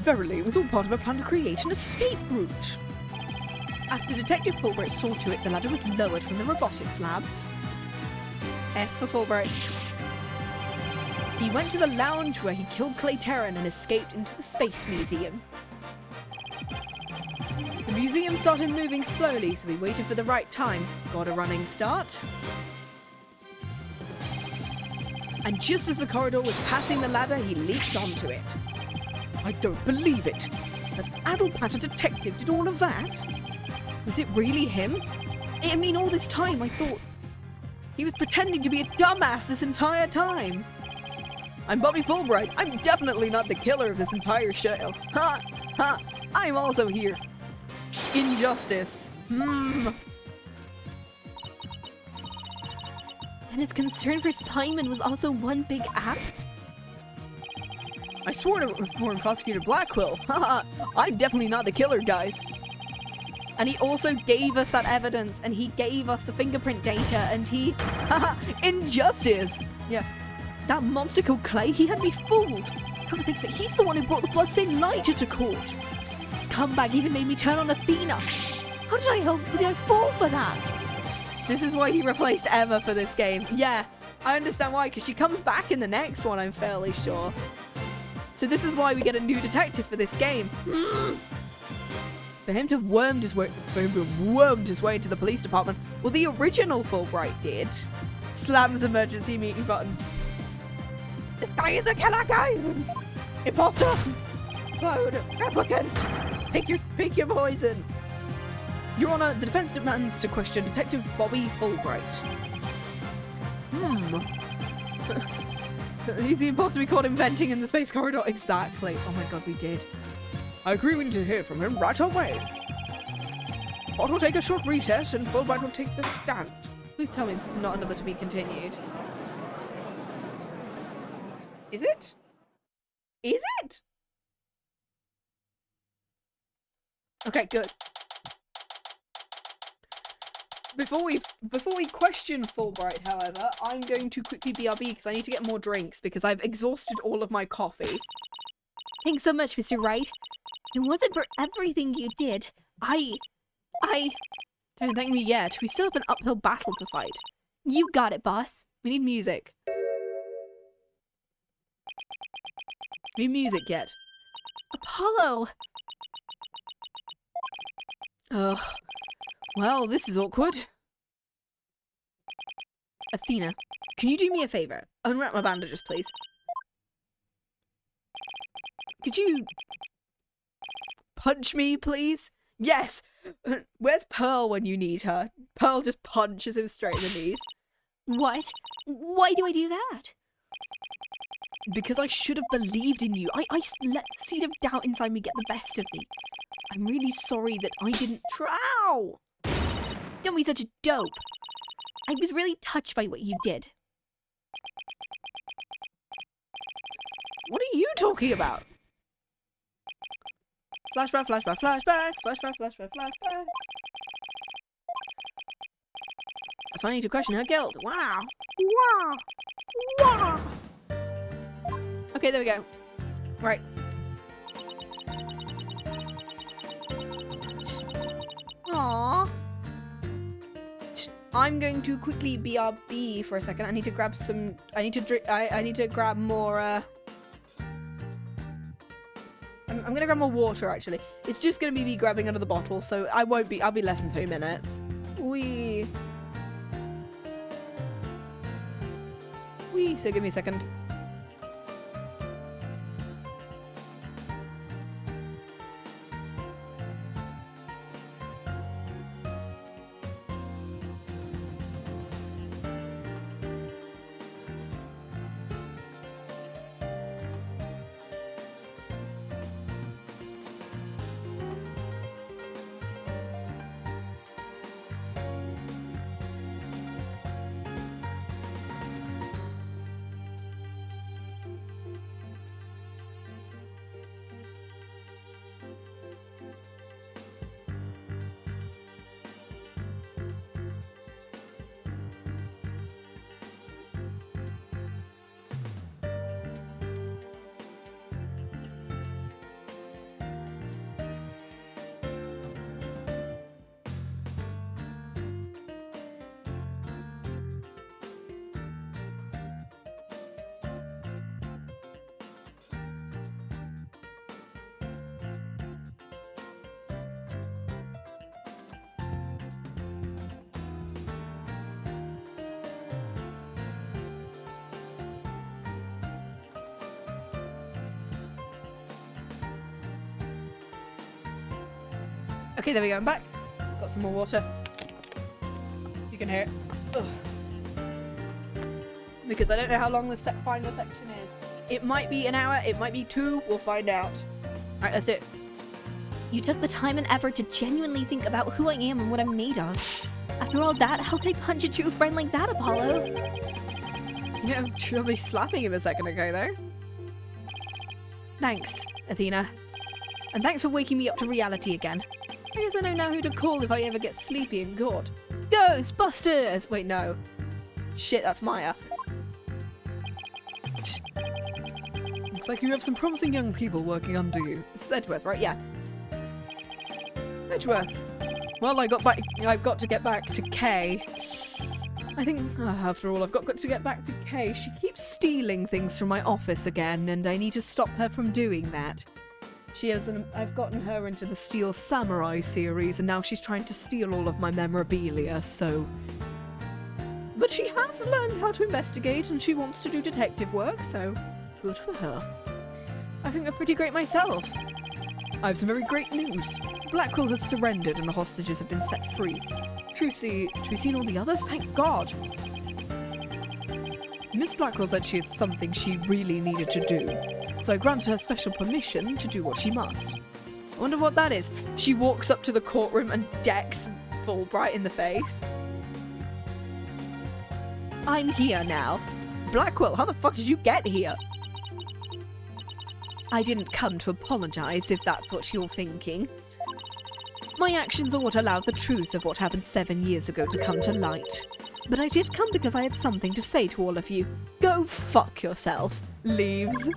Verily, it was all part of a plan to create an escape route. After Detective Fulbright saw to it, the ladder was lowered from the robotics lab. F for Fulbright. He went to the lounge where he killed Clay Terran and escaped into the Space Museum. The museum started moving slowly, so we waited for the right time. Got a running start. And just as the corridor was passing the ladder, he leaped onto it. I don't believe it. That addle-patter detective did all of that? Was it really him? I mean, all this time I thought he was pretending to be a dumbass this entire time. I'm Bobby Fulbright. I'm definitely not the killer of this entire show. Ha! Ha! I'm also here. Injustice. And his concern for Simon was also one big act? I swore to inform Prosecutor Blackquill. Haha! I'm definitely not the killer, guys. And he also gave us that evidence, and he gave us the fingerprint data, and he... Haha! Injustice! Yeah. That monster called Clay, he had me fooled. Come to think of it, he's the one who brought the bloodstained lighter to court. The scumbag even made me turn on Athena. How did I fall for that? This is why he replaced Emma for this game. Yeah, I understand why, because she comes back in the next one, I'm fairly sure. So this is why we get a new detective for this game. For him to have wormed his way into the police department, well, the original Fulbright did. Slams emergency meeting button. This guy is a killer, guys! Imposter! Clone! Replicant! Pick your poison! Your Honor, the defense demands to question Detective Bobby Fulbright. He's the imposter we caught inventing in the space corridor. Exactly. Oh my god, we did. I agree we need to hear from him right away. Court will take a short recess and Fulbright will take the stand. Please tell me this is not another to be continued. Is it? Is it? Okay, good. Before we question Fulbright, however, I'm going to quickly BRB because I need to get more drinks because I've exhausted all of my coffee. Thanks so much, Mr. Wright. It wasn't for everything you did. I... Don't thank me yet. We still have an uphill battle to fight. You got it, boss. We need music. We need music yet. Apollo! Ugh. Well, this is awkward. Athena, can you do me a favor? Unwrap my bandages, please. Could you... punch me, please? Yes! Where's Pearl when you need her? Pearl just punches him straight in the knees. What? Why do I do that? Because I should have believed in you. I let the seed of doubt inside me get the best of me. I'm really sorry that I didn't trow. Don't be such a dope. I was really touched by what you did. What are you talking about? Flashback, flashback, flashback, flashback, flashback, flashback. So I need to question her guilt. Wow. Okay, there we go. Right. Aww. I'm going to quickly BRB for a second. I need to grab some. I need to drink. I need to grab more. I'm gonna grab more water actually. It's just gonna be me grabbing another bottle, so I won't be. I'll be less than 2 minutes. Wee. So give me a second. Okay, there we go. I'm back. Got some more water. You can hear it. Ugh. Because I don't know how long the final section is. It might be an hour. It might be 2. We'll find out. All right, let's do it. You took the time and effort to genuinely think about who I am and what I'm made of. After all that, how could I punch a true friend like that, Apollo? You know, she'll be slapping him a second ago, though. Thanks, Athena. And thanks for waking me up to reality again. I guess I know now who to call if I ever get sleepy and good. Ghostbusters! Wait, no. Shit, that's Maya. Looks like you have some promising young people working under you. This is Edgeworth, right? Yeah. Edgeworth. Well, I've got to get back to Kay. I think, after all, I've got to get back to Kay. She keeps stealing things from my office again, and I need to stop her from doing that. I've gotten her into the Steel Samurai series, and now she's trying to steal all of my memorabilia, so... But she has learned how to investigate, and she wants to do detective work, so good for her. I think they're pretty great myself. I have some very great news. Blackquill has surrendered, and the hostages have been set free. Trucy and all the others? Thank God! Miss Blackquill said she had something she really needed to do, so I granted her special permission to do what she must. I wonder what that is. She walks up to the courtroom and decks Fulbright in the face. I'm here now. Blackquill, how the fuck did you get here? I didn't come to apologize, if that's what you're thinking. My actions are what allowed the truth of what happened 7 years ago to come to light. But I did come because I had something to say to all of you. Go fuck yourself. Leaves.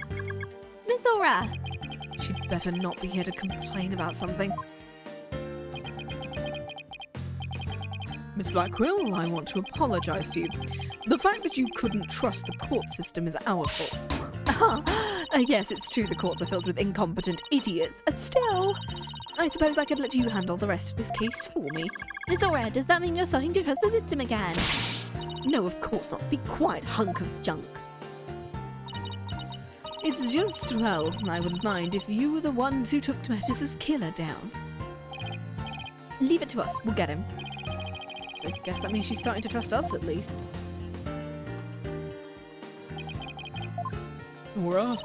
Mythora! She'd better not be here to complain about something. Miss Blackquill, I want to apologize to you. The fact that you couldn't trust the court system is our fault. Yes, it's true the courts are filled with incompetent idiots, but still... I suppose I could let you handle the rest of this case for me. Mythora, does that mean you're starting to trust the system again? No, of course not. Be quiet, hunk of junk. It's just, well, I wouldn't mind if you were the ones who took Metis's killer down. Leave it to us. We'll get him. So I guess that means she's starting to trust us, at least. Alright.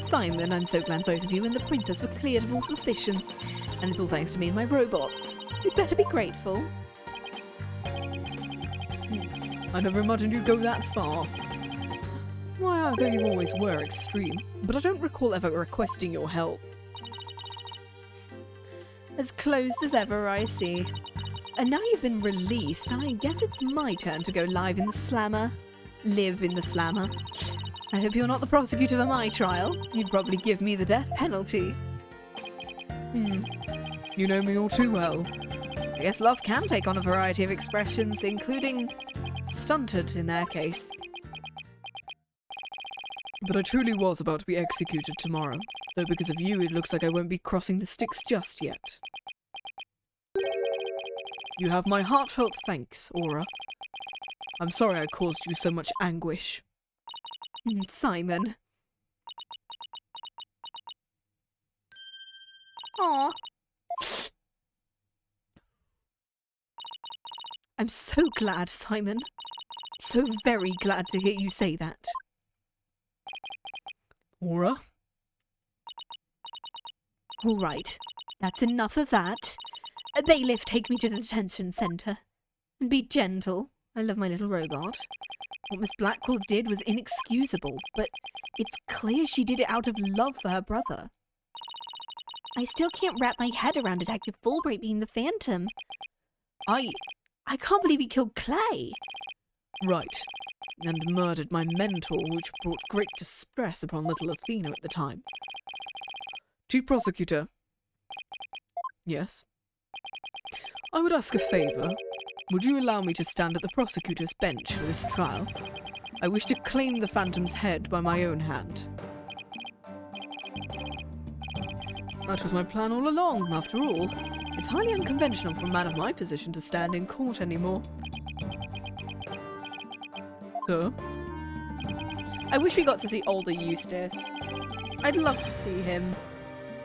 Simon, I'm so glad both of you and the princess were cleared of all suspicion. And it's all thanks to me and my robots. You'd better be grateful. I never imagined you'd go that far. Why, though you always were extreme, but I don't recall ever requesting your help. As closed as ever, I see. and now you've been released, I guess it's my turn to go live in the slammer. Live in the slammer. I hope you're not the prosecutor for my trial. You'd probably give me the death penalty. You know me all too well. I guess love can take on a variety of expressions, including stunted in their case. But I truly was about to be executed tomorrow, though because of you it looks like I won't be crossing the sticks just yet. You have my heartfelt thanks, Aura. I'm sorry I caused you so much anguish. Simon. Aw. I'm so glad, Simon. So very glad to hear you say that. Aura? All right, that's enough of that. A bailiff, take me to the detention centre. And be gentle. I love my little robot. What Miss Blackquill did was inexcusable, but it's clear she did it out of love for her brother. I still can't wrap my head around Detective Fulbright being the Phantom. I can't believe he killed Clay. Right. And murdered my mentor, which brought great distress upon little Athena at the time. Chief Prosecutor. Yes? I would ask a favour. Would you allow me to stand at the prosecutor's bench for this trial? I wish to claim the Phantom's head by my own hand. That was my plan all along, after all. It's highly unconventional for a man of my position to stand in court anymore. Sir? I wish we got to see older Eustace. I'd love to see him,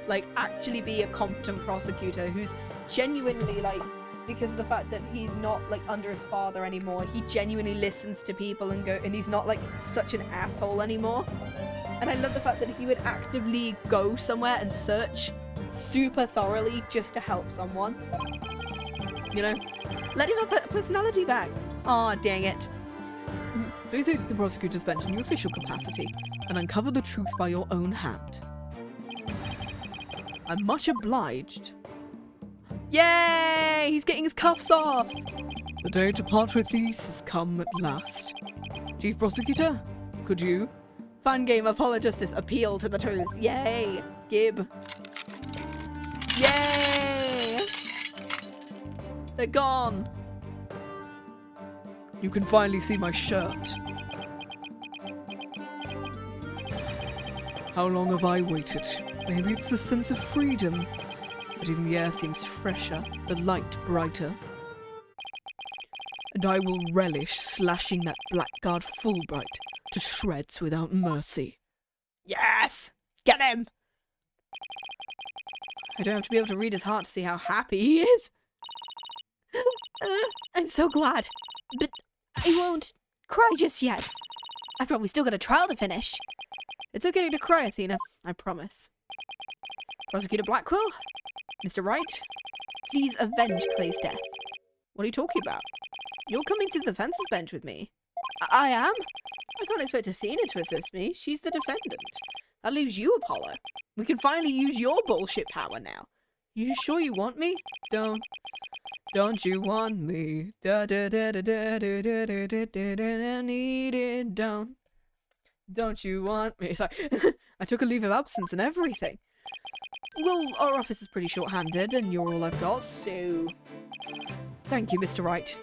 like, actually be a competent prosecutor who's genuinely, like, because of the fact that he's not, like, under his father anymore, he genuinely listens to people and he's not, like, such an asshole anymore. And I love the fact that he would actively go somewhere and search super thoroughly just to help someone. You know? Let him have a personality back. Aw, dang it. Please take the prosecutor's bench in your official capacity and uncover the truth by your own hand. I'm much obliged. Yay! He's getting his cuffs off! The day to part with these has come at last. Chief Prosecutor, could you? Fun game of Justice, appeal to the truth. Yay! Gib. Yay! They're gone. You can finally see my shirt. How long have I waited? Maybe it's the sense of freedom. But even the air seems fresher, the light brighter. And I will relish slashing that blackguard Fulbright to shreds without mercy. Yes! Get him! I don't have to be able to read his heart to see how happy he is. I'm so glad. But I won't cry just yet. After all, we still got a trial to finish. It's okay to cry, Athena. I promise. Prosecutor Blackquill? Mr. Wright? Please avenge Clay's death. What are you talking about? You're coming to the defense's bench with me. I am? I can't expect Athena to assist me. She's the defendant. That leaves you, Apollo. We can finally use your bullshit power now. You sure you want me? Don't you want me? Da da da da da da da da da da da need it. Don't you want me? Sorry. I took a leave of absence and everything. Well, our office is pretty short-handed, and you're all I've got, so... Thank you, Mr. Wright.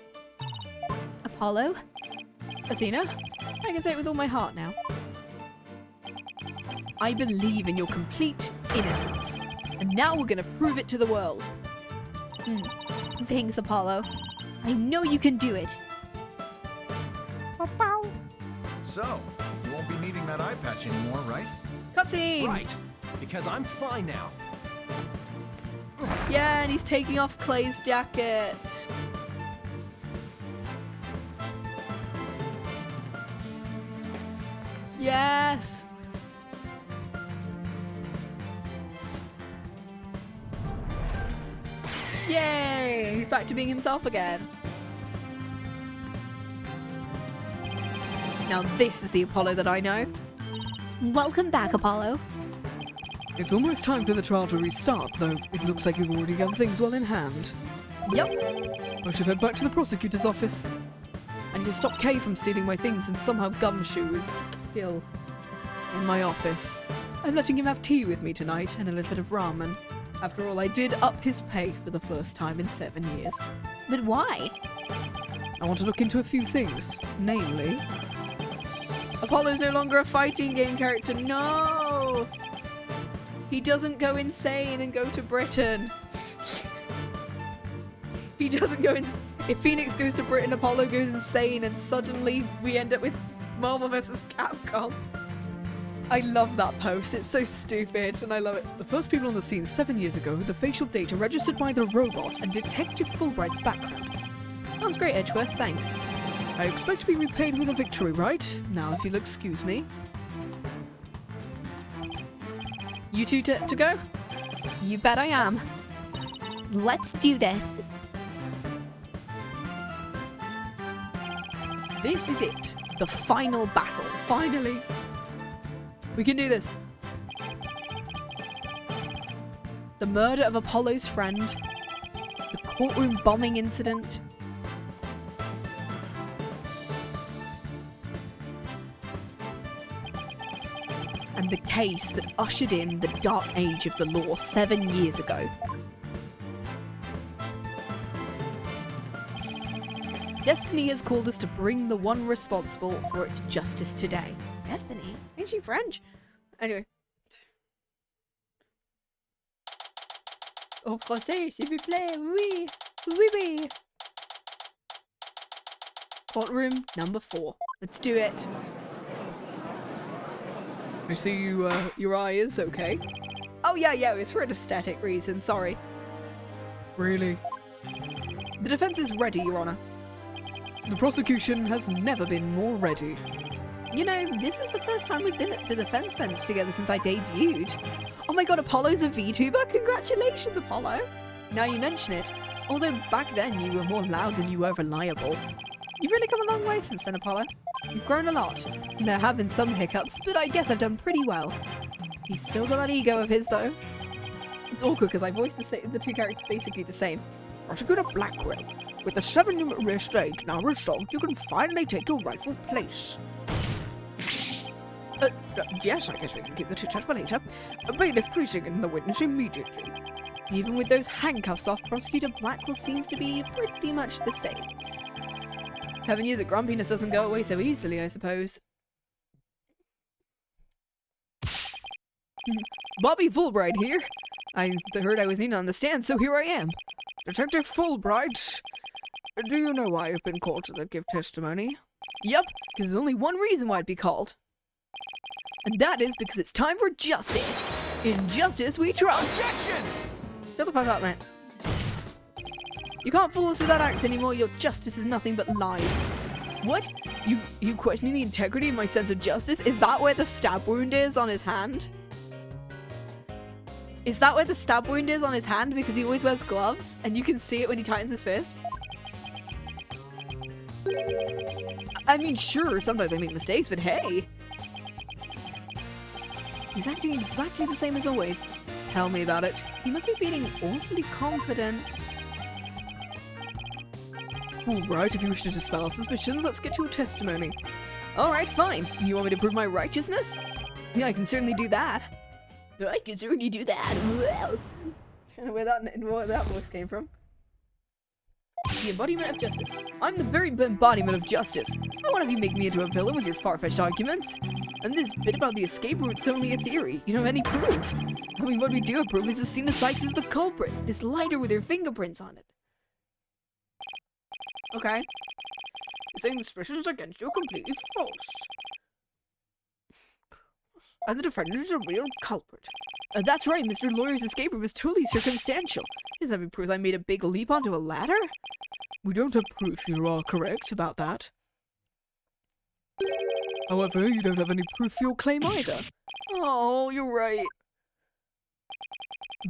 Apollo? Athena? I can say it with all my heart now. I believe in your complete innocence. And now we're gonna prove it to the world. Thanks, Apollo. I know you can do it. So, you won't be needing that eye patch anymore, right? Cutscene! Right, because I'm fine now. Yeah, and he's taking off Clay's jacket. Yes! Yay! He's back to being himself again. Now this is the Apollo that I know. Welcome back, Apollo. It's almost time for the trial to restart, though it looks like you've already got things well in hand. Yep. I should head back to the prosecutor's office. I need to stop Kay from stealing my things, and somehow Gumshoe is still in my office. I'm letting him have tea with me tonight and a little bit of ramen. After all, I did up his pay for the first time in 7 years. But why? I want to look into a few things, namely... Apollo's no longer a fighting game character. No! He doesn't go insane and go to Britain. He doesn't go insane. If Phoenix goes to Britain, Apollo goes insane, and suddenly we end up with Marvel vs. Capcom. I love that post. It's so stupid, and I love it. The first people on the scene 7 years ago, the facial data registered by the robot and Detective Fulbright's background. That was great, Edgeworth. Thanks. I expect to be repaid with a victory, right? Now, if you'll excuse me. You two to go? You bet I am. Let's do this. This is it. The final battle. Finally. We can do this. The murder of Apollo's friend. The courtroom bombing incident. And the case that ushered in the dark age of the law 7 years ago. Destiny has called us to bring the one responsible for it to justice today. Destiny? Ain't she French? Anyway. En français, s'il vous plaît, oui. Oui, oui. Courtroom number 4. Let's do it. I see you, your eye is okay. Oh, yeah, it's for an aesthetic reason, sorry. Really? The defense is ready, Your Honor. The prosecution has never been more ready. You know, this is the first time we've been at the defense bench together since I debuted. Oh my god, Apollo's a VTuber? Congratulations, Apollo! Now you mention it, although back then you were more loud than you were reliable. You've really come a long way since then, Apollo. You've grown a lot. And there have been some hiccups, but I guess I've done pretty well. He's still got that ego of his, though. It's awkward because I voiced the two characters basically the same. Prosecutor Blackquill, with the 7-year mistake now resolved, you can finally take your rightful place. Yes, I guess we can keep the chit-chat for later. Bailiff, please in the witness immediately. Even with those handcuffs off, Prosecutor Blackquill seems to be pretty much the same. 7 years of grumpiness doesn't go away so easily, I suppose. Bobby Fulbright here. I heard I was needed on the stand, so here I am. Detective Fulbright, do you know why you've been called to give testimony? Yep, because there's only one reason why I'd be called. And that is because it's time for justice. In justice we trust. Objection! Shut the fuck up, man. You can't fool us with that act anymore. Your justice is nothing but lies. What? You questioning the integrity of my sense of justice? Is that where the stab wound is on his hand? Is that where the stab wound is on his hand? Because he always wears gloves and you can see it when he tightens his fist? I mean, sure, sometimes I make mistakes, but hey. He's acting exactly the same as always. Tell me about it. He must be feeling awfully confident. Alright, if you wish to dispel our suspicions, let's get to your testimony. Alright, fine. You want me to prove my righteousness? Yeah, I can certainly do that. I can certainly do that. I don't know where that voice came from. The embodiment of justice. I'm the very embodiment of justice. I won't have you make me into a villain with your far-fetched arguments. And this bit about the escape route's only a theory. You don't have any proof. I mean, what we do have proof is Athena Sykes is the culprit. This lighter with her fingerprints on it. Okay. You're saying the suspicions against you are completely false. And the defendant is a real culprit. That's right, Mr. Lawyer's escape route is totally circumstantial. Does that mean proof I made a big leap onto a ladder? We don't have proof you are correct about that. However, you don't have any proof for your claim either. Oh, you're right.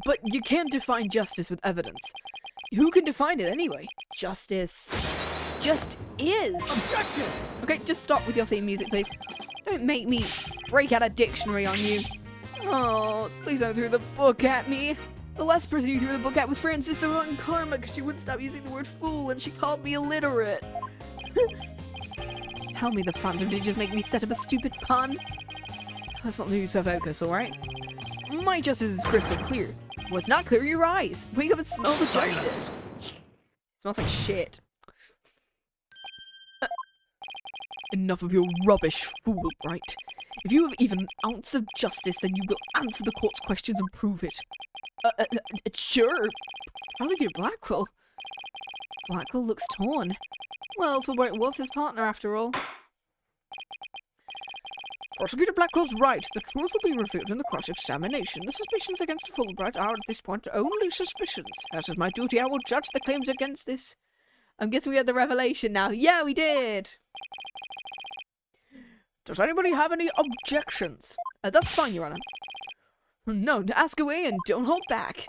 But you can't define justice with evidence. Who can define it anyway? Justice just is. Objection! Okay, just stop with your theme music, please. Don't make me break out a dictionary on you. Oh, please don't throw the book at me. The last person you threw the book at was Francis on karma because she wouldn't stop using the word fool and she called me illiterate. Tell me the phantom did just make me set up a stupid pun? Let's not lose our focus, alright? My justice is crystal clear. What's not clear are your eyes. Wake up and smell the justice. Smells like shit. Enough of your rubbish, Fulbright. If you have even an ounce of justice, then you will answer the court's questions and prove it. Sure. Prosecutor Blackquill. Blackquill looks torn. Well, Fulbright was his partner after all. Prosecutor Blackquill's right. The truth will be revealed in the cross-examination. The suspicions against Fulbright are at this point only suspicions. As is my duty, I will judge the claims against this. I'm guessing we had the revelation now. Yeah, we did! Does anybody have any objections? That's fine, Your Honor. No, ask away and don't hold back.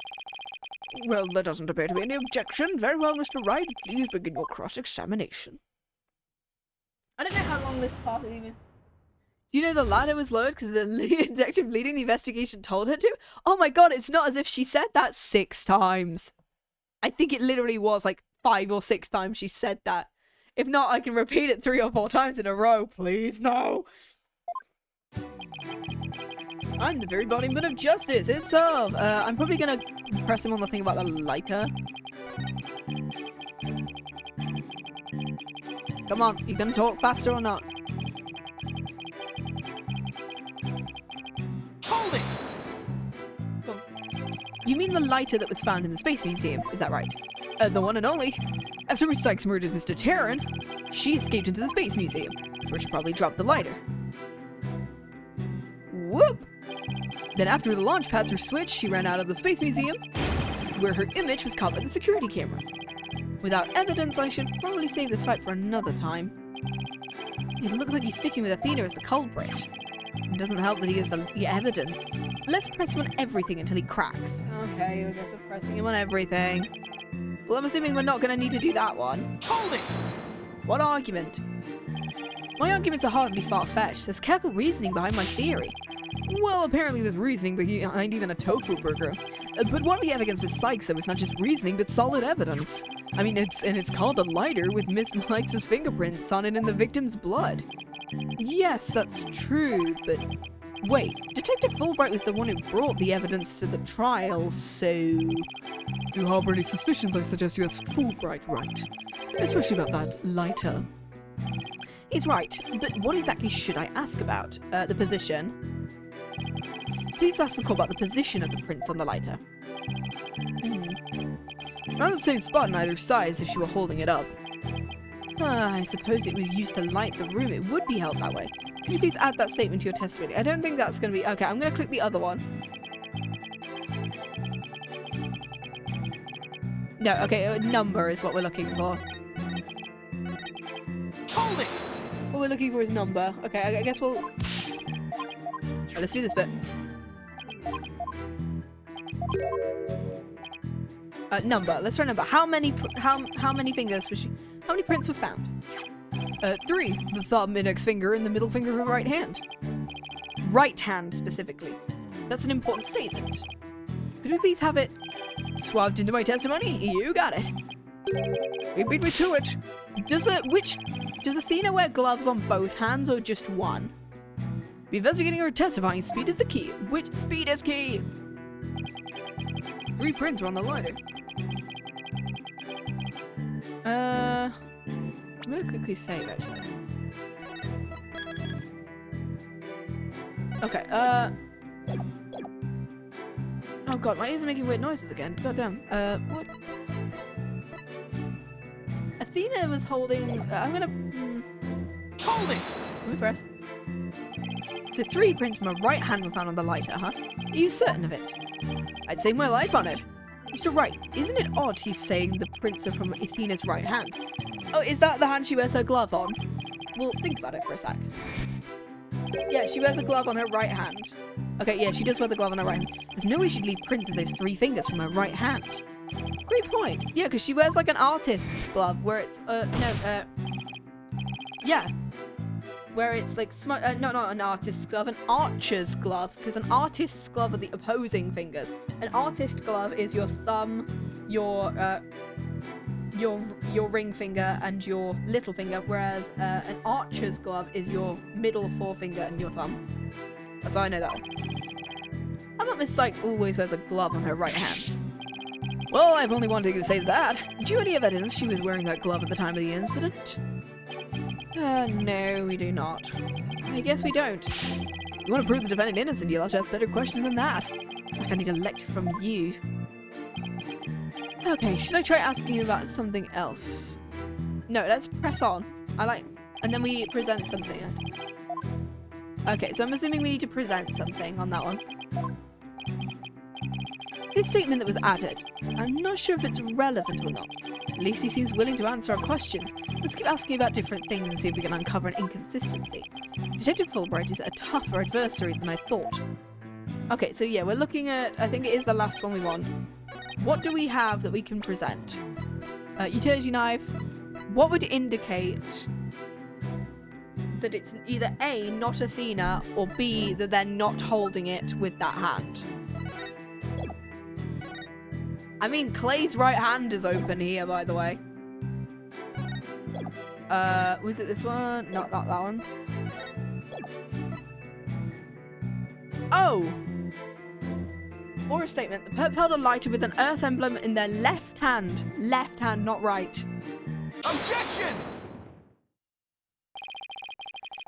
Well, there doesn't appear to be any objection. Very well, Mr. Wright. Please begin your cross-examination. I don't know how long this part is even. Do you know the ladder was lowered because the detective leading the investigation told her to? Oh my god, it's not as if she said that 6 times. I think it literally was like 5 or 6 times she said that. If not, I can repeat it 3 or 4 times in a row. Please, no. I'm the very embodiment of justice itself. I'm probably gonna press him on the thing about the lighter. Come on, you gonna talk faster or not? Hold it! Cool. You mean the lighter that was found in the Space Museum, is that right? The one and only. After Miss Sykes murdered Mr. Terran, she escaped into the Space Museum. That's where she probably dropped the lighter. Whoop! Then after the launch pads were switched, she ran out of the Space Museum, where her image was caught by the security camera. Without evidence, I should probably save this fight for another time. It looks like he's sticking with Athena as the culprit. It doesn't help that he has the evidence. Let's press him on everything until he cracks. Okay, I guess we're pressing him on everything. Well, I'm assuming we're not going to need to do that one. Hold it! What argument? My arguments are hardly far-fetched. There's careful reasoning behind my theory. Well, apparently there's reasoning behind even a tofu burger. But what we have against Miss Sykes, though, is not just reasoning, but solid evidence. I mean, it's called a lighter with Miss Sykes' fingerprints on it in the victim's blood. Yes, that's true, but... Wait, Detective Fulbright was the one who brought the evidence to the trial, so... You harbor any suspicions, I suggest you ask Fulbright, right? Especially about that lighter. He's right, but what exactly should I ask about? The position. Please ask the court about the position of the prints on the lighter. Around the same spot on either side as if she were holding it up. I suppose it was used to light the room. It would be held that way. Could you please add that statement to your testimony? I don't think that's going to be... Okay, I'm going to click the other one. No, okay, number is what we're looking for. Hold it! What we're looking for is number. Okay, I guess we'll... Right, let's do this bit. Number. Let's try number. How many fingers was she... How many prints were found? 3. The thumb, index finger, and the middle finger of her right hand. Right hand, specifically. That's an important statement. Could we please have it swabbed into my testimony? You got it. You beat me to it. Does Athena wear gloves on both hands or just one? Be investigating or testifying. Speed is the key. Which speed is key? 3 prints were on the lighter. I'm gonna quickly save actually. Okay, oh god, my ears are making weird noises again. God damn. What? Athena was holding... I'm gonna... Hold it! Let me press. So 3 prints from her right hand were found on the lighter, huh? Are you certain of it? I'd say my life on it. Mr. Wright, isn't it odd he's saying the prints are from Athena's right hand? Oh, is that the hand she wears her glove on? Well, think about it for a sec. Yeah, she wears a glove on her right hand. Okay, yeah, she does wear the glove on her right hand. There's no way she'd leave prints of those 3 fingers from her right hand. Great point. Yeah, because she wears like an artist's glove where it's, yeah. where it's like, no, not an artist's glove, an archer's glove, because an artist's glove are the opposing fingers. An artist glove is your thumb, your ring finger, and your little finger, whereas an archer's glove is your middle forefinger and your thumb. That's how I know that one. How about Miss Sykes always wears a glove on her right hand? Well, I've only one thing to say to that. Do you have any evidence she was wearing that glove at the time of the incident? No, we do not. I guess we don't. You want to prove the defendant innocent, you'll have to ask better questions than that. Like I need a lecture from you. Okay, should I try asking you about something else? No, let's press on. And then we present something. Okay, so I'm assuming we need to present something on that one. This statement that was added, I'm not sure if it's relevant or not. At least he seems willing to answer our questions. Let's keep asking about different things and see if we can uncover an inconsistency. Detective Fulbright is a tougher adversary than I thought. Okay, so yeah, we're looking at, I think it is the last one we want. What do we have that we can present? Utility knife. What would indicate that it's either A, not Athena, or B, that they're not holding it with that hand? I mean, Clay's right hand is open here, by the way. Was it this one? Not that one. Oh! Or a statement. The perp held a lighter with an earth emblem in their left hand. Left hand, not right. Objection!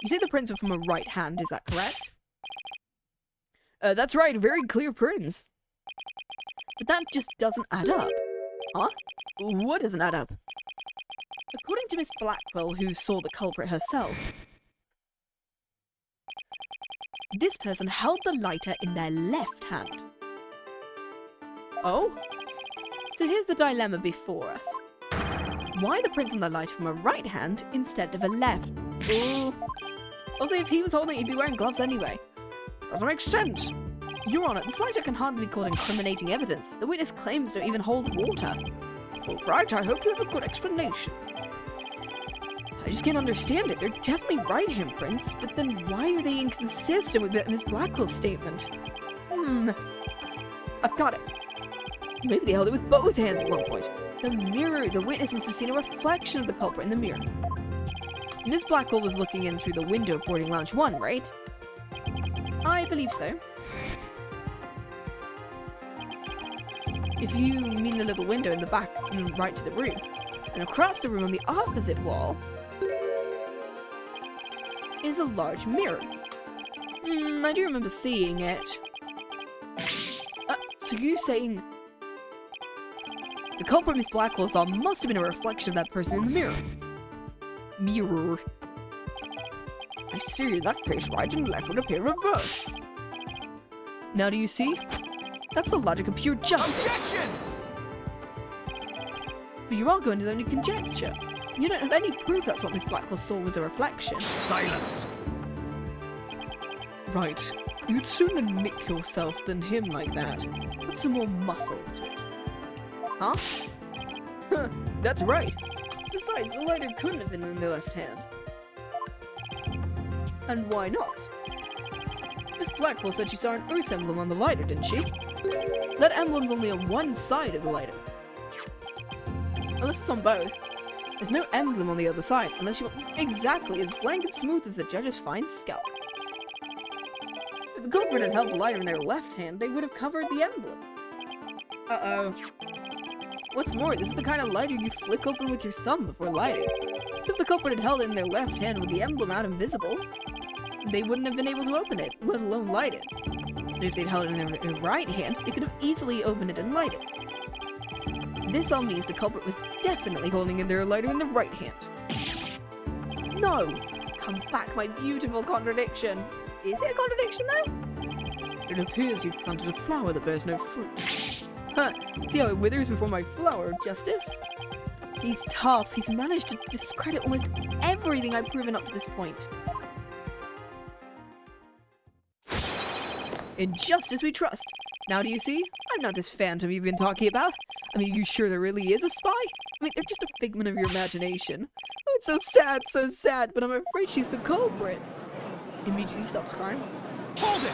You say the prints were from a right hand, is that correct? That's right, very clear prints. But that just doesn't add up. Huh? What doesn't add up? According to Miss Blackquill, who saw the culprit herself, this person held the lighter in their left hand. Oh? So here's the dilemma before us. Why the prints on the lighter from a right hand instead of a left? Ooh. Also, if he was holding it, he'd be wearing gloves anyway. Doesn't make sense. Your Honor, this lighter can hardly be called incriminating evidence. The witness claims don't even hold water. All right, I hope you have a good explanation. I just can't understand it. They're definitely right handprints, but then why are they inconsistent with Miss Blackwell's statement? I've got it. Maybe they held it with both hands at one point. The mirror. The witness must have seen a reflection of the culprit in the mirror. Miss Blackquill was looking in through the window of boarding lounge 1, right? I believe so. If you mean the little window in the back and right to the room. And across the room on the opposite wall is a large mirror. I do remember seeing it. So you're saying the culprit Miss Blackquill saw must have been a reflection of that person in the mirror. Mirror. I see, in that case, right and left would appear reversed. Now do you see? That's the logic of pure justice. Objection! But your argument is only conjecture. You don't have any proof that's what Miss Blackquill saw was a reflection. Silence! Right. You'd sooner nick yourself than him like that. Put some more muscle into it. Huh? That's right. Besides, the lighter couldn't have been in the left hand. And why not? Miss Blackquill said she saw an earth emblem on the lighter, didn't she? That emblem's only on one side of the lighter. Unless it's on both. There's no emblem on the other side, unless you want exactly as blank and smooth as the judge's fine scalp. If the culprit had held the lighter in their left hand, they would have covered the emblem. Uh-oh. What's more, this is the kind of lighter you flick open with your thumb before lighting. So if the culprit had held it in their left hand with the emblem out and visible, they wouldn't have been able to open it, let alone light it. But if they'd held it in their right hand, they could have easily opened it and light it. This all means the culprit was definitely holding in their lighter in the right hand. No! Come back, my beautiful contradiction. Is it a contradiction, though? It appears you've planted a flower that bears no fruit. Huh. See how it withers before my flower, Justice? He's tough. He's managed to discredit almost everything I've proven up to this point. In justice we trust. Now do you see? I'm not this phantom you've been talking about. I mean, are you sure there really is a spy? I mean, they're just a figment of your imagination. Who it's so sad, but I'm afraid she's the culprit. Immediately stops crying. Hold it!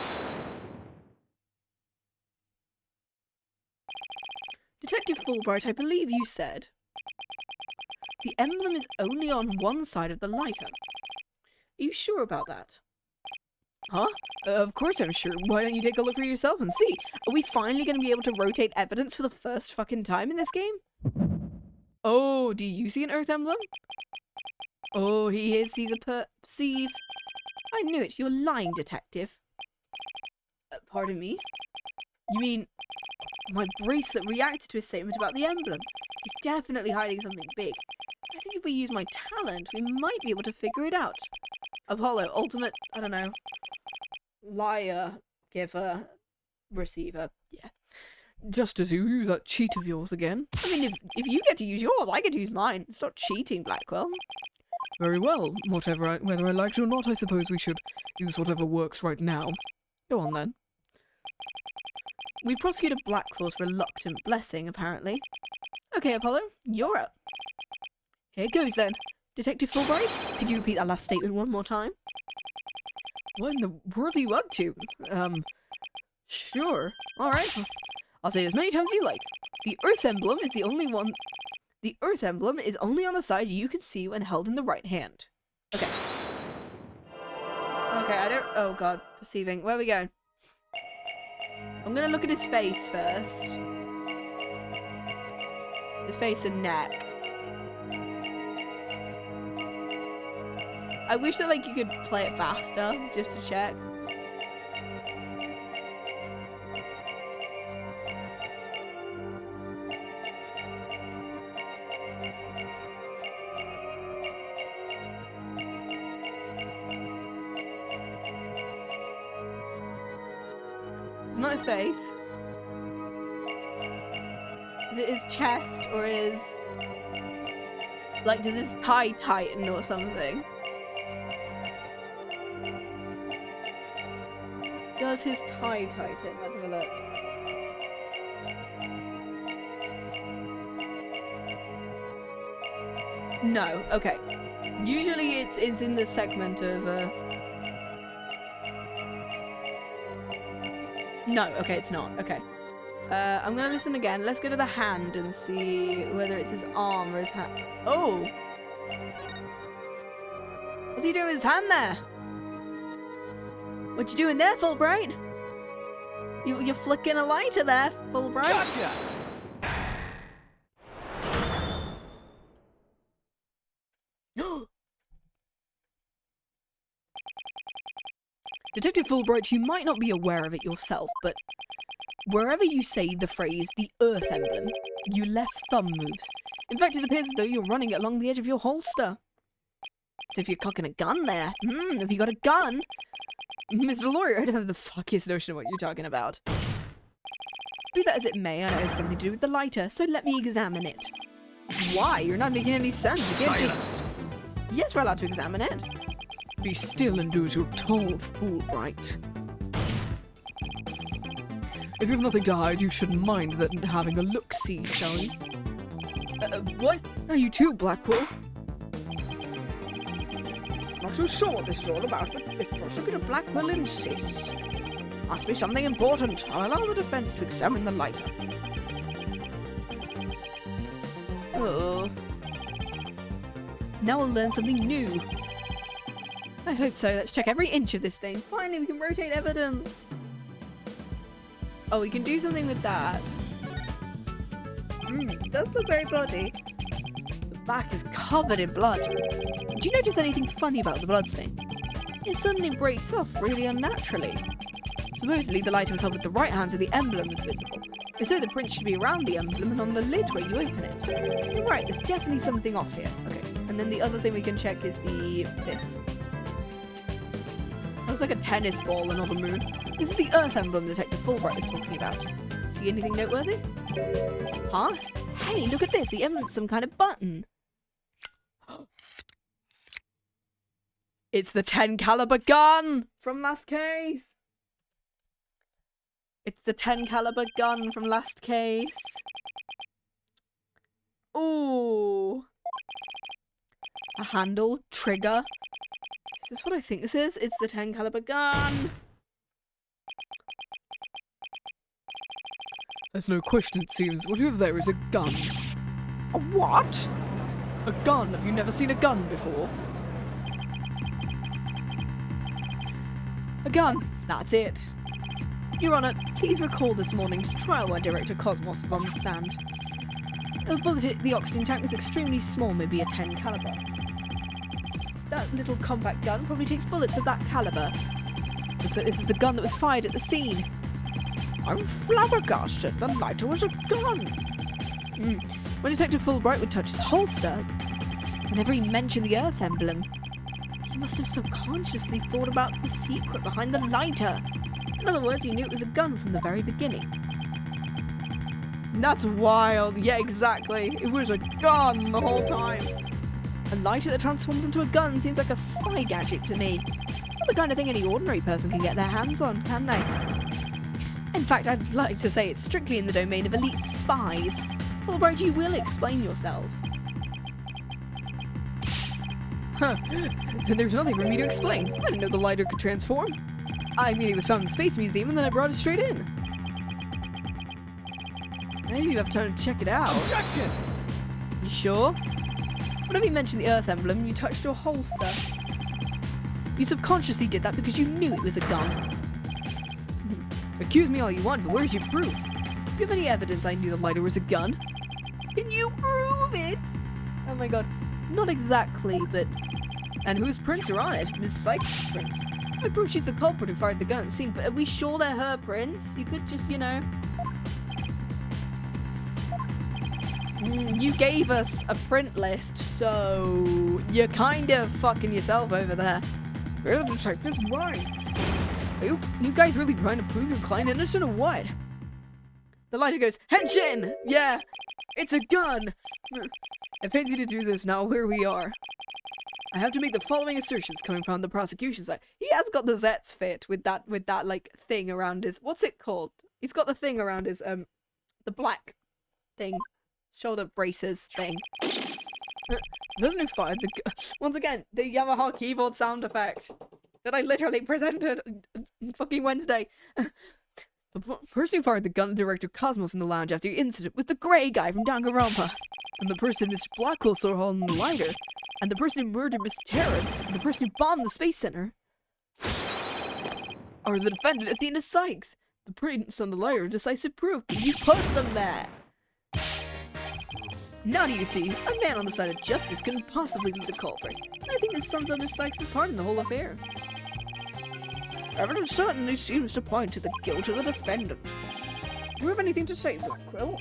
Detective Fulbright, I believe you said the emblem is only on one side of the lighter. Are you sure about that? Huh? Of course I'm sure. Why don't you take a look for yourself and see? Are we finally going to be able to rotate evidence for the first fucking time in this game? Oh, do you see an Earth emblem? Oh, he's a perceive. I knew it. You're lying, detective. Pardon me? You mean my bracelet reacted to a statement about the emblem? He's definitely hiding something big. I think if we use my talent, we might be able to figure it out. Apollo, ultimate, I don't know, liar, giver, receiver, yeah. Just as you use that cheat of yours again. I mean, if you get to use yours, I get to use mine. It's not cheating, Blackquill. Very well. Whether I like it or not, I suppose we should use whatever works right now. Go on then. We prosecuted Blackwill's reluctant blessing, apparently. Okay, Apollo, you're up. Here goes then. Detective Fulbright, could you repeat that last statement one more time? What in the world are you up to? Sure. Alright. I'll say it as many times as you like. The Earth emblem is the only one... The Earth emblem is only on the side you can see when held in the right hand. Okay. Okay, I don't... Oh god, perceiving. Where are we going? I'm gonna look at his face first. His face and neck. I wish that, like, you could play it faster, just to check. It's not his face. Is it his chest, or is... like, does his tie tighten or something? Does his tie tighten? Let's have a look. No. Okay. Usually it's in the segment of No. Okay, it's not. Okay. I'm gonna listen again. Let's go to the hand and see whether it's his arm or his hand. Oh. What's he doing with his hand there? What you doing there, Fulbright? You're flicking a lighter there, Fulbright. Gotcha! Detective Fulbright, you might not be aware of it yourself, but wherever you say the phrase, the Earth emblem, your left thumb moves. In fact, it appears as though you're running it along the edge of your holster. So if you're cocking a gun there, have you got a gun? Mr. Lawyer, I don't have the fuckiest notion of what you're talking about. Be that as it may, I know it has something to do with the lighter, so let me examine it. Why? You're not making any sense. You can't just... Yes, we're allowed to examine it. Be still and do as you're told, Fulbright. If you've nothing to hide, you shouldn't mind that having a look-see, shall we? What? Are you too, Blackquill? Not too sure what this is all about, but if Prosecutor Blackquill insists. Must be something important. I'll allow the defense to examine the lighter. Oh. Now we'll learn something new. I hope so. Let's check every inch of this thing. Finally, we can rotate evidence. Oh, we can do something with that. It does look very bloody. The back is covered in blood. Did you notice anything funny about the bloodstain? It suddenly breaks off really unnaturally. Supposedly, the lighter was held with the right hand so the emblem was visible. If so, the print should be around the emblem and on the lid where you open it. You're right, there's definitely something off here. Okay, and then the other thing we can check is this. Looks like a tennis ball and not a moon. This is the Earth emblem Detective Fulbright was talking about. See anything noteworthy? Huh? Hey, look at this. The emblem's some kind of button. It's the 10 caliber gun from last case. It's the 10 caliber gun from last case. Ooh. A handle? Trigger? Is this what I think this is? It's the 10 caliber gun! There's no question, it seems. What you have there is a gun. A what? A gun? Have you never seen a gun before? A gun. That's it. Your Honor, please recall this morning's trial where Director Cosmos was on the stand. The bullet hit the oxygen tank was extremely small, maybe a 10 caliber. That little compact gun probably takes bullets of that caliber. Looks like this is the gun that was fired at the scene. I'm flabbergasted. The lighter was a gun. When Detective Fulbright would touch his holster, whenever he mentioned the Earth emblem, he must have subconsciously thought about the secret behind the lighter. In other words, he knew it was a gun from the very beginning. That's wild. Yeah, exactly. It was a gun the whole time. A lighter that transforms into a gun seems like a spy gadget to me. Not the kind of thing any ordinary person can get their hands on, can they? In fact, I'd like to say it's strictly in the domain of elite spies. Fulbright, you will explain yourself. Huh. And there's nothing for me to explain. I didn't know the lighter could transform. I mean, it was found in the Space Museum and then I brought it straight in. Maybe you have time to check it out. Objection! You sure? Whenever you mentioned the Earth emblem, you touched your holster. You subconsciously did that because you knew it was a gun. Accuse me all you want, but where's your proof? Do you have any evidence I knew the lighter was a gun? Can you prove it? Oh my god. Not exactly, but... And whose prints are on it? Miss Sykes' prints. I prove she's the culprit who fired the gun at the scene, but are we sure they're her prints? You could just, you know... You gave us a print list, so... You're kind of fucking yourself over there. You're the detectives, why? Are you guys really trying to prove your client innocent or what? The lighter goes, Henshin! Yeah, it's a gun! It pains you to do this now where we are. I have to make the following assertions coming from the prosecution side. He has got the Zets fit with that like thing around his, what's it called? He's got the thing around his the black thing, shoulder braces thing. The person who fired the gun. Once again, the Yamaha keyboard sound effect that I literally presented fucking Wednesday. The person who fired the gun at Director Cosmos in the lounge after the incident was the grey guy from Danganronpa. And the person Mr. Blackquill saw on the lighter. And the person who murdered Mr. Terran. And the person who bombed the Space Center. Are the defendant Athena Sykes. The prints on the lighter decisive proof. You put them there. Now do you see, a man on the side of justice couldn't possibly be the culprit. I think this sums up Miss Sykes' part in the whole affair. Evidence certainly seems to point to the guilt of the defendant. Do you have anything to say, Blackquill?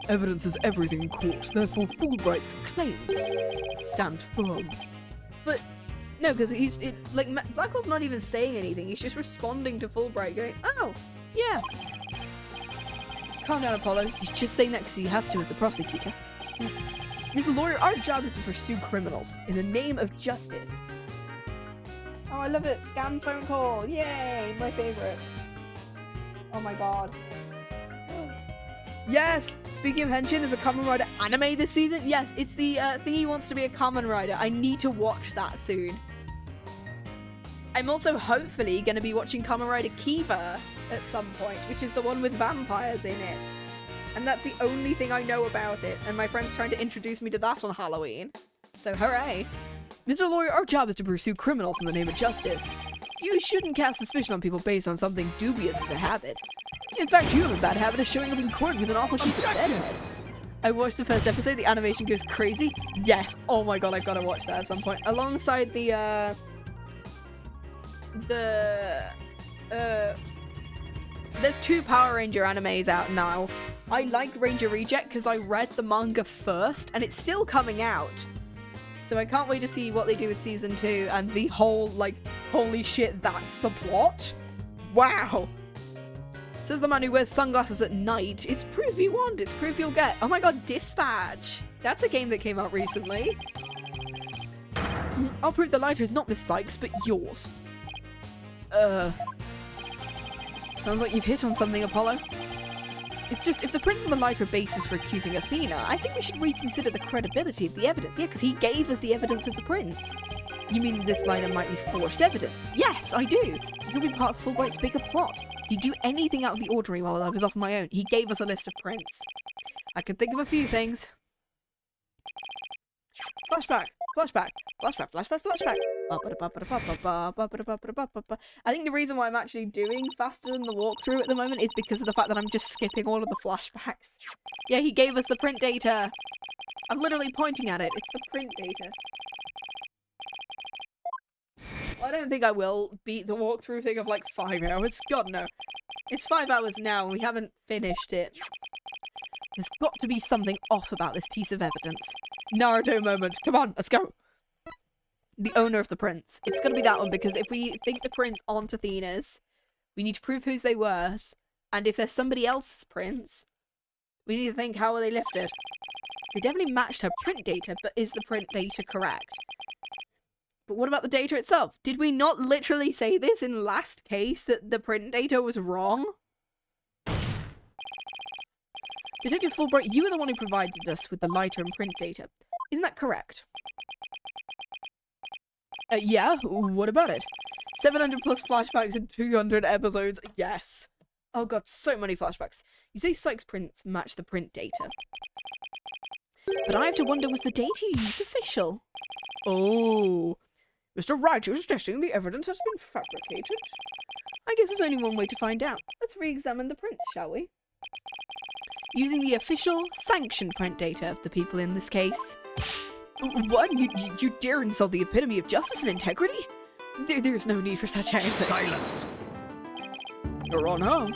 Evidence is everything in court, therefore Fulbright's claims stand firm. But, no, because Blackwell's not even saying anything, he's just responding to Fulbright going, oh, yeah. Calm down, Apollo, he's just saying that because he has to as the prosecutor. Mr. Lawyer, our job is to pursue criminals in the name of justice. Oh, I love it. Scam phone call. Yay, my favorite. Oh my god. Yes! Speaking of Henshin, there's a Kamen Rider anime this season. Yes, it's the Thingy Wants to Be a Kamen Rider. I need to watch that soon. I'm also hopefully going to be watching Kamen Rider Kiva at some point, which is the one with vampires in it. And that's the only thing I know about it. And my friend's trying to introduce me to that on Halloween. So hooray. Mr. Lawyer, our job is to pursue criminals in the name of justice. You shouldn't cast suspicion on people based on something dubious as a habit. In fact, you have a bad habit of showing up in court with an awful case of bedhead. I watched the first episode, the animation goes crazy. Yes, oh my god, I've got to watch that at some point. Alongside there's 2 Power Ranger animes out now. I like Ranger Reject because I read the manga first, and it's still coming out. So I can't wait to see what they do with season 2 and the whole, like, holy shit, that's the plot? Wow! Says the man who wears sunglasses at night. It's proof you want, it's proof you'll get. Oh my god, Dispatch! That's a game that came out recently. I'll prove the lighter is not Miss Sykes, but yours. Sounds like you've hit on something, Apollo. It's just, if the prints on the lighter are basis for accusing Athena, I think we should reconsider the credibility of the evidence. Yeah, because he gave us the evidence of the prints. You mean this liner might be forged evidence? Yes, I do. It could be part of Fulbright's bigger plot. Did he do anything out of the ordinary while I was off on my own? He gave us a list of prints. I can think of a few things. Flashback, flashback, flashback, flashback, flashback. I think the reason why I'm actually doing faster than the walkthrough at the moment is because of the fact that I'm just skipping all of the flashbacks. Yeah, he gave us the print data. I'm literally pointing at it. It's the print data. I don't think I will beat the walkthrough thing of like 5 hours. God, no. It's 5 hours now and we haven't finished it. There's got to be something off about this piece of evidence. Naruto moment. Come on, let's go. The owner of the prints. It's got to be that one because if we think the prints aren't Athena's, we need to prove whose they were. And if there's somebody else's prints, we need to think how were they lifted. They definitely matched her print data, but is the print data correct? But what about the data itself? Did we not literally say this in last case that the print data was wrong? Detective Fulbright, you were the one who provided us with the lighter and print data. Isn't that correct? Yeah, what about it? 700 plus flashbacks in 200 episodes, yes. Oh god, so many flashbacks. You say Sykes' prints match the print data. But I have to wonder, was the data you used official? Oh. Mr. Wright, you're suggesting the evidence has been fabricated? I guess there's only one way to find out. Let's re-examine the prints, shall we? Using the official, sanctioned print data of the people in this case. What? You dare insult the epitome of justice and integrity? There's no need for such antics. Silence! Your Honor.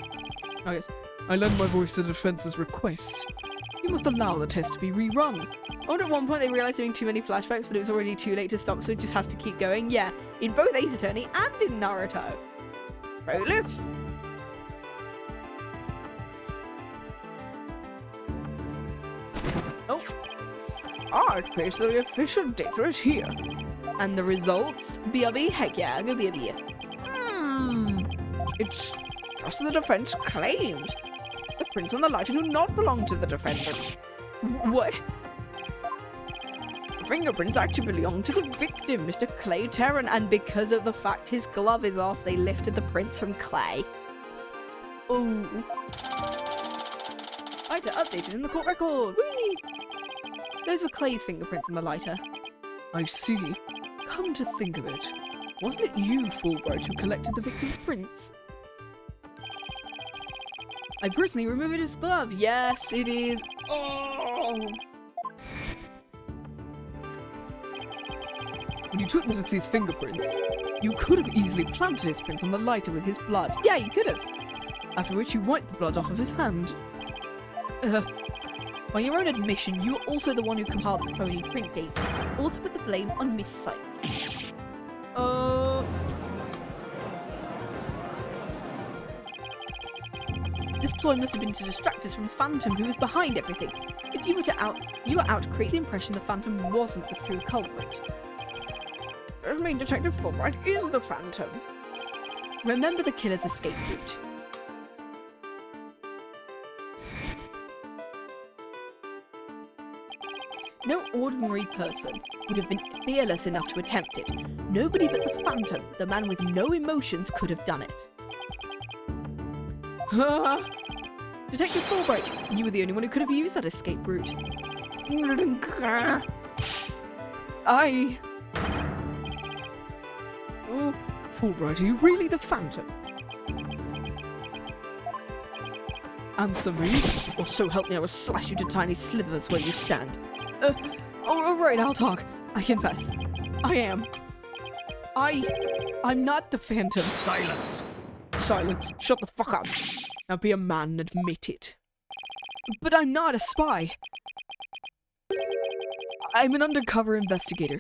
Oh yes, I lend my voice to the defense's request. You must allow the test to be rerun. I wonder at one point they realised doing too many flashbacks, but it was already too late to stop, so it just has to keep going. Yeah, in both Ace Attorney and in Naruto. Bailiff. Oh. Art place the official data is here. And the results? BRB? Heck yeah, go BRB. It's just the defense claims. The prints on the lighter do not belong to the defendant. What? The fingerprints actually belong to the victim, Mr. Clay Terran, And because of the fact his glove is off, they lifted the prints from Clay. Ooh. Lighter updated in the court record. Whee! Those were Clay's fingerprints on the lighter. I see. Come to think of it, wasn't it you, Fulbright, who collected the victim's prints? I personally removed his glove. Yes, it is. Oh. When you took Bluesky's fingerprints, you could have easily planted his prints on the lighter with his blood. Yeah, you could have. After which you wiped the blood off of his hand. By your own admission, you were also the one who compiled the phony print data, or to put the blame on Miss Sykes. This ploy must have been to distract us from the Phantom, who was behind everything. If you were out to create the impression the Phantom wasn't the true culprit. Does mean Detective Fulbright is the Phantom. Remember the killer's escape route. No ordinary person would have been fearless enough to attempt it. Nobody but the Phantom, the man with no emotions, could have done it. Detective Fulbright, you were the only one who could have used that escape route. Oh, Fulbright, are you really the Phantom? Answer me, or so help me I will slash you to tiny slivers where you stand. All right, I'll talk. I confess. I am. I'm not the Phantom. Silence! Silence. Shut the fuck up. Now be a man and admit it. But I'm not a spy. I'm an undercover investigator.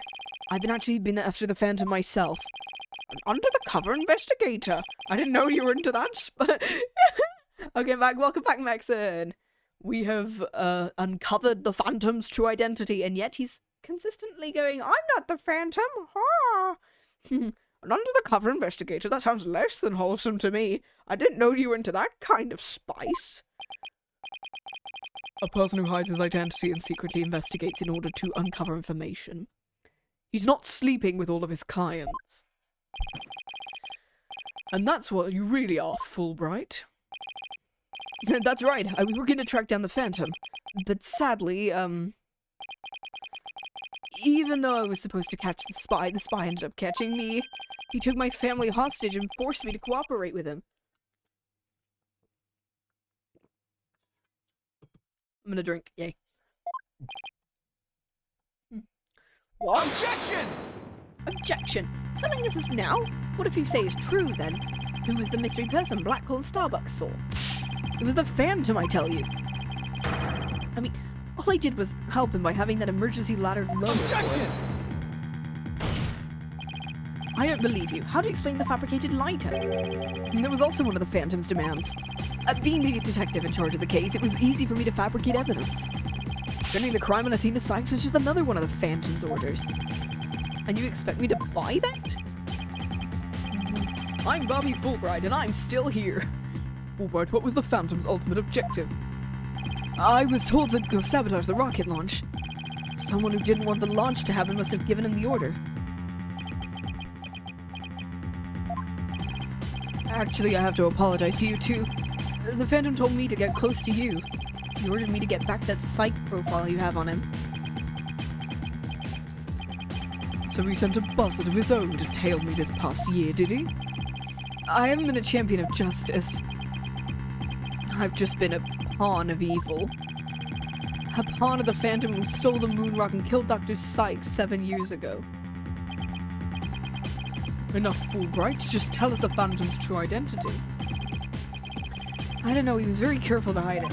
I've actually been after the Phantom myself. An undercover investigator? I didn't know you were into that. Okay, welcome back, Maxon. We have uncovered the Phantom's true identity, and yet he's consistently going, I'm not the Phantom. An undercover investigator? That sounds less than wholesome to me. I didn't know you were into that kind of spice. A person who hides his identity and secretly investigates in order to uncover information. He's not sleeping with all of his clients. And that's what you really are, Fulbright. That's right, I was working to track down the Phantom. But sadly, even though I was supposed to catch the spy ended up catching me. He took my family hostage and forced me to cooperate with him. I'm gonna drink, yay. What? Objection! Objection! Telling us this now? What if you say is true, then? Who was the mystery person Blackquill and Starbucks saw? It was the Phantom, I tell you. I mean, all I did was help him by having that emergency ladder lowered. Objection! I don't believe you. How do you explain the fabricated lighter? And it was also one of the Phantom's demands. Being the detective in charge of the case, it was easy for me to fabricate evidence. Turning the crime on Athena Sykes was just another one of the Phantom's orders. And you expect me to buy that? I'm Bobby Fulbright, and I'm still here. Fulbright, what was the Phantom's ultimate objective? I was told to go sabotage the rocket launch. Someone who didn't want the launch to happen must have given him the order. Actually, I have to apologize to you too. The Phantom told me to get close to you. He ordered me to get back that psych profile you have on him. So he sent a buzzard of his own to tail me this past year, did he? I haven't been a champion of justice. I've just been a pawn of evil. A pawn of the Phantom who stole the moon rock and killed Dr. Sykes 7 years ago. Enough, Fulbright. Just tell us the Phantom's true identity. I don't know, he was very careful to hide it.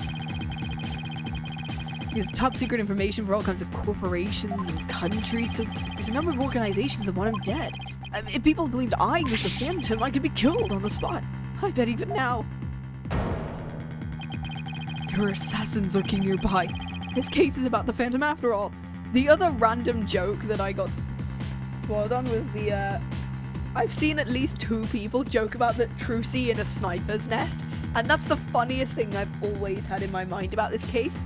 He has top secret information for all kinds of corporations and countries, so there's a number of organizations that want him dead. If people believed I was the Phantom, I could be killed on the spot. I bet even now. There are assassins lurking nearby. This case is about the Phantom after all. The other random joke that I got spoiled on was the, I've seen at least 2 people joke about the Trucy in a sniper's nest, and that's the funniest thing I've always had in my mind about this case.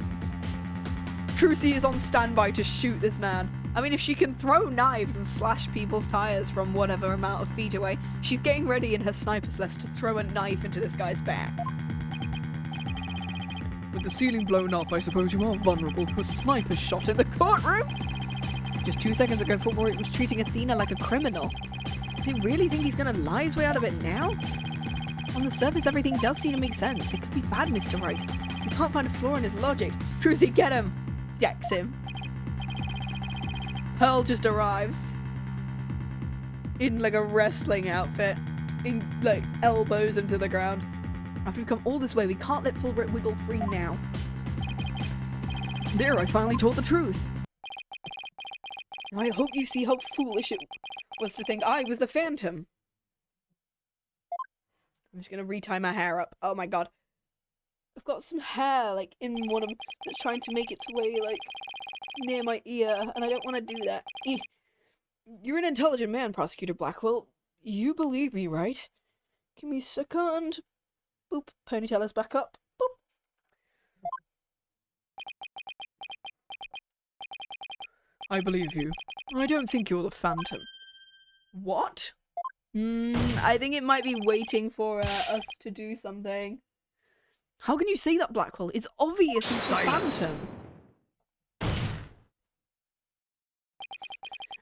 Trucy is on standby to shoot this man. I mean, if she can throw knives and slash people's tires from whatever amount of feet away, she's getting ready in her sniper's nest to throw a knife into this guy's back. With the ceiling blown off, I suppose you are vulnerable to a sniper shot in the courtroom? Just 2 seconds ago, Fulbright was treating Athena like a criminal. Does he really think he's gonna lie his way out of it now? On the surface, everything does seem to make sense. It could be bad, Mr. Wright. We can't find a flaw in his logic. Trucy, get him! Decks him. Pearl just arrives. In like a wrestling outfit. In like elbows into the ground. After we've come all this way, we can't let Fulbright wiggle free now. There, I finally told the truth. I hope you see how foolish it was to think I was the Phantom. I'm just gonna retie my hair up. Oh my god. I've got some hair, like, in one of them that's trying to make its way, like, near my ear, and I don't want to do that. You're an intelligent man, Prosecutor Blackquill. You believe me, right? Give me a second. Boop. Ponytail is back up. Boop. I believe you. I don't think you're the Phantom. What? I think it might be waiting for us to do something. How can you say that, Blackquill? It's obvious it's the Phantom.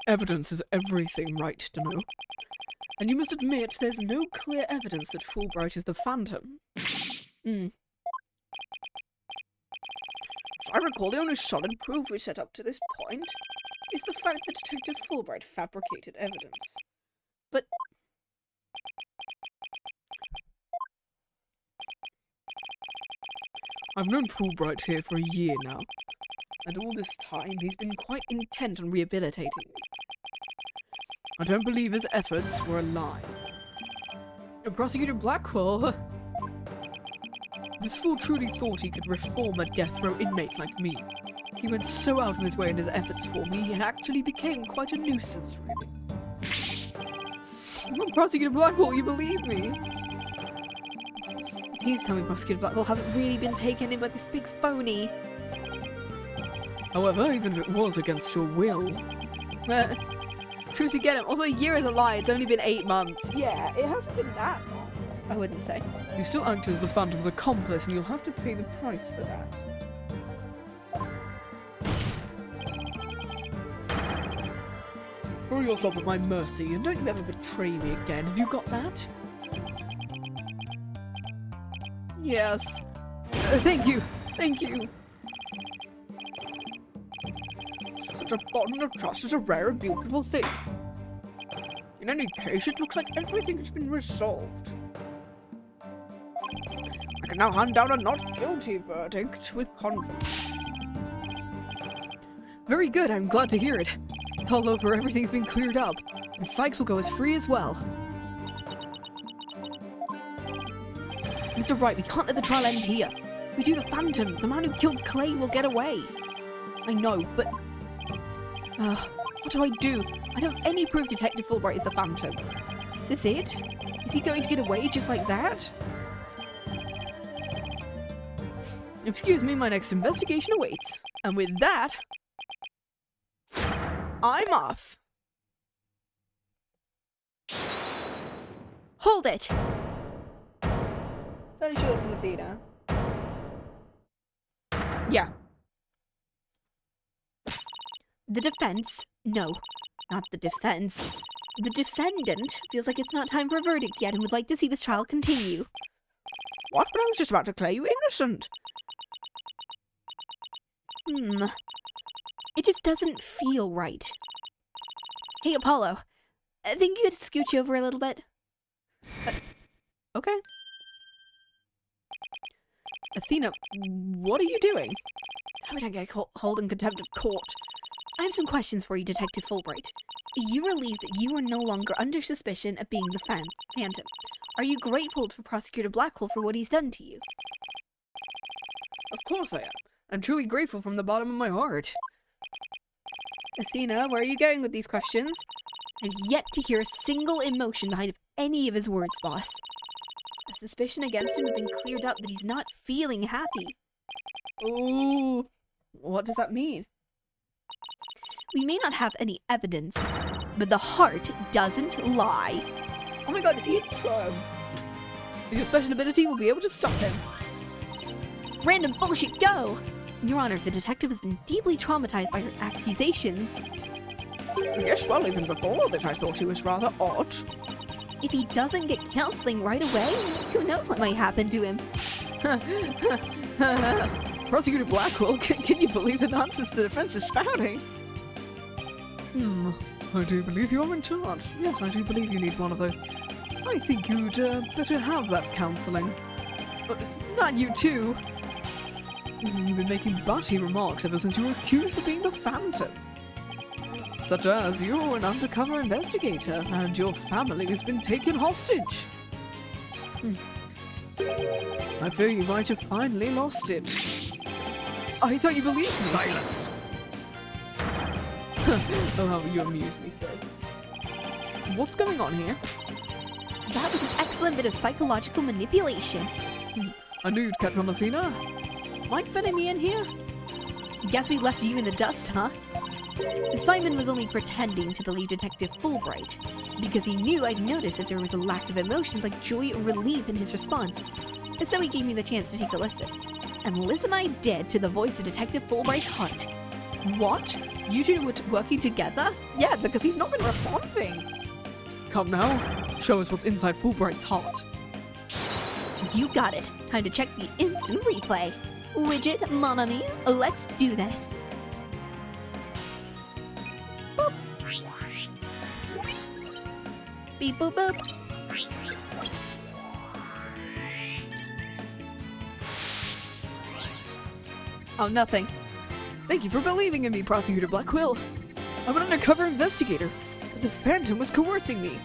Evidence is everything, right to know. And you must admit there's no clear evidence that Fulbright is the Phantom. As I recall, the only solid proof we set up to this point is the fact that Detective Fulbright fabricated evidence. But I've known Fulbright here for a year now, and all this time he's been quite intent on rehabilitating me. I don't believe his efforts were a lie. Prosecutor Blackquill, This fool truly thought he could reform a death row inmate like me. He went so out of his way in his efforts for me, he actually became quite a nuisance, really. Prosecutor Blackquill, you believe me? Please tell me Prosecutor Blackquill hasn't really been taken in by this big phony. However, even if it was against your will, Trucy, get him. Also, a year is a lie. It's only been 8 months. Yeah, it hasn't been that long, I wouldn't say. you still act as the Phantom's accomplice, and you'll have to pay the price for that. Throw yourself at my mercy, and don't you ever betray me again. Have you got that? Yes. Thank you. Thank you. Such a bond of trust is a rare and beautiful thing. In any case, it looks like everything has been resolved. I can now hand down a not guilty verdict with confidence. Very good. I'm glad to hear it. It's all over. Everything's been cleared up. And Sykes will go as free as well. Mr. Wright, we can't let the trial end here. If we do, the Phantom, the man who killed Clay, will get away. I know, but... what do I do? I don't have any proof Detective Fulbright is the Phantom. Is this it? Is he going to get away just like that? Excuse me, my next investigation awaits. And with that... I'm off. Hold it! Fairly sure this is Athena. Yeah. The defense? No, not the defense. The defendant feels like it's not time for a verdict yet and would like to see this trial continue. What? But I was just about to declare you innocent. It just doesn't feel right. Hey, Apollo. I think you could scooch over a little bit. Okay. Athena, what are you doing? How would I get hold in contempt of court? I have some questions for you, Detective Fulbright. You relieved that you are no longer under suspicion of being the Phantom. Are you grateful to Prosecutor Blackquill for what he's done to you? Of course I am. I'm truly grateful from the bottom of my heart. Athena, where are you going with these questions? I've yet to hear a single emotion behind any of his words, boss. A suspicion against him has been cleared up, but he's not feeling happy. Ooh, what does that mean? We may not have any evidence, but the heart doesn't lie. Oh my god, is he your special ability will be able to stop him. Random bullshit, go! Your Honor, the detective has been deeply traumatized by your accusations. Yes, well, even before this, I thought he was rather odd. If he doesn't get counseling right away, who knows what might happen to him? Prosecutor Blackquill, can you believe the nonsense the defense is spouting? I do believe you're in charge. Yes, I do believe you need one of those. I think you'd better have that counselling. Not you too. You've been making butty remarks ever since you were accused of being the Phantom. Such as, you're an undercover investigator, and your family has been taken hostage. I fear you might have finally lost it. I thought you believed me. Silence! Oh, how you amuse me so. What's going on here? That was an excellent bit of psychological manipulation. I knew you'd catch on, Athena. Mind fitting me in here? Guess we left you in the dust, huh? Simon was only pretending to believe Detective Fulbright, because he knew I'd notice if there was a lack of emotions like joy or relief in his response. And so he gave me the chance to take a listen. And listen I did to the voice of Detective Fulbright's heart. What? You two were working together? Yeah, because he's not been responding. Come now, show us what's inside Fulbright's heart. You got it. Time to check the instant replay. Widget, mon ami, let's do this. Boop. Beep boop boop. Oh, nothing. Thank you for believing in me, Prosecutor Blackquill. I'm an undercover investigator, but the Phantom was coercing me.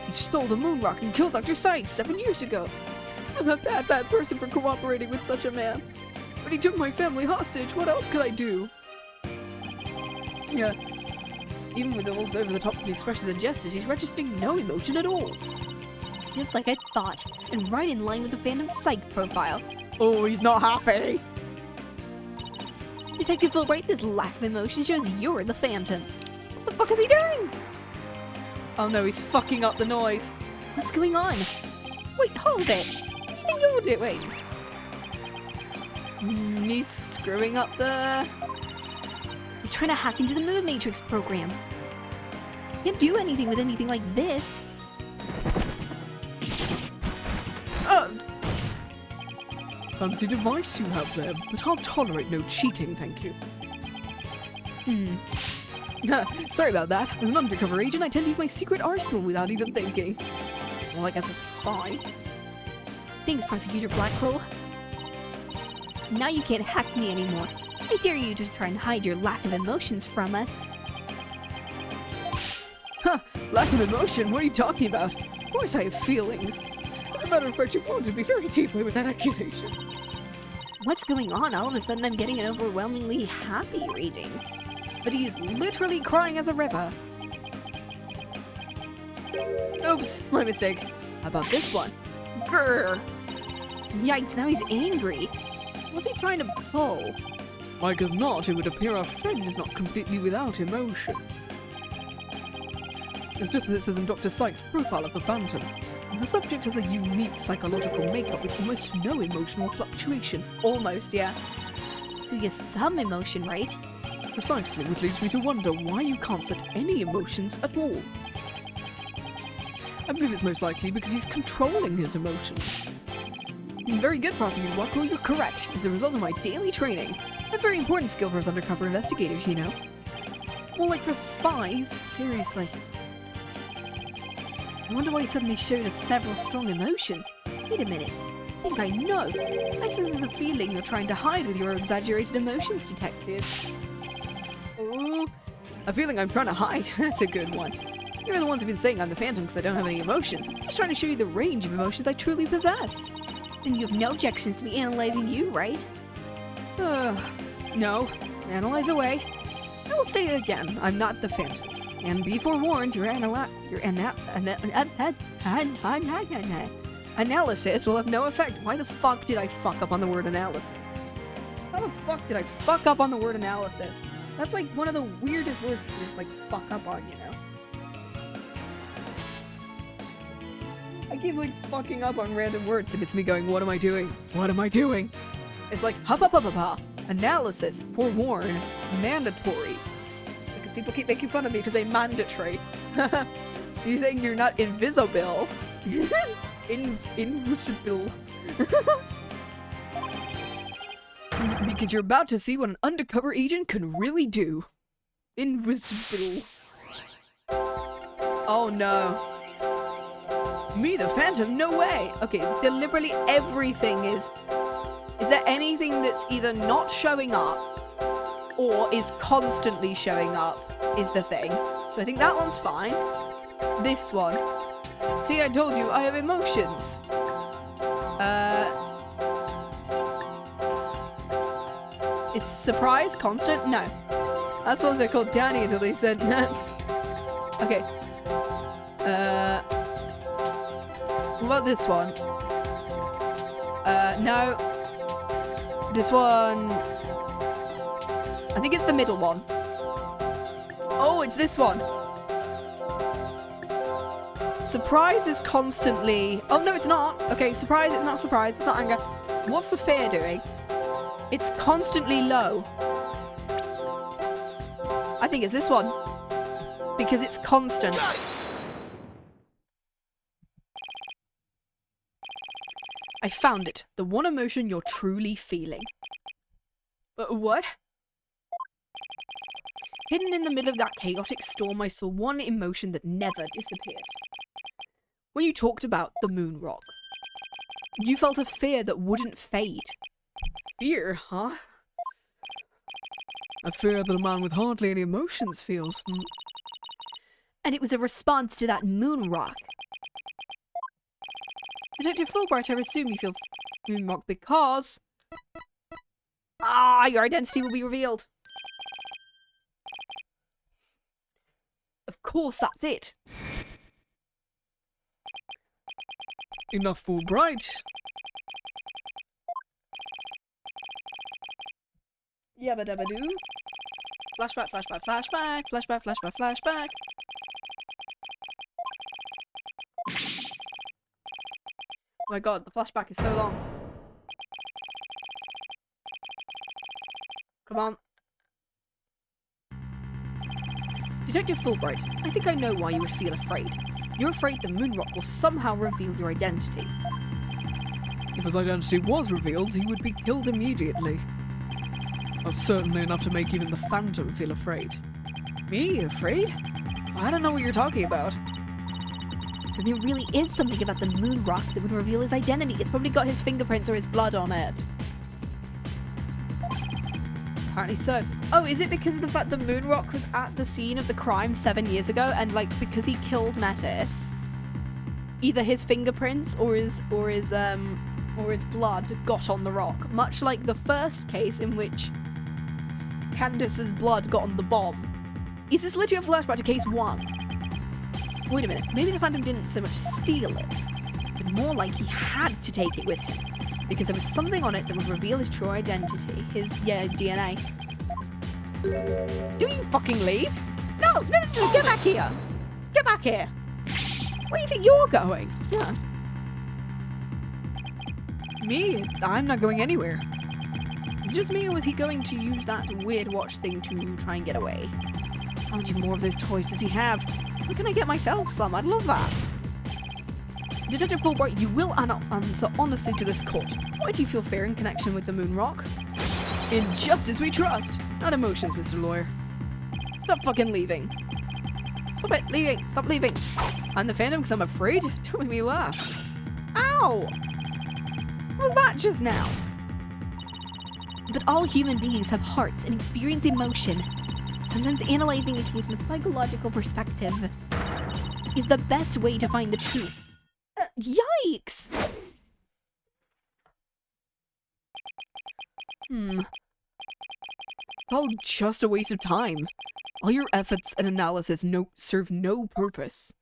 He stole the moon rock and killed Dr. Sykes 7 years ago. I'm a bad, bad person for cooperating with such a man. But he took my family hostage. What else could I do? Yeah. Even with all those over-the-top expressions and gestures, he's registering no emotion at all. Just like I thought, and right in line with the Phantom's psych profile. Oh, he's not happy. Detective Fulbright, this lack of emotion shows you're the Phantom. What the fuck is he doing? Oh no, he's fucking up the noise. What's going on? Wait, hold it. What do you think you're doing? He's screwing up the... He's trying to hack into the Moon Matrix program. Can't do anything with anything like this. Fancy device you have there, but I'll tolerate no cheating, thank you. Sorry about that. As an undercover agent, I tend to use my secret arsenal without even thinking. More like as a spy. Thanks, Prosecutor Blackquill. Now you can't hack me anymore. I dare you to try and hide your lack of emotions from us. Huh, lack of emotion? What are you talking about? Of course I have feelings. As a matter of fact, you wounded me very deeply with that accusation. What's going on? All of a sudden I'm getting an overwhelmingly happy reading. But he's literally crying as a river. Oops, my mistake. How about this one? Grr. Yikes, now he's angry. What's he trying to pull? Like as not, it would appear our friend is not completely without emotion. It's just as it says in Dr. Sykes' profile of the Phantom. The subject has a unique psychological makeup with almost no emotional fluctuation. Almost, yeah. So he has some emotion, right? Precisely, which leads me to wonder why you can't set any emotions at all. I believe it's most likely because he's controlling his emotions. Very good, Prosecutor Blackquill, you're correct. As a result of my daily training. A very important skill for us undercover investigators, you know. Well, like for spies, seriously. I wonder why he suddenly showed us several strong emotions. Wait a minute. I think I know. I sense there's a feeling you're trying to hide with your exaggerated emotions, Detective. Oh, a feeling I'm trying to hide. That's a good one. You're the ones who've been saying I'm the Phantom because I don't have any emotions. I'm just trying to show you the range of emotions I truly possess. Then you have no objections to me analyzing you, right? No. Analyze away. I will state it again. I'm not the Phantom. And be forewarned, your analysis will have no effect. Why the fuck did I fuck up on the word analysis? How the fuck did I fuck up on the word analysis? That's like one of the weirdest words to just like fuck up on, you know? I keep like fucking up on random words and it's me going, what am I doing? What am I doing? It's like, ha ha ha ha ha. Analysis, forewarn, mandatory. Because people keep making fun of me because I'm mandatory. You saying you're not invisible? Invisible. Because you're about to see what an undercover agent can really do. Invisible. Oh no. Me, the Phantom? No way! Okay, deliberately everything is... Is there anything that's either not showing up or is constantly showing up is the thing. So I think that one's fine. This one. See, I told you, I have emotions. Is surprise constant? No. That's what they called Danny until they said... Okay. What about this one? No. This one... I think it's the middle one. Oh, it's this one. Surprise is constantly... Oh, no, it's not. Okay, surprise, it's not surprise. It's not anger. What's the fear doing? It's constantly low. I think it's this one. Because it's constant. I found it. The one emotion you're truly feeling. What? Hidden in the middle of that chaotic storm, I saw one emotion that never disappeared. When you talked about the moon rock, you felt a fear that wouldn't fade. Fear, huh? A fear that a man with hardly any emotions feels. And it was a response to that moon rock. Detective Fulbright, I assume you feel moon rock because... your identity will be revealed. Of course, that's it. Enough Fulbright. Yabba dabba doo. Flashback, flashback, flashback, flashback, flashback, flashback. Oh my god, the flashback is so long. Come on. Detective Fulbright, I think I know why you would feel afraid. You're afraid the Moonrock will somehow reveal your identity. If his identity was revealed, he would be killed immediately. That's certainly enough to make even the Phantom feel afraid. Me? Afraid? I don't know what you're talking about. So there really is something about the moon rock that would reveal his identity. It's probably got his fingerprints or his blood on it. Apparently so. Oh, is it because of the fact the Moonrock was at the scene of the crime 7 years ago, and like because he killed Metis, either his fingerprints or his blood got on the rock, much like the first case in which Candace's blood got on the bomb. Is this literally a flashback to case 1? Wait a minute, maybe the Phantom didn't so much steal it, but more like he had to take it with him, because there was something on it that would reveal his true identity, his, DNA. Do you fucking leave? No, get back here! Get back here! Where do you think you're going? Yeah. Me? I'm not going anywhere. Is it just me, or was he going to use that weird watch thing to try and get away? How many more of those toys does he have? Where can I get myself some? I'd love that. Detective Fulbright, you will answer honestly to this court. Why do you feel fear in connection with the Moonrock? In justice we trust, not emotions, Mr. Lawyer. Stop fucking leaving. Stop it, leaving. Stop leaving. I'm the Phantom because I'm afraid? Don't make me laugh. Ow! What was that just now? But all human beings have hearts and experience emotion. Sometimes analyzing a case from a psychological perspective is the best way to find the truth. Yikes! It's all just a waste of time. All your efforts and analysis serve no purpose.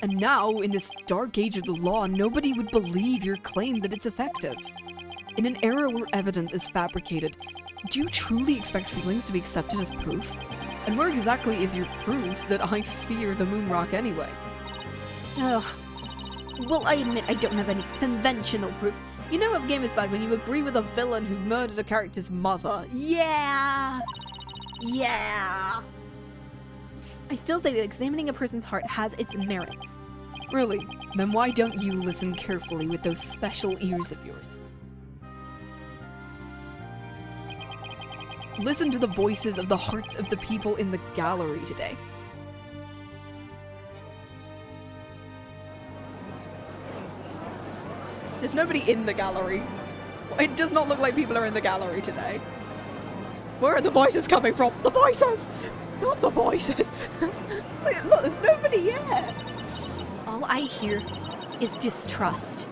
And now, in this dark age of the law, nobody would believe your claim that it's effective. In an era where evidence is fabricated, do you truly expect feelings to be accepted as proof? And where exactly is your proof that I fear the Moonrock anyway? Ugh. Well, I admit I don't have any conventional proof. You know a game is bad when you agree with a villain who murdered a character's mother. Yeah! Yeah! I still say that examining a person's heart has its merits. Really? Then why don't you listen carefully with those special ears of yours? Listen to the voices of the hearts of the people in the gallery today. There's nobody in the gallery. It does not look like people are in the gallery today. Where are the voices coming from? The voices! Not the voices! Look, there's nobody here! All I hear is distrust.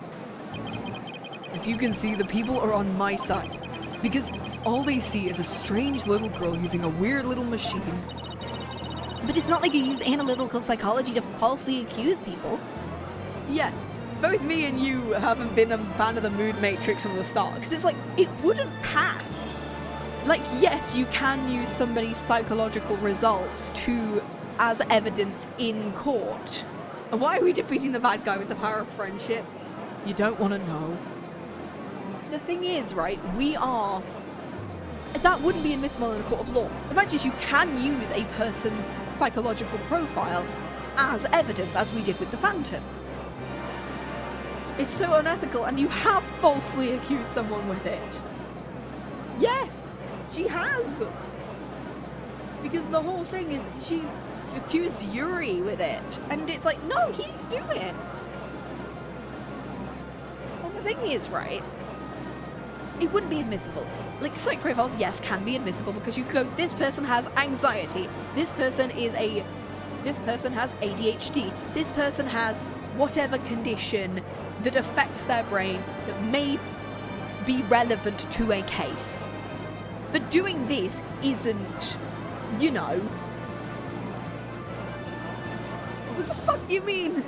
As you can see, the people are on my side. Because all they see is a strange little girl using a weird little machine. But it's not like you use analytical psychology to falsely accuse people. Yeah, both me and you haven't been a fan of the mood matrix from the start. Because it's like, it wouldn't pass. Like, yes, you can use somebody's psychological results as evidence in court. And why are we defeating the bad guy with the power of friendship? You don't want to know. The thing is, right, that wouldn't be admissible in a court of law. The fact is, you can use a person's psychological profile as evidence, as we did with the Phantom. It's so unethical, and you have falsely accused someone with it. Yes, she has. Because the whole thing is, she accused Yuri with it, and it's like, no, he didn't do it. Well, the thing is, right, it wouldn't be admissible. Like, psych profiles, yes, can be admissible because you could go, this person has anxiety, this person has ADHD, this person has whatever condition that affects their brain that may be relevant to a case. But doing this isn't, you know. What the fuck do you mean?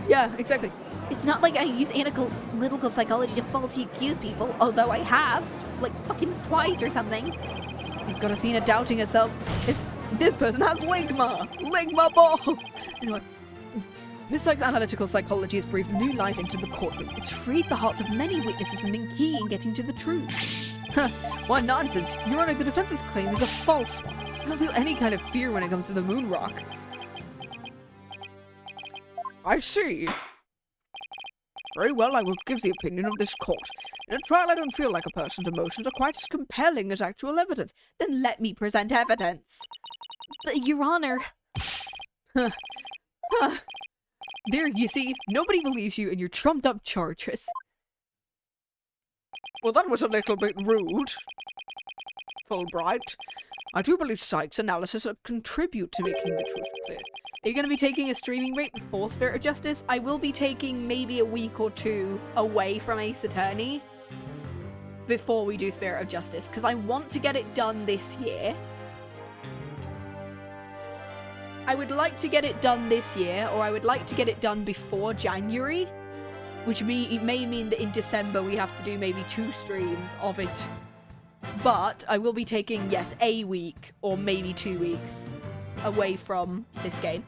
Yeah, exactly. It's not like I use analytical psychology to falsely accuse people, although I have, like, fucking twice or something. He's got Athena doubting herself. This person has ligma! Ligma ball! Anyway. Miss Sykes' analytical psychology has breathed new life into the courtroom. It's freed the hearts of many witnesses and been key in getting to the truth. What nonsense! Your Honor, the defense's claim is a false one. I don't feel any kind of fear when it comes to the moon rock. I see. Very well, I will give the opinion of this court. In a trial, I don't feel like a person's emotions are quite as compelling as actual evidence. Then let me present evidence. But, Your Honor... There, you see, nobody believes you and your trumped-up charges. Well, that was a little bit rude, Fulbright. I do believe Sykes' analysis will contribute to making the truth clear. Are you going to be taking a streaming break before Spirit of Justice? I will be taking maybe a week or two away from Ace Attorney before we do Spirit of Justice, because I want to get it done this year. I would like to get it done this year, or I would like to get it done before January, which it may mean that in December we have to do maybe 2 streams of it. But I will be taking, yes, a week or maybe 2 weeks away from this game.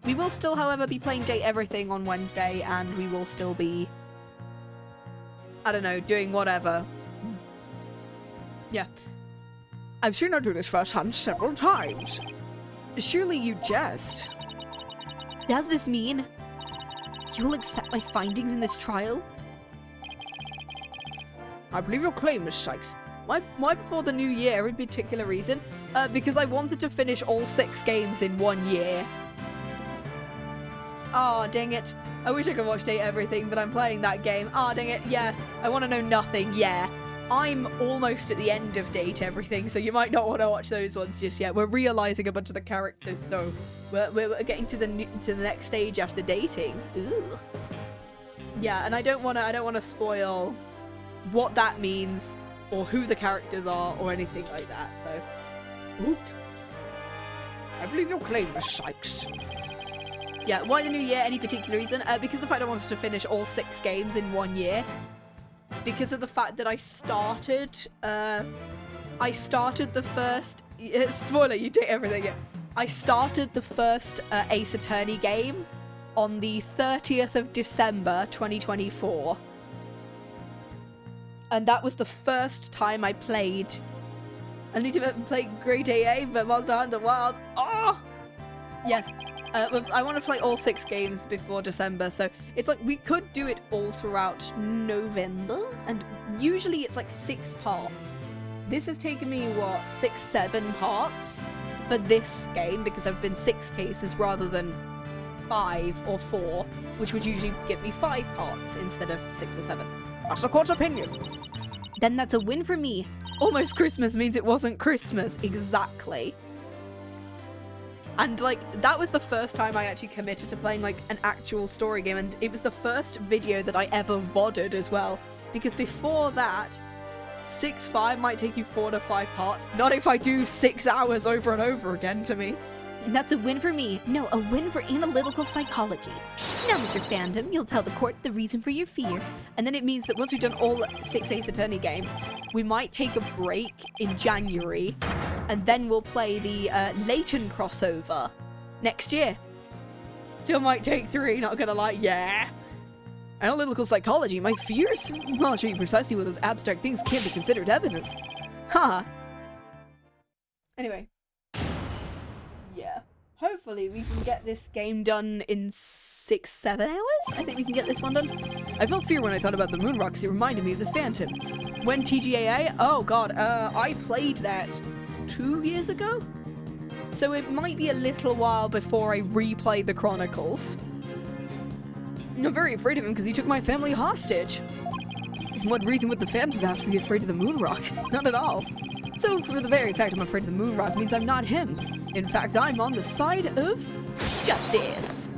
We will still, however, be playing Date Everything on Wednesday, and we will still be, I don't know, doing whatever. Yeah. I've seen her do this firsthand several times. Surely you jest. Does this mean you will accept my findings in this trial? I believe your claim, Miss Sykes. Why before the new year in particular reason? Because I wanted to finish all 6 games in 1 year. Aw, dang it. I wish I could watch Date Everything, but I'm playing that game. Aw, dang it. Yeah, I want to know nothing. Yeah. I'm almost at the end of Date Everything, so you might not want to watch those ones just yet. We're realizing a bunch of the characters, so we're getting to the next stage after dating. Ooh. Yeah, and I don't want to spoil what that means or who the characters are or anything like that. So, oop. I believe your claim, Miss Sykes. Yeah, why the new year? Any particular reason? Because the fact I wanted to finish all 6 games in 1 year. Because of the fact that I started the first... spoiler, you did everything. I started the first Ace Attorney game on the 30th of December, 2024. And that was the first time I played... I need to play Great AA, but Monster Hunter Wilds. Oh! Yes. I want to play all 6 games before December, so it's like we could do it all throughout November, and usually it's like 6 parts. This has taken me, 6-7 parts for this game, because I've been 6 cases rather than 5 or 4, which would usually give me 5 parts instead of 6 or 7. That's the court's opinion. Then that's a win for me. Almost Christmas means it wasn't Christmas. Exactly. And, like, that was the first time I actually committed to playing, like, an actual story game. And it was the first video that I ever VOD'd as well. Because before that, 6-5 might take you 4 to 5 parts. Not if I do 6 hours over and over again to me. That's a win for me. No, a win for analytical psychology. Now, Mr. Fandom, you'll tell the court the reason for your fear. And then it means that once we've done all 6 Ace Attorney games, we might take a break in January, and then we'll play the Leighton crossover next year. Still might take 3, not gonna lie. Yeah. Analytical psychology, my fears? Well, I'll show you precisely where those abstract things can't be considered evidence. Huh. Anyway. Yeah. Hopefully we can get this game done in 6-7 hours? I think we can get this one done. I felt fear when I thought about the moon rock because it reminded me of the Phantom. When TGAA? Oh god, I played that 2 years ago? So it might be a little while before I replay the Chronicles. I'm very afraid of him because he took my family hostage. What reason would the Phantom have to be afraid of the moon rock? Not at all. So for the very fact I'm afraid of the moon rock means I'm not him. In fact, I'm on the side of justice.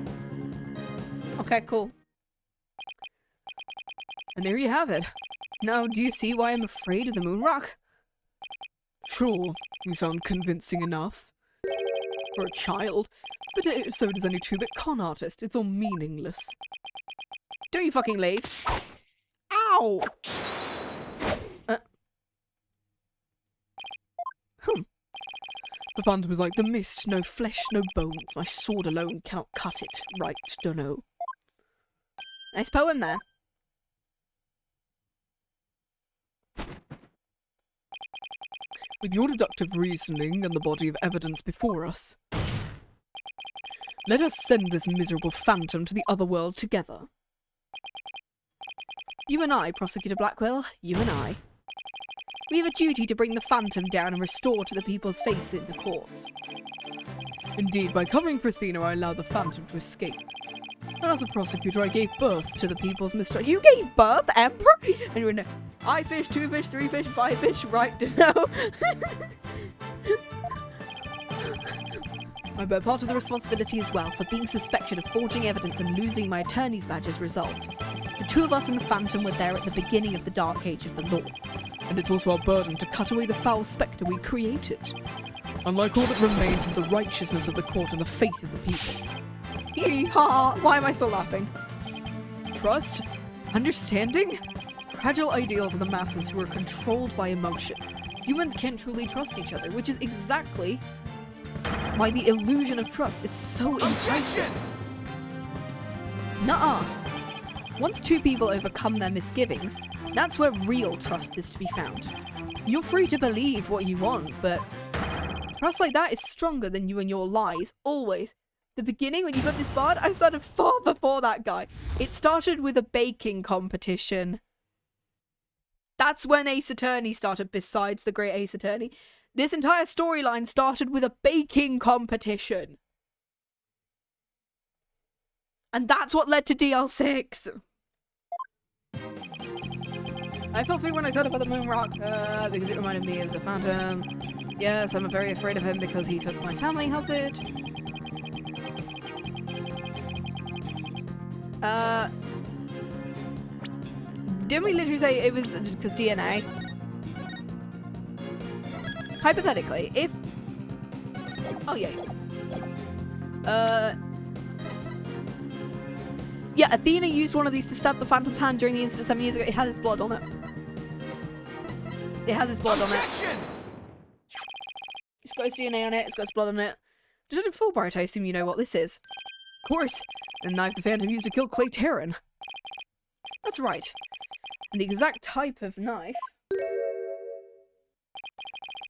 Okay, cool. And there you have it. Now, do you see why I'm afraid of the moon rock? Sure, you sound convincing enough. or a child, but so does any 2-bit con artist. It's all meaningless. Don't you fucking leave. Ow! The Phantom is like the mist, no flesh, no bones. My sword alone cannot cut it. Right, dunno. Nice poem there. With your deductive reasoning and the body of evidence before us, let us send this miserable phantom to the other world together. You and I, Prosecutor Blackquill, you and I. We have a duty to bring the phantom down and restore to the people's faith in the cause. Indeed, by covering for Athena, I allowed the phantom to escape. And as a prosecutor, I gave birth to the people's mistrust. You gave birth, Emperor? And you were no, I fish, 2 fish, 3 fish, 5 fish, right to know. I bear part of the responsibility as well for being suspected of forging evidence and losing my attorney's badge as a result. The 2 of us and the Phantom were there at the beginning of the Dark Age of the Law. And it's also our burden to cut away the foul spectre we created. Unlike all that remains is the righteousness of the court and the faith of the people. Hee-haw! Why am I still laughing? Trust, understanding, fragile ideals of the masses who are controlled by emotion. Humans can't truly trust each other, which is exactly why the illusion of trust is so enticing. Nuh-uh. Once 2 people overcome their misgivings, that's where real trust is to be found. You're free to believe what you want, but trust like that is stronger than you and your lies, always. The beginning, when you got disbarred, I started far before that guy. It started with a baking competition. That's when Ace Attorney started, besides the Great Ace Attorney. This entire storyline started with a baking competition. And that's what led to DL6. I felt fear when I thought about the moon rock, because it reminded me of the Phantom. Yes, I'm very afraid of him because he took my family hostage. Didn't we literally say it was because DNA? Hypothetically, if... Oh, yeah. Yeah, Athena used one of these to stab the Phantom's hand during the incident 7 years ago. It has his blood on it. It has his blood on it. It's got his DNA on it. It's got his blood on it. Detective Fulbright, I assume you know what this is. Of course. The knife the Phantom used to kill Clay Terran. That's right. And the exact type of knife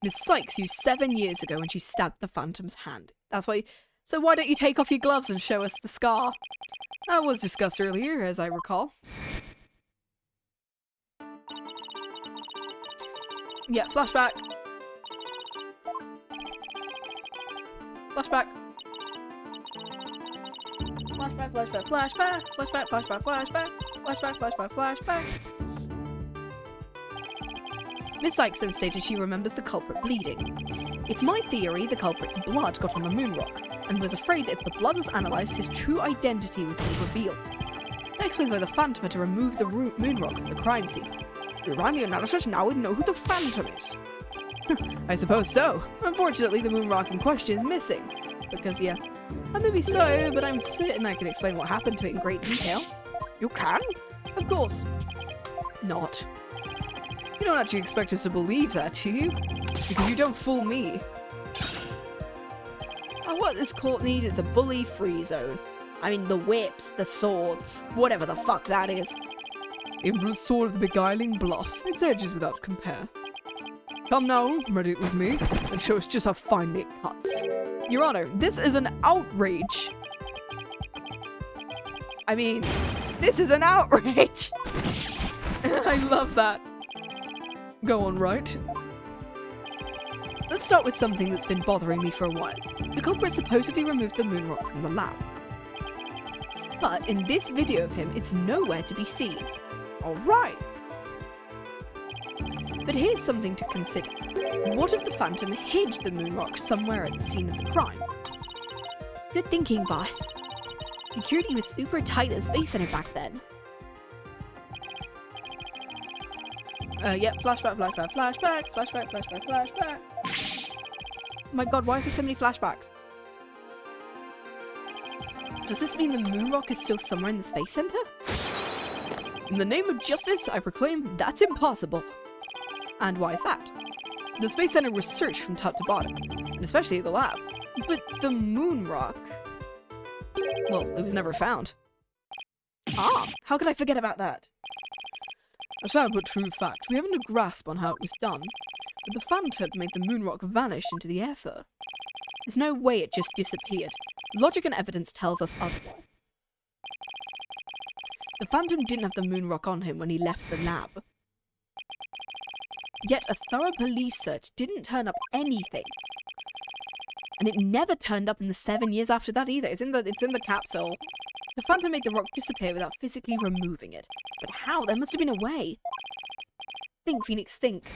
Miss Sykes used 7 years ago when she stabbed the Phantom's hand. That's why... So why don't you take off your gloves and show us the scar? That was discussed earlier, as I recall. Yeah, flashback. Flashback. Flashback, flashback, flashback. Flashback, flashback, flashback. Flashback, flashback, flashback. Miss Sykes then stated she remembers the culprit bleeding. It's my theory the culprit's blood got on the moon rock, and was afraid that if the blood was analysed, his true identity would be revealed. That explains why the Phantom had to remove the moon rock from the crime scene. We ran the analysis, now we know who the Phantom is. I suppose so. Unfortunately, the moon rock in question is missing. Because, yeah, that may be so, but I'm certain I can explain what happened to it in great detail. You can? Of course. Not. You don't actually expect us to believe that, do you? Because you don't fool me. And what this court needs is a bully-free zone. I mean, the whips, the swords, whatever the fuck that is. Even from the sword of the beguiling bluff, its edges without compare. Come now, ready it with me, and show us just how finely it cuts. Your Honor, this is an outrage. I mean, this is an outrage. I love that. Go on, right? Let's start with something that's been bothering me for a while. The culprit supposedly removed the moon rock from the lab. But in this video of him, it's nowhere to be seen. Alright. But here's something to consider. What if the Phantom hid the moon rock somewhere at the scene of the crime? Good thinking, boss. Security was super tight at the Space Center back then. Yep, flashback, flashback, flashback, flashback, flashback, flashback. Oh my god, why is there so many flashbacks? Does this mean the moon rock is still somewhere in the Space Center? In the name of justice, I proclaim that's impossible. And why is that? The Space Center was searched from top to bottom, and especially the lab. But the moon rock... well, it was never found. Ah, how could I forget about that? A sad but true fact. We haven't a grasp on how it was done, but the Phantom made the moon rock vanish into the ether. There's no way it just disappeared. Logic and evidence tells us otherwise. The Phantom didn't have the moon rock on him when he left the lab. Yet a thorough police search didn't turn up anything. And it never turned up in the 7 years after that either. It's in the capsule. The Phantom made the rock disappear without physically removing it. But how? There must have been a way. Think, Phoenix, think.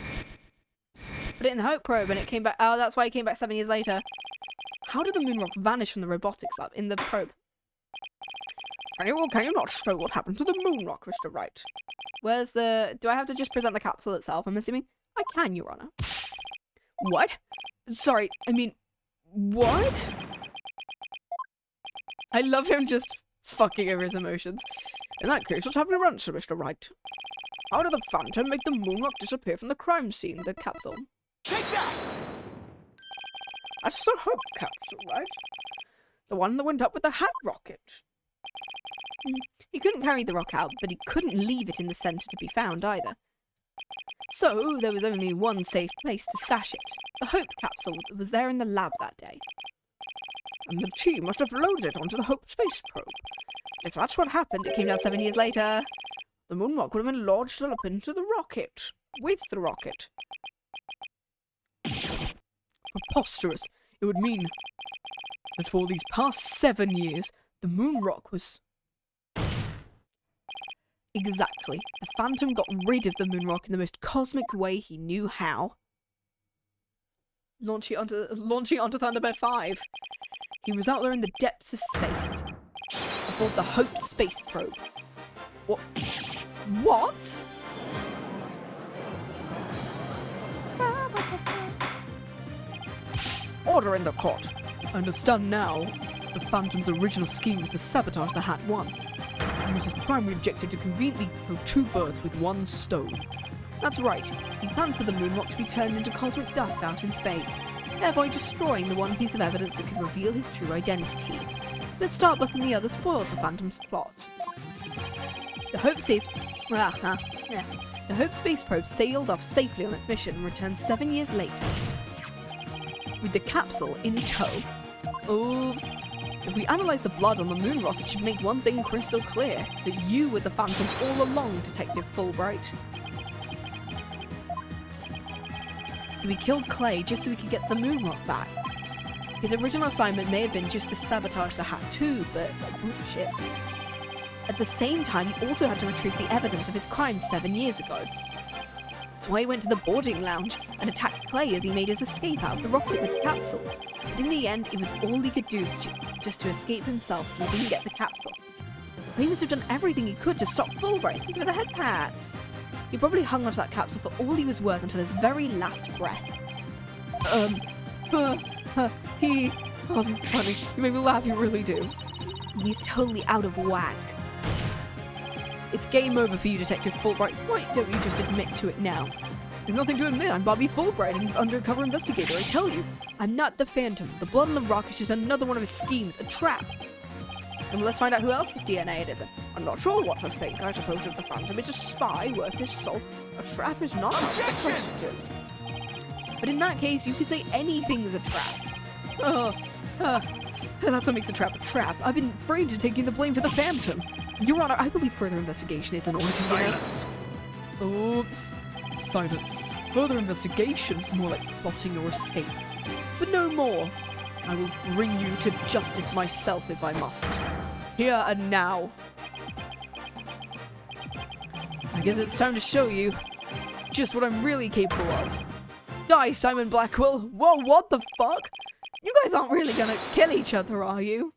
Put it in the Hope probe and it came back. Oh, that's why it came back 7 years later. How did the moon rock vanish from the robotics lab in the probe? Can you not show what happened to the moon rock, Mr. Wright? Where's the... do I have to just present the capsule itself? I'm assuming I can, Your Honor. What? Sorry, I mean... what? I love him just fucking over his emotions. In that case, let's have your answer, Mr. Wright. How did the Phantom make the moon rock disappear from the crime scene? The capsule. Take that! That's the Hope capsule, right? The one that went up with the hat rocket. He couldn't carry the rock out, but he couldn't leave it in the centre to be found either. So, there was only one safe place to stash it. The Hope capsule that was there in the lab that day. And the team must have loaded it onto the Hope space probe. If that's what happened, It came down 7 years later. the moon rock would have been lodged up into the rocket. With the rocket. Preposterous. It would mean that for these past 7 years, the moon rock was... Exactly. The Phantom got rid of the moon rock in the most cosmic way he knew how. Launching onto Thunderbird 5. He was out there in the depths of space. Aboard the Hope space probe. What? Order in the court. I understand now the Phantom's original scheme was to sabotage the Hat 1. He used his primary objective to conveniently kill two birds with one stone. That's right. He planned for the moon rock to be turned into cosmic dust out in space, thereby destroying the one piece of evidence that could reveal his true identity. But Starbuck and the others foiled the Phantom's plot. The Hope space probe sailed off safely on its mission and returned 7 years later. With the capsule in tow. Oh, if we analyse the blood on the moon rock, it should make one thing crystal clear. That you were the Phantom all along, Detective Fulbright. So we killed Clay just so we could get the moon rock back. His original assignment may have been just to sabotage the Hat too, but... oh, shit. At the same time, he also had to retrieve the evidence of his crime 7 years ago. That's why he went to the boarding lounge and attacked Clay as he made his escape out of the rocket with the capsule. But in the end, it was all he could do just to escape himself so he didn't get the capsule. So he must have done everything he could to stop Fulbright. Look at the head pats. He probably hung onto that capsule for all he was worth until his very last breath. Oh, this is funny. You make me laugh, you really do. He's totally out of whack. It's game over for you, Detective Fulbright. Why don't you just admit to it now? There's nothing to admit. I'm Bobby Fulbright, an undercover investigator, I tell you. I'm not the Phantom. The blood on the rock is just another one of his schemes, a trap. And let's find out who else's DNA it is. I'm not sure what to think, I suppose, of the Phantom. It's a spy worth his salt. A trap is not out of the question. But in that case, you could say anything's a trap. That's what makes a trap a trap. I've been afraid to taking the blame for the Phantom. Your Honor, I believe further investigation is in order to... Silence! Oh, silence. Further investigation, more like plotting your escape. But no more. I will bring you to justice myself if I must. Here and now. I guess it's time to show you just what I'm really capable of. Die, Simon Blackquill! Whoa, what the fuck? You guys aren't really gonna kill each other, are you?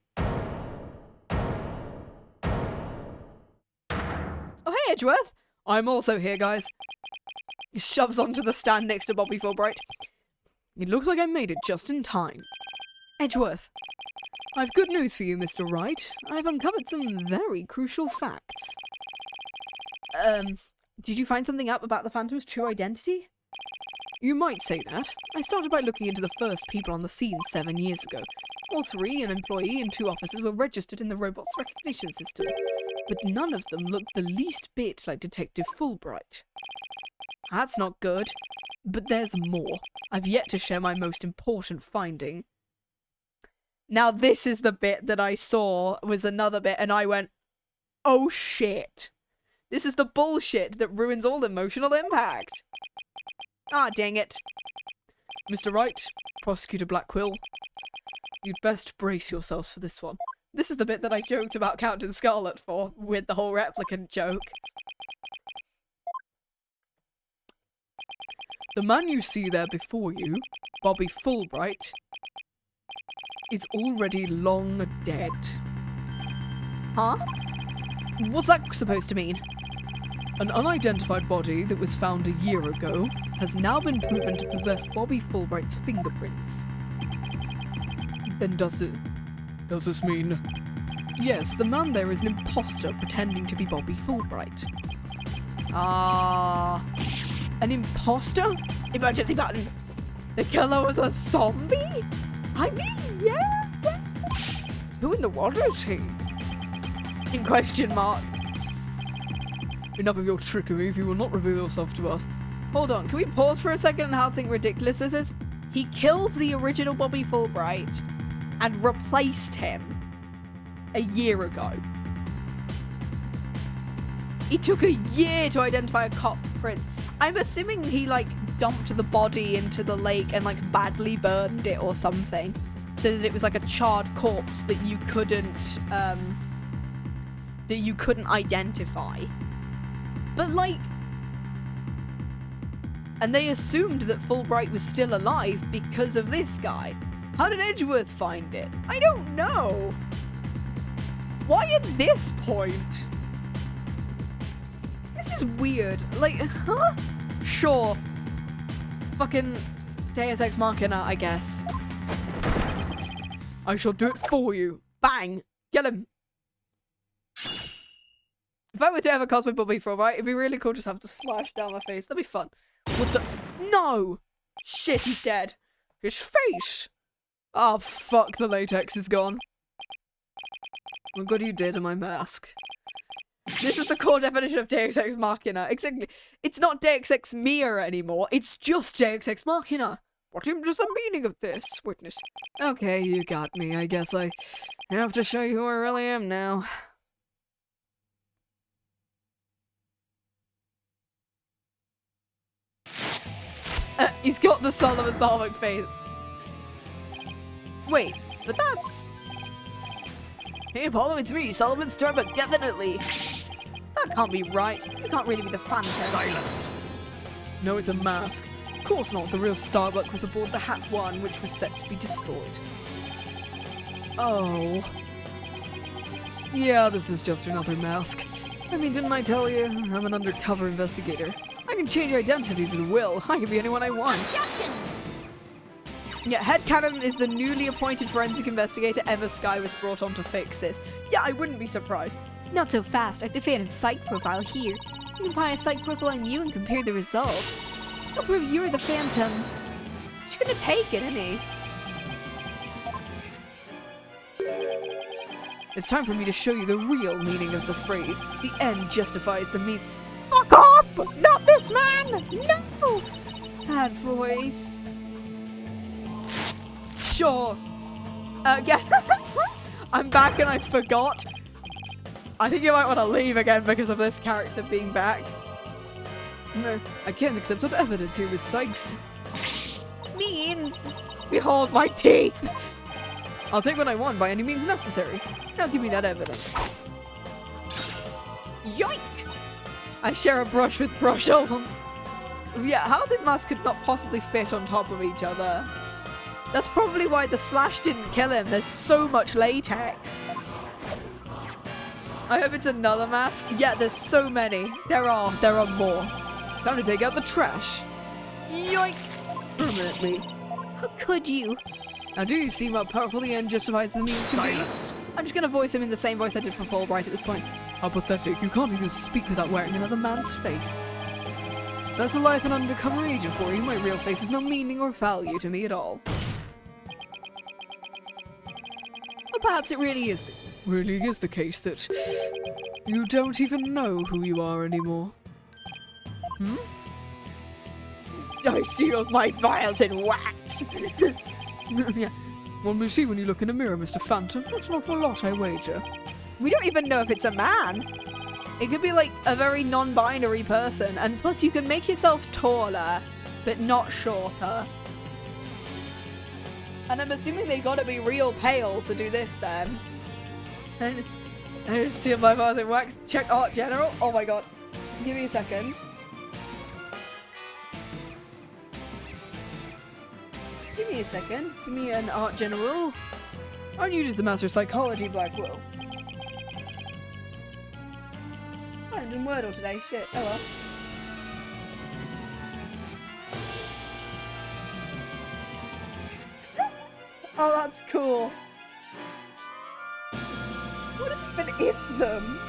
Oh, hey, Edgeworth! I'm also here, guys. He shoves onto the stand next to Bobby Fulbright. It looks like I made it just in time. Edgeworth, I've good news for you, Mr. Wright. I've uncovered some very crucial facts. Did you find something up about the Phantom's true identity? You might say that. I started by looking into the first people on the scene 7 years ago. All three, an employee and 2 officers, were registered in the robot's recognition system. But none of them looked the least bit like Detective Fulbright. That's not good. But there's more. I've yet to share my most important finding. Now this is the bit that I saw was another bit and I went, oh shit. This is the bullshit that ruins all emotional impact. Ah, dang it. Mr. Wright, Prosecutor Blackquill, you'd best brace yourselves for this one. This is the bit that I joked about Captain Scarlet for, with the whole replicant joke. The man you see there before you, Bobby Fulbright, is already long dead. Huh? What's that supposed to mean? An unidentified body that was found a year ago has now been proven to possess Bobby Fulbright's fingerprints. Then does this mean... Yes, the man there is an imposter pretending to be Bobby Fulbright. An imposter? Emergency button. The killer was a zombie? I mean, yeah. Who in the world is he? In question mark. Enough of your trickery if you will not reveal yourself to us. Hold on, can we pause for a second and how ridiculous this is? He killed the original Bobby Fulbright and replaced him a year ago. It took a year to identify a cop's prints. I'm assuming he, like, dumped the body into the lake and, like, badly burned it or something. So that it was, like, a charred corpse that you couldn't identify. But, like... And they assumed that Fulbright was still alive because of this guy. How did Edgeworth find it? I don't know. Why at this point? This is weird. Like, huh? Sure. Fucking Deus Ex Machina, I guess. I shall do it for you. Bang! Get him! If I were to ever cosplay Bobby Fulbright, it'd be really cool just to have the slash down my face. That'd be fun. What the? No! Shit, he's dead. His face! Oh, fuck, the latex is gone. What good you did to my mask. This is the core definition of Deus Ex Machina. Exactly. It's not Deus Ex Mia anymore. It's just Deus Ex Machina. What even is the meaning of this, witness? Okay, you got me. I guess I have to show you who I really am now. He's got the Sullivan's Harvick face. Wait, but that's... Hey Apollo, it's me, Sullivan Starbuck, definitely. That can't be right. You can't really be the Phantom. Silence! No, it's a mask. Of course not. The real Starbuck was aboard the Hat 1, which was set to be destroyed. Oh. Yeah, this is just another mask. I mean, didn't I tell you? I'm an undercover investigator. I can change identities at will. I can be anyone I want. Objection! Yeah, headcanon is the newly appointed forensic investigator bsky was brought on to fix this. Yeah, I wouldn't be surprised. Not so fast. I have the Phantom psych profile here. You can apply a psych profile on you and compare the results. I'll prove you're the Phantom. He's gonna take it, isn't he? It's time for me to show you the real meaning of the phrase. The end justifies the means. Fuck off! Not this man! No! Bad voice. Sure. Yeah. I'm back and I forgot. I think you might want to leave again because of this character being back. No, I can't accept some evidence here, Miss Sykes. Means. Behold my teeth! I'll take what I want by any means necessary. Now give me that evidence. Yoink! I share a brush with Brushel. Yeah, how these masks could not possibly fit on top of each other. That's probably why the slash didn't kill him. There's so much latex. I hope it's another mask. Yeah, there's so many. There are more. Time to take out the trash. Yoink! Permanently. How could you? Now, do you see what powerful the end justifies the means to be? Silence! I'm just gonna voice him in the same voice I did for Fulbright at this point. How pathetic. You can't even speak without wearing another man's face. That's the life of an undercover agent for you. My real face has no meaning or value to me at all. Or perhaps it really is. Really is the case that you don't even know who you are anymore. I sealed my vials in wax. Yeah. One will see when you look in a mirror, Mr. Phantom. Not an awful lot, I wager. We don't even know if it's a man. It could be like a very non-binary person, and plus you can make yourself taller, but not shorter. And I'm assuming they gotta be real pale to do this then. And I just seal my vials in wax. Check Art General. Oh my god. Give me a second. Give me a second. Give me an Art General. Aren't you just a master of psychology, Blackquill? I haven't done Wordle today. Shit. Oh well. Oh, that's cool. What has even in them?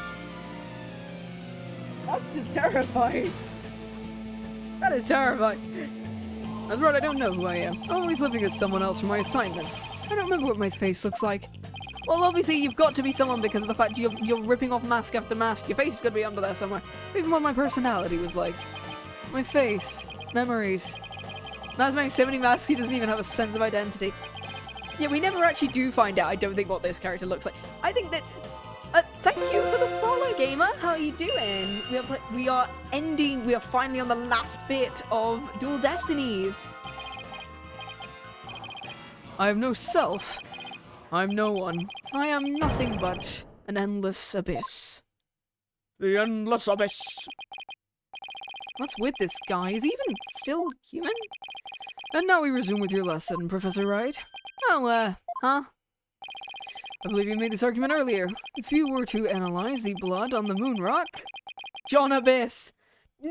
That's just terrifying. That is terrifying. That's right, I don't know who I am. I'm always living as someone else for my assignments. I don't remember what my face looks like. Well, obviously you've got to be someone because of the fact you're ripping off mask after mask. Your face is going to be under there somewhere. Even what my personality was like. My face. Memories. Man's wearing so many masks he doesn't even have a sense of identity. Yeah, we never actually do find out, I don't think, what this character looks like. I think that... thank you for the follow, gamer. How are you doing? We are finally on the last bit of Dual Destinies. I have no self. I'm no one. I am nothing but an endless abyss. The endless abyss. What's with this guy? Is he even still human? And now we resume with your lesson, Professor Wright. Oh, huh? I believe you made this argument earlier. If you were to analyze the blood on the moon rock... John Abyss!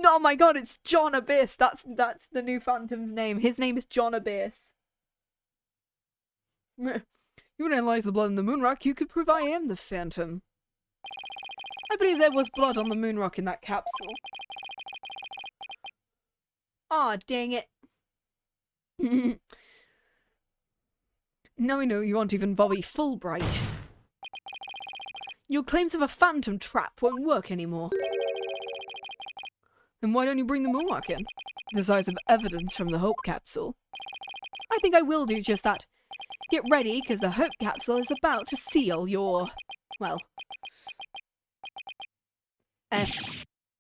Oh my god, it's John Abyss! That's the new Phantom's name. His name is John Abyss. You would analyze the blood on the moon rock, you could prove I am the Phantom. I believe there was blood on the moon rock in that capsule. Aw, dang it. Now we know you aren't even Bobby Fulbright. Your claims of a phantom trap won't work anymore. Then why don't you bring the moon rock in? Decisive evidence from the Hope capsule. I think I will do just that. Get ready, because the Hope capsule is about to seal your... well...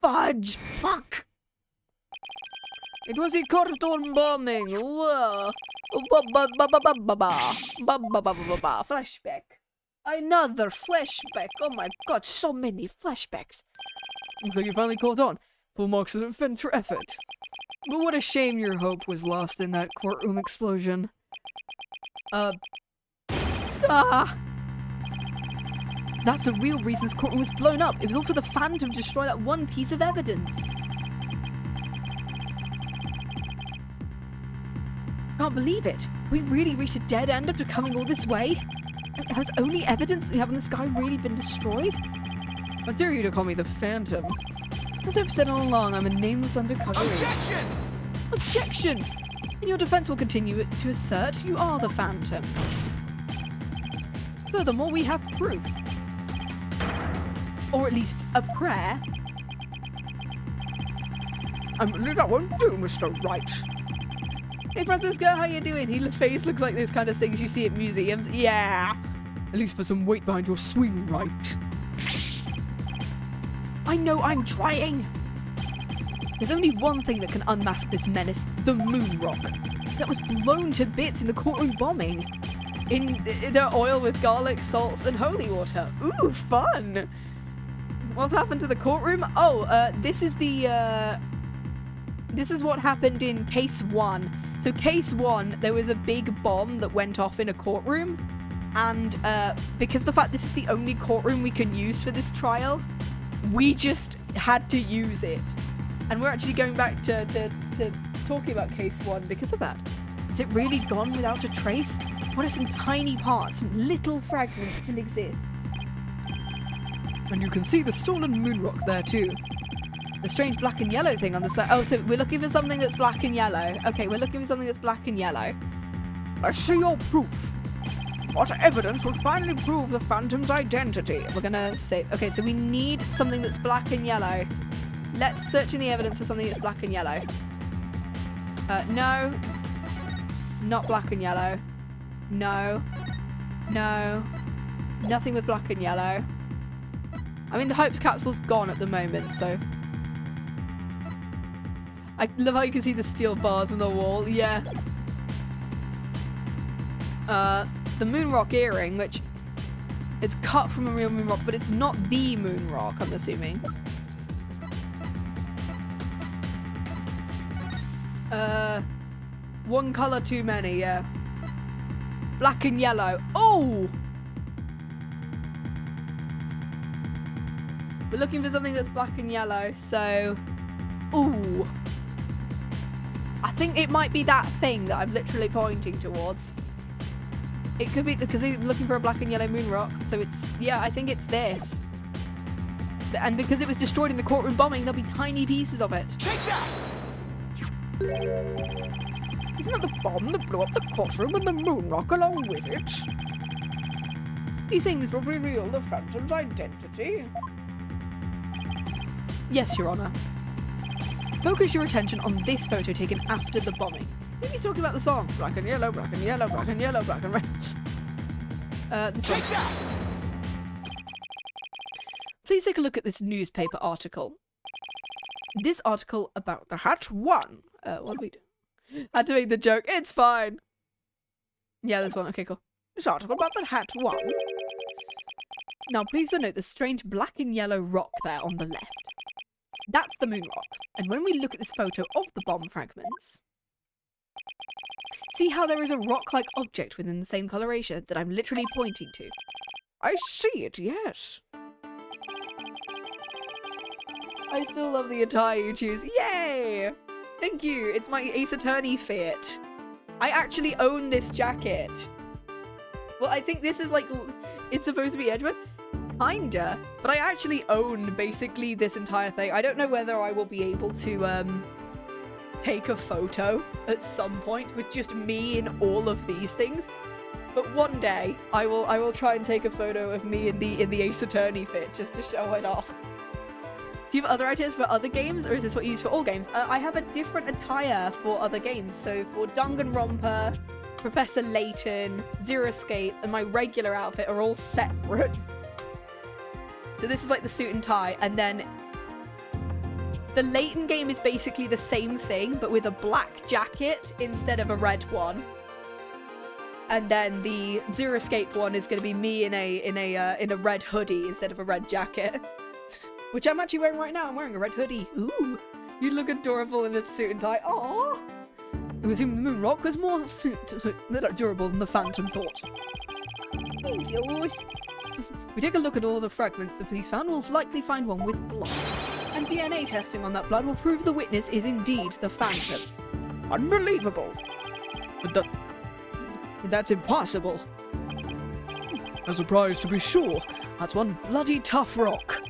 fudge! Fuck! It was the Courthouse bombing! Whoa! Flashback. Another flashback. Oh my god, so many flashbacks. Looks like you finally caught on. Full marks of defense for effort. But what a shame your hope was lost in that courtroom explosion. So that's the real reason this courtroom was blown up. It was all for the Phantom to destroy that one piece of evidence. Can't believe it. We really reached a dead end after coming all this way. Has only evidence we have in the sky really been destroyed? How dare you to call me the Phantom? As I've said all along, I'm a nameless undercover. Objection! Objection! And your defense will continue to assert you are the Phantom. Furthermore, we have proof. Or at least a prayer. That won't do, Mr. Wright. Hey Francisco, how you doing? His face looks like those kind of things you see at museums. Yeah! At least put some weight behind your swing, right? I know, I'm trying! There's only one thing that can unmask this menace. The moon rock. That was blown to bits in the courtroom bombing. In their oil with garlic, salts, and holy water. Ooh, fun! What's happened to the courtroom? Oh, this is the, this is what happened in case 1. So case 1, there was a big bomb that went off in a courtroom. And, because of the fact this is the only courtroom we can use for this trial, we just had to use it. And we're actually going back to talking about case 1 because of that. Is it really gone without a trace? What are some tiny parts, some little fragments still exist? And you can see the stolen moon rock there too. The strange black and yellow thing on the side. Oh, so we're looking for something that's black and yellow. Okay, we're looking for something that's black and yellow. Let's see your proof. What evidence will finally prove the Phantom's identity? We're gonna say, okay, so we need something that's black and yellow. Let's search in the evidence for something that's black and yellow. No. Not black and yellow. No. No. Nothing with black and yellow. I mean, the Hopes capsule's gone at the moment, so... I love how you can see the steel bars on the wall. Yeah. The moon rock earring, which... It's cut from a real moon rock, but it's not the moon rock, I'm assuming. One colour too many, yeah. Black and yellow. Oh! We're looking for something that's black and yellow, so... Ooh. I think it might be that thing that I'm literally pointing towards. It could be because they're looking for a black and yellow moon rock, so it's... Yeah, I think it's this. And because it was destroyed in the courtroom bombing, there'll be tiny pieces of it. Take that! Isn't that the bomb that blew up the courtroom and the moon rock along with it? Are you saying this will reveal the Phantom's identity? Yes, Your Honour. Focus your attention on this photo taken after the bombing. Maybe he's talking about the song. Black and yellow, black and yellow, black and yellow, black and red. Take that! Please take a look at this newspaper article. This article about the Hat won. What do we do? I had to make the joke. It's fine. Yeah, this one. Okay, cool. This article about the Hat won. Now, please note the strange black and yellow rock there on the left. That's the moon rock. And when we look at this photo of the bomb fragments, see how there is a rock-like object within the same coloration that I'm literally pointing to? I see it, yes. I still love the attire you choose. Yay! Thank you. It's my Ace Attorney fit. I actually own this jacket. Well, I think this is like... It's supposed to be Edgeworth. Kinda. But I actually own basically this entire thing. I don't know whether I will be able to take a photo at some point with just me in all of these things. But one day I will try and take a photo of me in the Ace Attorney fit just to show it off. Do you have other ideas for other games, or is this what you use for all games? I have a different attire for other games. So for Danganronpa, Professor Layton, Zero Escape, and my regular outfit are all separate. So this is like the suit and tie, and then the Layton game is basically the same thing, but with a black jacket instead of a red one. And then the Zero Escape one is going to be me in a red hoodie instead of a red jacket. Which I'm actually wearing right now. I'm wearing a red hoodie. Ooh, you look adorable in a suit and tie. Aww. It was in the moon rock was more durable than the Phantom thought. Thank you. We take a look at all the fragments the police found. We'll likely find one with blood. And DNA testing on that blood will prove the witness is indeed the Phantom. Unbelievable. But that's impossible. A surprise to be sure. That's one bloody tough rock.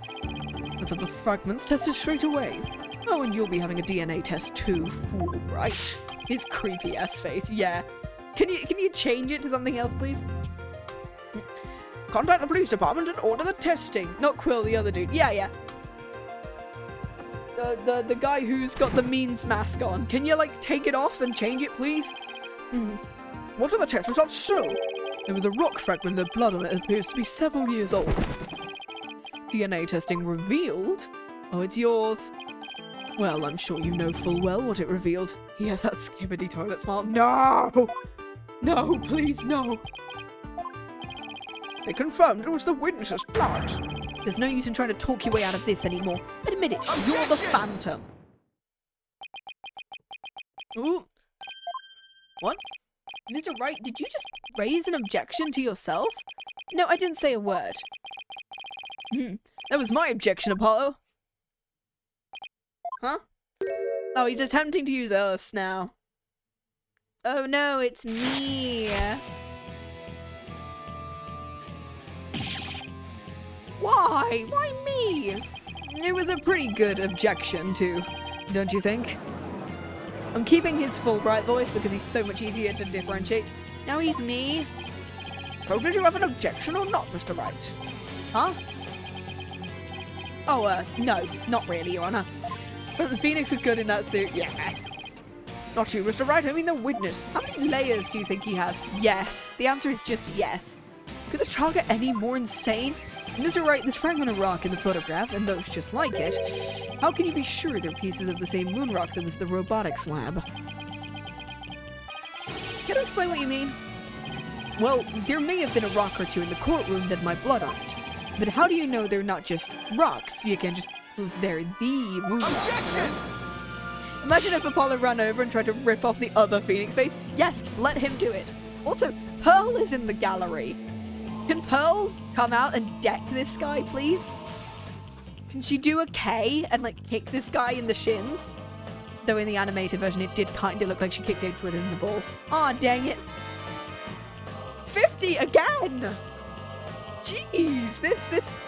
Let's have the fragments tested straight away. Oh, and you'll be having a DNA test too, fool, right? His creepy ass face, yeah. Can you change it to something else, please? Contact the police department and order the testing. Not Quill, the other dude. Yeah. The guy who's got the means mask on. Can you, like, take it off and change it, please? What are the test results show? There was a rock fragment with blood on it that appears to be several years old. DNA testing revealed... Oh, it's yours. Well, I'm sure you know full well what it revealed. He has that skibbity toilet smile. No! No, please, no. They confirmed it was the witness's blood. There's no use in trying to talk your way out of this anymore. Admit it, you're the Phantom. Ooh. What? Mr. Wright, did you just raise an objection to yourself? No, I didn't say a word. That was my objection, Apollo. Huh? Oh, he's attempting to use us now. Oh no, it's me. Why? Why me? It was a pretty good objection too, don't you think? I'm keeping his Fulbright voice because he's so much easier to differentiate. Now he's me. So did you have an objection or not, Mr. Wright? Huh? Oh, no, not really, Your Honor. But the Phoenix are good in that suit, yeah. Not you, Mr. Wright, I mean the witness. How many layers do you think he has? Yes. The answer is just yes. Could this trial get any more insane? Mr. Wright, this fragment of rock in the photograph, and those just like it, how can you be sure they're pieces of the same moon rock that was the robotics lab? Can you explain what you mean? Well, there may have been a rock or two in the courtroom that had my blood on it, but how do you know they're not just rocks? You can't just prove they're the moon rock. Objection! Imagine if Apollo ran over and tried to rip off the other Phoenix face. Yes, let him do it. Also, Pearl is in the gallery. Can Pearl come out and deck this guy, please? Can she do a K and, like, kick this guy in the shins? Though in the animated version, it did kind of look like she kicked Edgewood in the balls. Aw, dang it. 50 again! Jeez, this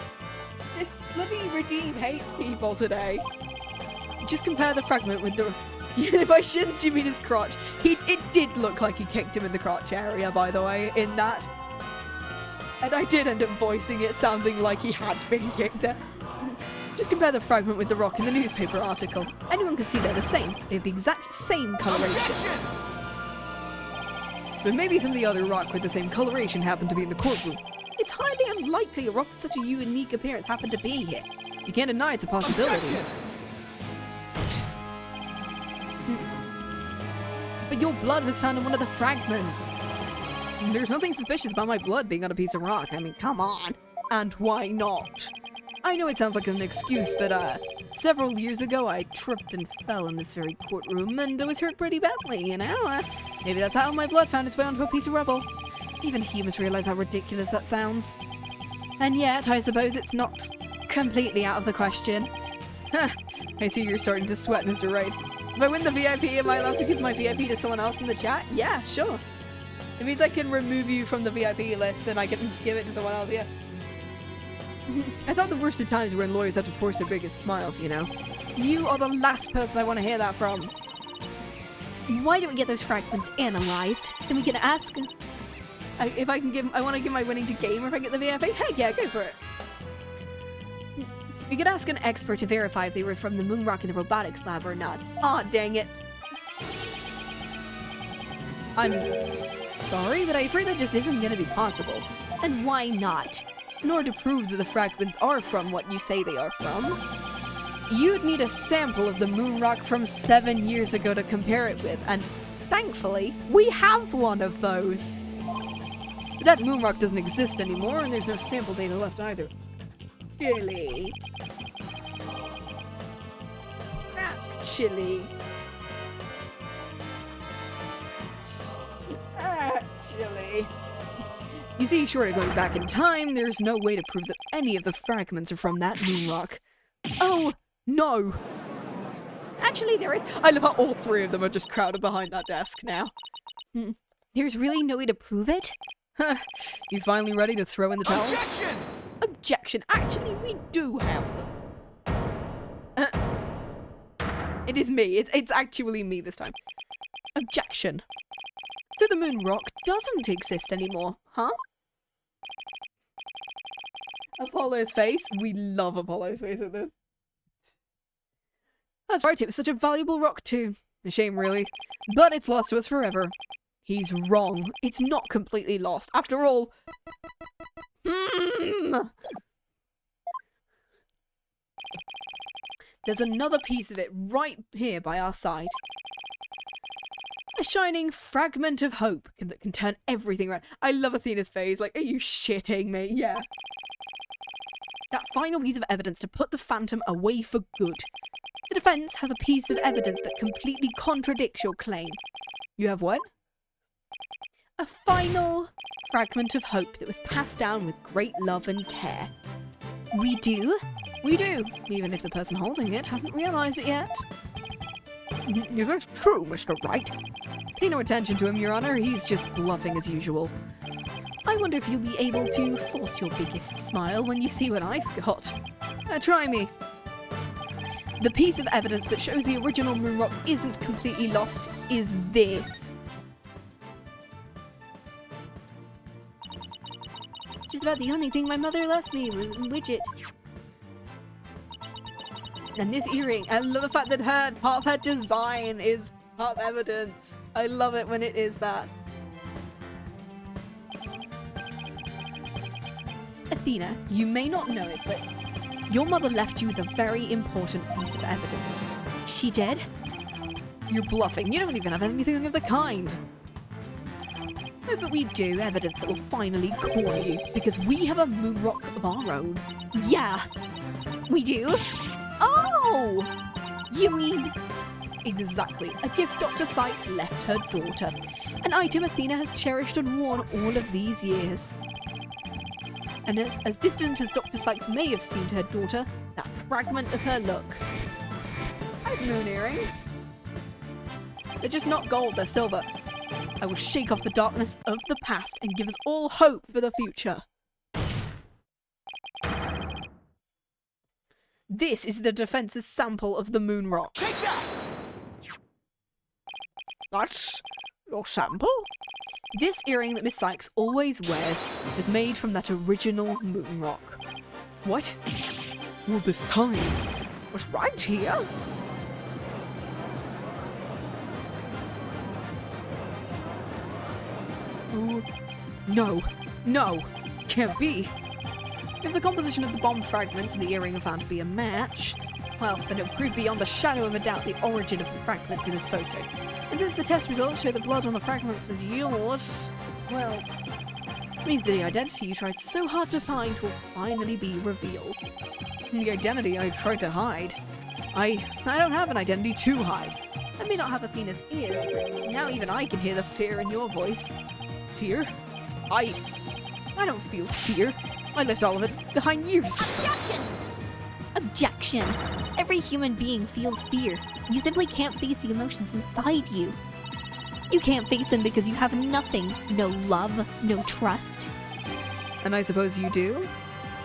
bloody Redeem hates people today. Just compare the fragment with the... By shins, you mean his crotch. It did look like he kicked him in the crotch area, by the way, in that. And I did end up voicing it sounding like he had been kicked there. Just compare the fragment with the rock in the newspaper article. Anyone can see they're the same. They have the exact same coloration. Objection! But maybe some of the other rock with the same coloration happened to be in the courtroom. It's highly unlikely a rock with such a unique appearance happened to be here. You can't deny it's a possibility. Objection! But your blood was found in one of the fragments. There's nothing suspicious about my blood being on a piece of rock. I mean, come on. And why not? I know it sounds like an excuse, but several years ago I tripped and fell in this very courtroom and I was hurt pretty badly, you know? Maybe that's how my blood found its way onto a piece of rubble. Even humans realize how ridiculous that sounds. And yet, I suppose it's not completely out of the question. I see you're starting to sweat, Mr. Wright. If I win the VIP, am I allowed to give my VIP to someone else in the chat? Yeah, sure. It means I can remove you from the VIP list and I can give it to someone else, yeah. I thought the worst of times were when lawyers have to force their biggest smiles, you know. You are the last person I want to hear that from. Why don't we get those fragments analyzed? Then we can ask... If I can give... I want to give my winning to Gamer if I get the VIP. Heck yeah, go for it. We could ask an expert to verify if they were from the moon rock in the robotics lab or not. Aw, dang it. I'm sorry, but I'm afraid that just isn't going to be possible. And why not? In order to prove that the fragments are from what you say they are from, you'd need a sample of the moon rock from 7 years ago to compare it with, and thankfully, we have one of those. But that moon rock doesn't exist anymore, and there's no sample data left either. Really? Actually. You see, short of going back in time, there's no way to prove that any of the fragments are from that moon rock. Oh, no. Actually, there is. I love how all three of them are just crowded behind that desk now. There's really no way to prove it? You finally ready to throw in the towel? Objection! Objection. Actually, we do have them. It is me. It's actually me this time. Objection. So the moon rock doesn't exist anymore, huh? Apollo's face. We love Apollo's face at this. That's right, it was such a valuable rock too. A shame, really. But it's lost to us forever. He's wrong. It's not completely lost. After all... There's another piece of it right here by our side. A shining fragment of hope that can turn everything around. I love Athena's face. Like, are you shitting me? Yeah. That final piece of evidence to put the Phantom away for good. The defense has a piece of evidence that completely contradicts your claim. You have what? A final fragment of hope that was passed down with great love and care. We do? We do, even if the person holding it hasn't realized it yet. Is that true, Mr. Wright? Pay no attention to him, Your Honor. He's just bluffing as usual. I wonder if you'll be able to force your biggest smile when you see what I've got. Try me. The piece of evidence that shows the original moon rock isn't completely lost is this. Just about the only thing my mother left me was a widget. And this earring, I love the fact that part of her design is part of evidence. I love it when it is that. Athena, you may not know it, but your mother left you with a very important piece of evidence. She did? You're bluffing. You don't even have anything of the kind. No, but we do. Evidence that will finally corner you, because we have a moon rock of our own. Yeah, we do. Oh! You mean... Exactly. A gift Dr. Sykes left her daughter. An item Athena has cherished and worn all of these years. And as distant as Dr. Sykes may have seemed to her daughter, that fragment of her look. I have moon earrings. They're just not gold, they're silver. I will shake off the darkness of the past and give us all hope for the future. This is the defense's sample of the moon rock. Take that! That's your sample? This earring that Miss Sykes always wears was made from that original moon rock. What? All this time was right here? Oh, no. No. Can't be. If the composition of the bomb fragments and the earring are found to be a match, well, then it would prove beyond a shadow of a doubt the origin of the fragments in this photo. And since the test results show the blood on the fragments was yours, well, it means the identity you tried so hard to find will finally be revealed. The identity I tried to hide. I don't have an identity to hide. I may not have Athena's ears, but now even I can hear the fear in your voice. Fear? I don't feel fear. I left all of it behind years. Objection! Objection! Every human being feels fear. You simply can't face the emotions inside you. You can't face them because you have nothing. No love, no trust. And I suppose you do?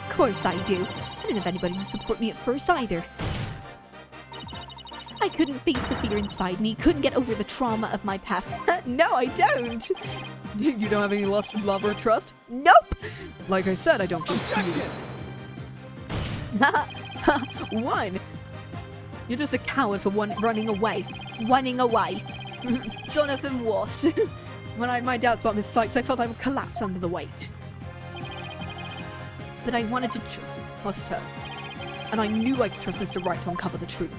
Of course I do. I didn't have anybody to support me at first either. I couldn't face the fear inside me, couldn't get over the trauma of my past. No, I don't! You don't have any lust, love, or trust? Nope! Like I said, I don't feel fear. One. You're just a coward for running away. Running away. Jonathan was. When I had my doubts about Miss Sykes, I felt I would collapse under the weight. But I wanted to Trust her. And I knew I could trust Mr. Wright to uncover the truth.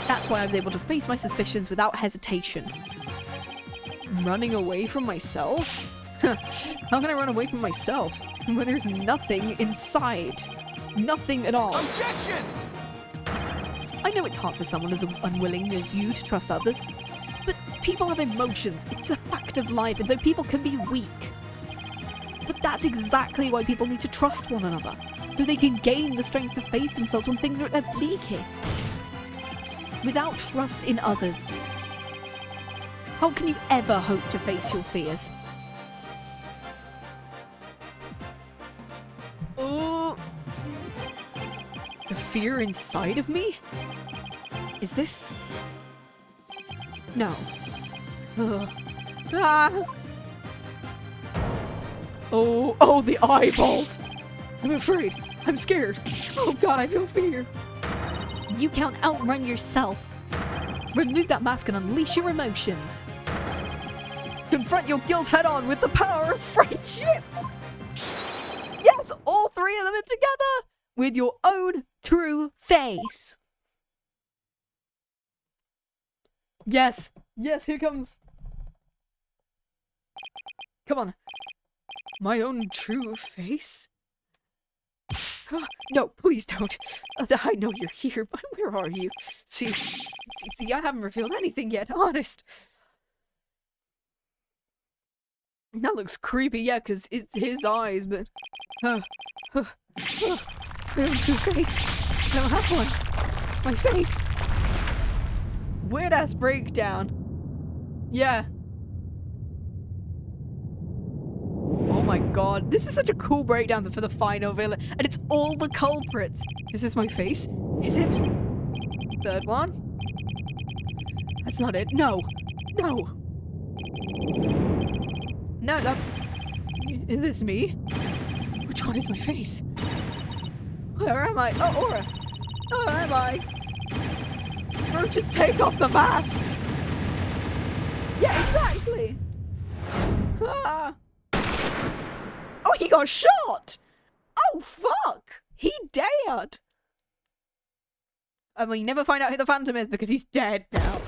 That's why I was able to face my suspicions without hesitation. Running away from myself? How can I run away from myself when there's nothing inside? Nothing at all. Objection! I know it's hard for someone as unwilling as you to trust others, but people have emotions. It's a fact of life, and so people can be weak. But that's exactly why people need to trust one another, so they can gain the strength to face themselves when things are at their bleakest. Without trust in others, how can you ever hope to face your fears? Oh, the fear inside of me? Is this? No. Ah. Oh, the eyeballs! I'm afraid. I'm scared. Oh god, I feel fear. You can't outrun yourself. Remove that mask and unleash your emotions. Confront your guilt head on with the power of friendship! Yes, all three of them together! With your own true face! Yes! Yes, here comes! Come on. My own true face? No, please don't. I know you're here, but where are you? See, I haven't revealed anything yet, honest. That looks creepy, yeah, because it's his eyes, but... my own true face. I don't have one. My face. Weird-ass breakdown. Yeah. god. This is such a cool breakdown for the final villain. And it's all the culprits. Is this my face? Is it? Third one? That's not it. No. No. No, that's... Is this me? Which one is my face? Where am I? Oh, Aura. Oh, where am I? Bro, just take off the masks. Yeah, exactly. Ah. Oh, he got shot. Oh, fuck. He dared. And we never find out who the Phantom is because he's dead now.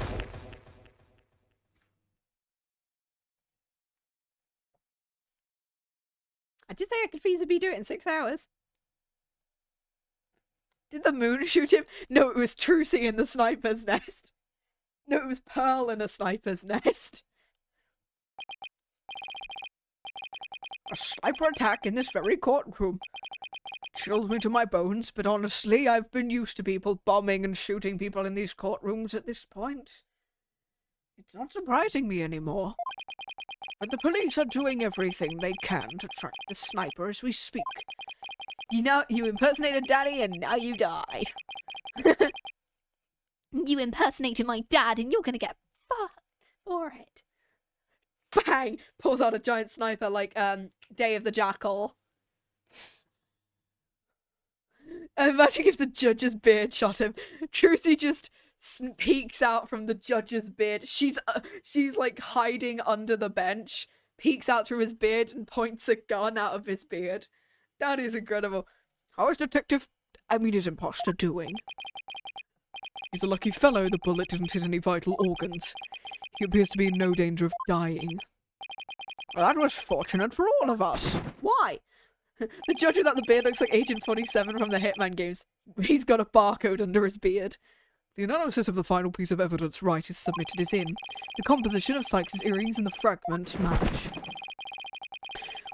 I did say I could feasibly do it in 6 hours. Did the moon shoot him? No, it was Trucy in the sniper's nest. No, it was Pearl in a sniper's nest. A sniper attack in this very courtroom. Chills me to my bones, but honestly, I've been used to people bombing and shooting people in these courtrooms at this point. It's not surprising me anymore. But the police are doing everything they can to track the sniper as we speak. You know, you impersonated Daddy and now you die. You impersonated my dad and you're gonna get fucked for it. Bang! Pulls out a giant sniper like Day of the Jackal. Imagine if the judge's beard shot him. Trucy just peeks out from the judge's beard. She's like hiding under the bench, peeks out through his beard and points a gun out of his beard. That is incredible. How is his imposter doing? He's a lucky fellow the bullet didn't hit any vital organs. He appears to be in no danger of dying. Well, that was fortunate for all of us. Why? The judge without the beard looks like Agent 47 from the Hitman games. He's got a barcode under his beard. The analysis of the final piece of evidence Wright is submitted is in. The composition of Sykes' earrings and the fragment match.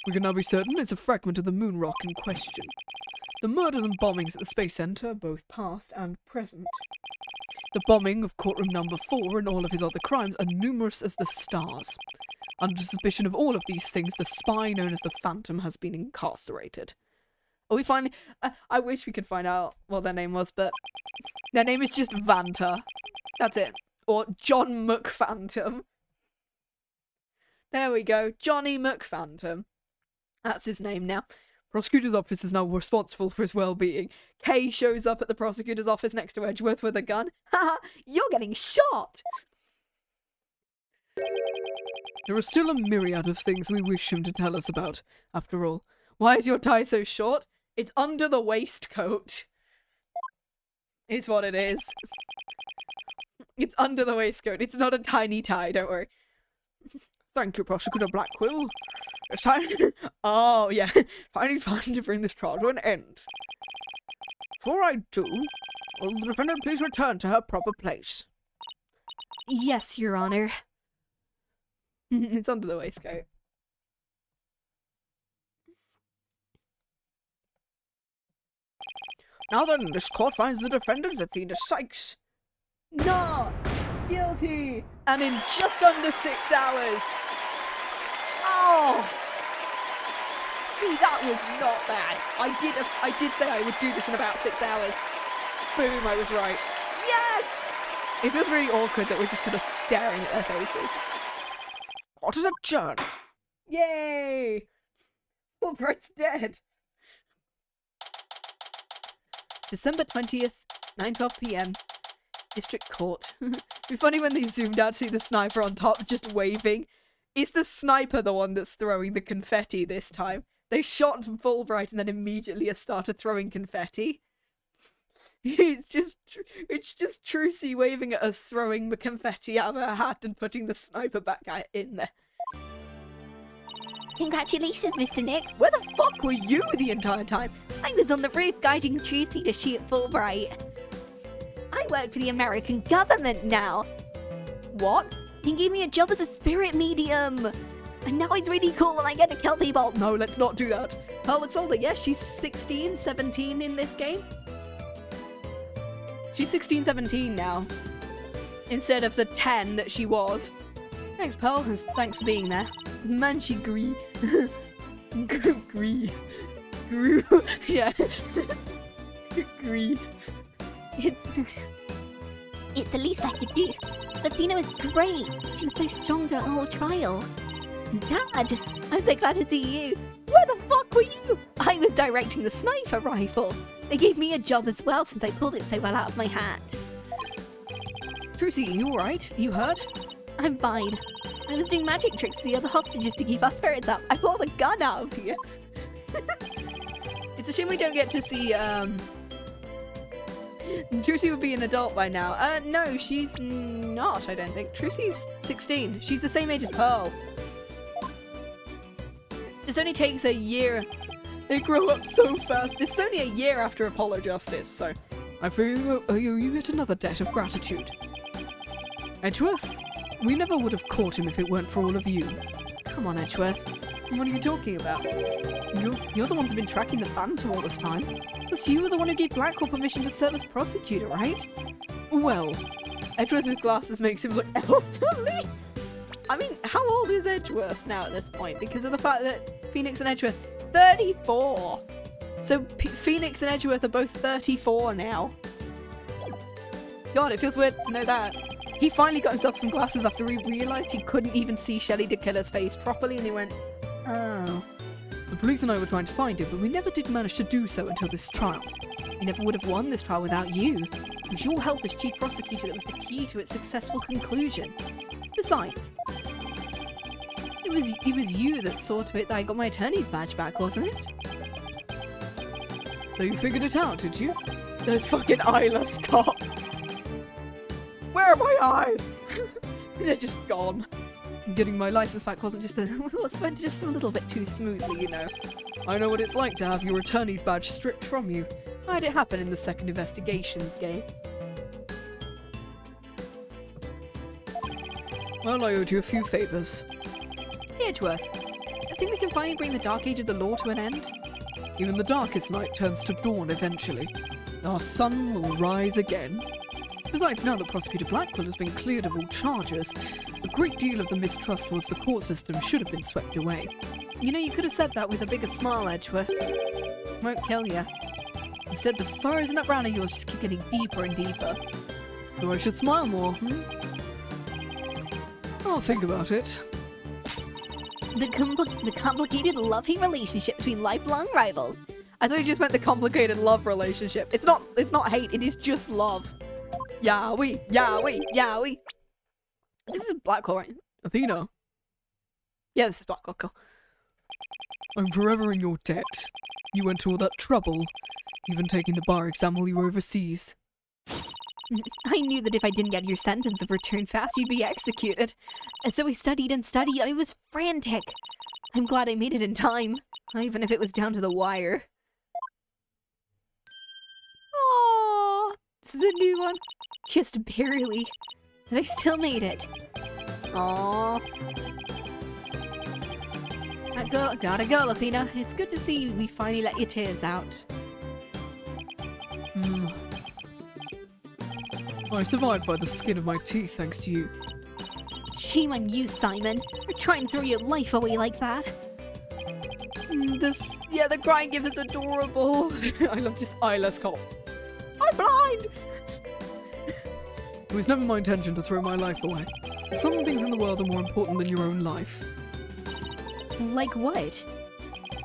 We can now be certain it's a fragment of the moon rock in question. The murders and bombings at the Space Center, both past and present. The bombing of courtroom number 4 and all of his other crimes are numerous as the stars. Under suspicion of all of these things, the spy known as the Phantom has been incarcerated. Oh, we finally... I wish we could find out what their name was, but... Their name is just Vanta. That's it. Or John McPhantom. There we go. Johnny McPhantom. That's his name now. Prosecutor's office is now responsible for his well-being. Kay shows up at the prosecutor's office next to Edgeworth with a gun. Haha, you're getting shot! There are still a myriad of things we wish him to tell us about, after all. Why is your tie so short? It's under the waistcoat. Is what it is. It's under the waistcoat. It's not a tiny tie, don't worry. Thank you, Prosecutor Blackquill. It's time... Oh, yeah. Finally time to bring this trial to an end. Before I do, will the defendant please return to her proper place? Yes, Your Honor. It's under the waistcoat. Now then, this court finds the defendant, Athena Sykes, not guilty! And in just under 6 hours! Oh! See, that was not bad. I did say I would do this in about 6 hours. Boom, I was right. Yes! It feels really awkward that we're just kind of staring at their faces. Court is adjourned. Yay! Fulbright's dead. December 20th, 9:12 p.m. District Court. It'd be funny when they zoomed out to see the sniper on top just waving. Is the sniper the one that's throwing the confetti this time? They shot Fulbright and then immediately started throwing confetti. It's just Trucy waving at us, throwing the confetti out of her hat and putting the sniper back in there. Congratulations, Mr. Nick. Where the fuck were you the entire time? I was on the roof guiding Trucy to shoot Fulbright. I work for the American government now. What? He gave me a job as a spirit medium. And now he's really cool and I get to kill people. No, let's not do that. Pearl looks older. Yes, she's 16, 17 in this game. She's 16, 17 now. Instead of the 10 that she was. Thanks, Pearl. Thanks for being there. Man, she agree. Gree. Yeah. Gree. It's the least I could do. Athena was great. She was so strong throughout the whole trial. Dad, I'm so glad to see you. Where the fuck were you? I was directing the sniper rifle. They gave me a job as well since I pulled it so well out of my hat. Trucy, you alright? You hurt? I'm fine. I was doing magic tricks to the other hostages to keep our spirits up. I pulled a gun out of here. It's a shame we don't get to see, Trucy would be an adult by now. No, she's not, I don't think. Trucy's 16. She's the same age as Pearl. This only takes a year. They grow up so fast. This is only a year after Apollo Justice, so I feel you yet another debt of gratitude. Edgeworth, we never would have caught him if it weren't for all of you. Come on, Edgeworth. What are you talking about? You're the ones who've been tracking the Phantom all this time. Plus, you were the one who gave Blackquill permission to serve as prosecutor, right? Well, Edgeworth with glasses makes him look elderly. I mean, how old is Edgeworth now at this point? Because of the fact that Phoenix and Edgeworth, 34! So Phoenix and Edgeworth are both 34 now. God, it feels weird to know that. He finally got himself some glasses after he realised he couldn't even see Shelley DeKiller's face properly, and he went, oh. The police and I were trying to find him, but we never did manage to do so until this trial. We never would have won this trial without you. It was your help as chief prosecutor that was the key to its successful conclusion. Besides, it was you that saw to it that I got my attorney's badge back, wasn't it? So you figured it out, did you? Those fucking eyeless cops. Where are my eyes? They're just gone. Getting my license back wasn't just went just a little bit too smoothly, you know. I know what it's like to have your attorney's badge stripped from you. I had it happen in the second investigations game. Well, I owed you a few favours. Edgeworth, I think we can finally bring the Dark Age of the Law to an end. Even the darkest night turns to dawn eventually. Our sun will rise again. Besides, now that Prosecutor Blackquill has been cleared of all charges, a great deal of the mistrust towards the court system should have been swept away. You know, you could have said that with a bigger smile, Edgeworth. Won't kill you. Instead, the furrows in that brown of yours just keep getting deeper and deeper. So I should smile more, I'll think about it. The complicated love-hate relationship between lifelong rivals. I thought you just meant the complicated love relationship. It's not hate, it is just love. Yowie. This is Blackquill, right? Athena, Yeah, this is Blackquill. Cool. I'm forever in your debt. You went to all that trouble, even taking the bar exam while you were overseas. I knew that if I didn't get your sentence of return fast, you'd be executed. And so I studied and studied. I was frantic. I'm glad I made it in time, even if it was down to the wire. Aww, this is a new one. Just barely. But I still made it. Aww. Gotta go, Athena. It's good to see we finally let your tears out. I survived by the skin of my teeth thanks to you. Shame on you, Simon. For trying to throw your life away like that. The crying gif is adorable. I love just eyeless cops. I'm blind! It was never my intention to throw my life away. Some things in the world are more important than your own life. Like what?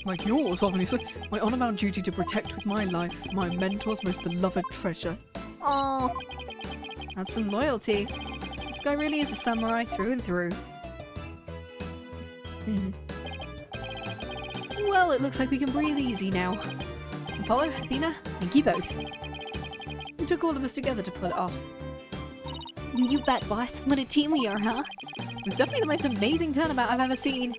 Like yours, obviously. My honor-bound duty to protect with my life my mentor's most beloved treasure. Aww. That's some loyalty. This guy really is a samurai through and through. Well, it looks like we can breathe easy now. Apollo, Athena, thank you both. It took all of us together to pull it off. You bet, boss. What a team we are, huh? It was definitely the most amazing turnabout I've ever seen.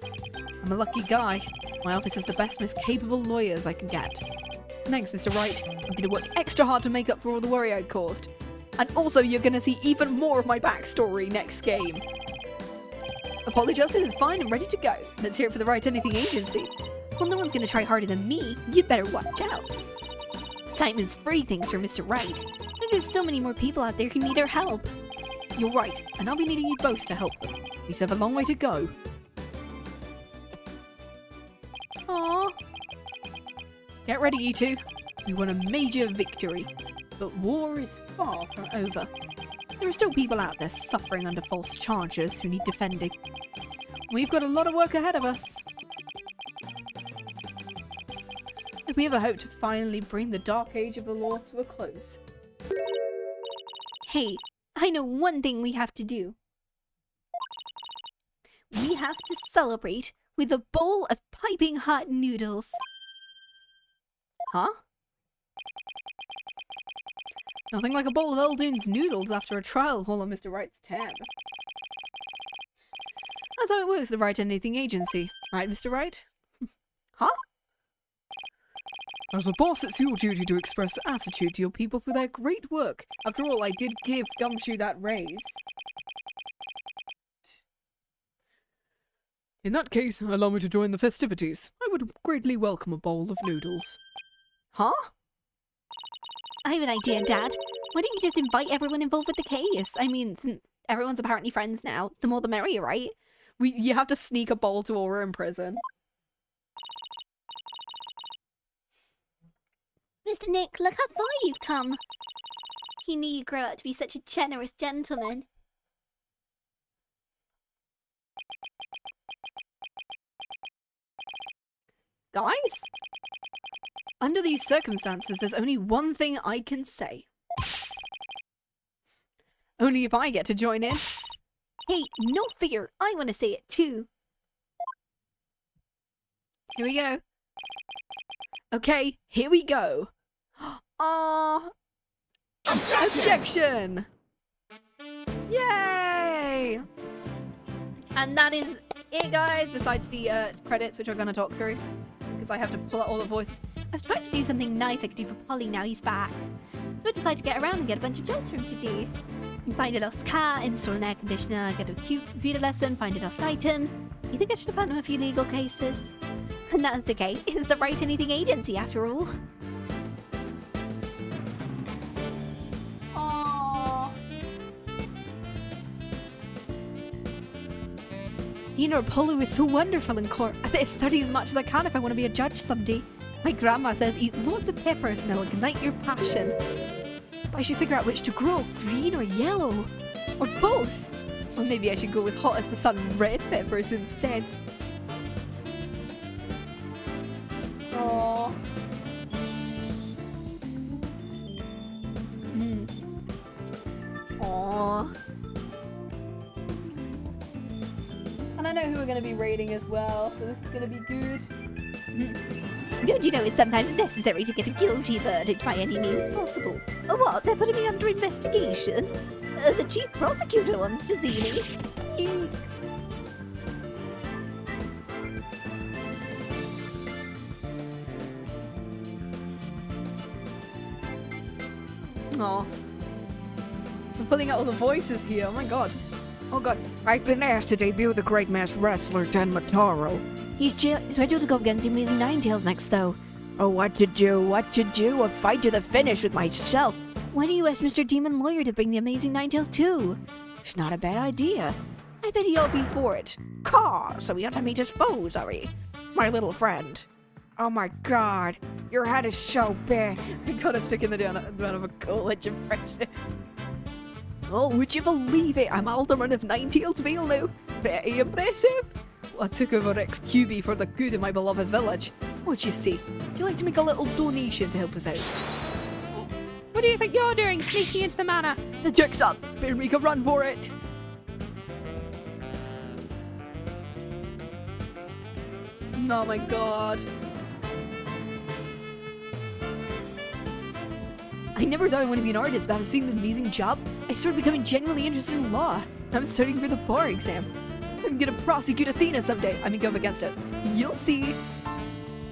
I'm a lucky guy. My office has the best, most capable lawyers I can get. Thanks, Mr. Wright. I'm gonna work extra hard to make up for all the worry I caused. And also, you're gonna see even more of my backstory next game. Apollo Justice is fine and ready to go. Let's hear it for the Right Anything Agency. Well, no one's gonna try harder than me. You'd better watch out. Simon's free things for Mr. Wright. And there's so many more people out there who need our help. You're right, and I'll be needing you both to help them. We still have a long way to go. Aww. Get ready, you two. We won a major victory. But war is far from over. There are still people out there suffering under false charges who need defending. We've got a lot of work ahead of us. If we ever hope to finally bring the dark age of the law to a close. Hey, I know one thing we have to do. We have to celebrate with a bowl of piping hot noodles. Huh? Nothing like a bowl of Eldoon's noodles after a trial hall on Mr. Wright's tab. That's how it works, the Wright Anything Agency. Right, Mr. Wright? Huh? As a boss, it's your duty to express gratitude to your people for their great work. After all, I did give Gumshoe that raise. In that case, allow me to join the festivities. I would greatly welcome a bowl of noodles. Huh? I have an idea, Dad. Why don't you just invite everyone involved with the case? I mean, since everyone's apparently friends now, the more the merrier, right? You have to sneak a bowl to while we're in prison. Mr. Nick, look how far you've come. He knew you grow up to be such a generous gentleman. Guys? Under these circumstances, there's only one thing I can say. Only if I get to join in. Hey, no fear. I want to say it too. Here we go. Okay, here we go. Aww. Objection! Yay! And that is it, guys, besides the credits, which I'm going to talk through. Because I have to pull out all the voices. I was trying to do something nice I could do for Polly now he's back. So I decided to get around and get a bunch of jobs for him to do. Find a lost cat, install an air conditioner, get a cute computer lesson, find a lost item. You think I should have found him a few legal cases? And that's okay, it's the Write Anything Agency after all. Aww. You know, Apollo is so wonderful in court. I better study as much as I can if I want to be a judge someday. My grandma says eat loads of peppers and they'll ignite your passion. But I should figure out which to grow, green or yellow. Or both. Or maybe I should go with hot as the sun red peppers instead. Aww. Aww. And I know who we're going to be raiding as well, so this is going to be good. Don't you know it's sometimes necessary to get a guilty verdict by any means possible? Oh, what? They're putting me under investigation? The chief prosecutor wants to see me. Eek. Aw. I'm pulling out all the voices here, oh my god. Oh god, I've been asked to debut the great mass wrestler Dan Mataro. He's scheduled to go up against the Amazing Ninetales next, though. Oh, what to do, a fight to the finish with myself. Why don't you ask Mr. Demon Lawyer to bring the Amazing Ninetales too? It's not a bad idea. I bet he'll be for it. Caw, so we have to meet his foes, are we? My little friend. Oh my god, your head is so big. I gotta stick in the down of a Coolidge impression. Oh, would you believe it? I'm Alderman of Ninetales now. Pretty impressive. I took over XQB for the good of my beloved village. What'd you say? Would you like to make a little donation to help us out? What do you think you're doing, sneaking into the manor? The joke's up. Better make a run for it. Oh my god. I never thought I wanted to be an artist, but after seeing the amazing job, I started becoming genuinely interested in law. I'm studying for the bar exam. I'm gonna prosecute Athena someday. I mean, go up against it. You'll see.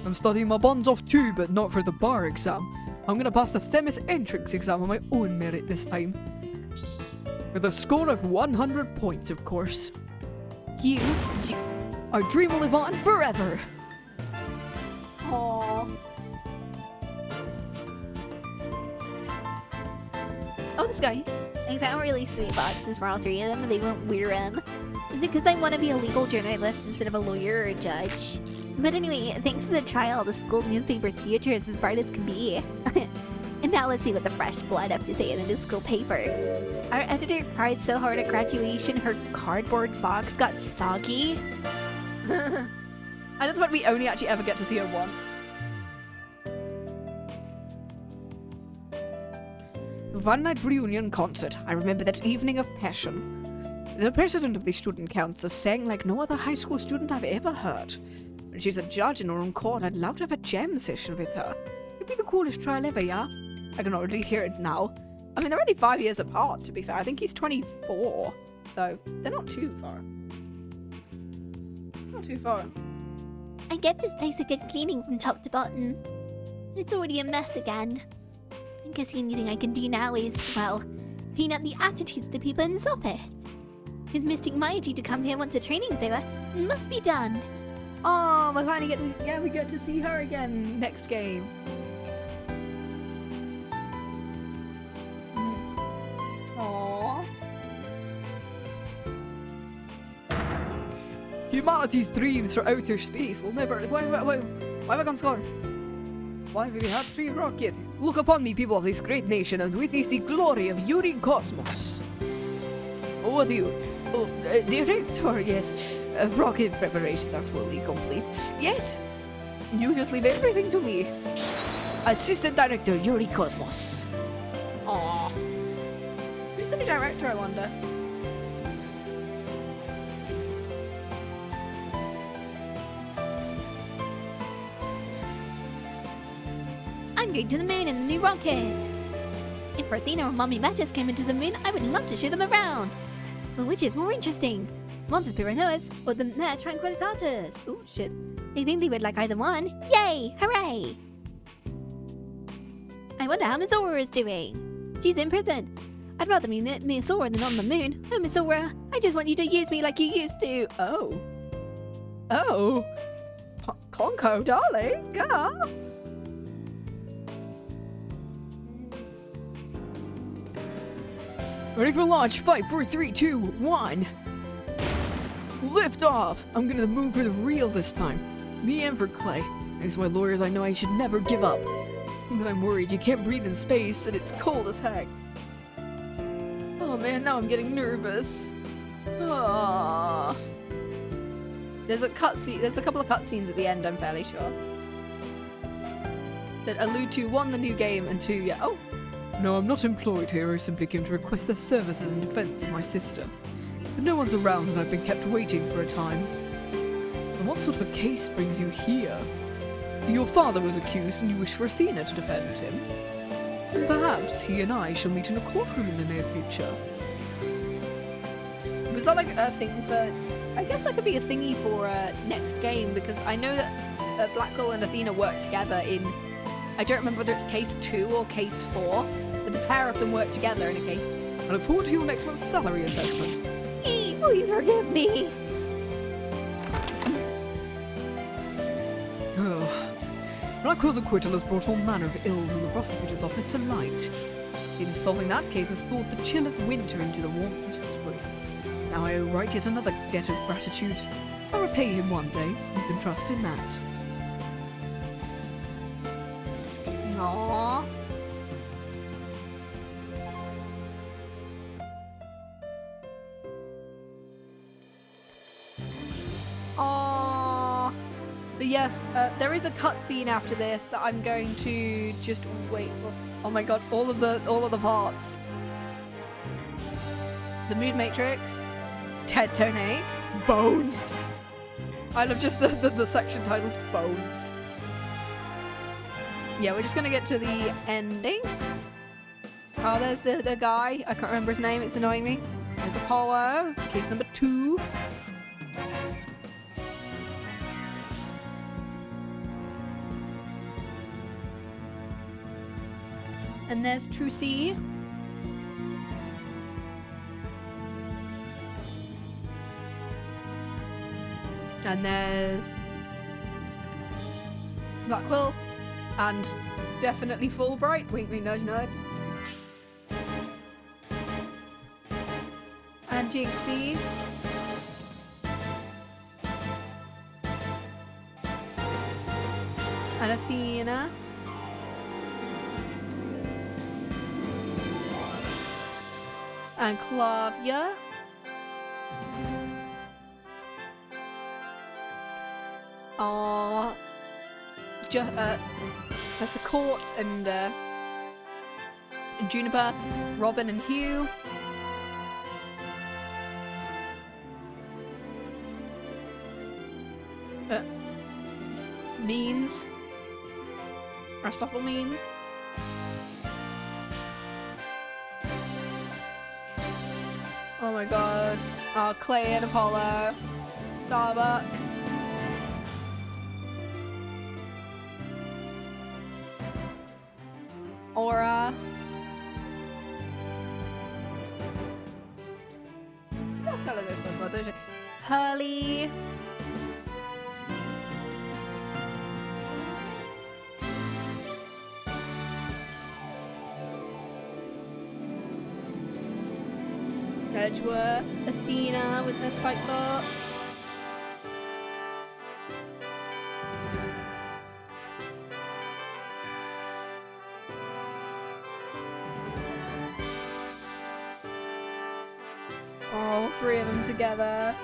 I'm studying my buns off too, but not for the bar exam. I'm gonna pass the Themis entrance exam on my own merit this time. With a score of 100 points, of course. Our dream will live on forever. Aww. Oh, this guy. I found really sweet boxes for all three of them, and they won't wear them. Is it because I want to be a legal journalist instead of a lawyer or a judge? But anyway, thanks to the trial, the school newspaper's future is as bright as can be. And now let's see what the fresh blood have to say in the new school paper. Our editor cried so hard at graduation, her cardboard box got soggy. And that's what we only actually ever get to see her once. One night reunion concert. I remember that evening of passion. The president of the student council sang like no other high school student I've ever heard. When she's a judge in her own court, I'd love to have a jam session with her. It'd be the coolest trial ever, yeah? I can already hear it now. I mean, they're only 5 years apart, to be fair. I think he's 24, so they're not too far. Not too far. I get this place a good cleaning from top to bottom. It's already a mess again. I guess the only thing I can do now is, well, clean up the attitudes of the people in this office. With Mystic Mighty to come here once the training's over, it must be done. Oh, we finally get to, yeah, we get to see her again next game. Aww. Humanity's dreams for outer space will never. Why have I gone slower? Why have we had free rocket? Look upon me, people of this great nation, and witness the glory of Yuri Cosmos. What do you? Oh, director, yes. Rocket preparations are fully complete. Yes. You just leave everything to me. Assistant Director Yuri Cosmos. Aww. Who's the new director, I wonder? I'm going to the moon in the new rocket. If Athena or Mommy Mattis came into the moon, I would love to show them around. But which is more interesting? Montes Piranoas or the Mare Tranquillitatis? Oh shit. They think they would like either one. Yay! Hooray! I wonder how Miss Aura is doing. She's in prison. I'd rather be Miss Aura than on the moon. Oh, Miss Aura, I just want you to use me like you used to. Oh. Oh. Conco, darling. Go. Ready for launch? 5, 4, 3, 2, 1. Lift off! I'm gonna move for the real this time. Me and for Clay. Thanks to my lawyers, I know I should never give up. But I'm worried. You can't breathe in space, and it's cold as heck. Oh man, now I'm getting nervous. Ah. There's a cutscene. There's a couple of cutscenes at the end, I'm fairly sure, that allude to, one, the new game, and two, yeah. Oh. No, I'm not employed here. I simply came to request their services in defense of my sister. But no one's around, and I've been kept waiting for a time. And what sort of a case brings you here? Your father was accused, and you wish for Athena to defend him. And perhaps he and I shall meet in a courtroom in the near future. Was that like a thing for? I guess that could be a thingy for next game, because I know that Blackquill and Athena work together in. I don't remember whether it's case 2 or case 4, but the pair of them work together in a case. I look forward to your next month's salary assessment. Please forgive me. Blackwill's acquittal has brought all manner of ills in the prosecutor's office to light. In solving that case has thawed the chill of winter into the warmth of spring. Now I owe write yet another debt of gratitude. I'll repay him one day. You can trust in that. Aww. Aww. But yes, there is a cutscene after this that I'm going to just wait for. Oh my god, all of the parts. The Mood Matrix, Detonate, Bones. I love just the section titled Bones. Yeah, we're just gonna get to the ending. Oh, there's the guy. I can't remember his name. It's annoying me. There's Apollo. Case number 2. And there's Trucy. And there's Blackquill. And definitely Fulbright. Wink, wink, nudge, nudge. And Jinxie. Athena. And Clavia. Professor Court and Juniper, Robin and Hugh. Means. Aristotle Means. Oh my god. Oh, Clay and Apollo. Starbuck. Aura. That's kind of this one, don't you? Hurley. Edgeworth, Athena with her Cyclops. All three of them together.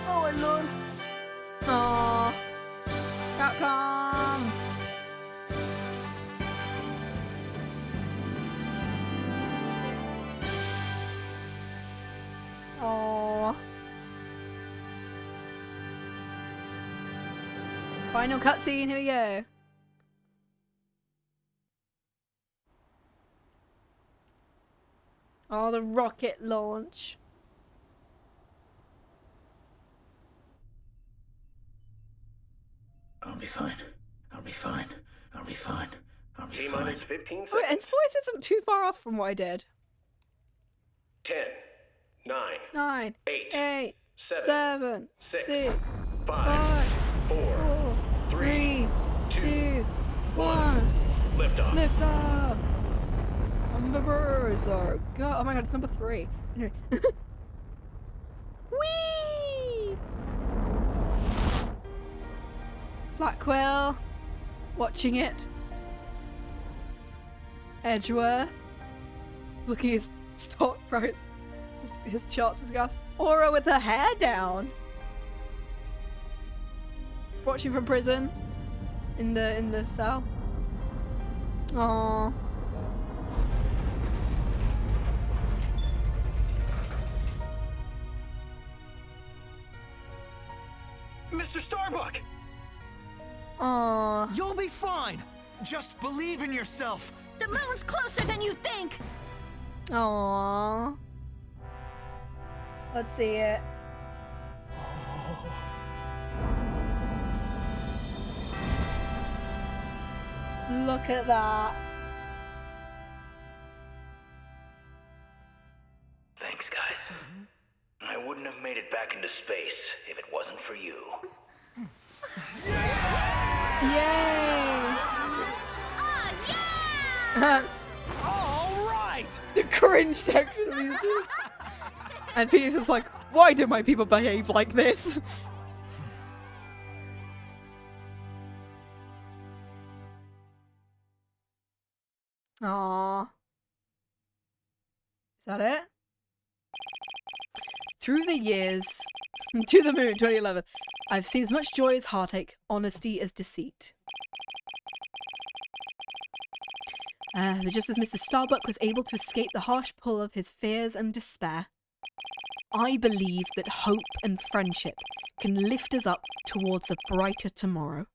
Oh my lord. Aww. Capcom. Aww. Final cutscene, here we go. Oh, the rocket launch. I'll be fine. I'll be fine. I'll be fine. I'll be T-minus fine. 15 Wait, seconds. and Spice isn't too far off from what I did. 10, 9, 9, 8, 8, 7, 7, 6, 6, 5, 5, 4, 4, 3, 2, 2, 1. lift off. Lift up! Numbers are go. Oh my god, it's number 3. Anyway. Whee! Blackquill. Watching it. Edgeworth. Looking at his stock price. His charts, his graphs. Aura with her hair down. Watching from prison. In the cell. Aww. Mr. Starbuck! Aww. You'll be fine. Just believe in yourself. The moon's closer than you think! Aww. Let's see it. Look at that. Thanks, guys. I wouldn't have made it back into space if it wasn't for you. Yay! All right. The cringe section of these two. And Peter's just like, why do my people behave like this? Aww. Is that it? Through the years, to the moon, 2011, I've seen as much joy as heartache, honesty as deceit. But just as Mr. Starbuck was able to escape the harsh pull of his fears and despair, I believe that hope and friendship can lift us up towards a brighter tomorrow.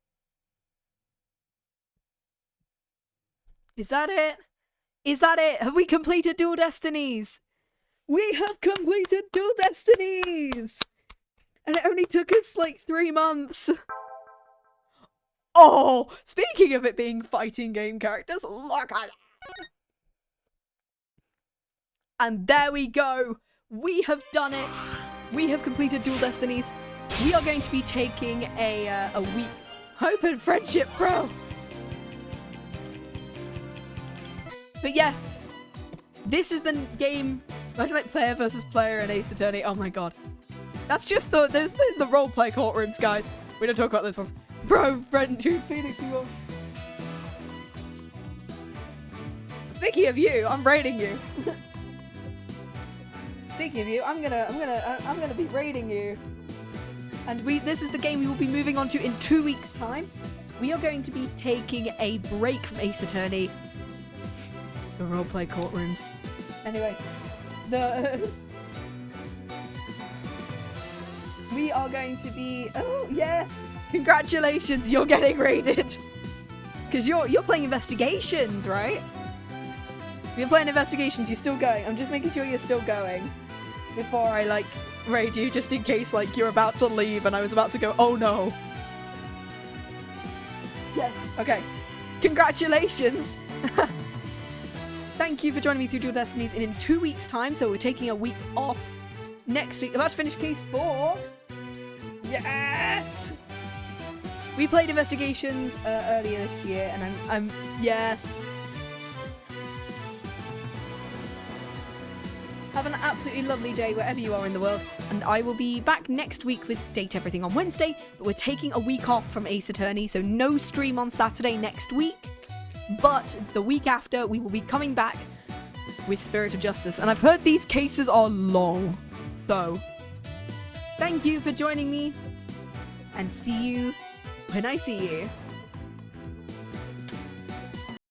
Is that it? Is that it? Have we completed Dual Destinies? We have completed Dual Destinies! And it only took us like 3 months. Oh, speaking of it being fighting game characters, look at that. And there we go. We have done it. We have completed Dual Destinies. We are going to be taking a week. Hope and friendship, bro. But yes, this is the game. Imagine like player versus player in Ace Attorney. Oh my god. That's just there's the roleplay courtrooms, guys. We don't talk about this one. Bro, Brent, Jude, Phoenix, you all. Speaking of you, I'm raiding you. Speaking of you, I'm gonna be raiding you. And this is the game we will be moving on to in 2 weeks' time. We are going to be taking a break from Ace Attorney. The roleplay courtrooms. Anyway, we are going to be. Oh yes! Congratulations, you're getting raided. Because you're playing investigations, right? If you're playing investigations, you're still going. I'm just making sure you're still going before I like raid you, just in case like you're about to leave and I was about to go. Oh no. Yes. Okay. Congratulations. Thank you for joining me through Dual Destinies in 2 weeks' time. So we're taking a week off next week. About to finish case 4. Yes. We played investigations earlier this year, and I'm yes. Have an absolutely lovely day wherever you are in the world, and I will be back next week with Date Everything on Wednesday, but we're taking a week off from Ace Attorney, so no stream on Saturday next week, but the week after we will be coming back with Spirit of Justice, and I've heard these cases are long, so thank you for joining me, and see you when I see you.